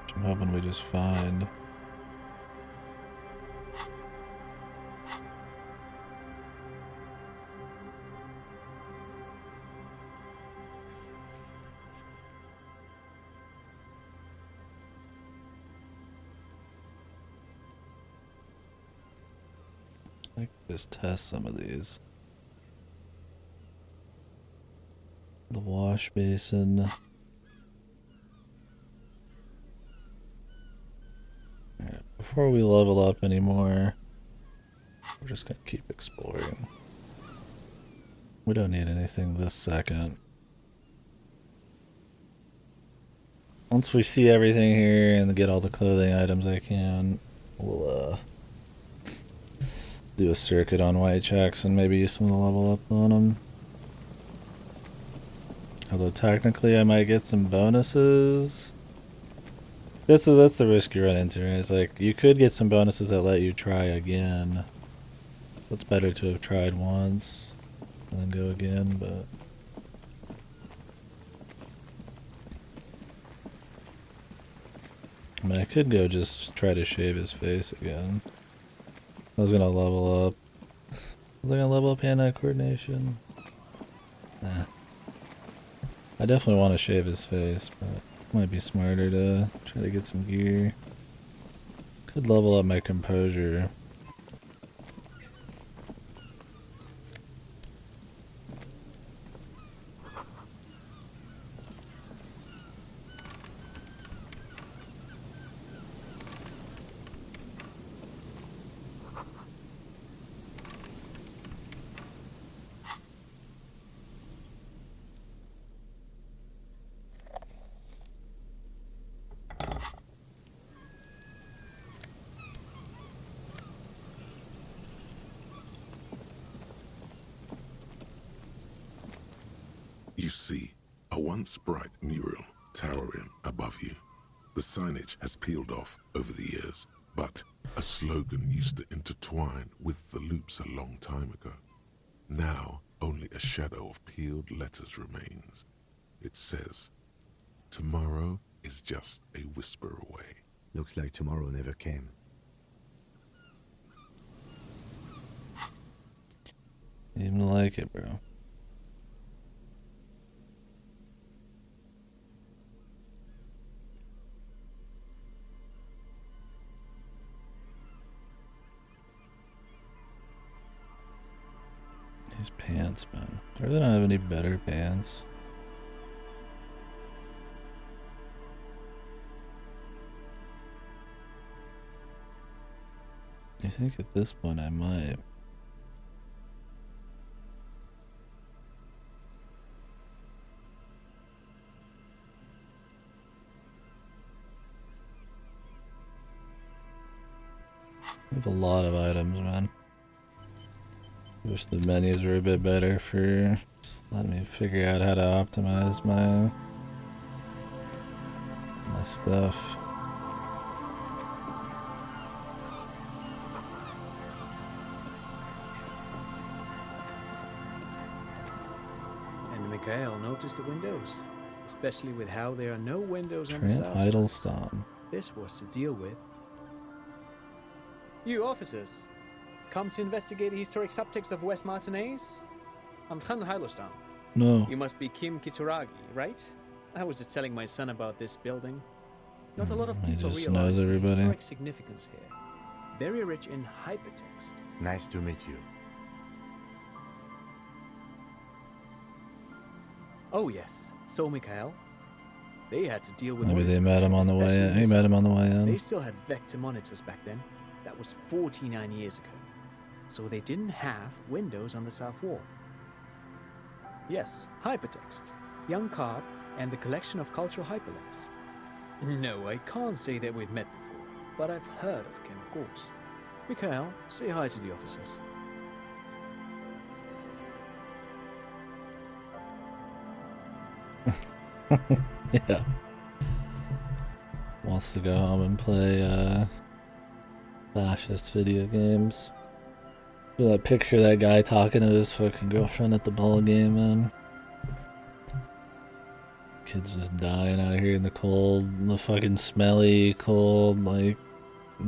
Speaker 1: Which I'm hoping we just find. I could just test some of these. The wash basin. before we level up anymore, we're just gonna keep exploring. We don't need anything this second. Once we see everything here and get all the clothing items I can, we'll do a circuit on white checks and maybe use some of the level up on them. Although technically I might get some bonuses. That's the risk you run into, right? It's like you could get some bonuses that let you try again. It's better to have tried once and then go again, but I mean, I could go just try to shave his face again. I was gonna level up. Was I gonna level up hand-eye coordination? Nah. I definitely want to shave his face, but it might be smarter to try to get some gear. Could level up my composure.
Speaker 4: You see, a once bright mural towering above you. The signage has peeled off over the years, but a slogan used to intertwine with the loops a long time ago. Now, only a shadow of peeled letters remains. It says, "Tomorrow is just a whisper away."
Speaker 6: Looks like tomorrow never came.
Speaker 1: Even like it, bro. These pants, man. I really don't have any better pants. I think at this point I might. I have a lot of items, man. Wish the menus were a bit better for letting me figure out how to optimize my stuff.
Speaker 19: And Mikhail noticed the windows, especially with how there are no windows on the
Speaker 1: Trent
Speaker 19: south side.
Speaker 1: Idleston.
Speaker 19: This was to deal with. You officers, come to investigate the historic subtext of West Martinez? I'm Trent Idleston.
Speaker 1: No.
Speaker 19: You must be Kim Kisuragi, right? I was just telling my son about this building. Not a lot of
Speaker 1: He
Speaker 19: people
Speaker 1: just
Speaker 19: realize
Speaker 1: knows
Speaker 19: the
Speaker 1: everybody.
Speaker 19: historic significance here. Very rich in hypertext.
Speaker 6: Nice to meet you.
Speaker 19: Oh yes, so Mikhail. They had to deal with
Speaker 1: Maybe they
Speaker 19: monitor
Speaker 1: met him
Speaker 19: crime,
Speaker 1: on the way
Speaker 19: especially
Speaker 1: in.
Speaker 19: the
Speaker 1: He met him
Speaker 19: South.
Speaker 1: on the way in.
Speaker 19: They still had vector monitors back then. That was 49 years ago. So they didn't have windows on the south wall. Yes, hypertext, young carp, and the collection of cultural hyperlinks. No, I can't say that we've met before, but I've heard of Kim, of course. Mikhail, say hi to the officers.
Speaker 1: Yeah. Wants to go home and play fascist video games. Feel that picture of that guy talking to his fucking girlfriend at the ball game, man. Kids just dying out here in the cold, the fucking smelly, cold, like,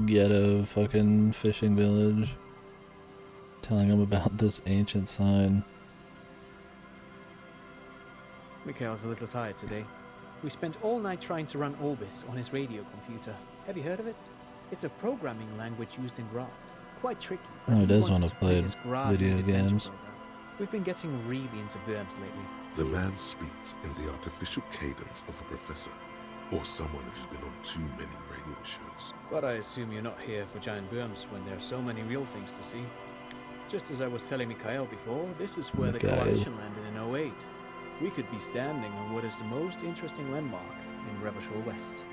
Speaker 1: ghetto fucking fishing village. Telling them about this ancient sign.
Speaker 19: Mikhail's a little tired today. We spent all night trying to run Orbis on his radio computer. Have you heard of it? It's a programming language used in Grad. Quite tricky. but
Speaker 1: Oh,
Speaker 19: he
Speaker 1: it does
Speaker 19: wanted
Speaker 1: want to
Speaker 19: play
Speaker 1: play
Speaker 19: his Grad
Speaker 1: video
Speaker 19: mid-adventure
Speaker 1: games.
Speaker 19: program. We've been getting really into verbs lately.
Speaker 4: The man speaks in the artificial cadence of a professor, Or someone who's been on too many radio shows.
Speaker 19: But I assume you're not here for giant worms when there are so many real things to see. Just as I was telling Mikhail before, this is where the coalition landed in 08. We could be standing on what is the most interesting landmark in Revachol West.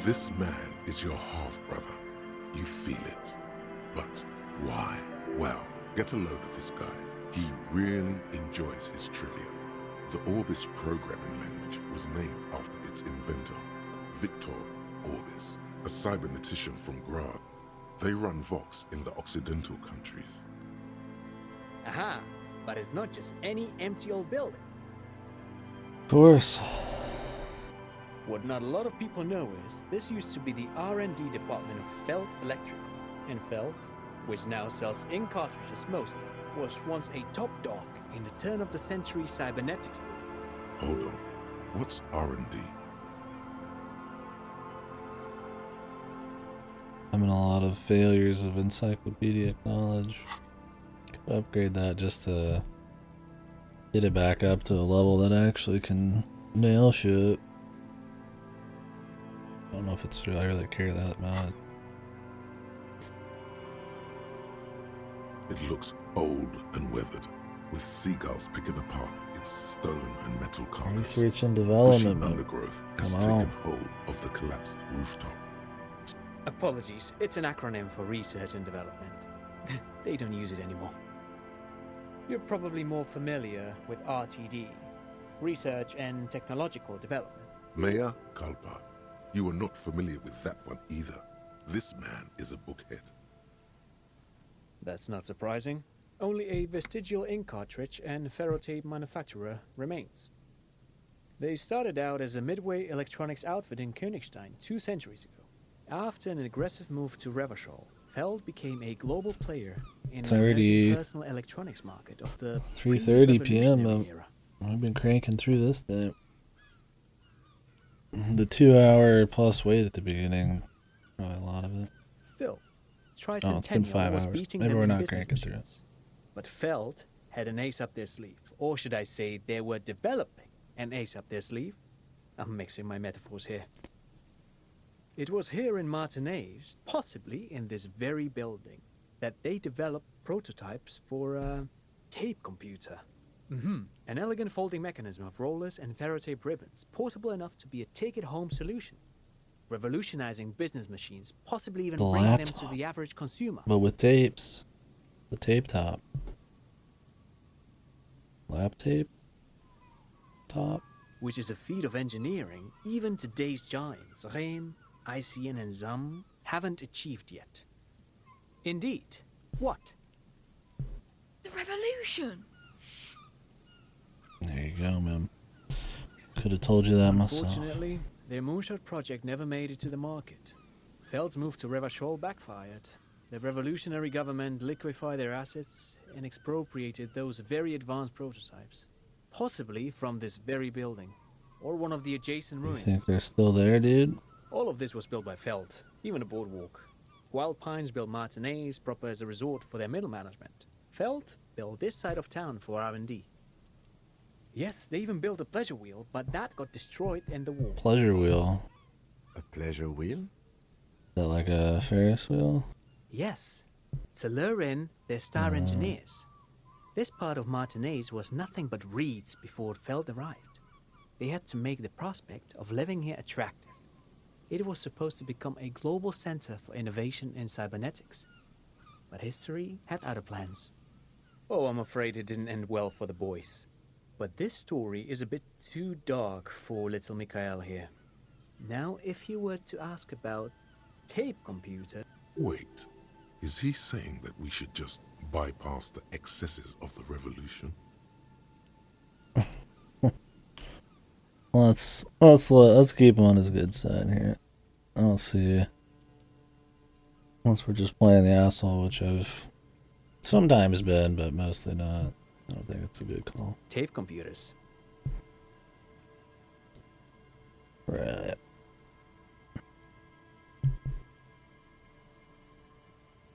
Speaker 4: This man is your half-brother. You feel it. But why? Well, get a load of this guy. He really enjoys his trivia. The Orbis programming language was named after its inventor, Victor Orbis, a cybernetician from Grad. They run Vox in the Occidental countries.
Speaker 19: Aha! But it's not just any empty old building.
Speaker 1: Of course.
Speaker 19: What not a lot of people know is this used to be the R&D department of Felt Electrical. And Felt, which now sells ink cartridges mostly, was once a top dog in the turn-of-the-century cybernetics boom.
Speaker 4: Hold on. What's R&D?
Speaker 1: Having a lot of failures of encyclopedic knowledge. Could upgrade that just to get it back up to a level that actually can nail shit. I don't know if it's I really care that much.
Speaker 4: It looks old and weathered, with seagulls picking apart its stone and metal carcass.
Speaker 1: Research and development.
Speaker 4: Bushy undergrowth has
Speaker 1: Come
Speaker 4: taken
Speaker 1: on.
Speaker 4: hold of the collapsed rooftop.
Speaker 19: Apologies, it's an acronym for research and development. They don't use it anymore. You're probably more familiar with RTD, Research and Technological Development.
Speaker 4: Mea culpa. You are not familiar with that one either. This man is a bookhead.
Speaker 19: That's not surprising. Only a vestigial ink cartridge and ferrotape manufacturer remains. They started out as a midway electronics outfit in Königstein 2 centuries ago. After an aggressive move to Revachol, Feld became a global player in the emerging personal electronics market of the
Speaker 1: 3:30 p.m.
Speaker 19: pre-revolutionary era.
Speaker 1: I've been cranking through this thing. The 2-hour plus wait at the beginning, probably a lot of it.
Speaker 19: Still,
Speaker 1: Oh, it's been 5
Speaker 19: was
Speaker 1: hours.
Speaker 19: beating
Speaker 1: Maybe
Speaker 19: them
Speaker 1: we're
Speaker 19: in
Speaker 1: not
Speaker 19: business
Speaker 1: cranking through it.
Speaker 19: machines. But Feld had an ace up their sleeve, or should I say they were developing an ace up their sleeve? I'm mixing my metaphors here. It was here in Martinez, possibly in this very building, that they developed prototypes for a tape computer. An elegant folding mechanism of rollers and ferrotape ribbons, portable enough to be a take-it-home solution. Revolutionizing business machines, possibly even
Speaker 1: The
Speaker 19: bringing them
Speaker 1: laptop.
Speaker 19: to the average consumer.
Speaker 1: But with tapes. The tape top. Lap tape? Top?
Speaker 19: Which is a feat of engineering even today's giants, Rehm, ICN and ZAM, haven't achieved yet. Indeed. What?
Speaker 15: The revolution!
Speaker 1: There you go, man. Could have told you that myself.
Speaker 19: Unfortunately, their moonshot project never made it to the market. Feld's move to Revachol backfired. The revolutionary government liquefied their assets and expropriated those very advanced prototypes. Possibly from this very building, or one of the adjacent
Speaker 1: You
Speaker 19: ruins.
Speaker 1: think they're still there, dude?
Speaker 19: All of this was built by Feld, even the boardwalk. Wild Pines built Martinez proper as a resort for their middle management. Feld built this side of town for R&D. Yes, they even built a pleasure wheel, but that got destroyed in the war.
Speaker 1: Pleasure wheel.
Speaker 6: A pleasure wheel?
Speaker 1: Is that like a Ferris wheel?
Speaker 19: Yes, to lure in their star engineers. This part of Martinez was nothing but reeds before Feld arrived. They had to make the prospect of living here attractive. It was supposed to become a global center for innovation in cybernetics. But history had other plans. Oh, I'm afraid it didn't end well for the boys. But this story is a bit too dark for little Mikhail here. Now, if you were to ask about tape computer...
Speaker 4: Wait, is he saying that we should just bypass the excesses of the revolution?
Speaker 1: Let's keep him on his good side here. I'll see. Once we're just playing the asshole, which I've sometimes been, but mostly not. I don't think it's a good call.
Speaker 19: Tape computers.
Speaker 1: Right.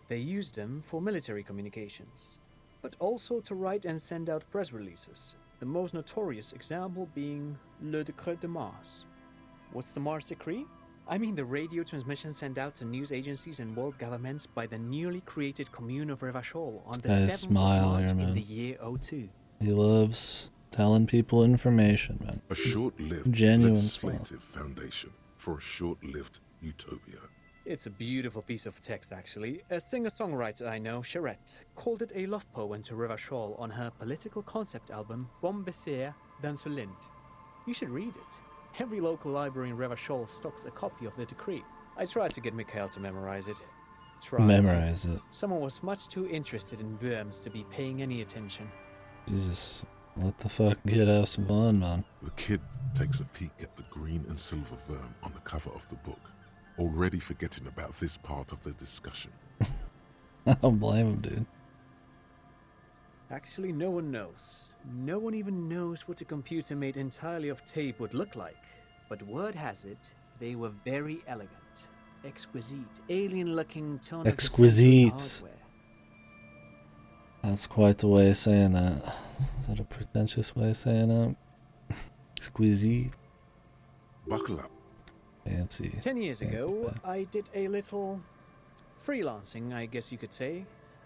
Speaker 19: They used them for military communications, but also to write and send out press releases, the most notorious example being Le Décret de Mars. What's the Mars Decree? I mean the radio transmission sent out to news agencies and world governments by the newly created commune of Revachol on the 7th of March in the year 02.
Speaker 1: He loves telling people information, man.
Speaker 4: A short-lived
Speaker 1: genuine
Speaker 4: legislative foundation for a short-lived utopia.
Speaker 19: It's a beautiful piece of text, actually. A singer-songwriter I know, Charette, called it a love poem to Revachol on her political concept album, Bon Baiser d'Insolente. You should read it. Every local library in Revachol stocks a copy of the decree. I tried to get Mikhail to memorize it.
Speaker 1: Memorize it.
Speaker 19: Someone was much too interested in worms to be paying any attention.
Speaker 1: Jesus, let the fucking kid have some fun, man.
Speaker 4: The kid takes a peek at the green and silver worm on the cover of the book, already forgetting about this part of the discussion.
Speaker 1: I don't blame him, dude.
Speaker 19: Actually, no one knows. No one even knows what a computer made entirely of tape would look like. But word has it, they were very elegant, exquisite, alien-looking tone
Speaker 1: exquisite.
Speaker 19: of hardware.
Speaker 1: That's quite the way of saying that. Is that a pretentious way of saying that? Exquisite.
Speaker 4: Buckle up.
Speaker 1: Fancy.
Speaker 19: 10 years ago, I did a little freelancing, I guess you could say.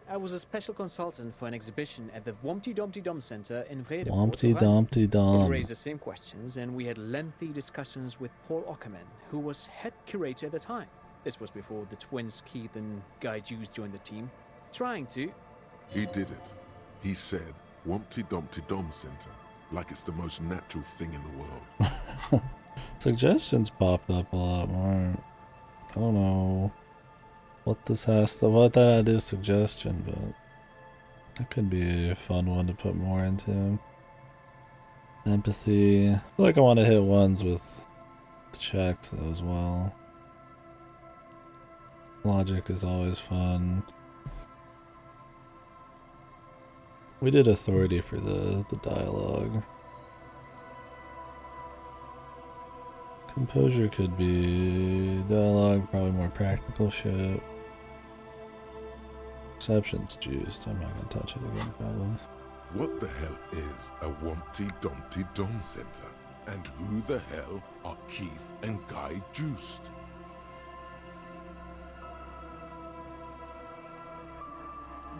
Speaker 19: I was a special consultant for an exhibition at the Wompty Dumpty Dum Center in Vredevoort.
Speaker 1: Wompty Dumpty Dum.
Speaker 19: It raised the same questions, and we had lengthy discussions with Paul Ockerman, who was head curator at the time. This was before the twins Keith and Guy Jews joined the team, trying to...
Speaker 4: He did it. He said, Wompty Dumpty Dum Center, like it's the most natural thing in the world.
Speaker 1: Suggestions popped up a lot more. I don't know what this has to, what that idea of suggestion, but that could be a fun one to put more into. Empathy. I feel like I want to hit ones with checks though as well. Logic is always fun. We did authority for the dialogue. Composure could be dialogue, probably more practical shit. Perception's juiced. I'm not gonna touch it again, probably.
Speaker 4: What the hell is a Wompty Dumpty Dum Center? And who the hell are Keith and Guy Juiced?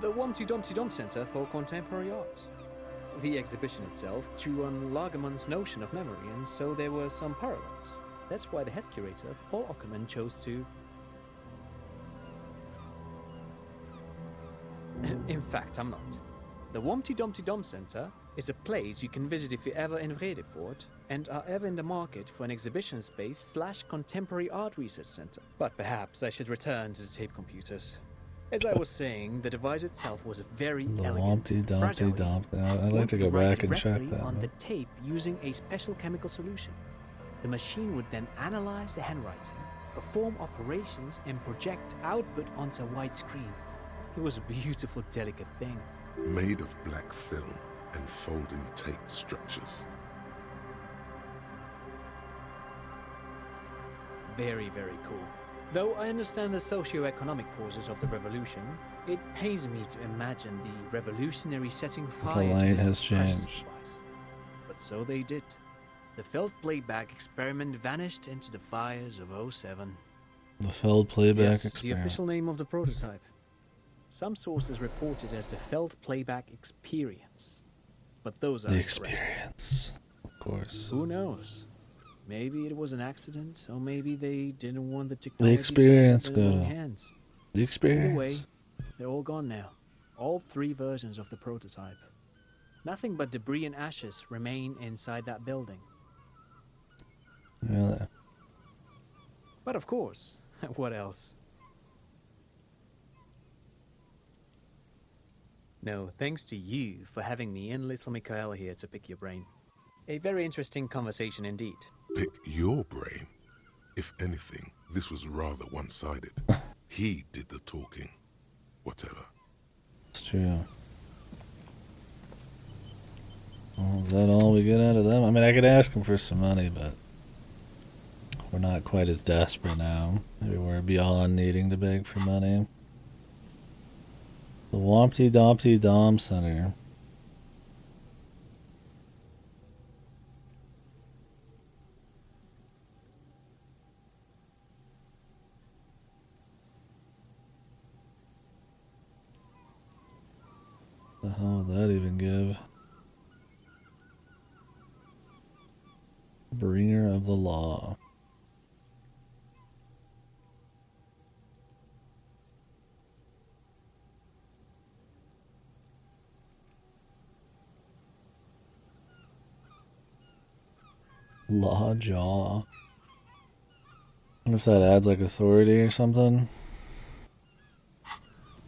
Speaker 19: The Wompty Dumpty Dum Center for Contemporary Art. The exhibition itself drew on Lagerman's notion of memory, and so there were some parallels. That's why the head curator, Paul Ockerman, chose to... In fact, I'm not. The Wompty Dumpty Dum Center is a place you can visit if you're ever in Vredevoort and are ever in the market for an exhibition space / contemporary art research center. But perhaps I should return to the tape computers. As I was saying, the device itself was very elegant.
Speaker 1: Wompty Dumpty Dumpty. I'd like to go back and check that.
Speaker 19: On the tape using a special chemical solution. The machine would then analyze the handwriting, perform operations, and project output onto a white screen. It was a beautiful, delicate thing.
Speaker 4: Made of black film and folding tape structures.
Speaker 19: Very, very cool. Though I understand the socio-economic causes of the revolution, it pains me to imagine the revolutionary setting fire
Speaker 1: The
Speaker 19: to
Speaker 1: light
Speaker 19: this
Speaker 1: has
Speaker 19: precious
Speaker 1: changed.
Speaker 19: device. But so they did. The Feld playback experiment vanished into the fires of 07.
Speaker 1: The Feld playback
Speaker 19: Yes,
Speaker 1: experiment.
Speaker 19: the official name of the prototype. Some sources report it as the Feld playback experience. But those are
Speaker 1: The
Speaker 19: incorrect.
Speaker 1: experience, of course.
Speaker 19: Who knows? Maybe it was an accident, or maybe they didn't want the
Speaker 1: The
Speaker 19: technology
Speaker 1: experience,
Speaker 19: to get in their own
Speaker 1: Godo.
Speaker 19: hands.
Speaker 1: The experience.
Speaker 19: Either way, they're all gone now. All 3 versions of the prototype. Nothing but debris and ashes remain inside that building.
Speaker 1: Really?
Speaker 19: But of course, what else? No, thanks to you for having me and little Mikhail here to pick your brain. A very interesting conversation indeed.
Speaker 4: Pick your brain. If anything, this was rather one-sided. He did the talking. Whatever.
Speaker 1: It's true. Well, is that all we get out of them? I mean, I could ask them for some money, but we're not quite as desperate now. Maybe we're beyond needing to beg for money. The Wompty Dumpty Dom Center. The hell would that even give? Bringer of the law. Law jaw. I wonder if that adds like authority or something.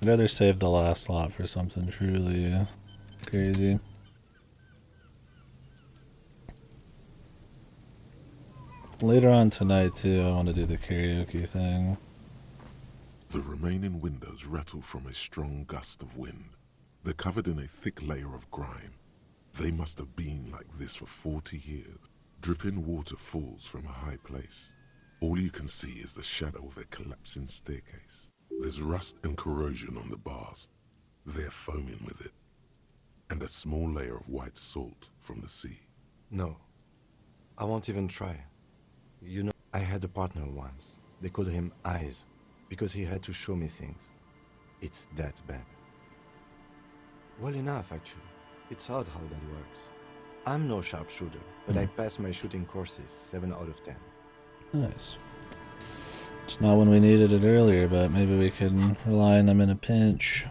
Speaker 1: I'd rather save the last slot for something truly crazy. Later on tonight too, I want to do the karaoke thing.
Speaker 4: The remaining windows rattle from a strong gust of wind. They're covered in a thick layer of grime. They must have been like this for 40 years. Dripping water falls from a high place. All you can see is the shadow of a collapsing staircase. There's rust and corrosion on the bars. They're foaming with it. And a small layer of white salt from the sea.
Speaker 6: No. I won't even try. You know, I had a partner once. They called him Eyes, because he had to show me things. It's that bad. Well enough, actually. It's odd how that works. I'm no sharpshooter, but I passed my shooting courses 7 out of 10.
Speaker 1: Nice. It's not when we needed it earlier, but maybe we can rely on them in a pinch.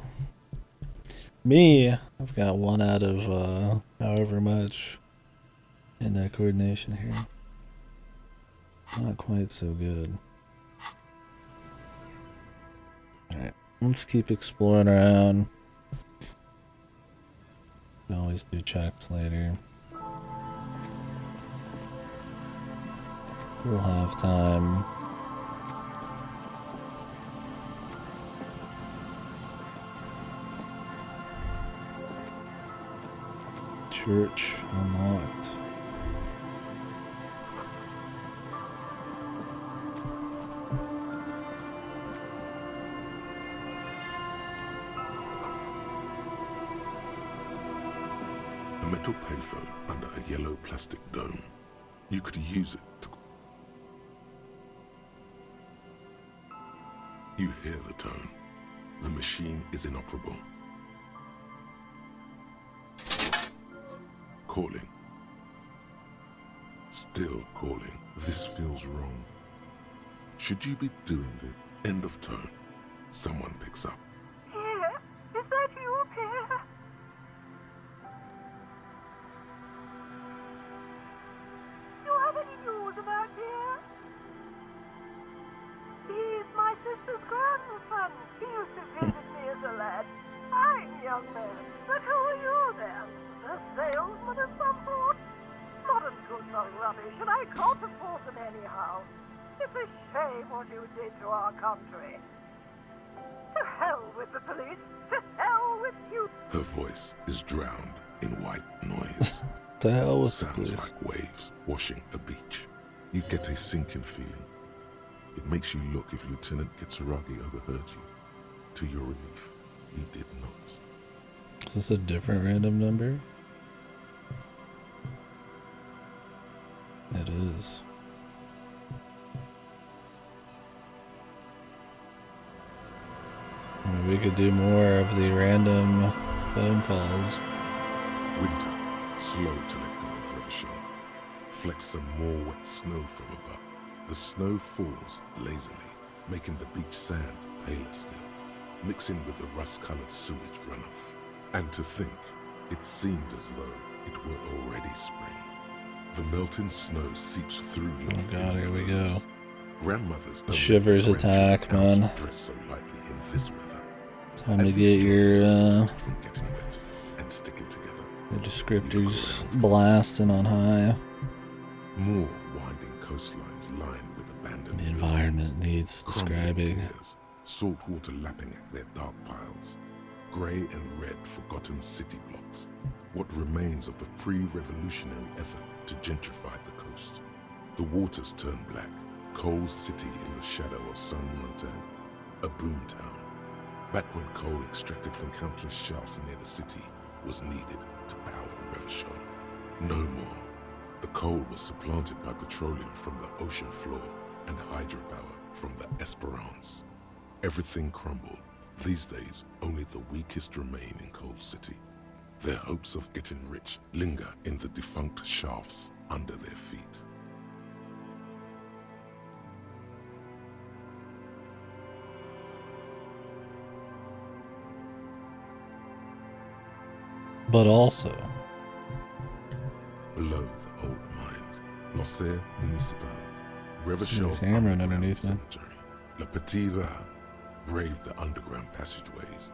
Speaker 1: Me, I've got 1 out of however much in that coordination here. Not quite so good. Alright, let's keep exploring around. We can always do checks later. We'll have time. Church unlocked.
Speaker 4: A metal payphone under a yellow plastic dome. You could use it to... You hear the tone. The machine is inoperable. Calling. Still calling. This feels wrong. Should you be doing the end of tone? Someone picks up.
Speaker 20: Pierre, is that you, Pierre? Do you have any news about Pierre? He's my sister's grandson. He used to visit me as a lad. Fine young man. But who are you then? A salesman of some sort? Modern goods are rubbish, and I can't afford them anyhow. It's a shame what you did to our country. To hell with the police. To hell with you.
Speaker 4: Her voice is drowned in white noise.
Speaker 1: To hell with the
Speaker 4: Sounds
Speaker 1: police.
Speaker 4: like waves washing a beach. You get a sinking feeling. It makes you look if Lieutenant Kitsuragi overheard you. To your relief, he did not.
Speaker 1: Is this a different random number? It is. I mean, we could do more of the random phone calls.
Speaker 4: Winter, slow to let go of Revachon. Flecks some more wet snow from above. The snow falls lazily, making the beach sand paler still, mixing with the rust-colored sewage runoff. And to think, it seemed as though it were already spring. The melting snow seeps through your
Speaker 1: Oh god, here we go.
Speaker 4: Grandmothers
Speaker 1: The shivers attack, man.
Speaker 4: dress so lightly in this weather.
Speaker 1: Time to get your
Speaker 4: From getting wet and sticking together.
Speaker 1: your descriptors blasting on high.
Speaker 4: More winding coastlines lined with abandoned
Speaker 1: The environment needs
Speaker 4: crumbling
Speaker 1: describing.
Speaker 4: piers, salt water lapping at their dark piles, grey and red forgotten city blocks, what remains of the pre-revolutionary effort to gentrify the coast. The waters turn black, Coal City in the shadow of San Montan, a boomtown. Back when coal extracted from countless shafts near the city was needed to power Revachon. No more. The coal was supplanted by petroleum from the ocean floor and hydropower from the Esperance. Everything crumbled. These days, only the weakest remain in Coal City. Their hopes of getting rich linger in the defunct shafts under their feet.
Speaker 1: But also,
Speaker 4: below the old mines, L'Océan Municipal,
Speaker 1: There's Cameron underneath me.
Speaker 4: Cemetery, La Petite Ra braved the underground passageways,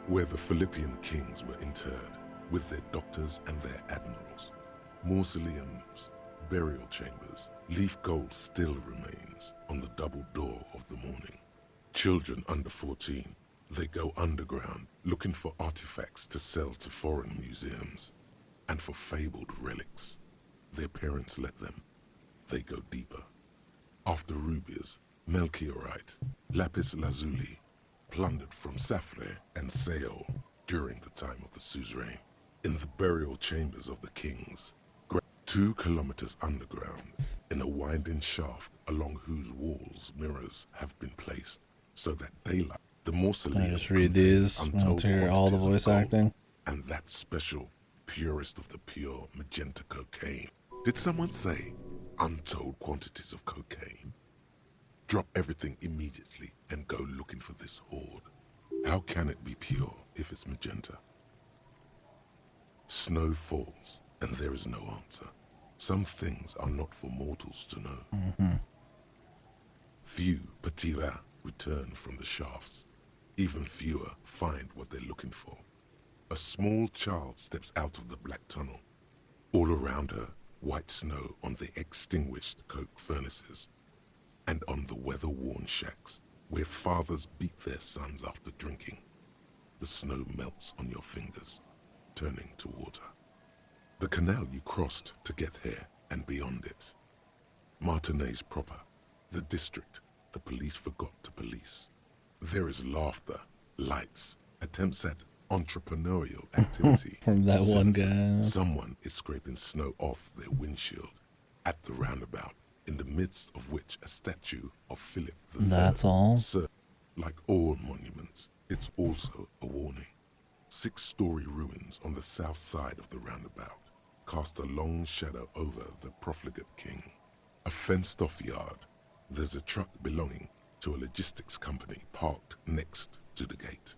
Speaker 4: where the Philippian kings were interred, with their doctors and their admirals. Mausoleums, burial chambers, leaf gold still remains on the double door of the morning. Children under 14, they go underground looking for artifacts to sell to foreign museums, and for fabled relics. Their parents let them. They go deeper. After rubies, melchiorite, lapis lazuli, plundered from Safre and Seol during the time of the suzerain, in the burial chambers of the kings, 2 kilometers underground, in a winding shaft along whose walls mirrors have been placed, so that daylight, the mausoleum,
Speaker 1: I just read these. I want to hear all the voice acting.
Speaker 4: And that special, purest of the pure magenta cocaine. Did someone say untold quantities of cocaine? Drop everything immediately and go looking for this hoard. How can it be pure if it's magenta? Snow falls, and there is no answer. Some things are not for mortals to know. Few Petira return from the shafts. Even fewer find what they're looking for. A small child steps out of the black tunnel. All around her, white snow on the extinguished coke furnaces, and on the weather-worn shacks where fathers beat their sons after drinking. The snow melts on your fingers, turning to water. The canal you crossed to get here and beyond it. Martinez proper, the district the police forgot to police. There is laughter, lights, attempts at entrepreneurial activity.
Speaker 1: From that one guy.
Speaker 4: Someone is scraping snow off their windshield at the roundabout, in the midst of which a statue of Philip III.
Speaker 1: That's all?
Speaker 4: Sir, like all monuments, it's also a warning. 6-story ruins on the south side of the roundabout cast a long shadow over the profligate king. A fenced-off yard. There's a truck belonging to a logistics company parked next to the gate.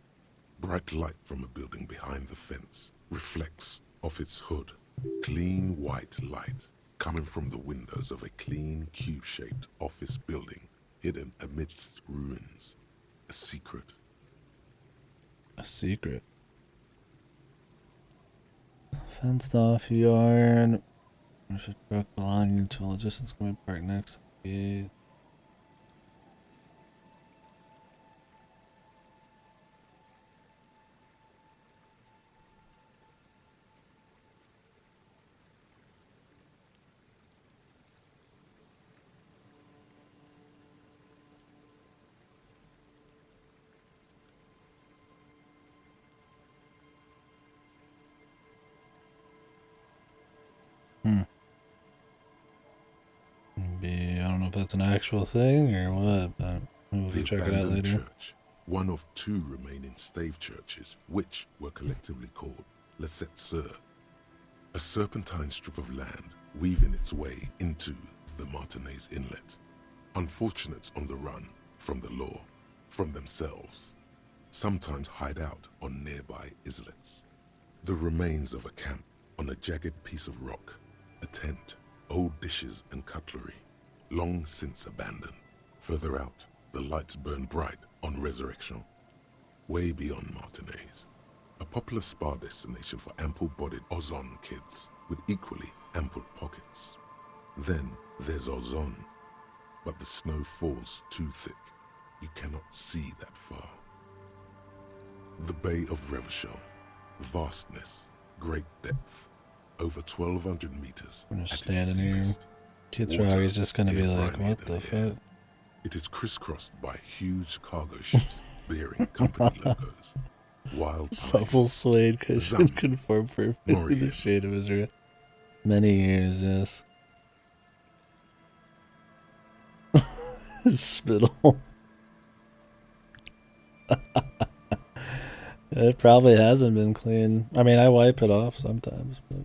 Speaker 4: Bright light from a building behind the fence reflects off its hood. Clean white light coming from the windows of a clean cube-shaped office building hidden amidst ruins. A secret.
Speaker 1: A secret. Fenced off yard. There's a truck belonging to a logistics company parked next to the gate. I don't know if that's an actual thing or what, but we'll check it out later.
Speaker 4: Church, one of 2 remaining stave churches, which were collectively called Les Sept Sœurs. A serpentine strip of land weaving its way into the Martinez Inlet. Unfortunates on the run from the law, from themselves, sometimes hide out on nearby islets. The remains of a camp on a jagged piece of rock, a tent, old dishes and cutlery, long since abandoned. Further out, the lights burn bright on Resurrection. Way beyond Martinez, a popular spa destination for ample-bodied Ozon kids with equally ample pockets. Then there's Ozon, but the snow falls too thick. You cannot see that far. The Bay of Reverchon, vastness, great depth, over 1,200 meters.
Speaker 1: I'm just standing here. Kids are always just gonna be like, what the fuck?
Speaker 4: It is crisscrossed by huge cargo ships bearing company logos. Wild
Speaker 1: Supple suede cushion conform perfectly to the shade of Israel. Many years, yes. Spittle. It probably hasn't been clean. I mean, I wipe it off sometimes, but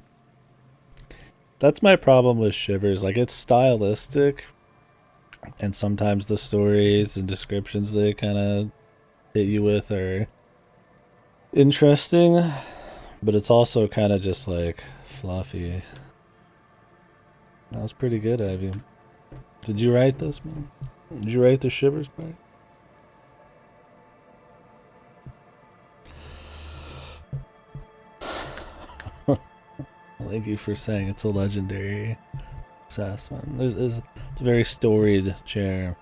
Speaker 1: that's my problem with Shivers. Like, it's stylistic, and sometimes the stories and descriptions they kind of hit you with are interesting, but it's also kind of just like fluffy. That was pretty good, Ivy. Did you write this, man? Did you write the Shivers part? Thank you for saying it's a legendary assessment. It's a very storied chair.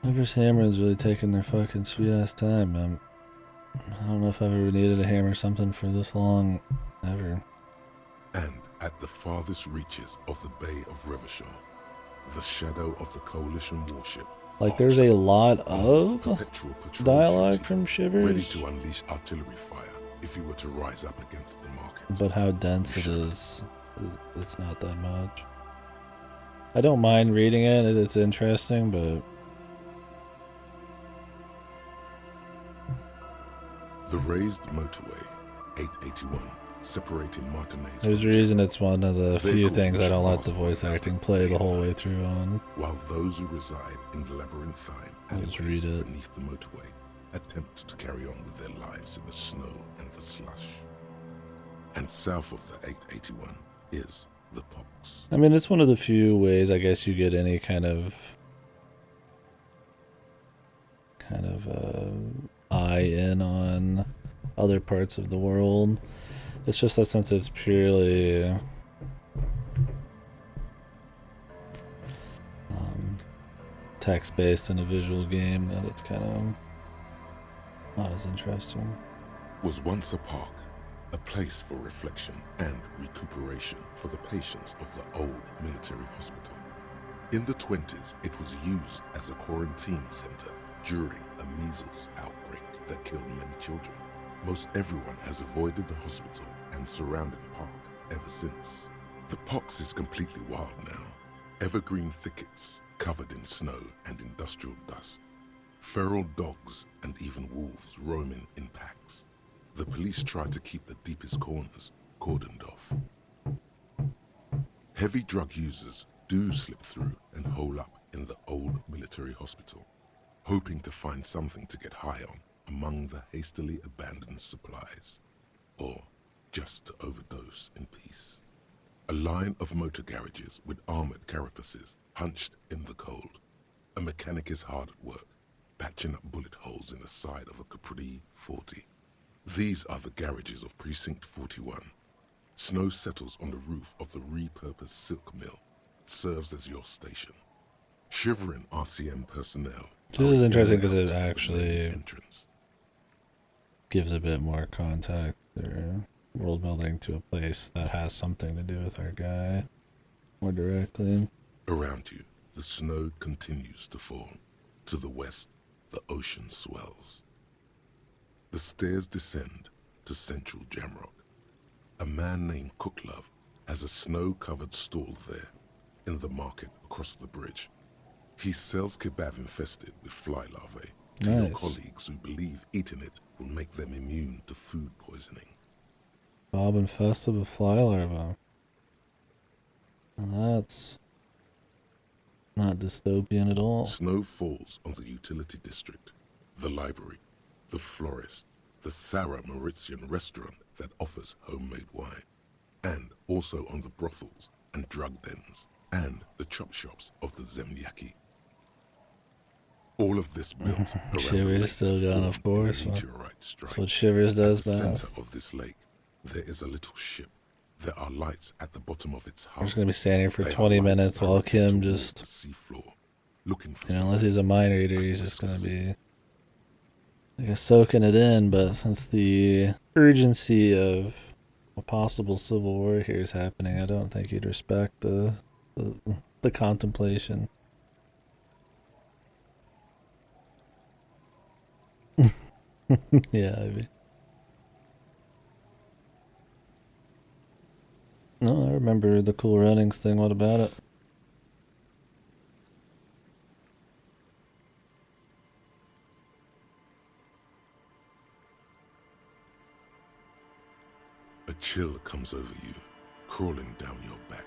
Speaker 1: Whoever's hammering's really taking their fucking sweet ass time, man. I don't know if I've ever needed to hammer something for this long, ever.
Speaker 4: And at the farthest reaches of the Bay of Revachol, the shadow of the Coalition warship.
Speaker 1: Like, there's a lot of dialogue from Shivers,
Speaker 4: ready to unleash artillery fire if you were to rise up against the market.
Speaker 1: but how dense it is, it's not that much. I don't mind reading it, it's interesting, but
Speaker 4: The raised motorway, 881, separating Martinez
Speaker 1: there's a
Speaker 4: from
Speaker 1: reason it's one of the few
Speaker 4: Vehicles
Speaker 1: things I don't let
Speaker 4: pass
Speaker 1: the voice acting play the whole way through on.
Speaker 4: while those who reside in the labyrinthine
Speaker 1: Let's
Speaker 4: alleyways
Speaker 1: read it.
Speaker 4: beneath the motorway attempt to carry on with their lives in the snow and the slush. And south of the 881 is the pox.
Speaker 1: I mean, it's one of the few ways I guess you get any kind of eye in on other parts of the world. It's just that since it's purely text-based in a visual game, that it's kind of not as interesting.
Speaker 4: Was once a park, a place for reflection and recuperation for the patients of the old military hospital. In the 20s, it was used as a quarantine center during a measles outbreak that killed many children. Most everyone has avoided the hospital and surrounding park ever since. The pox is completely wild now. Evergreen thickets covered in snow and industrial dust. Feral dogs and even wolves roaming in packs. The police try to keep the deepest corners cordoned off. Heavy drug users do slip through and hole up in the old military hospital, hoping to find something to get high on among the hastily abandoned supplies, or just to overdose in peace. A line of motor garages with armored carapaces hunched in the cold. A mechanic is hard at work, patching up bullet holes in the side of a Capri 40. These are the garages of Precinct 41. Snow settles on the roof of the repurposed silk mill. It serves as your station. Shivering RCM personnel.
Speaker 1: This is interesting because it actually gives a bit more context or world building to a place that has something to do with our guy more directly.
Speaker 4: Around you, the snow continues to fall. To the west, the ocean swells. The stairs descend to central Jamrock. A man named Cooklove has a snow-covered stall there, in the market across the bridge. He sells kebab infested with fly larvae to your colleagues who believe eating it will make them immune to food poisoning.
Speaker 1: Bob infested with fly larvae. And that's not dystopian at all.
Speaker 4: Snow falls on the utility district, the library, the florist, the Sarah Mauritian restaurant that offers homemade wine, and also on the brothels and drug dens, and the chop shops of the Zemlyaki. All of this built around
Speaker 1: Shivers still going, of course. That's what Shivers does best.
Speaker 4: At the center of this lake, there is a little ship. There are lights at the bottom of its hull.
Speaker 1: We're just gonna be standing here for 20 minutes while Kim just, unless he's a mind reader, he's just gonna be, I guess, soaking it in. But since the urgency of a possible civil war here is happening, I don't think he'd respect the contemplation. Yeah, Ivy. No, I remember the Cool Runnings thing. What about it?
Speaker 4: A chill comes over you, crawling down your back.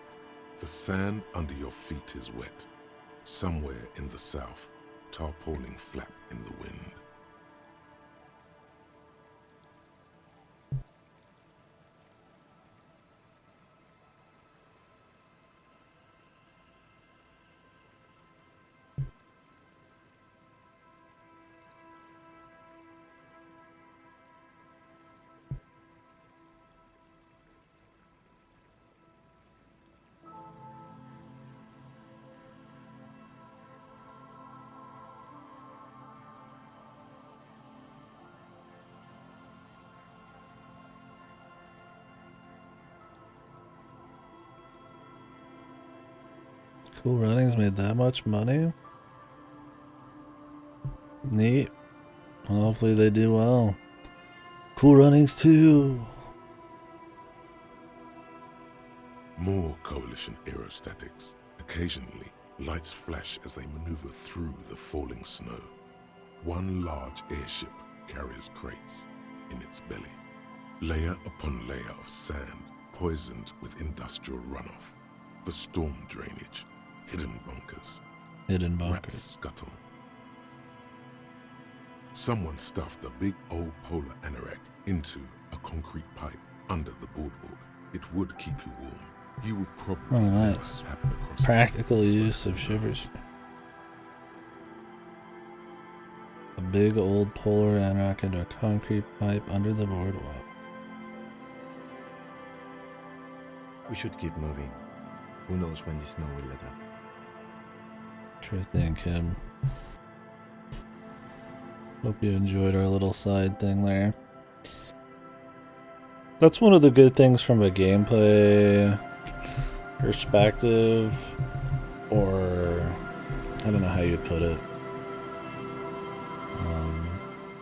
Speaker 4: The sand under your feet is wet. Somewhere in the south, tarpaulin flap in the wind.
Speaker 1: Cool Runnings made that much money? Neat. Well, hopefully they do well. Cool Runnings 2!
Speaker 4: More Coalition aerostatics. Occasionally, lights flash as they maneuver through the falling snow. One large airship carries crates in its belly. Layer upon layer of sand, poisoned with industrial runoff. For storm drainage. Hidden bunkers.
Speaker 1: Hidden bunkers.
Speaker 4: Rats scuttle. Someone stuffed a big old polar anorak into a concrete pipe under the boardwalk. It would keep you warm. You would probably
Speaker 1: oh, nice. Practical use of shivers. A big old polar anorak into a concrete pipe under the boardwalk.
Speaker 6: We should keep moving. Who knows when the snow will let up.
Speaker 1: Sure thing, Kim. Hope you enjoyed our little side thing there. That's one of the good things from a gameplay perspective, or I don't know how you'd put it.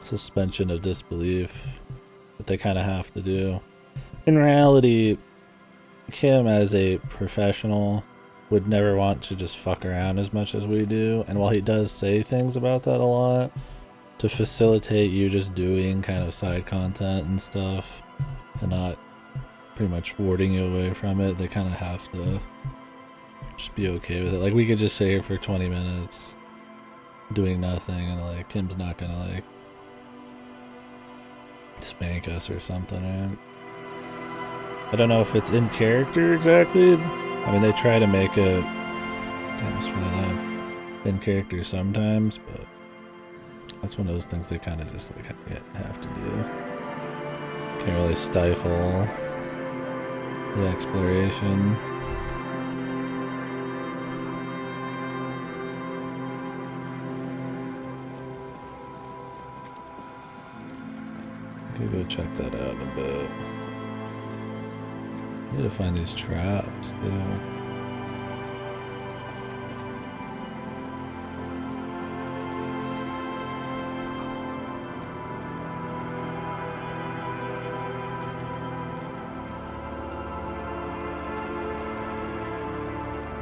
Speaker 1: Suspension of disbelief that they kind of have to do. In reality, Kim as a professional would never want to just fuck around as much as we do, and while he does say things about that a lot to facilitate you just doing kind of side content and stuff and not pretty much warding you away from it, they kind of have to just be okay with it. Like, we could just sit here for 20 minutes doing nothing and like Kim's not gonna like spank us or something, right? I don't know if it's in character exactly. I mean, they try to make it in character sometimes, but that's one of those things they kind of just like have to do. Can't really stifle the exploration. Could go check that out a bit. Need to find these traps, though.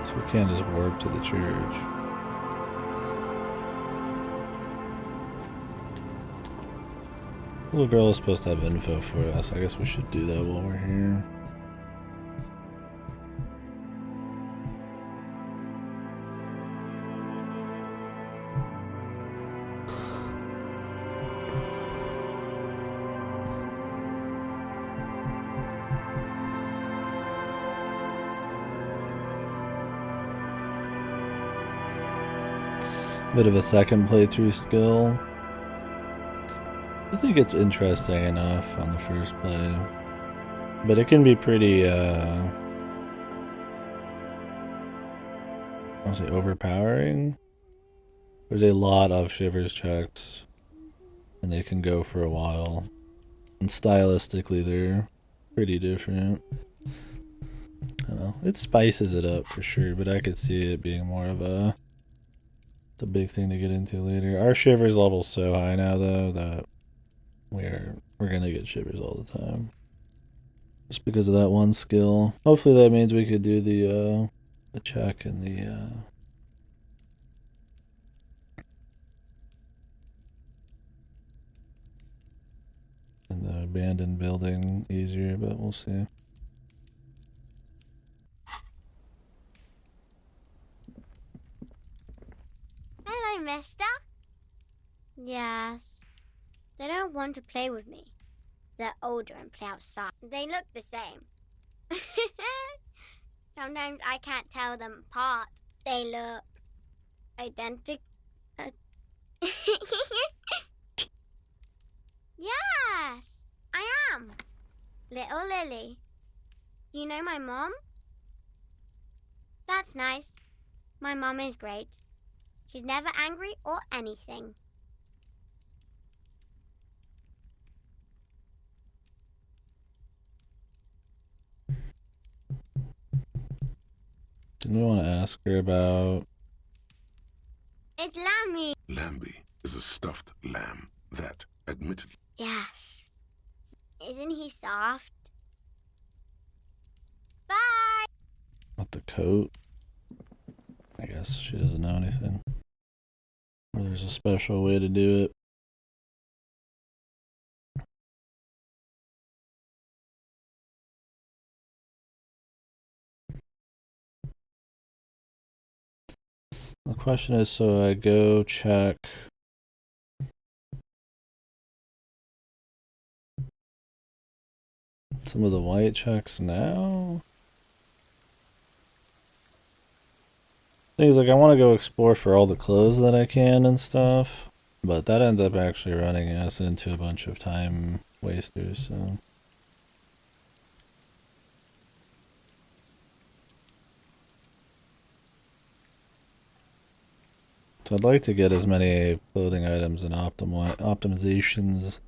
Speaker 1: So we can't just warp to the church. Little girl is supposed to have info for us. I guess we should do that while we're here. Bit of a second playthrough skill. I think it's interesting enough on the first play, but it can be pretty, I'll say overpowering. There's a lot of shivers checks, and they can go for a while. And stylistically, they're pretty different. I don't know. It spices it up for sure, but I could see it being more of a the big thing to get into later. Our shivers level's so high now, though, that we're gonna get shivers all the time. Just because of that one skill. Hopefully that means we could do the check and the abandoned building easier, but we'll see.
Speaker 9: Hello, mister. Yes. They don't want to play with me. They're older and play outside. They look the same. Sometimes I can't tell them apart. They look identical. Yes, I am. Little Lily. Do you know my mom? That's nice. My mom is great. She's never angry or anything.
Speaker 1: Didn't we want to ask her about...
Speaker 9: It's Lammy.
Speaker 4: Lambie is a stuffed lamb that, admittedly...
Speaker 9: Yes. Isn't he soft? Bye!
Speaker 1: What, the coat? I guess she doesn't know anything. Or there's a special way to do it. The question is, so I go check some of the white checks now? Things like I want to go explore for all the clothes that I can and stuff, but that ends up actually running us into a bunch of time wasters, so... So I'd like to get as many clothing items and optimizations,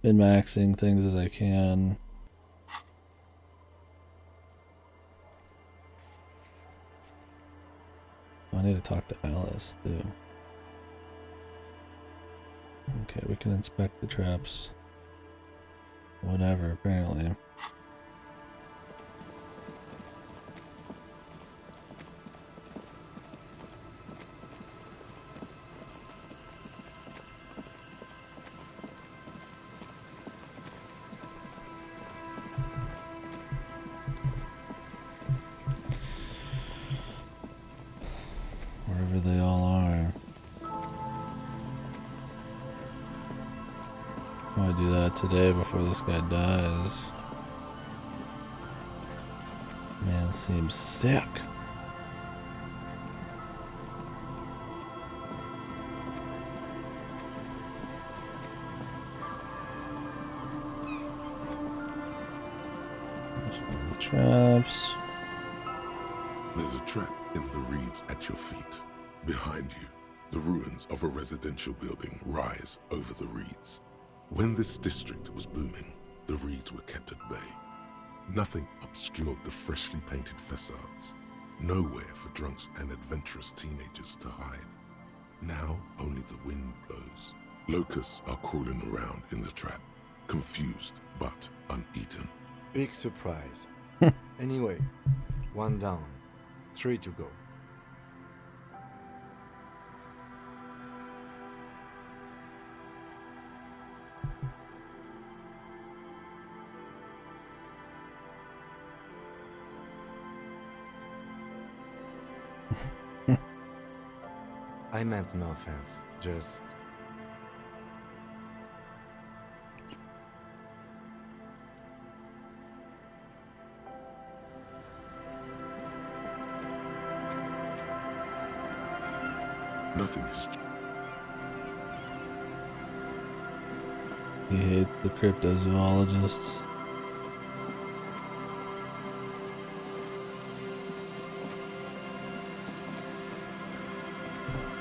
Speaker 1: min-maxing things as I can. I need to talk to Alice too. Okay, we can inspect the traps. Whatever, apparently. Wherever they all are. I do that today before this guy dies. Man seems sick. Traps.
Speaker 4: There's a trap in the reeds at your feet. Behind you, the ruins of a residential building rise over the reeds. When this district was booming, the reeds were kept at bay. Nothing obscured the freshly painted facades. Nowhere for drunks and adventurous teenagers to hide. Now only the wind blows. Locusts are crawling around in the trap, confused but uneaten.
Speaker 6: Big surprise. Anyway, 1 down, 3 to go. I meant no offense, just...
Speaker 4: Nothing is...
Speaker 1: He hates the cryptozoologists.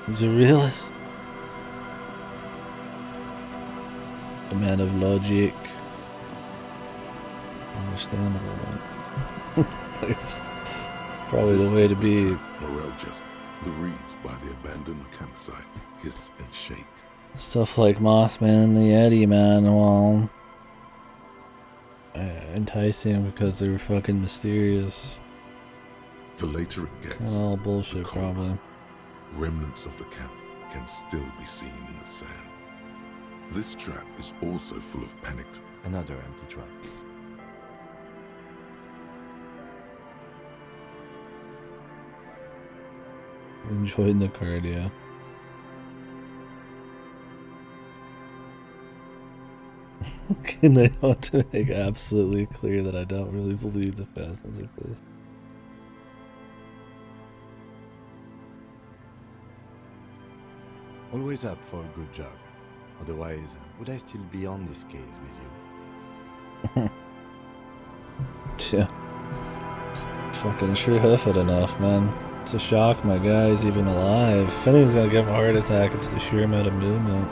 Speaker 1: He's a realist. A man of logic. Understandable. It's probably the way to be.
Speaker 4: Morel just the reeds by the abandoned campsite hiss and shake.
Speaker 1: Stuff like Mothman and the Yeti, man. Well, enticing because they were fucking mysterious.
Speaker 4: The later it gets,
Speaker 1: Kinda all bullshit, probably.
Speaker 4: remnants of the camp can still be seen in the sand. This trap is also full of panicked.
Speaker 6: Another empty trap.
Speaker 1: Enjoying the cardio. And I want to make absolutely clear that I don't really believe the Phasmas exist.
Speaker 6: Always up for a good job. Otherwise, would I still be on this case with you?
Speaker 1: Yeah. Fucking sure hoof it enough, man. It's a shock my guy's even alive. If anything's gonna give him a heart attack, it's the sheer amount of movement.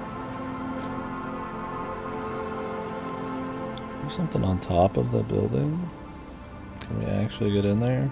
Speaker 1: There's something on top of the building. Can we actually get in there?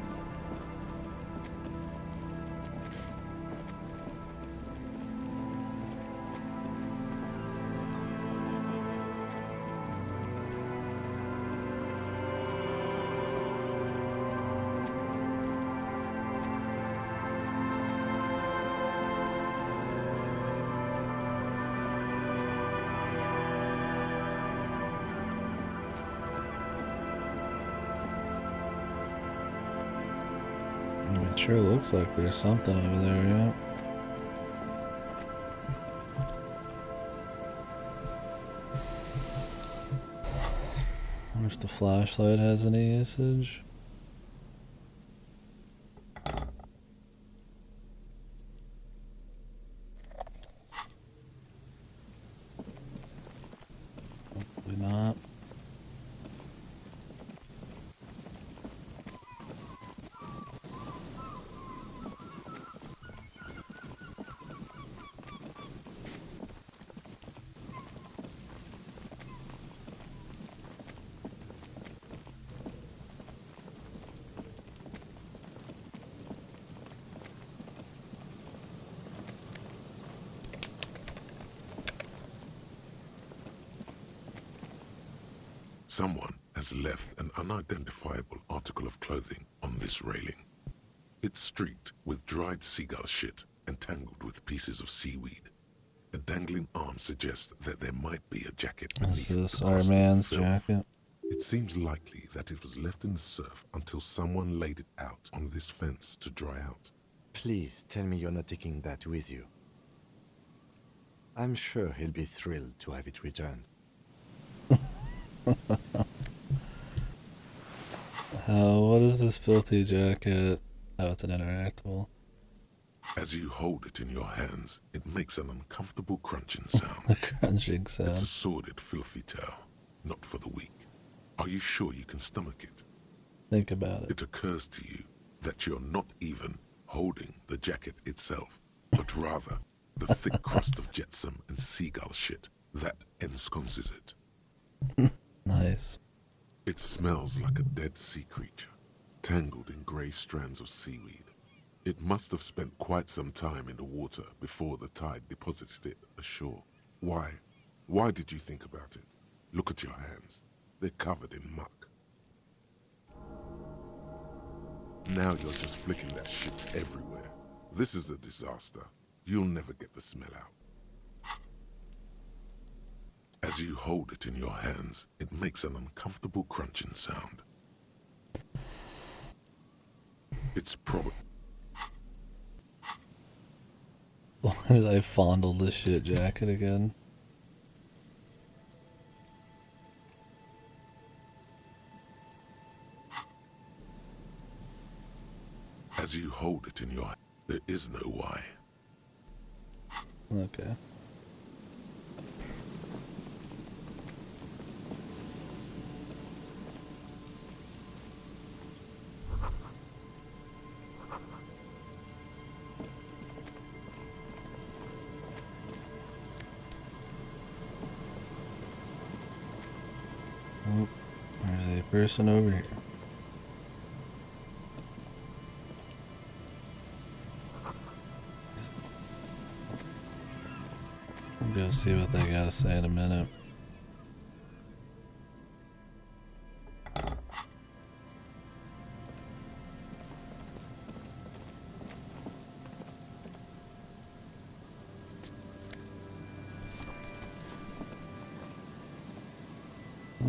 Speaker 1: It sure looks like there's something over there, yeah. Wonder if the flashlight has any usage. Hopefully not.
Speaker 4: Someone has left an unidentifiable article of clothing on this railing. It's streaked with dried seagull shit and tangled with pieces of seaweed. A dangling arm suggests that there might be a jacket
Speaker 1: Is
Speaker 4: beneath
Speaker 1: this
Speaker 4: the
Speaker 1: our
Speaker 4: crust of
Speaker 1: man's
Speaker 4: filth.
Speaker 1: jacket?
Speaker 4: It seems likely that it was left in the surf until someone laid it out on this fence to dry out.
Speaker 6: Please tell me you're not taking that with you. I'm sure he'll be thrilled to have it returned.
Speaker 1: What is this filthy jacket? Oh, it's an interactable.
Speaker 4: As you hold it in your hands, it makes an uncomfortable crunching sound.
Speaker 1: A crunching sound.
Speaker 4: It's a sordid, filthy tale, not for the weak. Are you sure you can stomach it?
Speaker 1: Think about it.
Speaker 4: It occurs to you that you're not even holding the jacket itself, but rather the thick crust of jetsam and seagull shit that ensconces it.
Speaker 1: Nice.
Speaker 4: It smells like a dead sea creature, tangled in grey strands of seaweed. It must have spent quite some time in the water before the tide deposited it ashore. Why? Why did you think about it? Look at your hands. They're covered in muck. Now you're just flicking that shit everywhere. This is a disaster. You'll never get the smell out. As you hold it in your hands, it makes an uncomfortable crunching sound. It's probably...
Speaker 1: Why did I fondle this shit jacket again?
Speaker 4: As you hold it in your hand, there is no why.
Speaker 1: Okay. Oh, there's a person over here. We'll go see what they gotta say in a minute.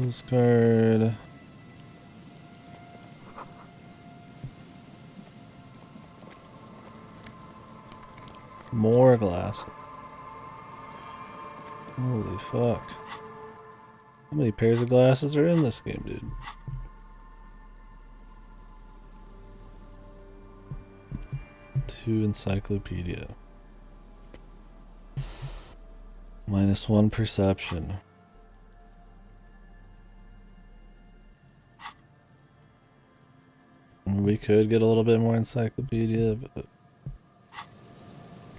Speaker 1: Postcard. More glasses. Holy fuck. How many pairs of glasses are in this game, dude? Two encyclopedia. -1 perception. We could get a little bit more encyclopedia, but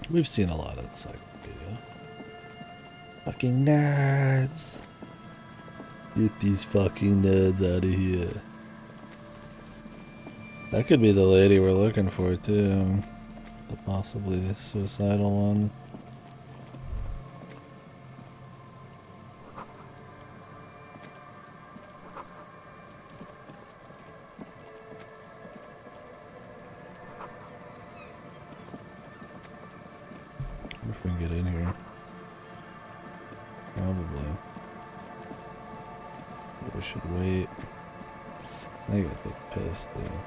Speaker 1: we've seen a lot of encyclopedia. Fucking nerds! Get these fucking nerds out of here. That could be the lady we're looking for too. The possibly suicidal one. If we can get in here. Probably. But we should wait. I gotta take a piss though.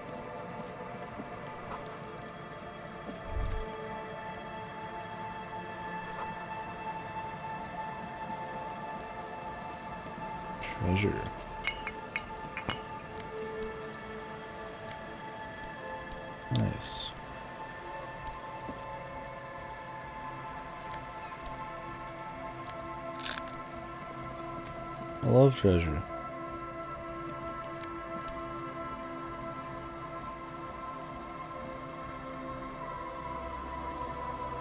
Speaker 1: Treasure. Nice. I love treasure.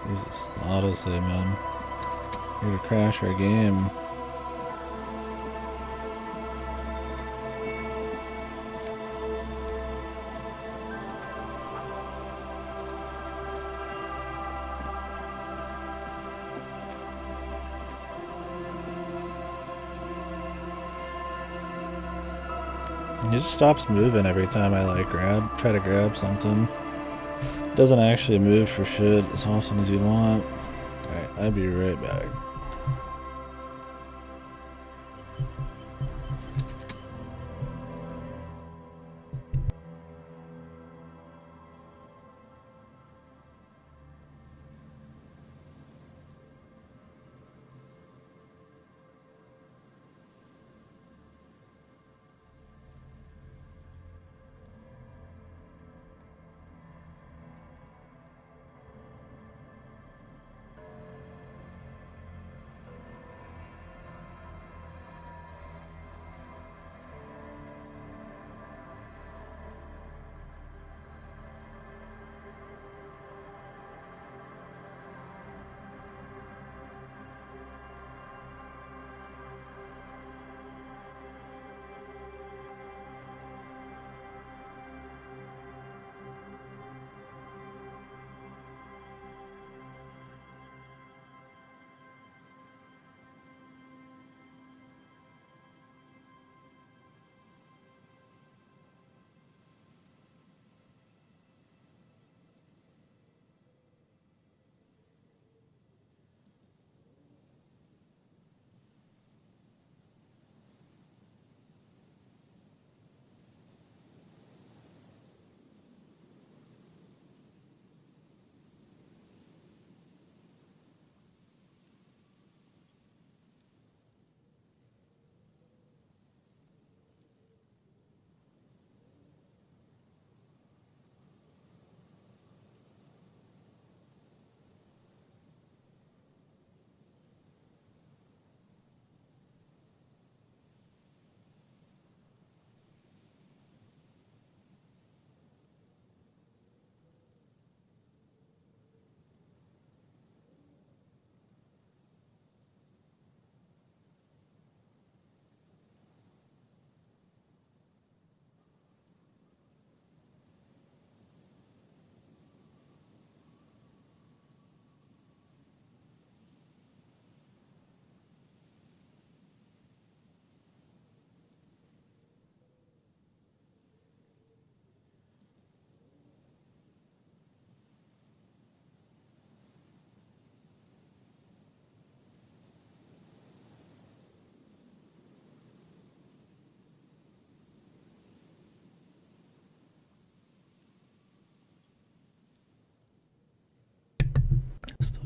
Speaker 1: Jesus, the autosave, man. Here to crash our game. It just stops moving every time I like try to grab something. It doesn't actually move for shit as often as you'd want. Alright, I'll be right back.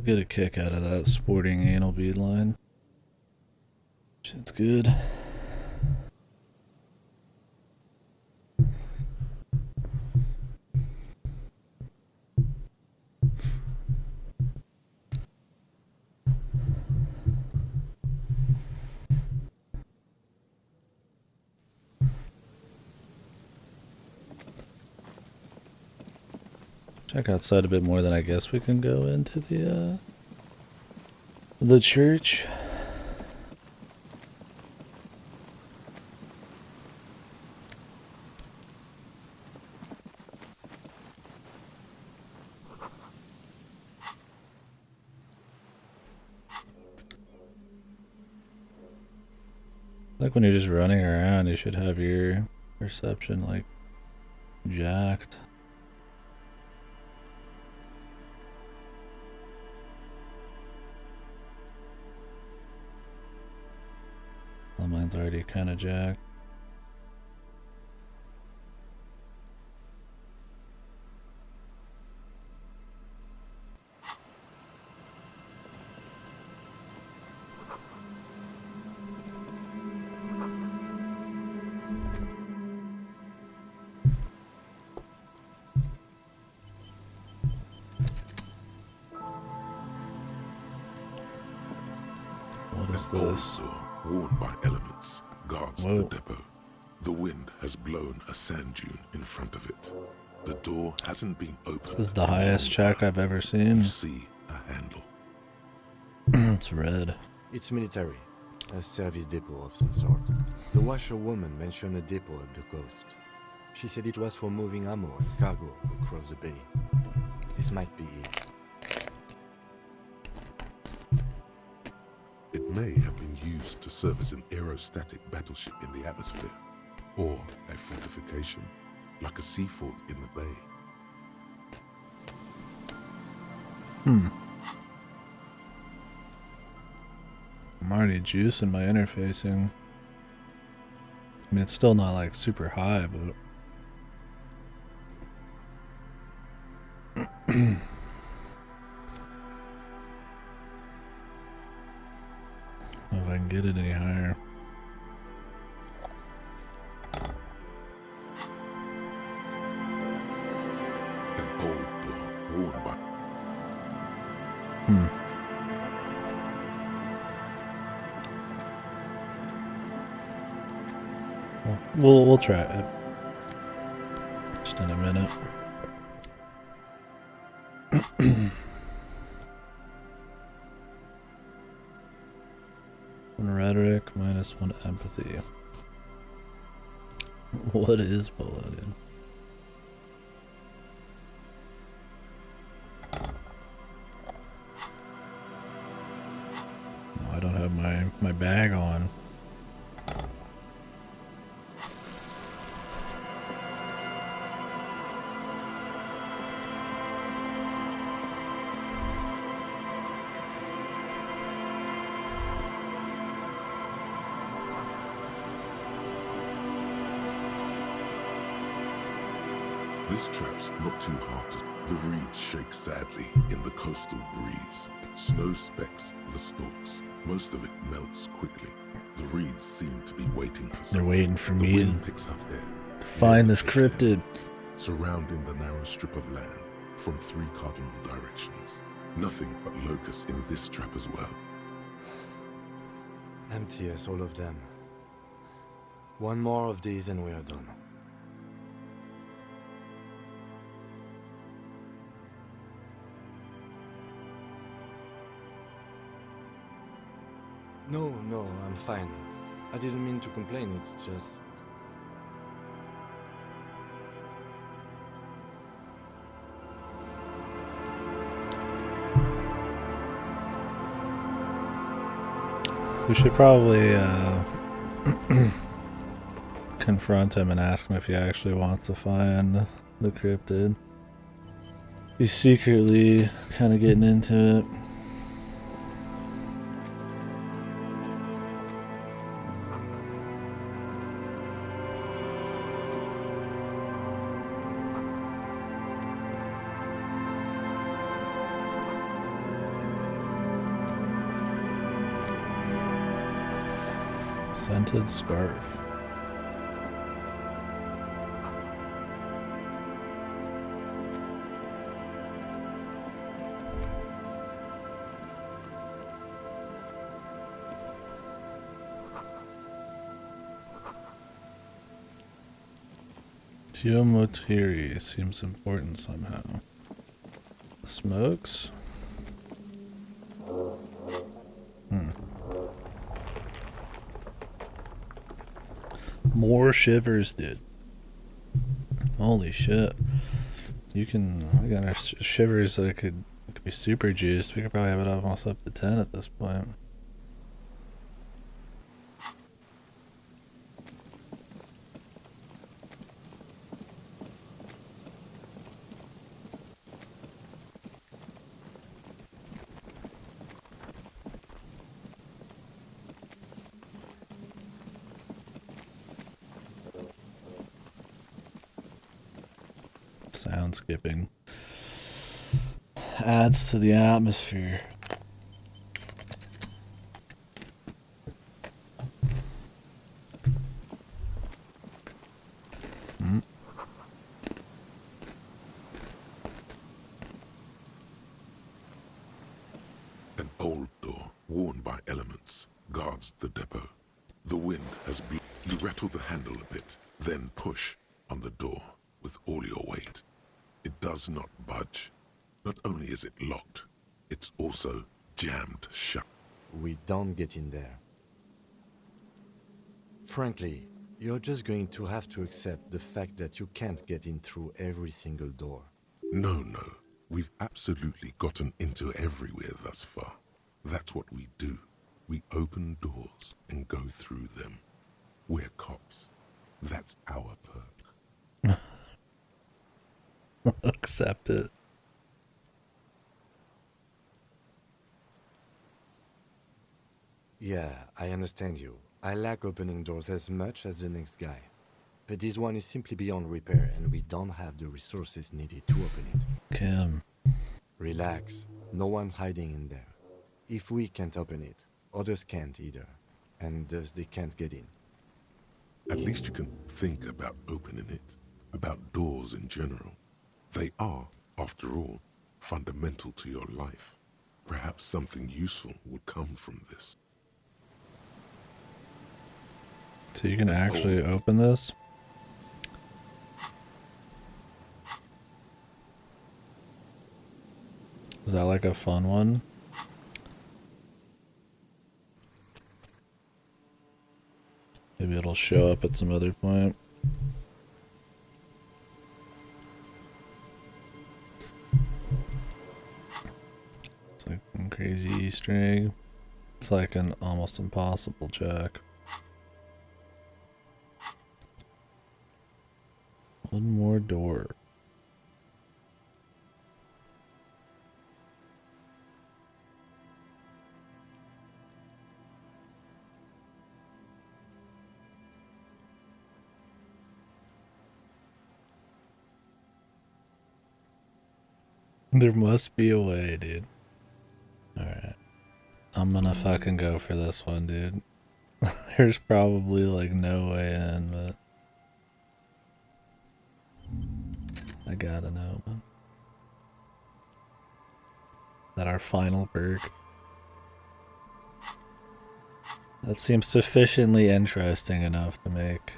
Speaker 1: I'll get a kick out of that sporting anal bead line. Shit's good. Check outside a bit more, then I guess we can go into the church. Like when you're just running around, you should have your perception like jacked. Well, mine's already kind of jacked. What is this?
Speaker 4: Door, worn by elements, guards the depot. The wind has blown a sand dune in front of it. The door hasn't been opened.
Speaker 1: This is the highest check I've ever seen.
Speaker 4: You see a handle.
Speaker 1: It's red.
Speaker 6: It's military. A service depot of some sort. The washerwoman mentioned a depot at the coast. She said it was for moving ammo and cargo across the bay. This might be it.
Speaker 4: It may have been used to serve as an aerostatic battleship in the atmosphere, or a fortification, like a sea fort in the bay.
Speaker 1: I'm already juicing my interfacing. I mean, it's still not like super high, but I don't know if I can get it any higher.
Speaker 4: An old door worn by...
Speaker 1: We'll try it. Just in a minute. One rhetoric, -1 empathy. What is Paladin? Oh, I don't have my bag on.
Speaker 4: This trap's not too hard to... The reeds shake sadly in the coastal breeze. Snow specks the stalks. Most of it melts quickly. The reeds seem to be waiting for something.
Speaker 1: They're waiting for
Speaker 4: the
Speaker 1: me
Speaker 4: wind picks up there.
Speaker 1: find this cryptid.
Speaker 4: Surrounding the narrow strip of land from 3 cardinal directions. Nothing but locusts in this trap as well.
Speaker 6: Empty as all of them. One more of these and we are done. No, I'm fine. I didn't mean to complain, it's just...
Speaker 1: We should probably confront him and ask him if he actually wants to find the cryptid. He's secretly kind of getting into it. Scented scarf. Geomotiri seems important somehow. Smokes? More shivers, dude. Holy shit. You can, we got our shivers that could be super juiced. We could probably have it almost up to 10 at this point. Sound skipping adds to the atmosphere.
Speaker 4: An old door, worn by elements, guards the depot. The wind has blown. You rattle the handle a bit, then push on the door with all your weight. It does not budge. Not only is it locked, it's also jammed shut.
Speaker 6: We don't get in there. Frankly, you're just going to have to accept the fact that you can't get in through every single door.
Speaker 4: No. We've absolutely gotten into everywhere thus far. That's what we do. We open doors and go through them. We're cops. That's our perk.
Speaker 1: Accept it.
Speaker 6: Yeah, I understand you. I like opening doors as much as the next guy. But this one is simply beyond repair, and we don't have the resources needed to open it.
Speaker 1: Kim.
Speaker 6: Relax. No one's hiding in there. If we can't open it, others can't either. And thus they can't get in.
Speaker 4: At least you can think about opening it, about doors in general. They are, after all, fundamental to your life. Perhaps something useful would come from this.
Speaker 1: So you can actually open this? Is that like a fun one? Maybe it'll show up at some other point. It's like some crazy Easter egg. It's like an almost impossible check. One more door. There must be a way, dude. Alright. I'm gonna fucking go for this one, dude. There's probably like no way in, but I gotta know, man. That our final perk. That seems sufficiently interesting enough to make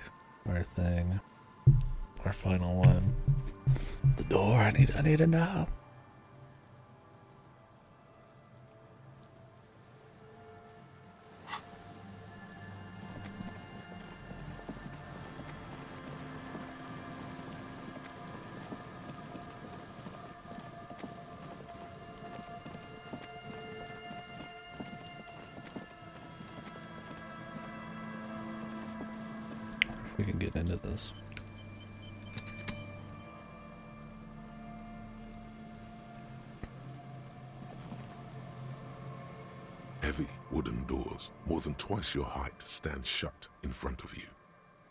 Speaker 1: our thing. Our final one. The door, I need to know. We can get into this.
Speaker 4: Heavy wooden doors, more than twice your height, stand shut in front of you.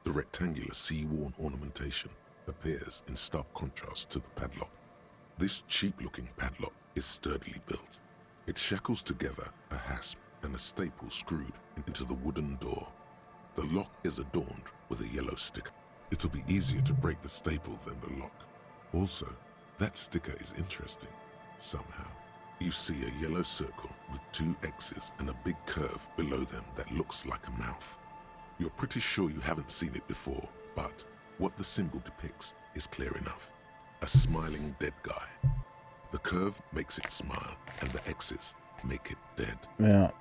Speaker 4: The rectangular sea-worn ornamentation appears in stark contrast to the padlock. This cheap-looking padlock is sturdily built. It shackles together a hasp and a staple screwed into the wooden door. The lock is adorned with a yellow sticker. It'll be easier to break the staple than the lock. Also, that sticker is interesting, somehow. You see a yellow circle with 2 X's and a big curve below them that looks like a mouth. You're pretty sure you haven't seen it before, but what the symbol depicts is clear enough. A smiling dead guy. The curve makes it smile, and the X's make it dead.
Speaker 1: Yeah.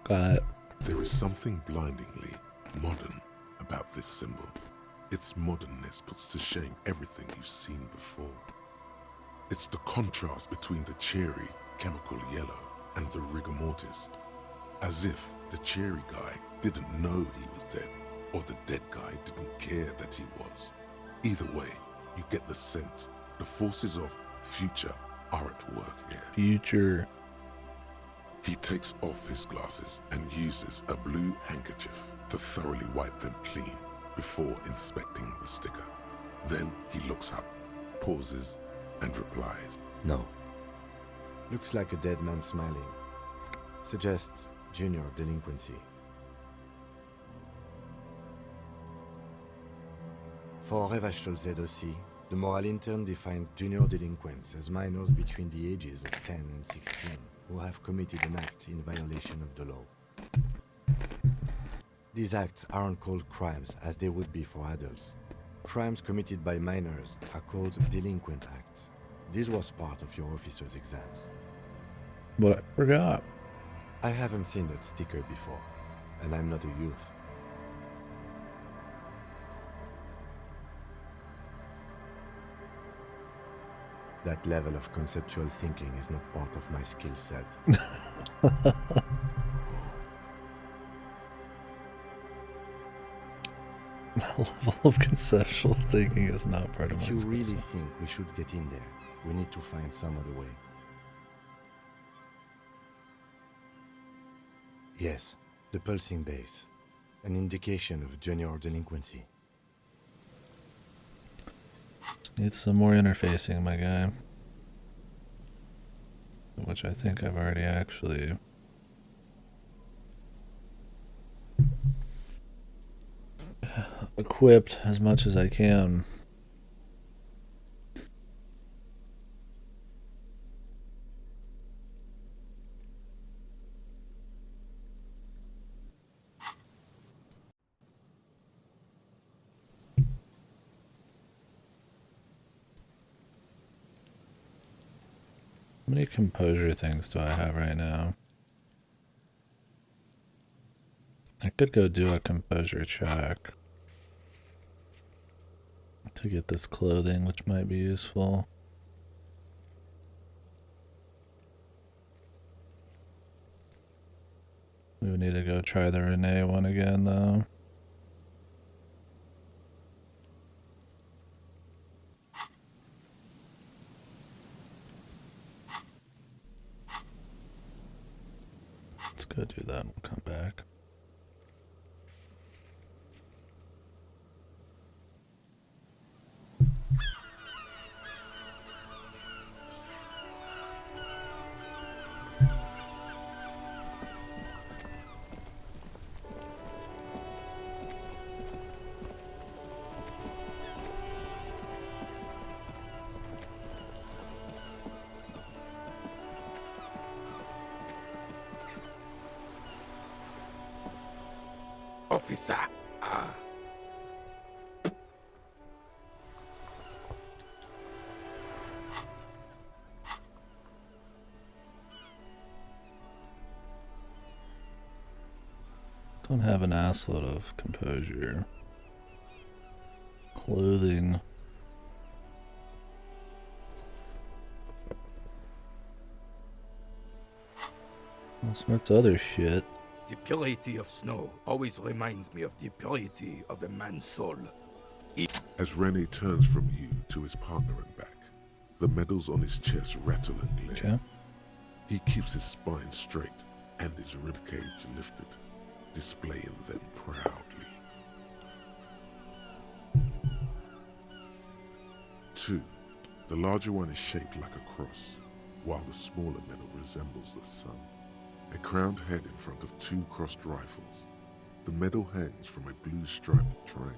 Speaker 1: Got it.
Speaker 4: There is something blindingly modern about this symbol. Its modernness puts to shame everything you've seen before. It's the contrast between the cheery, chemical yellow and the rigor mortis. As if the cheery guy didn't know he was dead, or the dead guy didn't care that he was. Either way, you get the sense the forces of future are at work here.
Speaker 1: Future.
Speaker 4: He takes off his glasses and uses a blue handkerchief to thoroughly wipe them clean before inspecting the sticker. Then he looks up, pauses, and replies.
Speaker 6: No. Looks like a dead man smiling. Suggests junior delinquency. For Revachol ZOC, the moral intern defined junior delinquents as minors between the ages of 10 and 16 who have committed an act in violation of the law. These acts aren't called crimes as they would be for adults. Crimes committed by minors are called delinquent acts. This was part of your officer's exams.
Speaker 1: But I forgot.
Speaker 6: I haven't seen that sticker before, and I'm not a youth. That level of conceptual thinking is not part of my skill set.
Speaker 1: The level of conceptual thinking is not part of my skill set.
Speaker 6: If you really think we should get in there, we need to find some other way. Yes, the pulsing base. An indication of junior delinquency.
Speaker 1: Need some more interfacing, my guy. Which I think I've already actually... equipped as much as I can. How many composure things do I have right now? I could go do a composure check to get this clothing, which might be useful. We would need to go try the Renee one again, though. Let's go do that and we'll come back.
Speaker 4: Officer!
Speaker 1: Don't have an assload of composure. Clothing. What's other shit?
Speaker 21: The purity of snow always reminds me of the purity of a man's soul.
Speaker 4: As Rene turns from you to his partner and back, the medals on his chest rattle and glare.
Speaker 1: Okay.
Speaker 4: He keeps his spine straight and his ribcage lifted, displaying them proudly. 2. The larger one is shaped like a cross, while the smaller medal resembles the sun. A crowned head in front of 2 crossed rifles. The medal hangs from a blue striped triangle.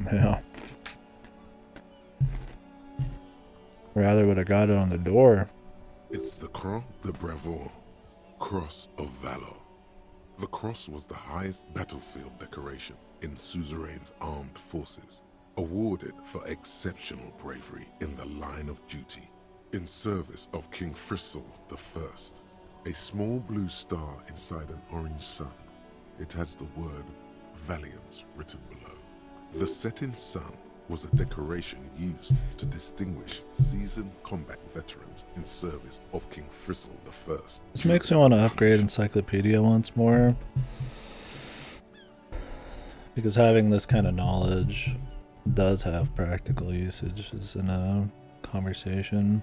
Speaker 1: Yeah. Rather would have got it on the door.
Speaker 4: It's the Croix de Bravoure, Cross of Valor. The cross was the highest battlefield decoration in suzerain's armed forces, awarded for exceptional bravery in the line of duty, in service of King Frizzle I. A small blue star inside an orange sun. It has the word Valiance written below. The setting sun was a decoration used to distinguish seasoned combat veterans in service of King Frizzle I.
Speaker 1: This makes me want to upgrade Encyclopedia once more, because having this kind of knowledge does have practical usages in a conversation.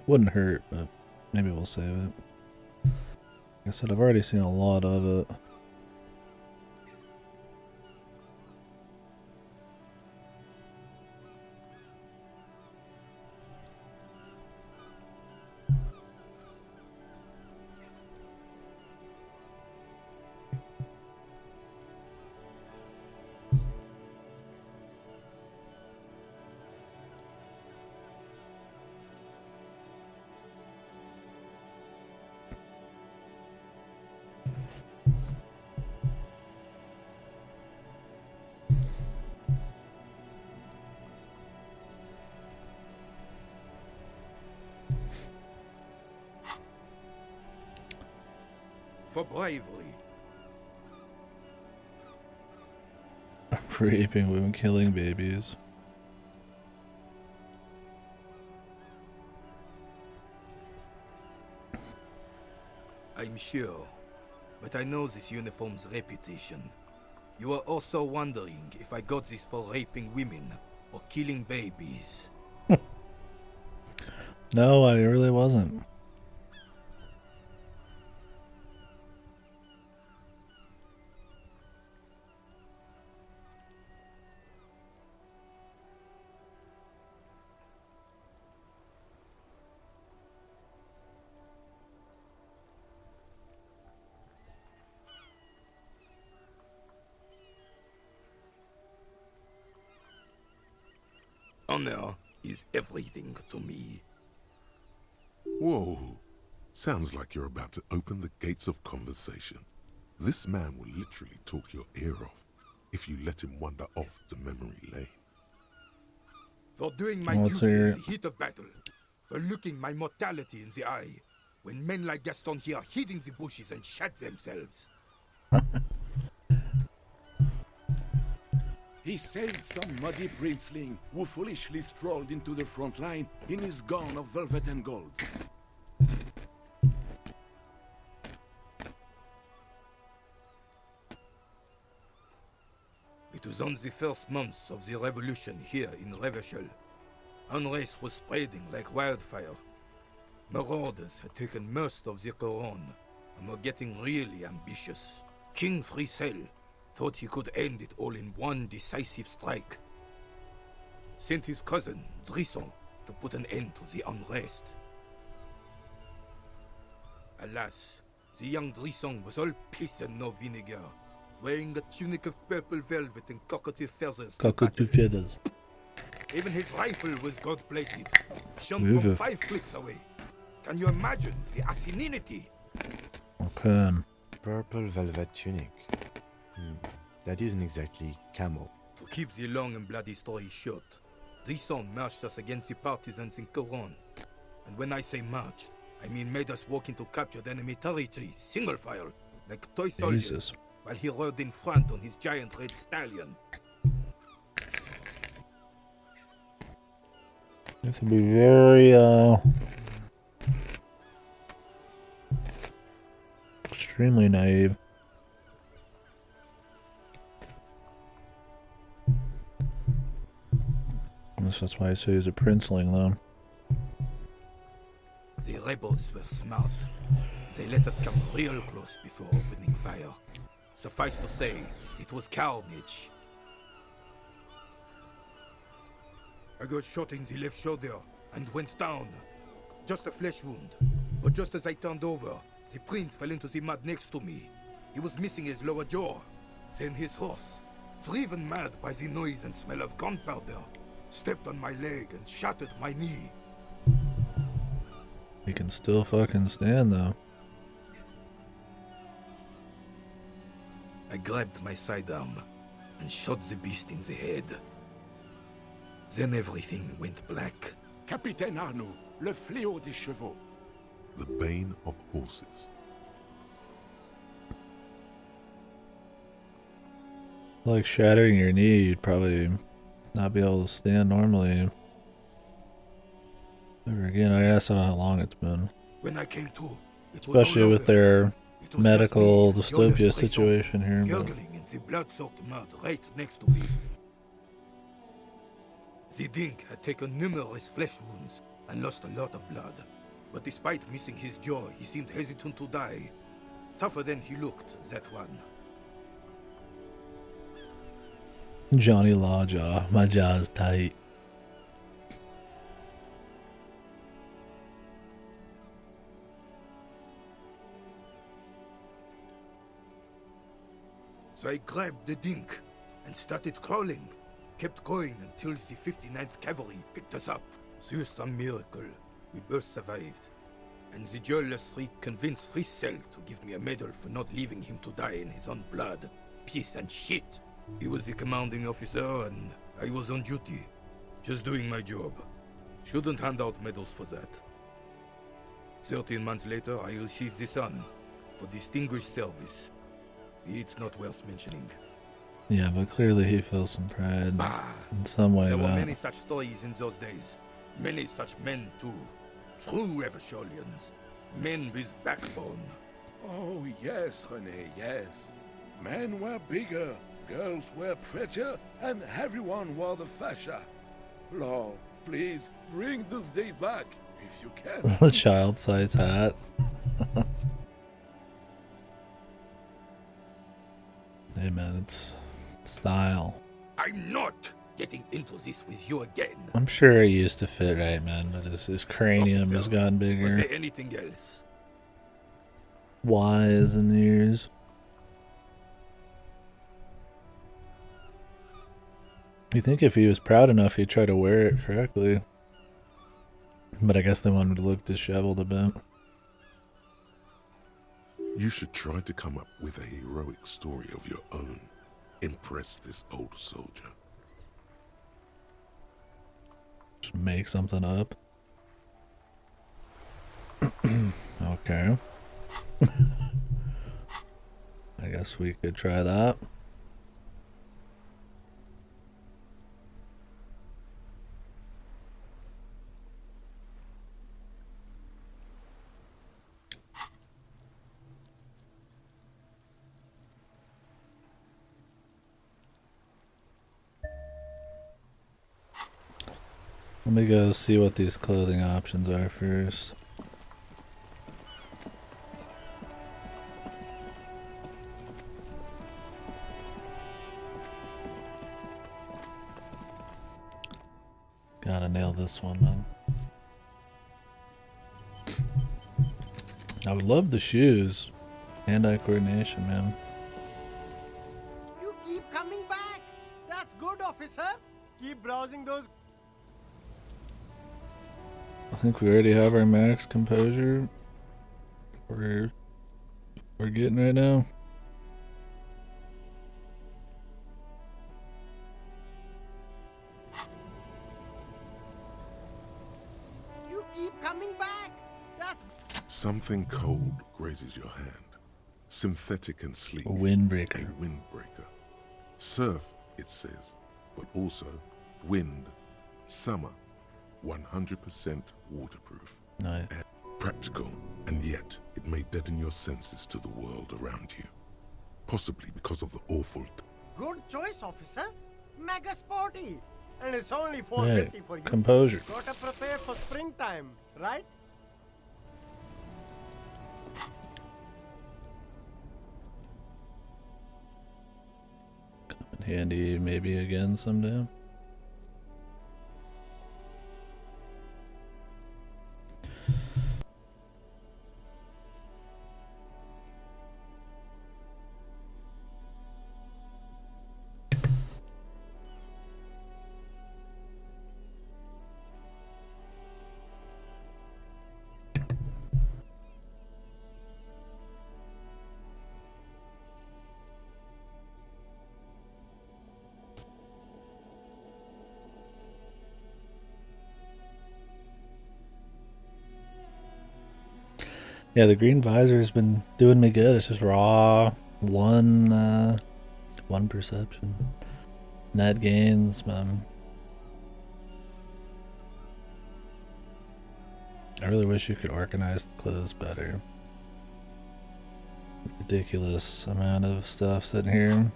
Speaker 1: Wouldn't hurt, but maybe we'll save it. Like I said, I've already seen a lot of it.
Speaker 21: For bravery.
Speaker 1: Raping women, killing babies.
Speaker 21: I'm sure, but I know this uniform's reputation. You are also wondering if I got this for raping women or killing babies.
Speaker 1: No, I really wasn't.
Speaker 21: Honor is everything to me.
Speaker 4: Whoa. Sounds like you're about to open the gates of conversation. This man will literally talk your ear off if you let him wander off to memory lane.
Speaker 21: For doing my
Speaker 1: Let's
Speaker 21: duty
Speaker 1: hear
Speaker 21: in
Speaker 1: it.
Speaker 21: the heat of battle. For looking my mortality in the eye. When men like Gaston here hid in the bushes and shot themselves.
Speaker 7: He saved some muddy princeling who foolishly strolled into the front line in his gown of velvet and gold.
Speaker 21: It was on the first months of the revolution here in Revachol. Unrest was spreading like wildfire. Marauders had taken most of the Couronne and were getting really ambitious. King Frizzle thought he could end it all in one decisive strike. Sent his cousin, Drisson, to put an end to the unrest. Alas, the young Drisson was all piss and no vinegar, wearing a tunic of purple velvet and cockatoo feathers.
Speaker 1: Cockatoo feathers.
Speaker 21: Even his rifle was gold-plated, shone from 5 clicks away. Can you imagine the asininity?
Speaker 1: Okay.
Speaker 6: Purple velvet tunic. That isn't exactly camo.
Speaker 21: To keep the long and bloody story short, Drisson marched us against the partisans in Couronne. And when I say marched, I mean made us walk into captured enemy territory, single file, like toy soldiers,
Speaker 1: Jesus.
Speaker 21: while he rode in front on his giant red stallion.
Speaker 1: This would be very, extremely naive. Unless that's why I say he's a princeling, though.
Speaker 21: The rebels were smart. They let us come real close before opening fire. Suffice to say, it was carnage. I got shot in the left shoulder and went down. Just a flesh wound. But just as I turned over, the prince fell into the mud next to me. He was missing his lower jaw. Then his horse, driven mad by the noise and smell of gunpowder, stepped on my leg and shattered my knee.
Speaker 1: He can still fucking stand though.
Speaker 21: I grabbed my sidearm and shot the beast in the head. Then everything went black.
Speaker 7: Capitaine Arnaud, le fléau des chevaux.
Speaker 4: The bane of horses.
Speaker 1: Like shattering your knee, you'd probably not be able to stand normally. Ever again, I asked how long it's been.
Speaker 21: When I came to, it was
Speaker 1: especially
Speaker 21: all
Speaker 1: with
Speaker 21: over.
Speaker 1: their
Speaker 21: It was
Speaker 1: medical
Speaker 21: just me,
Speaker 1: dystopia
Speaker 21: Yoleth
Speaker 1: situation here. But
Speaker 21: gurgling in the blood-soaked mud right next to me. The dink had taken numerous flesh wounds and lost a lot of blood. But despite missing his jaw, he seemed hesitant to die. Tougher than he looked, that one.
Speaker 1: Johnny Lawjaw, my jaw's tight.
Speaker 21: So I grabbed the dink and started crawling. Kept going until the 59th Cavalry picked us up. Through some miracle, we both survived. And the jealous freak convinced Frissel to give me a medal for not leaving him to die in his own blood. Piece and shit. He was the commanding officer and I was on duty. Just doing my job. Shouldn't hand out medals for that. 13 months later, I received the Sun for distinguished service. It's not worth mentioning.
Speaker 1: Yeah, but clearly he feels some pride in some way
Speaker 21: There were
Speaker 1: about
Speaker 21: many
Speaker 1: it.
Speaker 21: such stories in those days. Many such men too. True Revacholians. Men with backbone.
Speaker 7: Oh, yes, René, yes. Men were bigger, girls were prettier, and everyone wore the fascia. Lord, please, bring those days back, if you can.
Speaker 1: The child size hat. Hey man, it's style.
Speaker 21: I'm not getting into this with you again.
Speaker 1: I'm sure he used to fit right, man, but his cranium has gotten
Speaker 21: Was
Speaker 1: bigger.
Speaker 21: there anything else?
Speaker 1: Wise in the ears. You think if he was proud enough, he'd try to wear it correctly. But I guess they wanted to look disheveled a bit.
Speaker 4: You should try to come up with a heroic story of your own. Impress this old soldier.
Speaker 1: Just make something up. Okay. I guess we could try that. Let me go see what these clothing options are first. Gotta nail this one, man. I would love the shoes. Hand-eye coordination, man.
Speaker 5: You keep coming back. That's good, officer. Keep browsing those.
Speaker 1: I think we already have our max composure. We're getting right now.
Speaker 5: You keep coming back. That's
Speaker 4: Something cold grazes your hand. Synthetic and sleek.
Speaker 1: A windbreaker.
Speaker 4: A windbreaker. Surf, it says, but also wind, summer, 100% waterproof.
Speaker 1: Nice.
Speaker 4: And practical, and yet it may deaden your senses to the world around you. Possibly because of the awful...
Speaker 5: good choice, officer. Mega sporty. And it's only
Speaker 1: Hey,
Speaker 5: 450 for you.
Speaker 1: composure.
Speaker 5: Gotta prepare for springtime, right?
Speaker 1: Come in handy maybe again someday. Yeah, the green visor's been doing me good. It's just raw one perception. Net gains, man. I really wish you could organize the clothes better. Ridiculous amount of stuff sitting here.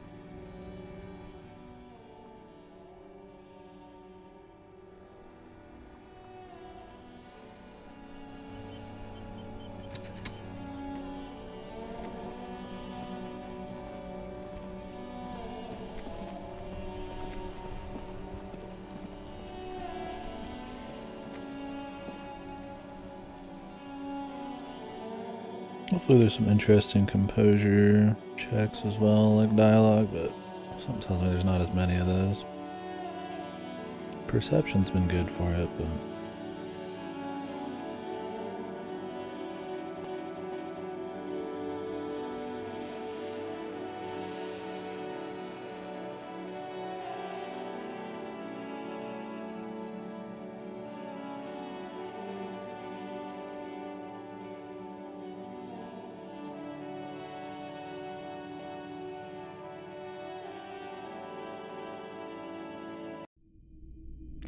Speaker 1: Hopefully there's some interesting composure checks as well, like dialogue, but something tells me there's not as many of those. Perception's been good for it, but...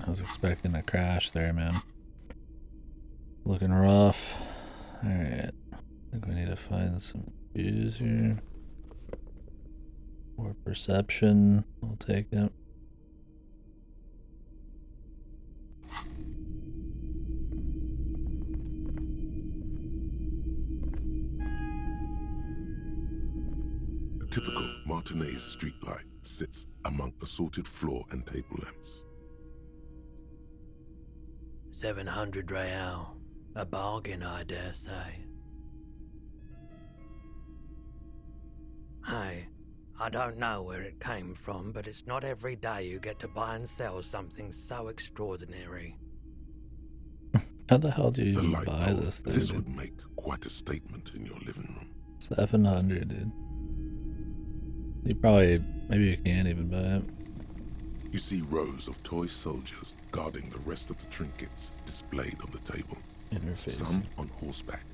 Speaker 1: I was expecting a crash there, man. Looking rough. Alright. I think we need to find some cues here. More perception. I'll take it.
Speaker 4: A typical Martinez streetlight sits among assorted floor and table lamps.
Speaker 16: 700 real. A bargain, I dare say. Hey, I don't know where it came from, but it's not every day you get to buy and sell something so extraordinary.
Speaker 1: How the hell do you even buy this thing?
Speaker 4: This would make quite a statement in your living room.
Speaker 1: 700, dude. You probably, maybe you can't even buy it.
Speaker 4: You see rows of toy soldiers guarding the rest of the trinkets displayed on the table.
Speaker 1: Interface.
Speaker 4: Some on horseback.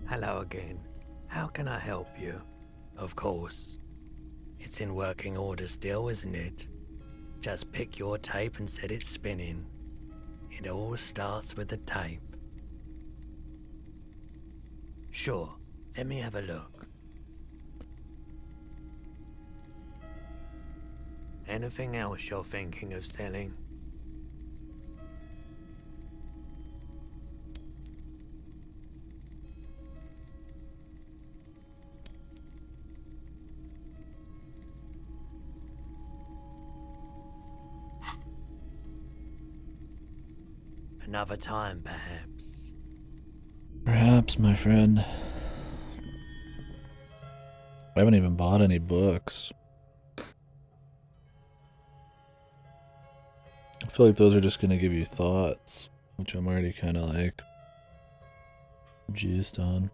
Speaker 16: Hello again. How can I help you? Of course. It's in working order still, isn't it? Just pick your tape and set it spinning. It all starts with the tape. Sure, let me have a look. Anything else you're thinking of selling? Another time, perhaps.
Speaker 1: Perhaps, my friend. I haven't even bought any books. I feel like those are just gonna give you thoughts, which I'm already kind of like juiced on.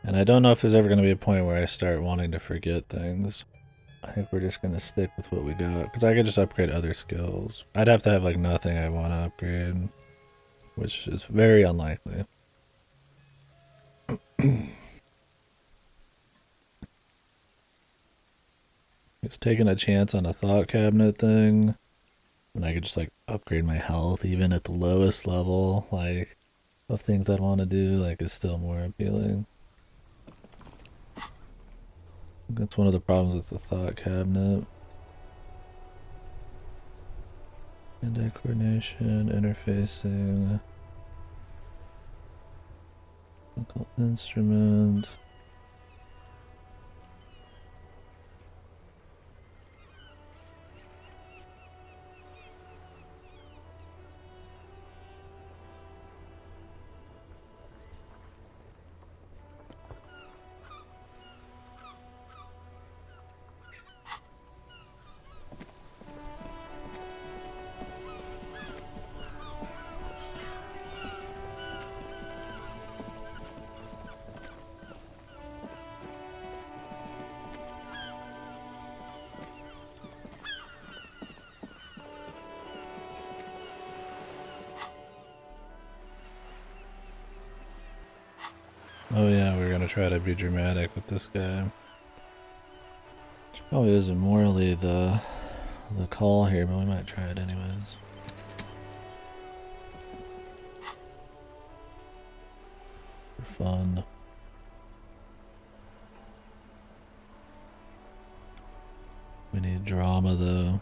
Speaker 1: And I don't know if there's ever gonna be a point where I start wanting to forget things. I think we're just gonna stick with what we got, because I could just upgrade other skills. I'd have to have like nothing I want to upgrade, which is very unlikely. It's taking a chance on a thought cabinet thing, and I could just like upgrade my health even at the lowest level, like of things I'd want to do, like is still more appealing. That's one of the problems with the thought cabinet. Hand-eye coordination, interfacing, local instrument. Oh yeah, we're gonna try to be dramatic with this guy. Which probably isn't morally the call here, but we might try it anyways. For fun. We need drama though.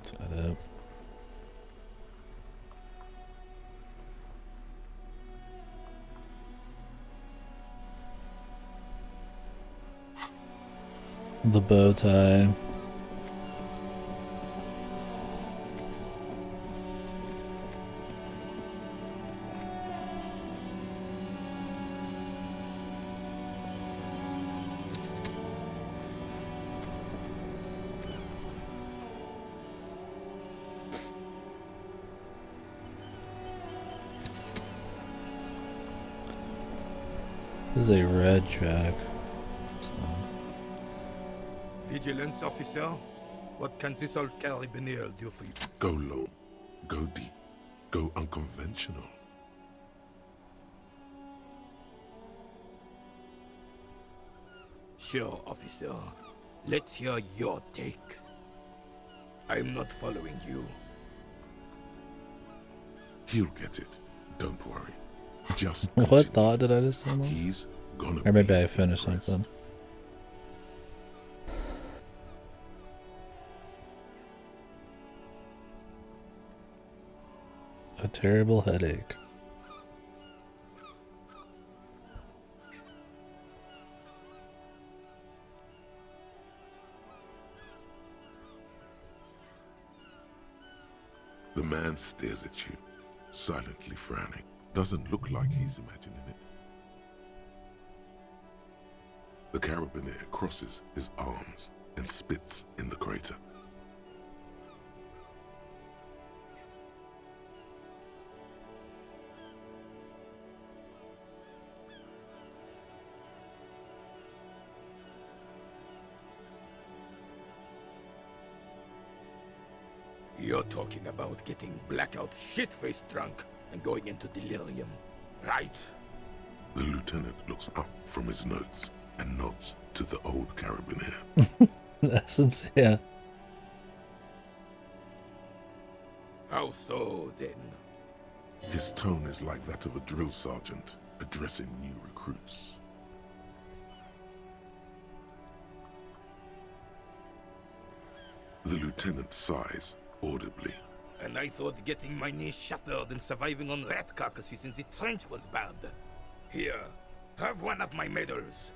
Speaker 1: Set up. The bow tie. This is a red track.
Speaker 21: Vigilance officer, what can this old carabiner do for you?
Speaker 4: Go low, go deep, go unconventional.
Speaker 21: Sure, officer. Let's hear your take. I'm not following you.
Speaker 4: He'll get it. Don't worry. Just
Speaker 1: What thought did I just say?
Speaker 4: He's gonna
Speaker 1: or maybe I finished something. A terrible headache.
Speaker 4: The man stares at you, silently frowning. Doesn't look like he's imagining it. The carabiner crosses his arms and spits in the crater.
Speaker 21: You're talking about getting blackout shit-faced drunk and going into delirium, right?
Speaker 4: The lieutenant looks up from his notes and nods to the old carabiner.
Speaker 1: In essence, yeah.
Speaker 21: How so, then?
Speaker 4: His tone is like that of a drill sergeant addressing new recruits. The lieutenant sighs audibly.
Speaker 21: And I thought getting my knee shattered and surviving on rat carcasses in the trench was bad. Here, have one of my medals.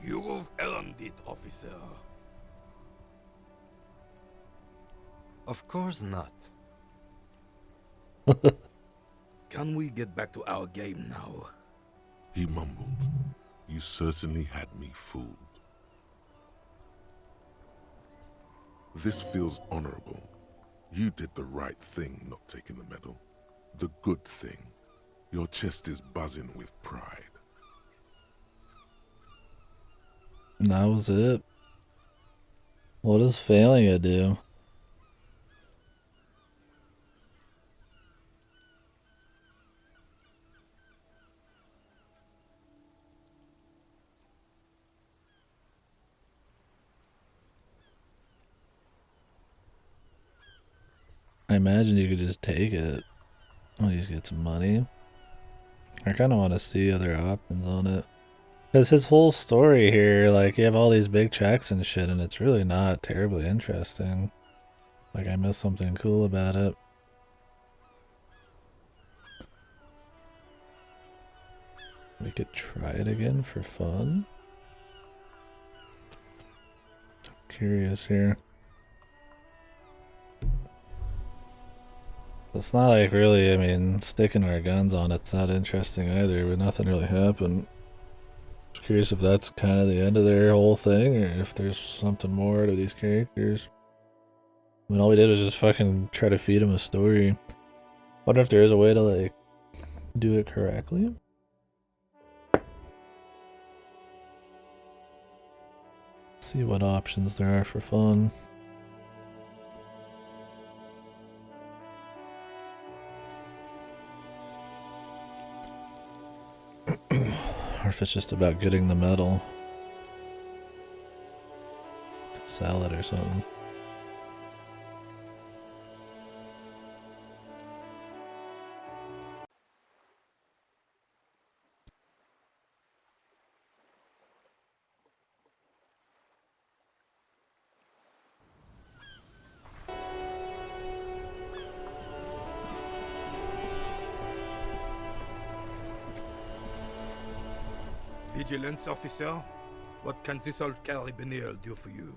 Speaker 21: You've earned it, officer.
Speaker 6: Of course not.
Speaker 21: Can we get back to our game now?
Speaker 4: He mumbled, "You certainly had me fooled." This feels honorable. You did the right thing not taking the medal. The good thing. Your chest is buzzing with pride.
Speaker 1: And that was it. What does failing it do? I imagine you could just take it. At least get some money. I kind of want to see other options on it. Because his whole story here, like, you have all these big checks and shit, and it's really not terribly interesting. Like, I missed something cool about it. We could try it again for fun. I'm curious here. It's not like really, I mean, sticking our guns on it's not interesting either, but nothing really happened. Just curious if that's kind of the end of their whole thing, or if there's something more to these characters. I mean, all we did was just fucking try to feed them a story. Wonder if there is a way to, like, do it correctly? See what options there are for fun. Or if it's just about getting the medal. Sell it or something.
Speaker 21: Vigilance officer, what can this old carabinier do for you?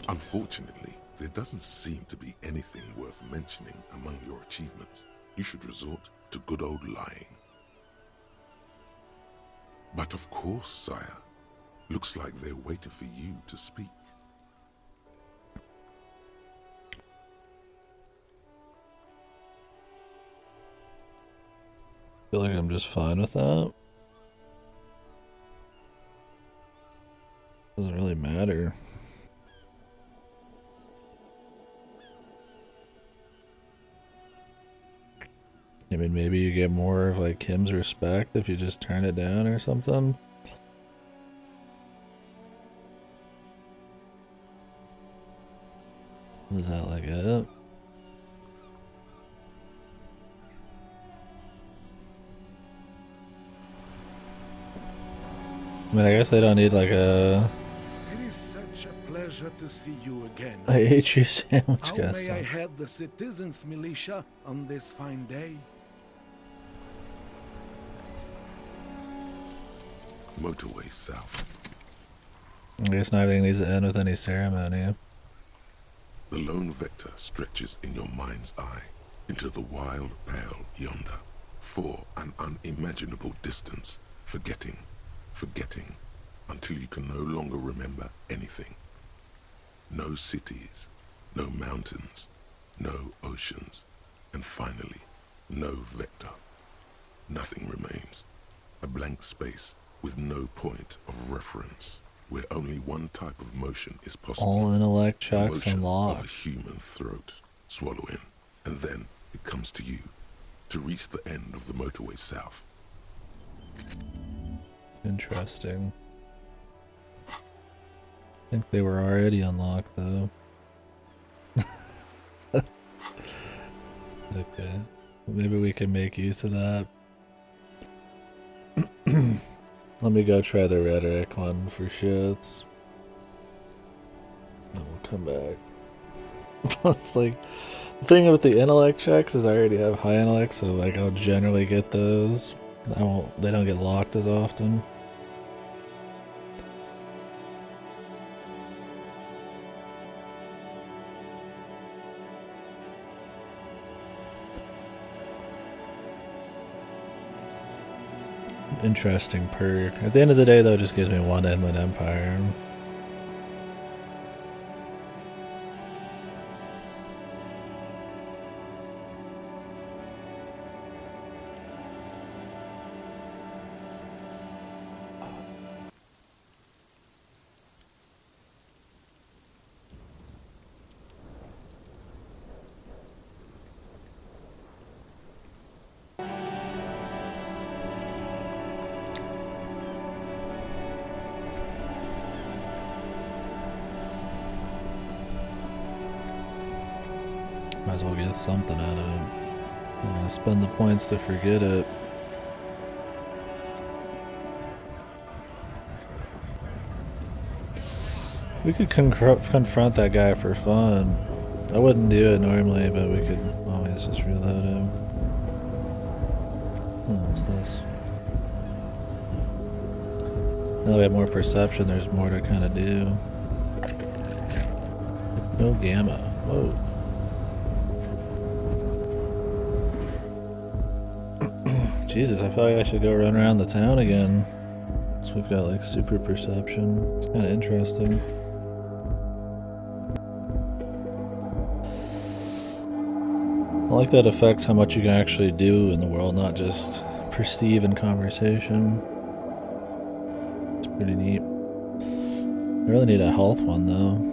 Speaker 4: Unfortunately, there doesn't seem to be anything worth mentioning among your achievements. You should resort to good old lying. But of course, sire. Looks like they're waiting for you to speak.
Speaker 1: I feel like I'm just fine with that. Doesn't really matter. I mean, maybe you get more of like Kim's respect if you just turn it down or something. Is that like it? I mean, I guess they don't need like a...
Speaker 7: It is such a pleasure to see you again.
Speaker 1: I ate your sandwich,
Speaker 7: How
Speaker 1: guys.
Speaker 7: may I head the citizens' militia on this fine day?
Speaker 4: Motorway south.
Speaker 1: I guess not everything needs to end with any ceremony.
Speaker 4: The lone vector stretches in your mind's eye into the wild pale yonder, for an unimaginable distance, forgetting, until you can no longer remember anything. No cities, no mountains, no oceans, and finally, no vector. Nothing remains. A blank space with no point of reference, where only one type of motion is possible.
Speaker 1: All intellect
Speaker 4: The
Speaker 1: checks
Speaker 4: motion
Speaker 1: unlocked.
Speaker 4: of a human throat. Swallow in, and then it comes to you, to reach the end of the motorway south.
Speaker 1: Interesting. I think they were already unlocked though. Okay. Maybe we can make use of that. Let me go try the rhetoric one for shits. Then we'll come back. It's like, the thing with the intellect checks is I already have high intellect, so like I'll generally get those. They don't get locked as often. Interesting perk. At the end of the day though, it just gives me one Inland Empire. Might as well get something out of it. I'm gonna spend the points to forget it. We could confront that guy for fun. I wouldn't do it normally, but we could always just reload him. Oh, what's this? Now that we have more perception, there's more to kind of do. No gamma. Whoa. Jesus, I feel like I should go run around the town again. So we've got like super perception. It's kind of interesting. I like that affects how much you can actually do in the world, not just perceive in conversation. It's pretty neat. I really need a health one though.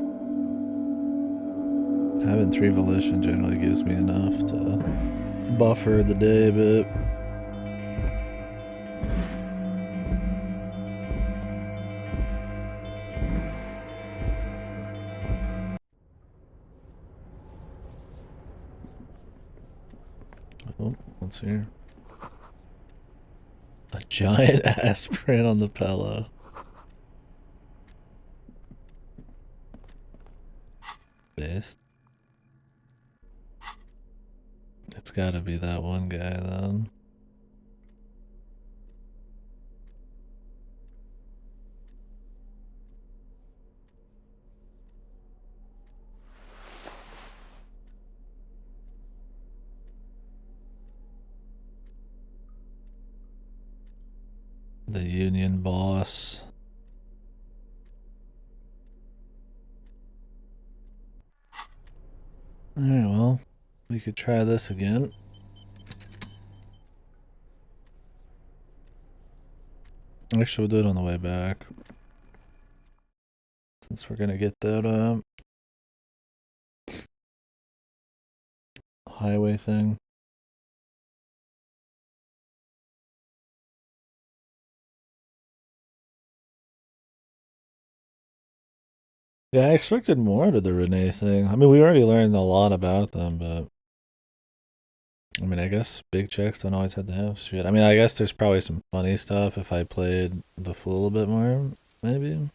Speaker 1: Having 3 volition generally gives me enough to buffer the day a bit. Oh, what's here? A giant ass print on the pillow. This. It's gotta be that one guy then. The union boss. Alright, well, we could try this again. Actually, we'll do it on the way back. Since we're gonna get that highway thing. Yeah, I expected more to the Renee thing. I mean, we already learned a lot about them, but I mean, I guess big checks don't always have to have shit. I mean, I guess there's probably some funny stuff if I played the Fool a bit more, maybe.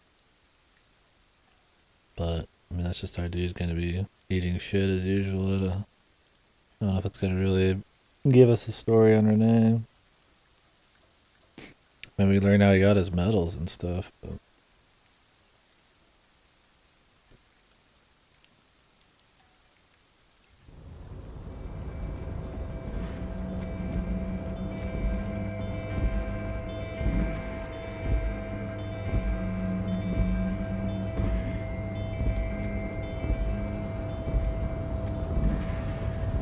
Speaker 1: But, I mean, that's just our dude gonna be eating shit as usual. I don't know if it's gonna really give us a story on Renee. Maybe we learn how he got his medals and stuff, but...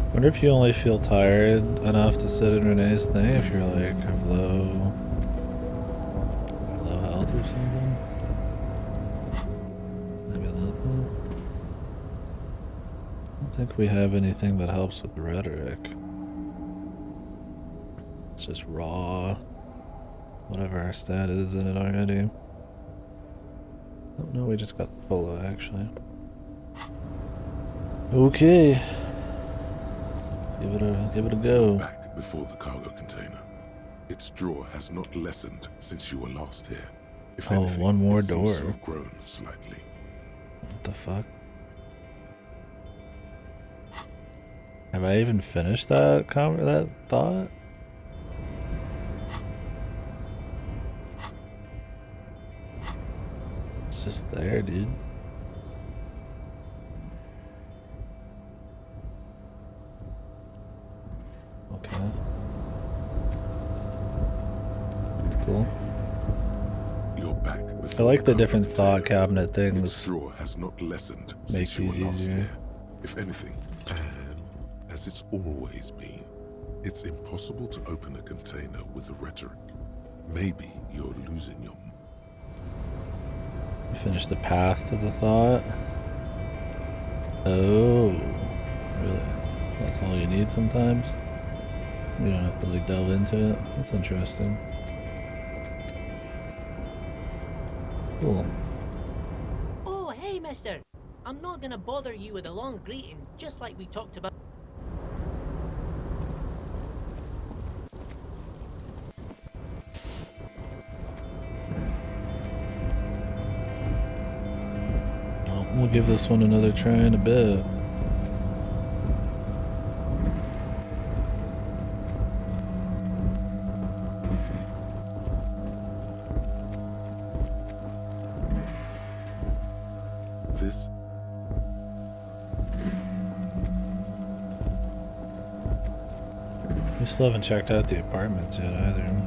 Speaker 1: I wonder if you only feel tired enough to sit in Renee's thing if you're like have low health or something. Maybe that. I don't think we have anything that helps with rhetoric. It's just raw. Whatever our stat is in it already. Oh no, we just got polo actually. Okay. Give it a go.
Speaker 4: Back before the cargo container. Its draw has not lessened since you were last here. If anything,
Speaker 1: one more
Speaker 4: it seems
Speaker 1: door.
Speaker 4: to have grown slightly.
Speaker 1: What the fuck? Have I even finished that thought? It's just there, dude. Okay. That's cool.
Speaker 4: You're back.
Speaker 1: I like the different thought cabinet things.
Speaker 4: Its draw has not lessened
Speaker 1: Make
Speaker 4: since you
Speaker 1: these
Speaker 4: were last
Speaker 1: easier.
Speaker 4: here. If anything, as it's always been, it's impossible to open a container with the rhetoric. Maybe you're losing your...
Speaker 1: You finish the path to the thought. Oh, really? That's all you need sometimes? You don't have to like delve into it. That's interesting. Cool.
Speaker 10: Oh, hey, mister. I'm not gonna bother you with a long greeting, just like we talked about.
Speaker 1: Well, we'll give this one another try in a bit.
Speaker 4: This
Speaker 1: We still haven't checked out the apartments yet either.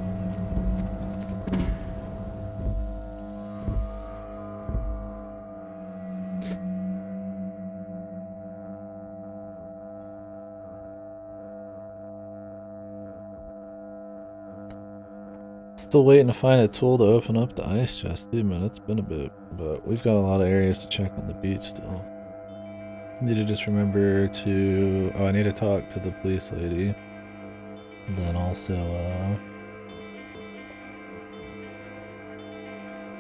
Speaker 1: Still waiting to find a tool to open up the ice chest, dude, man. It's been a bit, but we've got a lot of areas to check on the beach still. Need to just remember to... Oh, I need to talk to the police lady. And then also,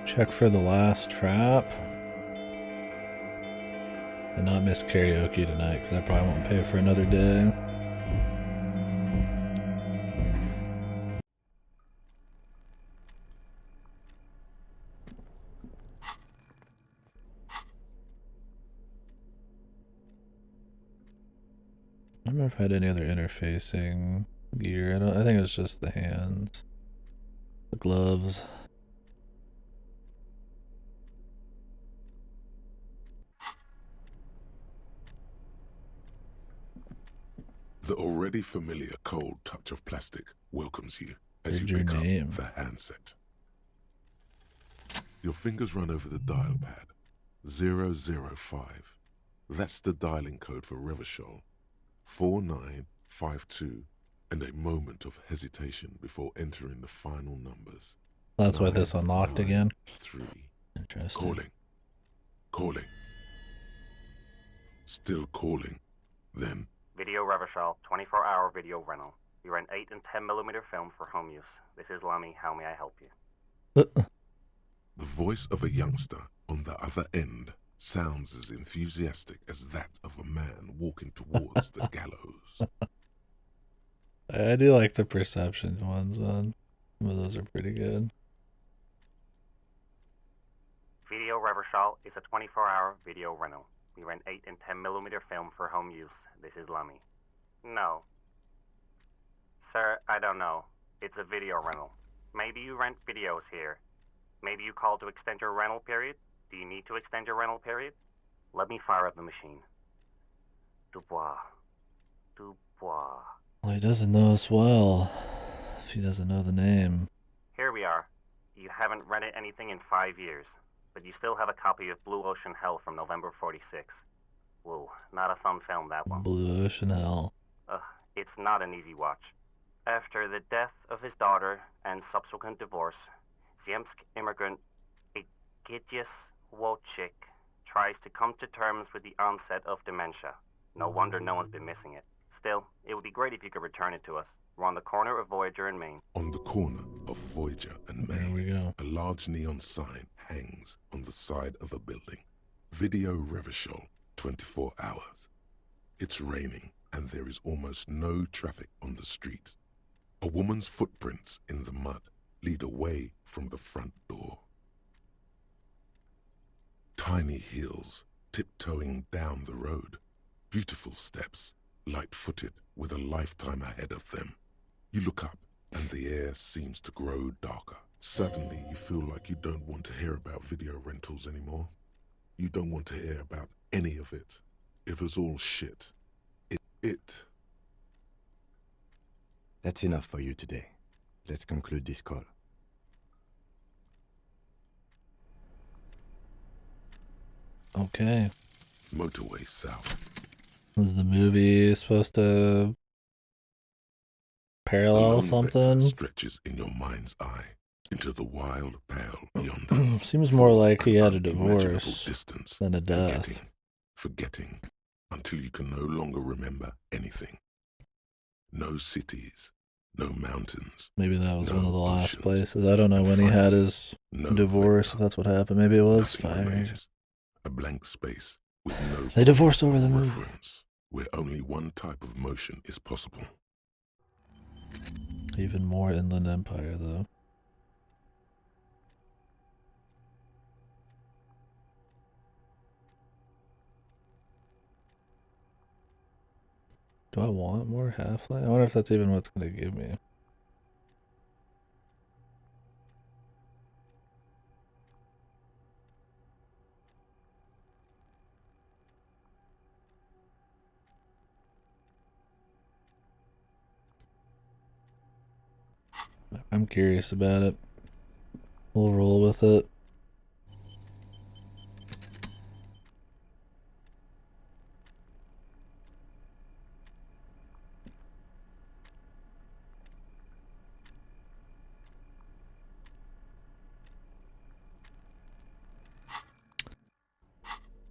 Speaker 1: check for the last trap. And not miss karaoke tonight, because I probably won't pay for another day. I don't remember if I had any other interfacing gear. I think it's just the hands. The gloves.
Speaker 4: The already familiar cold touch of plastic welcomes you as
Speaker 1: Heard
Speaker 4: you
Speaker 1: your
Speaker 4: pick
Speaker 1: name.
Speaker 4: up the handset. Your fingers run over the dial pad. 005. That's the dialing code for Revachol. 4952. And a moment of hesitation before entering the final numbers.
Speaker 1: That's why this unlocked again.
Speaker 4: 3.
Speaker 1: Interesting.
Speaker 4: Calling. Still calling. Then
Speaker 11: Video Revachol, 24-hour video rental. We rent 8 and 10mm film for home use. This is Lammy. How may I help you?
Speaker 4: the voice of a youngster on the other end sounds as enthusiastic as that of a man walking towards the gallows.
Speaker 1: I do like the perception ones, man. Some of those are pretty good.
Speaker 11: Video Revachol is a 24-hour video rental. We rent 8 and 10mm film for home use. This is Lammy. No. Sir, I don't know. It's a video rental. Maybe you rent videos here. Maybe you call to extend your rental period? Do you need to extend your rental period? Let me fire up the machine. Dubois. Dubois.
Speaker 1: Well, he doesn't know us well, if he doesn't know the name.
Speaker 11: Here we are. You haven't rented anything in 5 years, but you still have a copy of Blue Ocean Hell from November '46. Whoa, not a fun film, that one.
Speaker 1: Blue Ocean Hell.
Speaker 11: It's not an easy watch. After the death of his daughter and subsequent divorce, Ziemsk immigrant Egidius Wojcik tries to come to terms with the onset of dementia. No wonder no one's been missing it. Still, it would be great if you could return it to us. We're on the corner of Voyager and Maine.
Speaker 4: On the corner of Voyager and Maine,
Speaker 1: there we go.
Speaker 4: A large neon sign hangs on the side of a building. Video Revachol, 24 hours. It's raining and there is almost no traffic on the street. A woman's footprints in the mud lead away from the front door. Tiny heels tiptoeing down the road. Beautiful steps, light-footed with a lifetime ahead of them. You look up and the air seems to grow darker. Suddenly you feel like you don't want to hear about video rentals anymore. You don't want to hear about any of it. It was all shit.
Speaker 6: That's enough for you today. Let's conclude this call.
Speaker 1: Okay.
Speaker 4: Motorway south.
Speaker 1: Was the movie supposed to parallel something?
Speaker 4: Stretches in your mind's eye into the wild pale yonder.
Speaker 1: Seems more like he had a divorce than a death.
Speaker 4: Forgetting until you can no longer remember anything. No cities, no mountains.
Speaker 1: Maybe that was one of the last places. I don't know when he had his divorce, if that's what happened. Maybe it was 5 years.
Speaker 4: A blank space with no
Speaker 1: They divorced over the movie.
Speaker 4: Where only one type of motion is possible.
Speaker 1: Even more Inland Empire, though. Do I want more Half-Life? I wonder if that's even what's going to give me. I'm curious about it. We'll roll with it.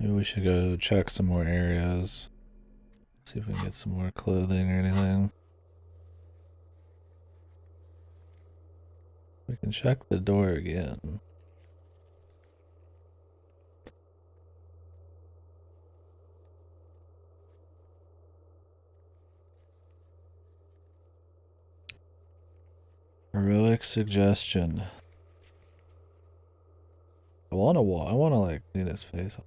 Speaker 1: Maybe we should go check some more areas. See if we can get some more clothing or anything. We can check the door again. Heroic suggestion. I wanna like clean his face up.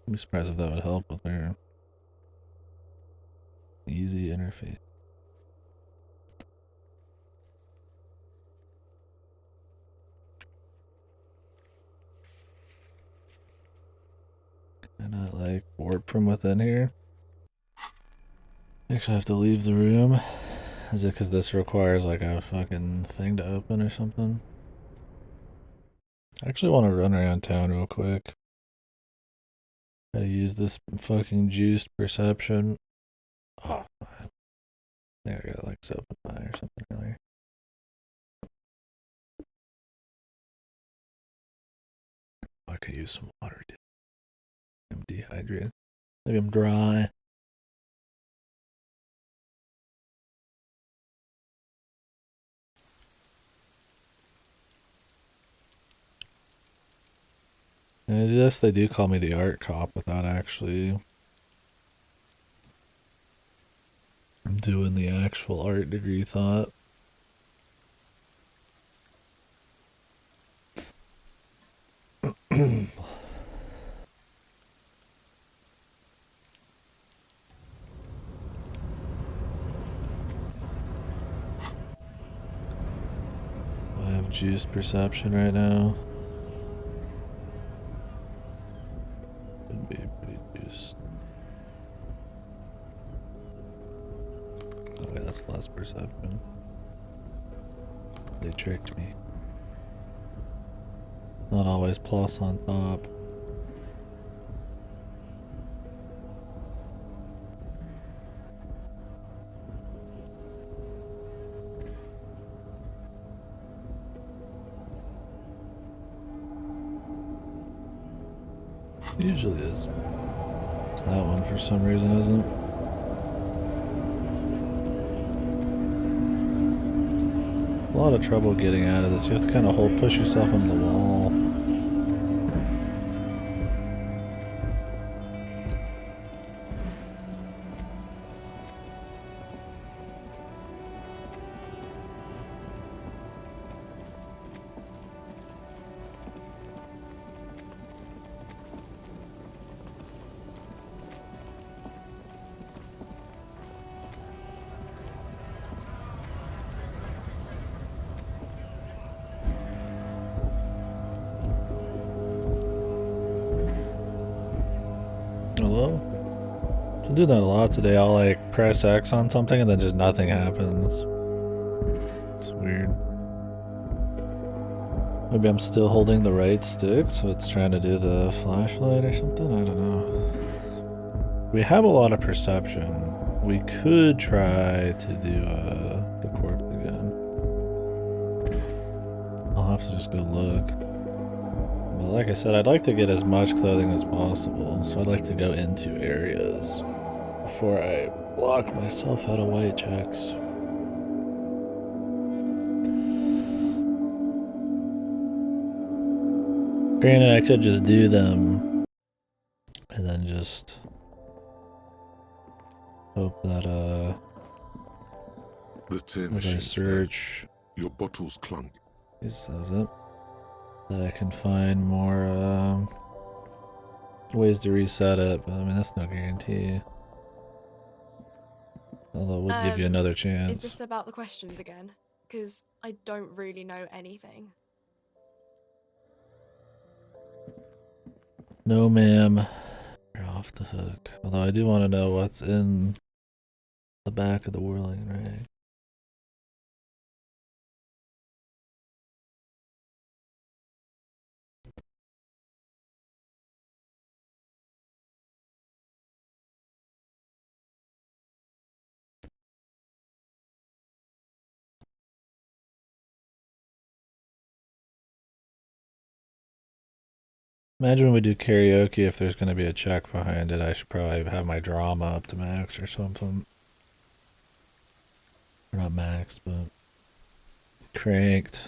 Speaker 1: I'd be surprised if that would help with their easy interface. Can I like warp from within here? Actually, I have to leave the room. Is it because this requires like a fucking thing to open or something? I actually want to run around town real quick. Gotta use this fucking juiced perception. Oh, there I got like soap in my eye or something earlier. I could use some water too. I'm dehydrated. Maybe I'm dry. And yes, they do call me the art cop without actually doing the actual art degree thought. I have juiced perception right now. Should be pretty juiced. Oh wait, that's less perception. They tricked me. Not always plus on top. It usually is. That one for some reason isn't. A lot of trouble getting out of this. You have to kind of push yourself into the wall. Hello? I do that a lot today. I'll like press X on something and then just nothing happens. It's weird. Maybe I'm still holding the right stick, so it's trying to do the flashlight or something? I don't know. We have a lot of perception. We could try to do the corpse again. I'll have to just go look. But like I said, I'd like to get as much clothing as possible, so I'd like to go into areas before I lock myself out of white checks. Granted, I could just do them and then just hope that
Speaker 4: The tear
Speaker 1: as I
Speaker 4: machine
Speaker 1: search,
Speaker 4: your bottles clunk.
Speaker 1: This says it, that I can find more ways to reset it, but I mean that's no guarantee. Although it would give you another chance.
Speaker 12: Is this about the questions again? Because I don't really know anything.
Speaker 1: No, ma'am. You're off the hook. Although I do want to know what's in The back of the whirling ray. Imagine when we do karaoke, if there's going to be a check behind it, I should probably have my drama up to max or something. Or not max, but cranked.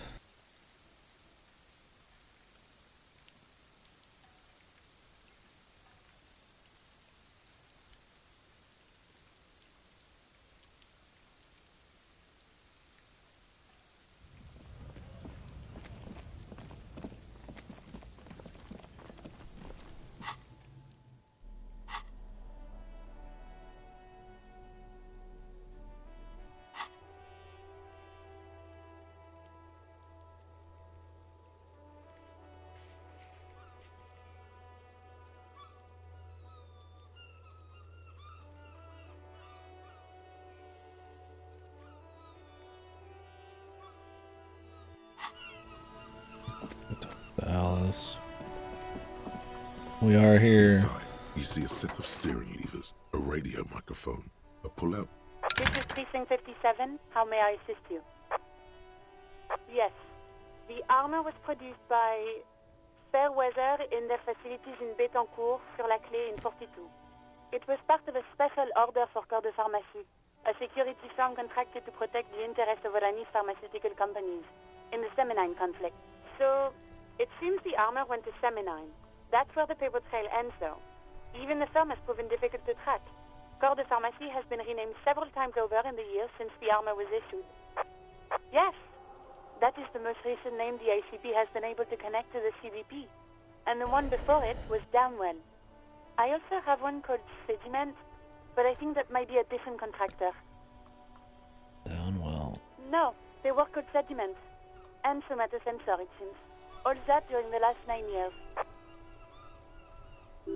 Speaker 1: Alice. We are here.
Speaker 4: Inside, you see a set of steering levers, a radio microphone, a pull-out.
Speaker 8: This is Precinct 57. How may I assist you? Yes. The armor was produced by Fairweather in their facilities in Betancourt sur la Clé in 42. It was part of a special order for Corps de Pharmacie, a security firm contracted to protect the interests of Oranese pharmaceutical companies in the Seminine conflict. So, it seems the armor went to Seminine. That's where the paper trail ends, though. Even the firm has proven difficult to track. Corps de Pharmacie has been renamed several times over in the years since the armor was issued. Yes, that is the most recent name the ICP has been able to connect to the CDP. And the one before it was Downwell. I also have one called Sediment, but I think that might be a different contractor.
Speaker 1: Downwell.
Speaker 8: No, they work called Sediment. And somatosensor, it seems. All that during the last 9 years.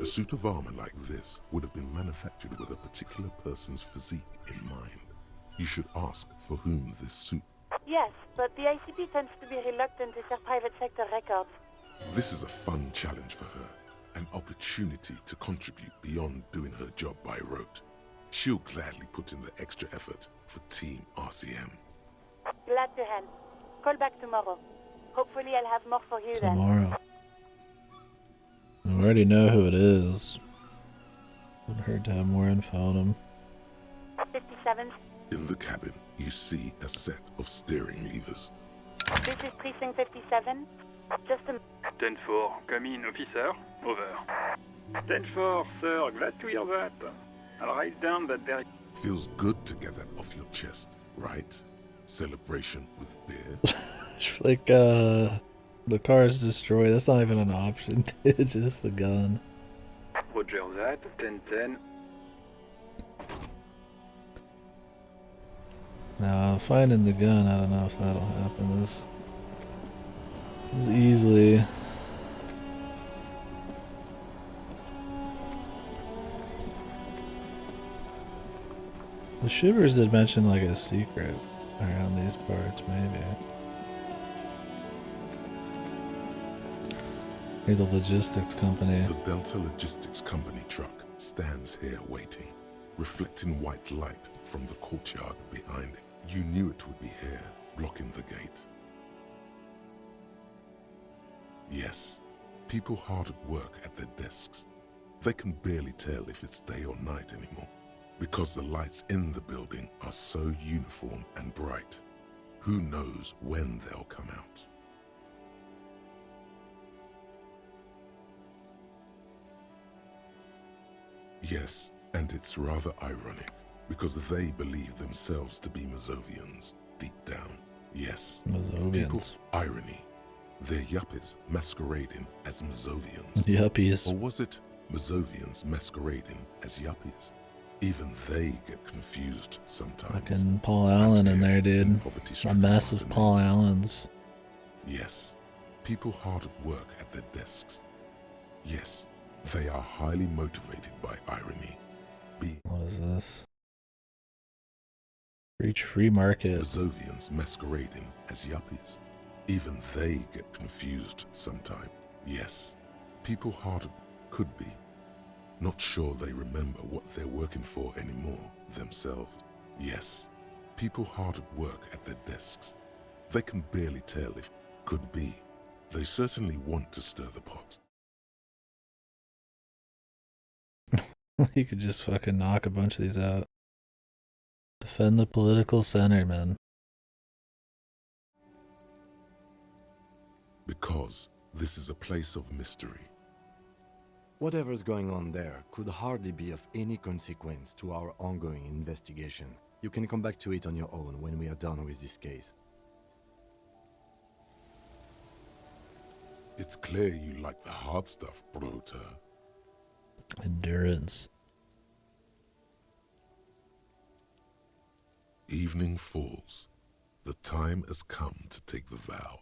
Speaker 4: A suit of armor like this would have been manufactured with a particular person's physique in mind. You should ask for whom this suit.
Speaker 8: Yes, but the ICP tends to be reluctant to share private sector records.
Speaker 4: This is a fun challenge for her, an opportunity to contribute beyond doing her job by rote. She'll gladly put in the extra effort for Team RCM.
Speaker 8: Glad to help. Call back tomorrow. Hopefully I'll have more for you then.
Speaker 1: Tomorrow. We already know who it is. Wouldn't hurt to have more info on him.
Speaker 8: 57.
Speaker 4: In the cabin, you see a set of steering levers.
Speaker 8: This is Precinct 57. Just a...
Speaker 22: 10-4, come in, officer. Over. 10-4, sir, glad to hear that. I'll write down that very...
Speaker 4: Feels good to get that off your chest, right? Celebration with beer.
Speaker 1: Like, the car is destroyed. That's not even an option. It's just the gun.
Speaker 22: Roger that, 10-10.
Speaker 1: Now, finding the gun, I don't know if that'll happen. This is easily. The Shivers did mention like a secret around these parts, maybe. Here, the logistics company.
Speaker 4: The Delta Logistics Company truck stands here waiting, reflecting white light from the courtyard behind it. You knew it would be here, blocking the gate. Yes, people hard at work at their desks. They can barely tell if it's day or night anymore, because the lights in the building are so uniform and bright. Who knows when they'll come out? Yes, and it's rather ironic, because they believe themselves to be Mazovians, deep down. Yes,
Speaker 1: Mazovians.
Speaker 4: People, irony. They're yuppies masquerading as Mazovians.
Speaker 1: Yuppies.
Speaker 4: Or was it Mazovians masquerading as yuppies? Even they get confused sometimes.
Speaker 1: Fucking Paul Allen in there, dude. A mess of Paul Allens.
Speaker 4: Yes, people hard at work at their desks. Yes, they are highly motivated by irony.
Speaker 1: What is this? Reach free market.
Speaker 4: Mazovians masquerading as yuppies. Even they get confused sometime. Yes, people-hearted could be. Not sure they remember what they're working for anymore themselves. Yes, people-hearted work at their desks. They can barely tell if could be. They certainly want to stir the pot.
Speaker 1: You could just fucking knock a bunch of these out. Defend the political center, man.
Speaker 4: Because this is a place of mystery.
Speaker 6: Whatever's going on there could hardly be of any consequence to our ongoing investigation. You can come back to it on your own when we are done with this case.
Speaker 4: It's clear you like the hard stuff, Brota.
Speaker 1: Endurance.
Speaker 4: Evening falls. The time has come to take the vow.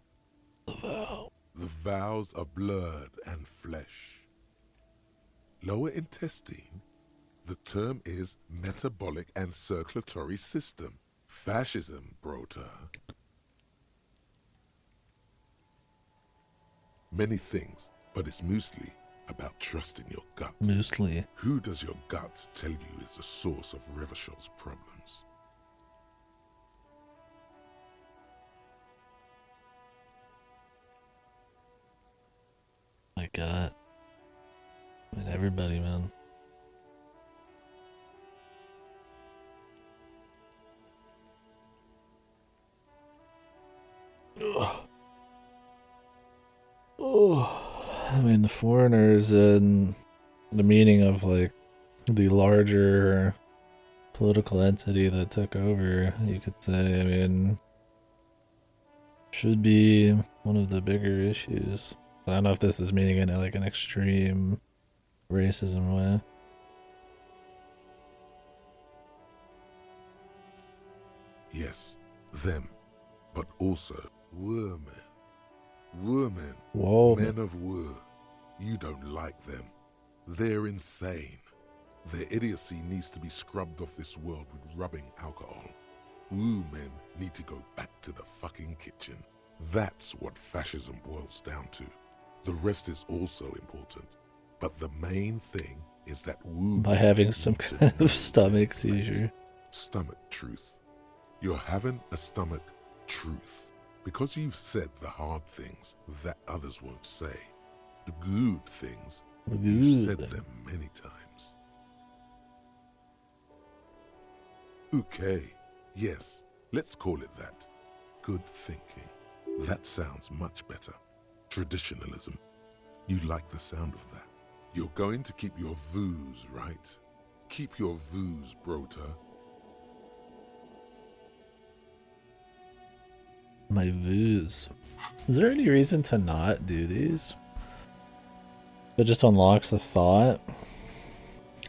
Speaker 1: The vow.
Speaker 4: The vows are blood and flesh. Lower intestine. The term is metabolic and circulatory system. Fascism, Brota. Many things, but it's mostly about trusting your gut.
Speaker 1: Mostly.
Speaker 4: Who does your gut tell you is the source of Revershal's problems?
Speaker 1: My gut. I mean, everybody, man. Ugh. Oh, I mean, the foreigners and the meaning of like the larger political entity that took over, you could say. I mean, should be one of the bigger issues. I don't know if this is meaning in like an extreme racism way.
Speaker 4: Yes, them, but also women. Women.
Speaker 1: Whoa.
Speaker 4: Men of war. You don't like them. They're insane. Their idiocy needs to be scrubbed off this world with rubbing alcohol. Woo men need to go back to the fucking kitchen. That's what fascism boils down to. The rest is also important. But the main thing is that woo
Speaker 1: By having some kind of stomach seizure.
Speaker 4: Stomach truth. You're having a stomach truth. Because you've said the hard things that others won't say. The good things, you've said them many times. Okay, yes, let's call it that. Good thinking. That sounds much better. Traditionalism. You like the sound of that. You're going to keep your views, right? Keep your views, Brota.
Speaker 1: My views. Is there any reason to not do these? It just unlocks the thought?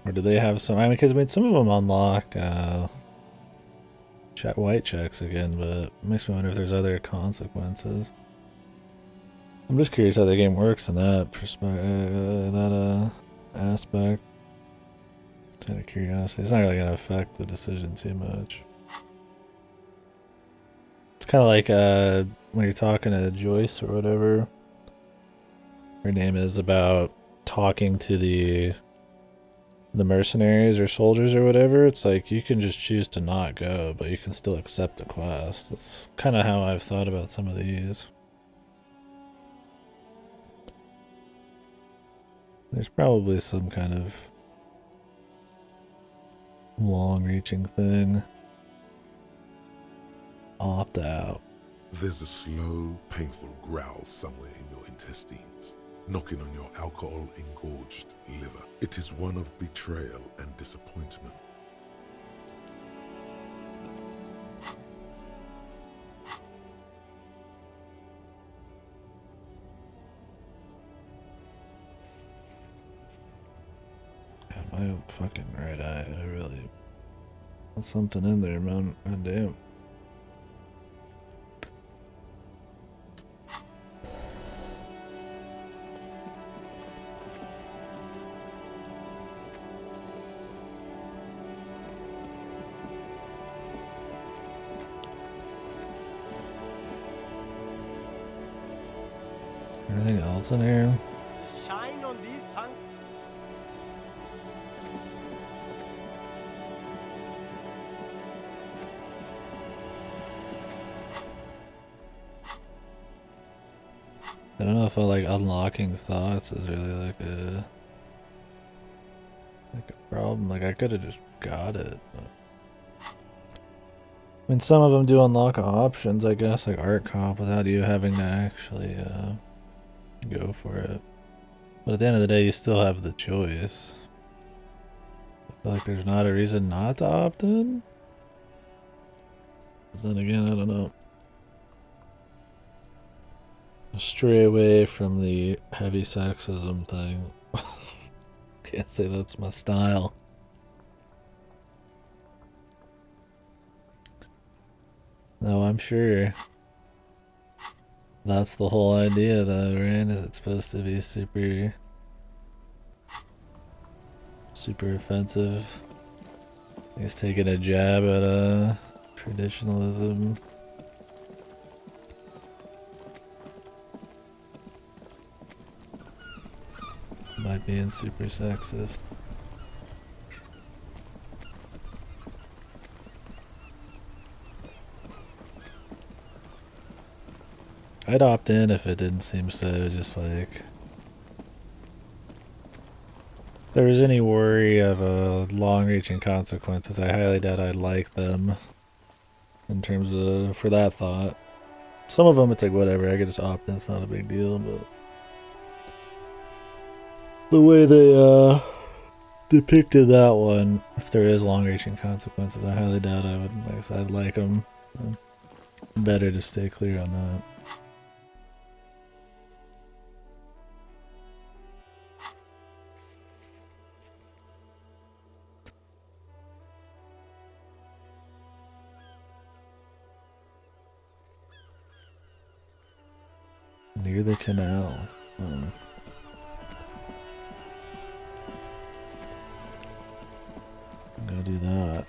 Speaker 1: Or do they have some... I mean, because some of them unlock white checks again, but it makes me wonder if there's other consequences. I'm just curious how the game works in that aspect. Out of curiosity. It's not really going to affect the decision too much. It's kind of like when you're talking to Joyce or whatever her name is, about talking to the mercenaries or soldiers or whatever. It's like you can just choose to not go, but you can still accept the quest. That's kind of how I've thought about some of these. There's probably some kind of long-reaching thing. Opt out.
Speaker 4: There's a slow, painful growl somewhere in your intestines, knocking on your alcohol-engorged liver. It is one of betrayal and disappointment.
Speaker 1: Yeah, my fucking right eye, I really... There's something in there, man. God damn. What's in here?
Speaker 5: Shine on these sun.
Speaker 1: I don't know if like unlocking thoughts is really like a problem. Like I could have just got it. But... I mean, some of them do unlock options, I guess, like art comp, without you having to actually go for it. But at the end of the day, you still have the choice. I feel like there's not a reason not to opt in. But then again, I don't know. Stray away from the heavy sexism thing. Can't say that's my style. No, I'm sure. That's the whole idea though, right? Is it supposed to be super offensive? I guess taking a jab at traditionalism. By being super sexist. I'd opt in if it didn't seem so just like... If there was any worry of long-reaching consequences, I highly doubt I'd like them. In terms of, for that thought. Some of them it's like whatever, I could just opt in, it's not a big deal, but... The way they depicted that one, if there is long-reaching consequences, I highly doubt I would, like I said, I'd like them. Better to stay clear on that. Near the canal. Oh. Go do that.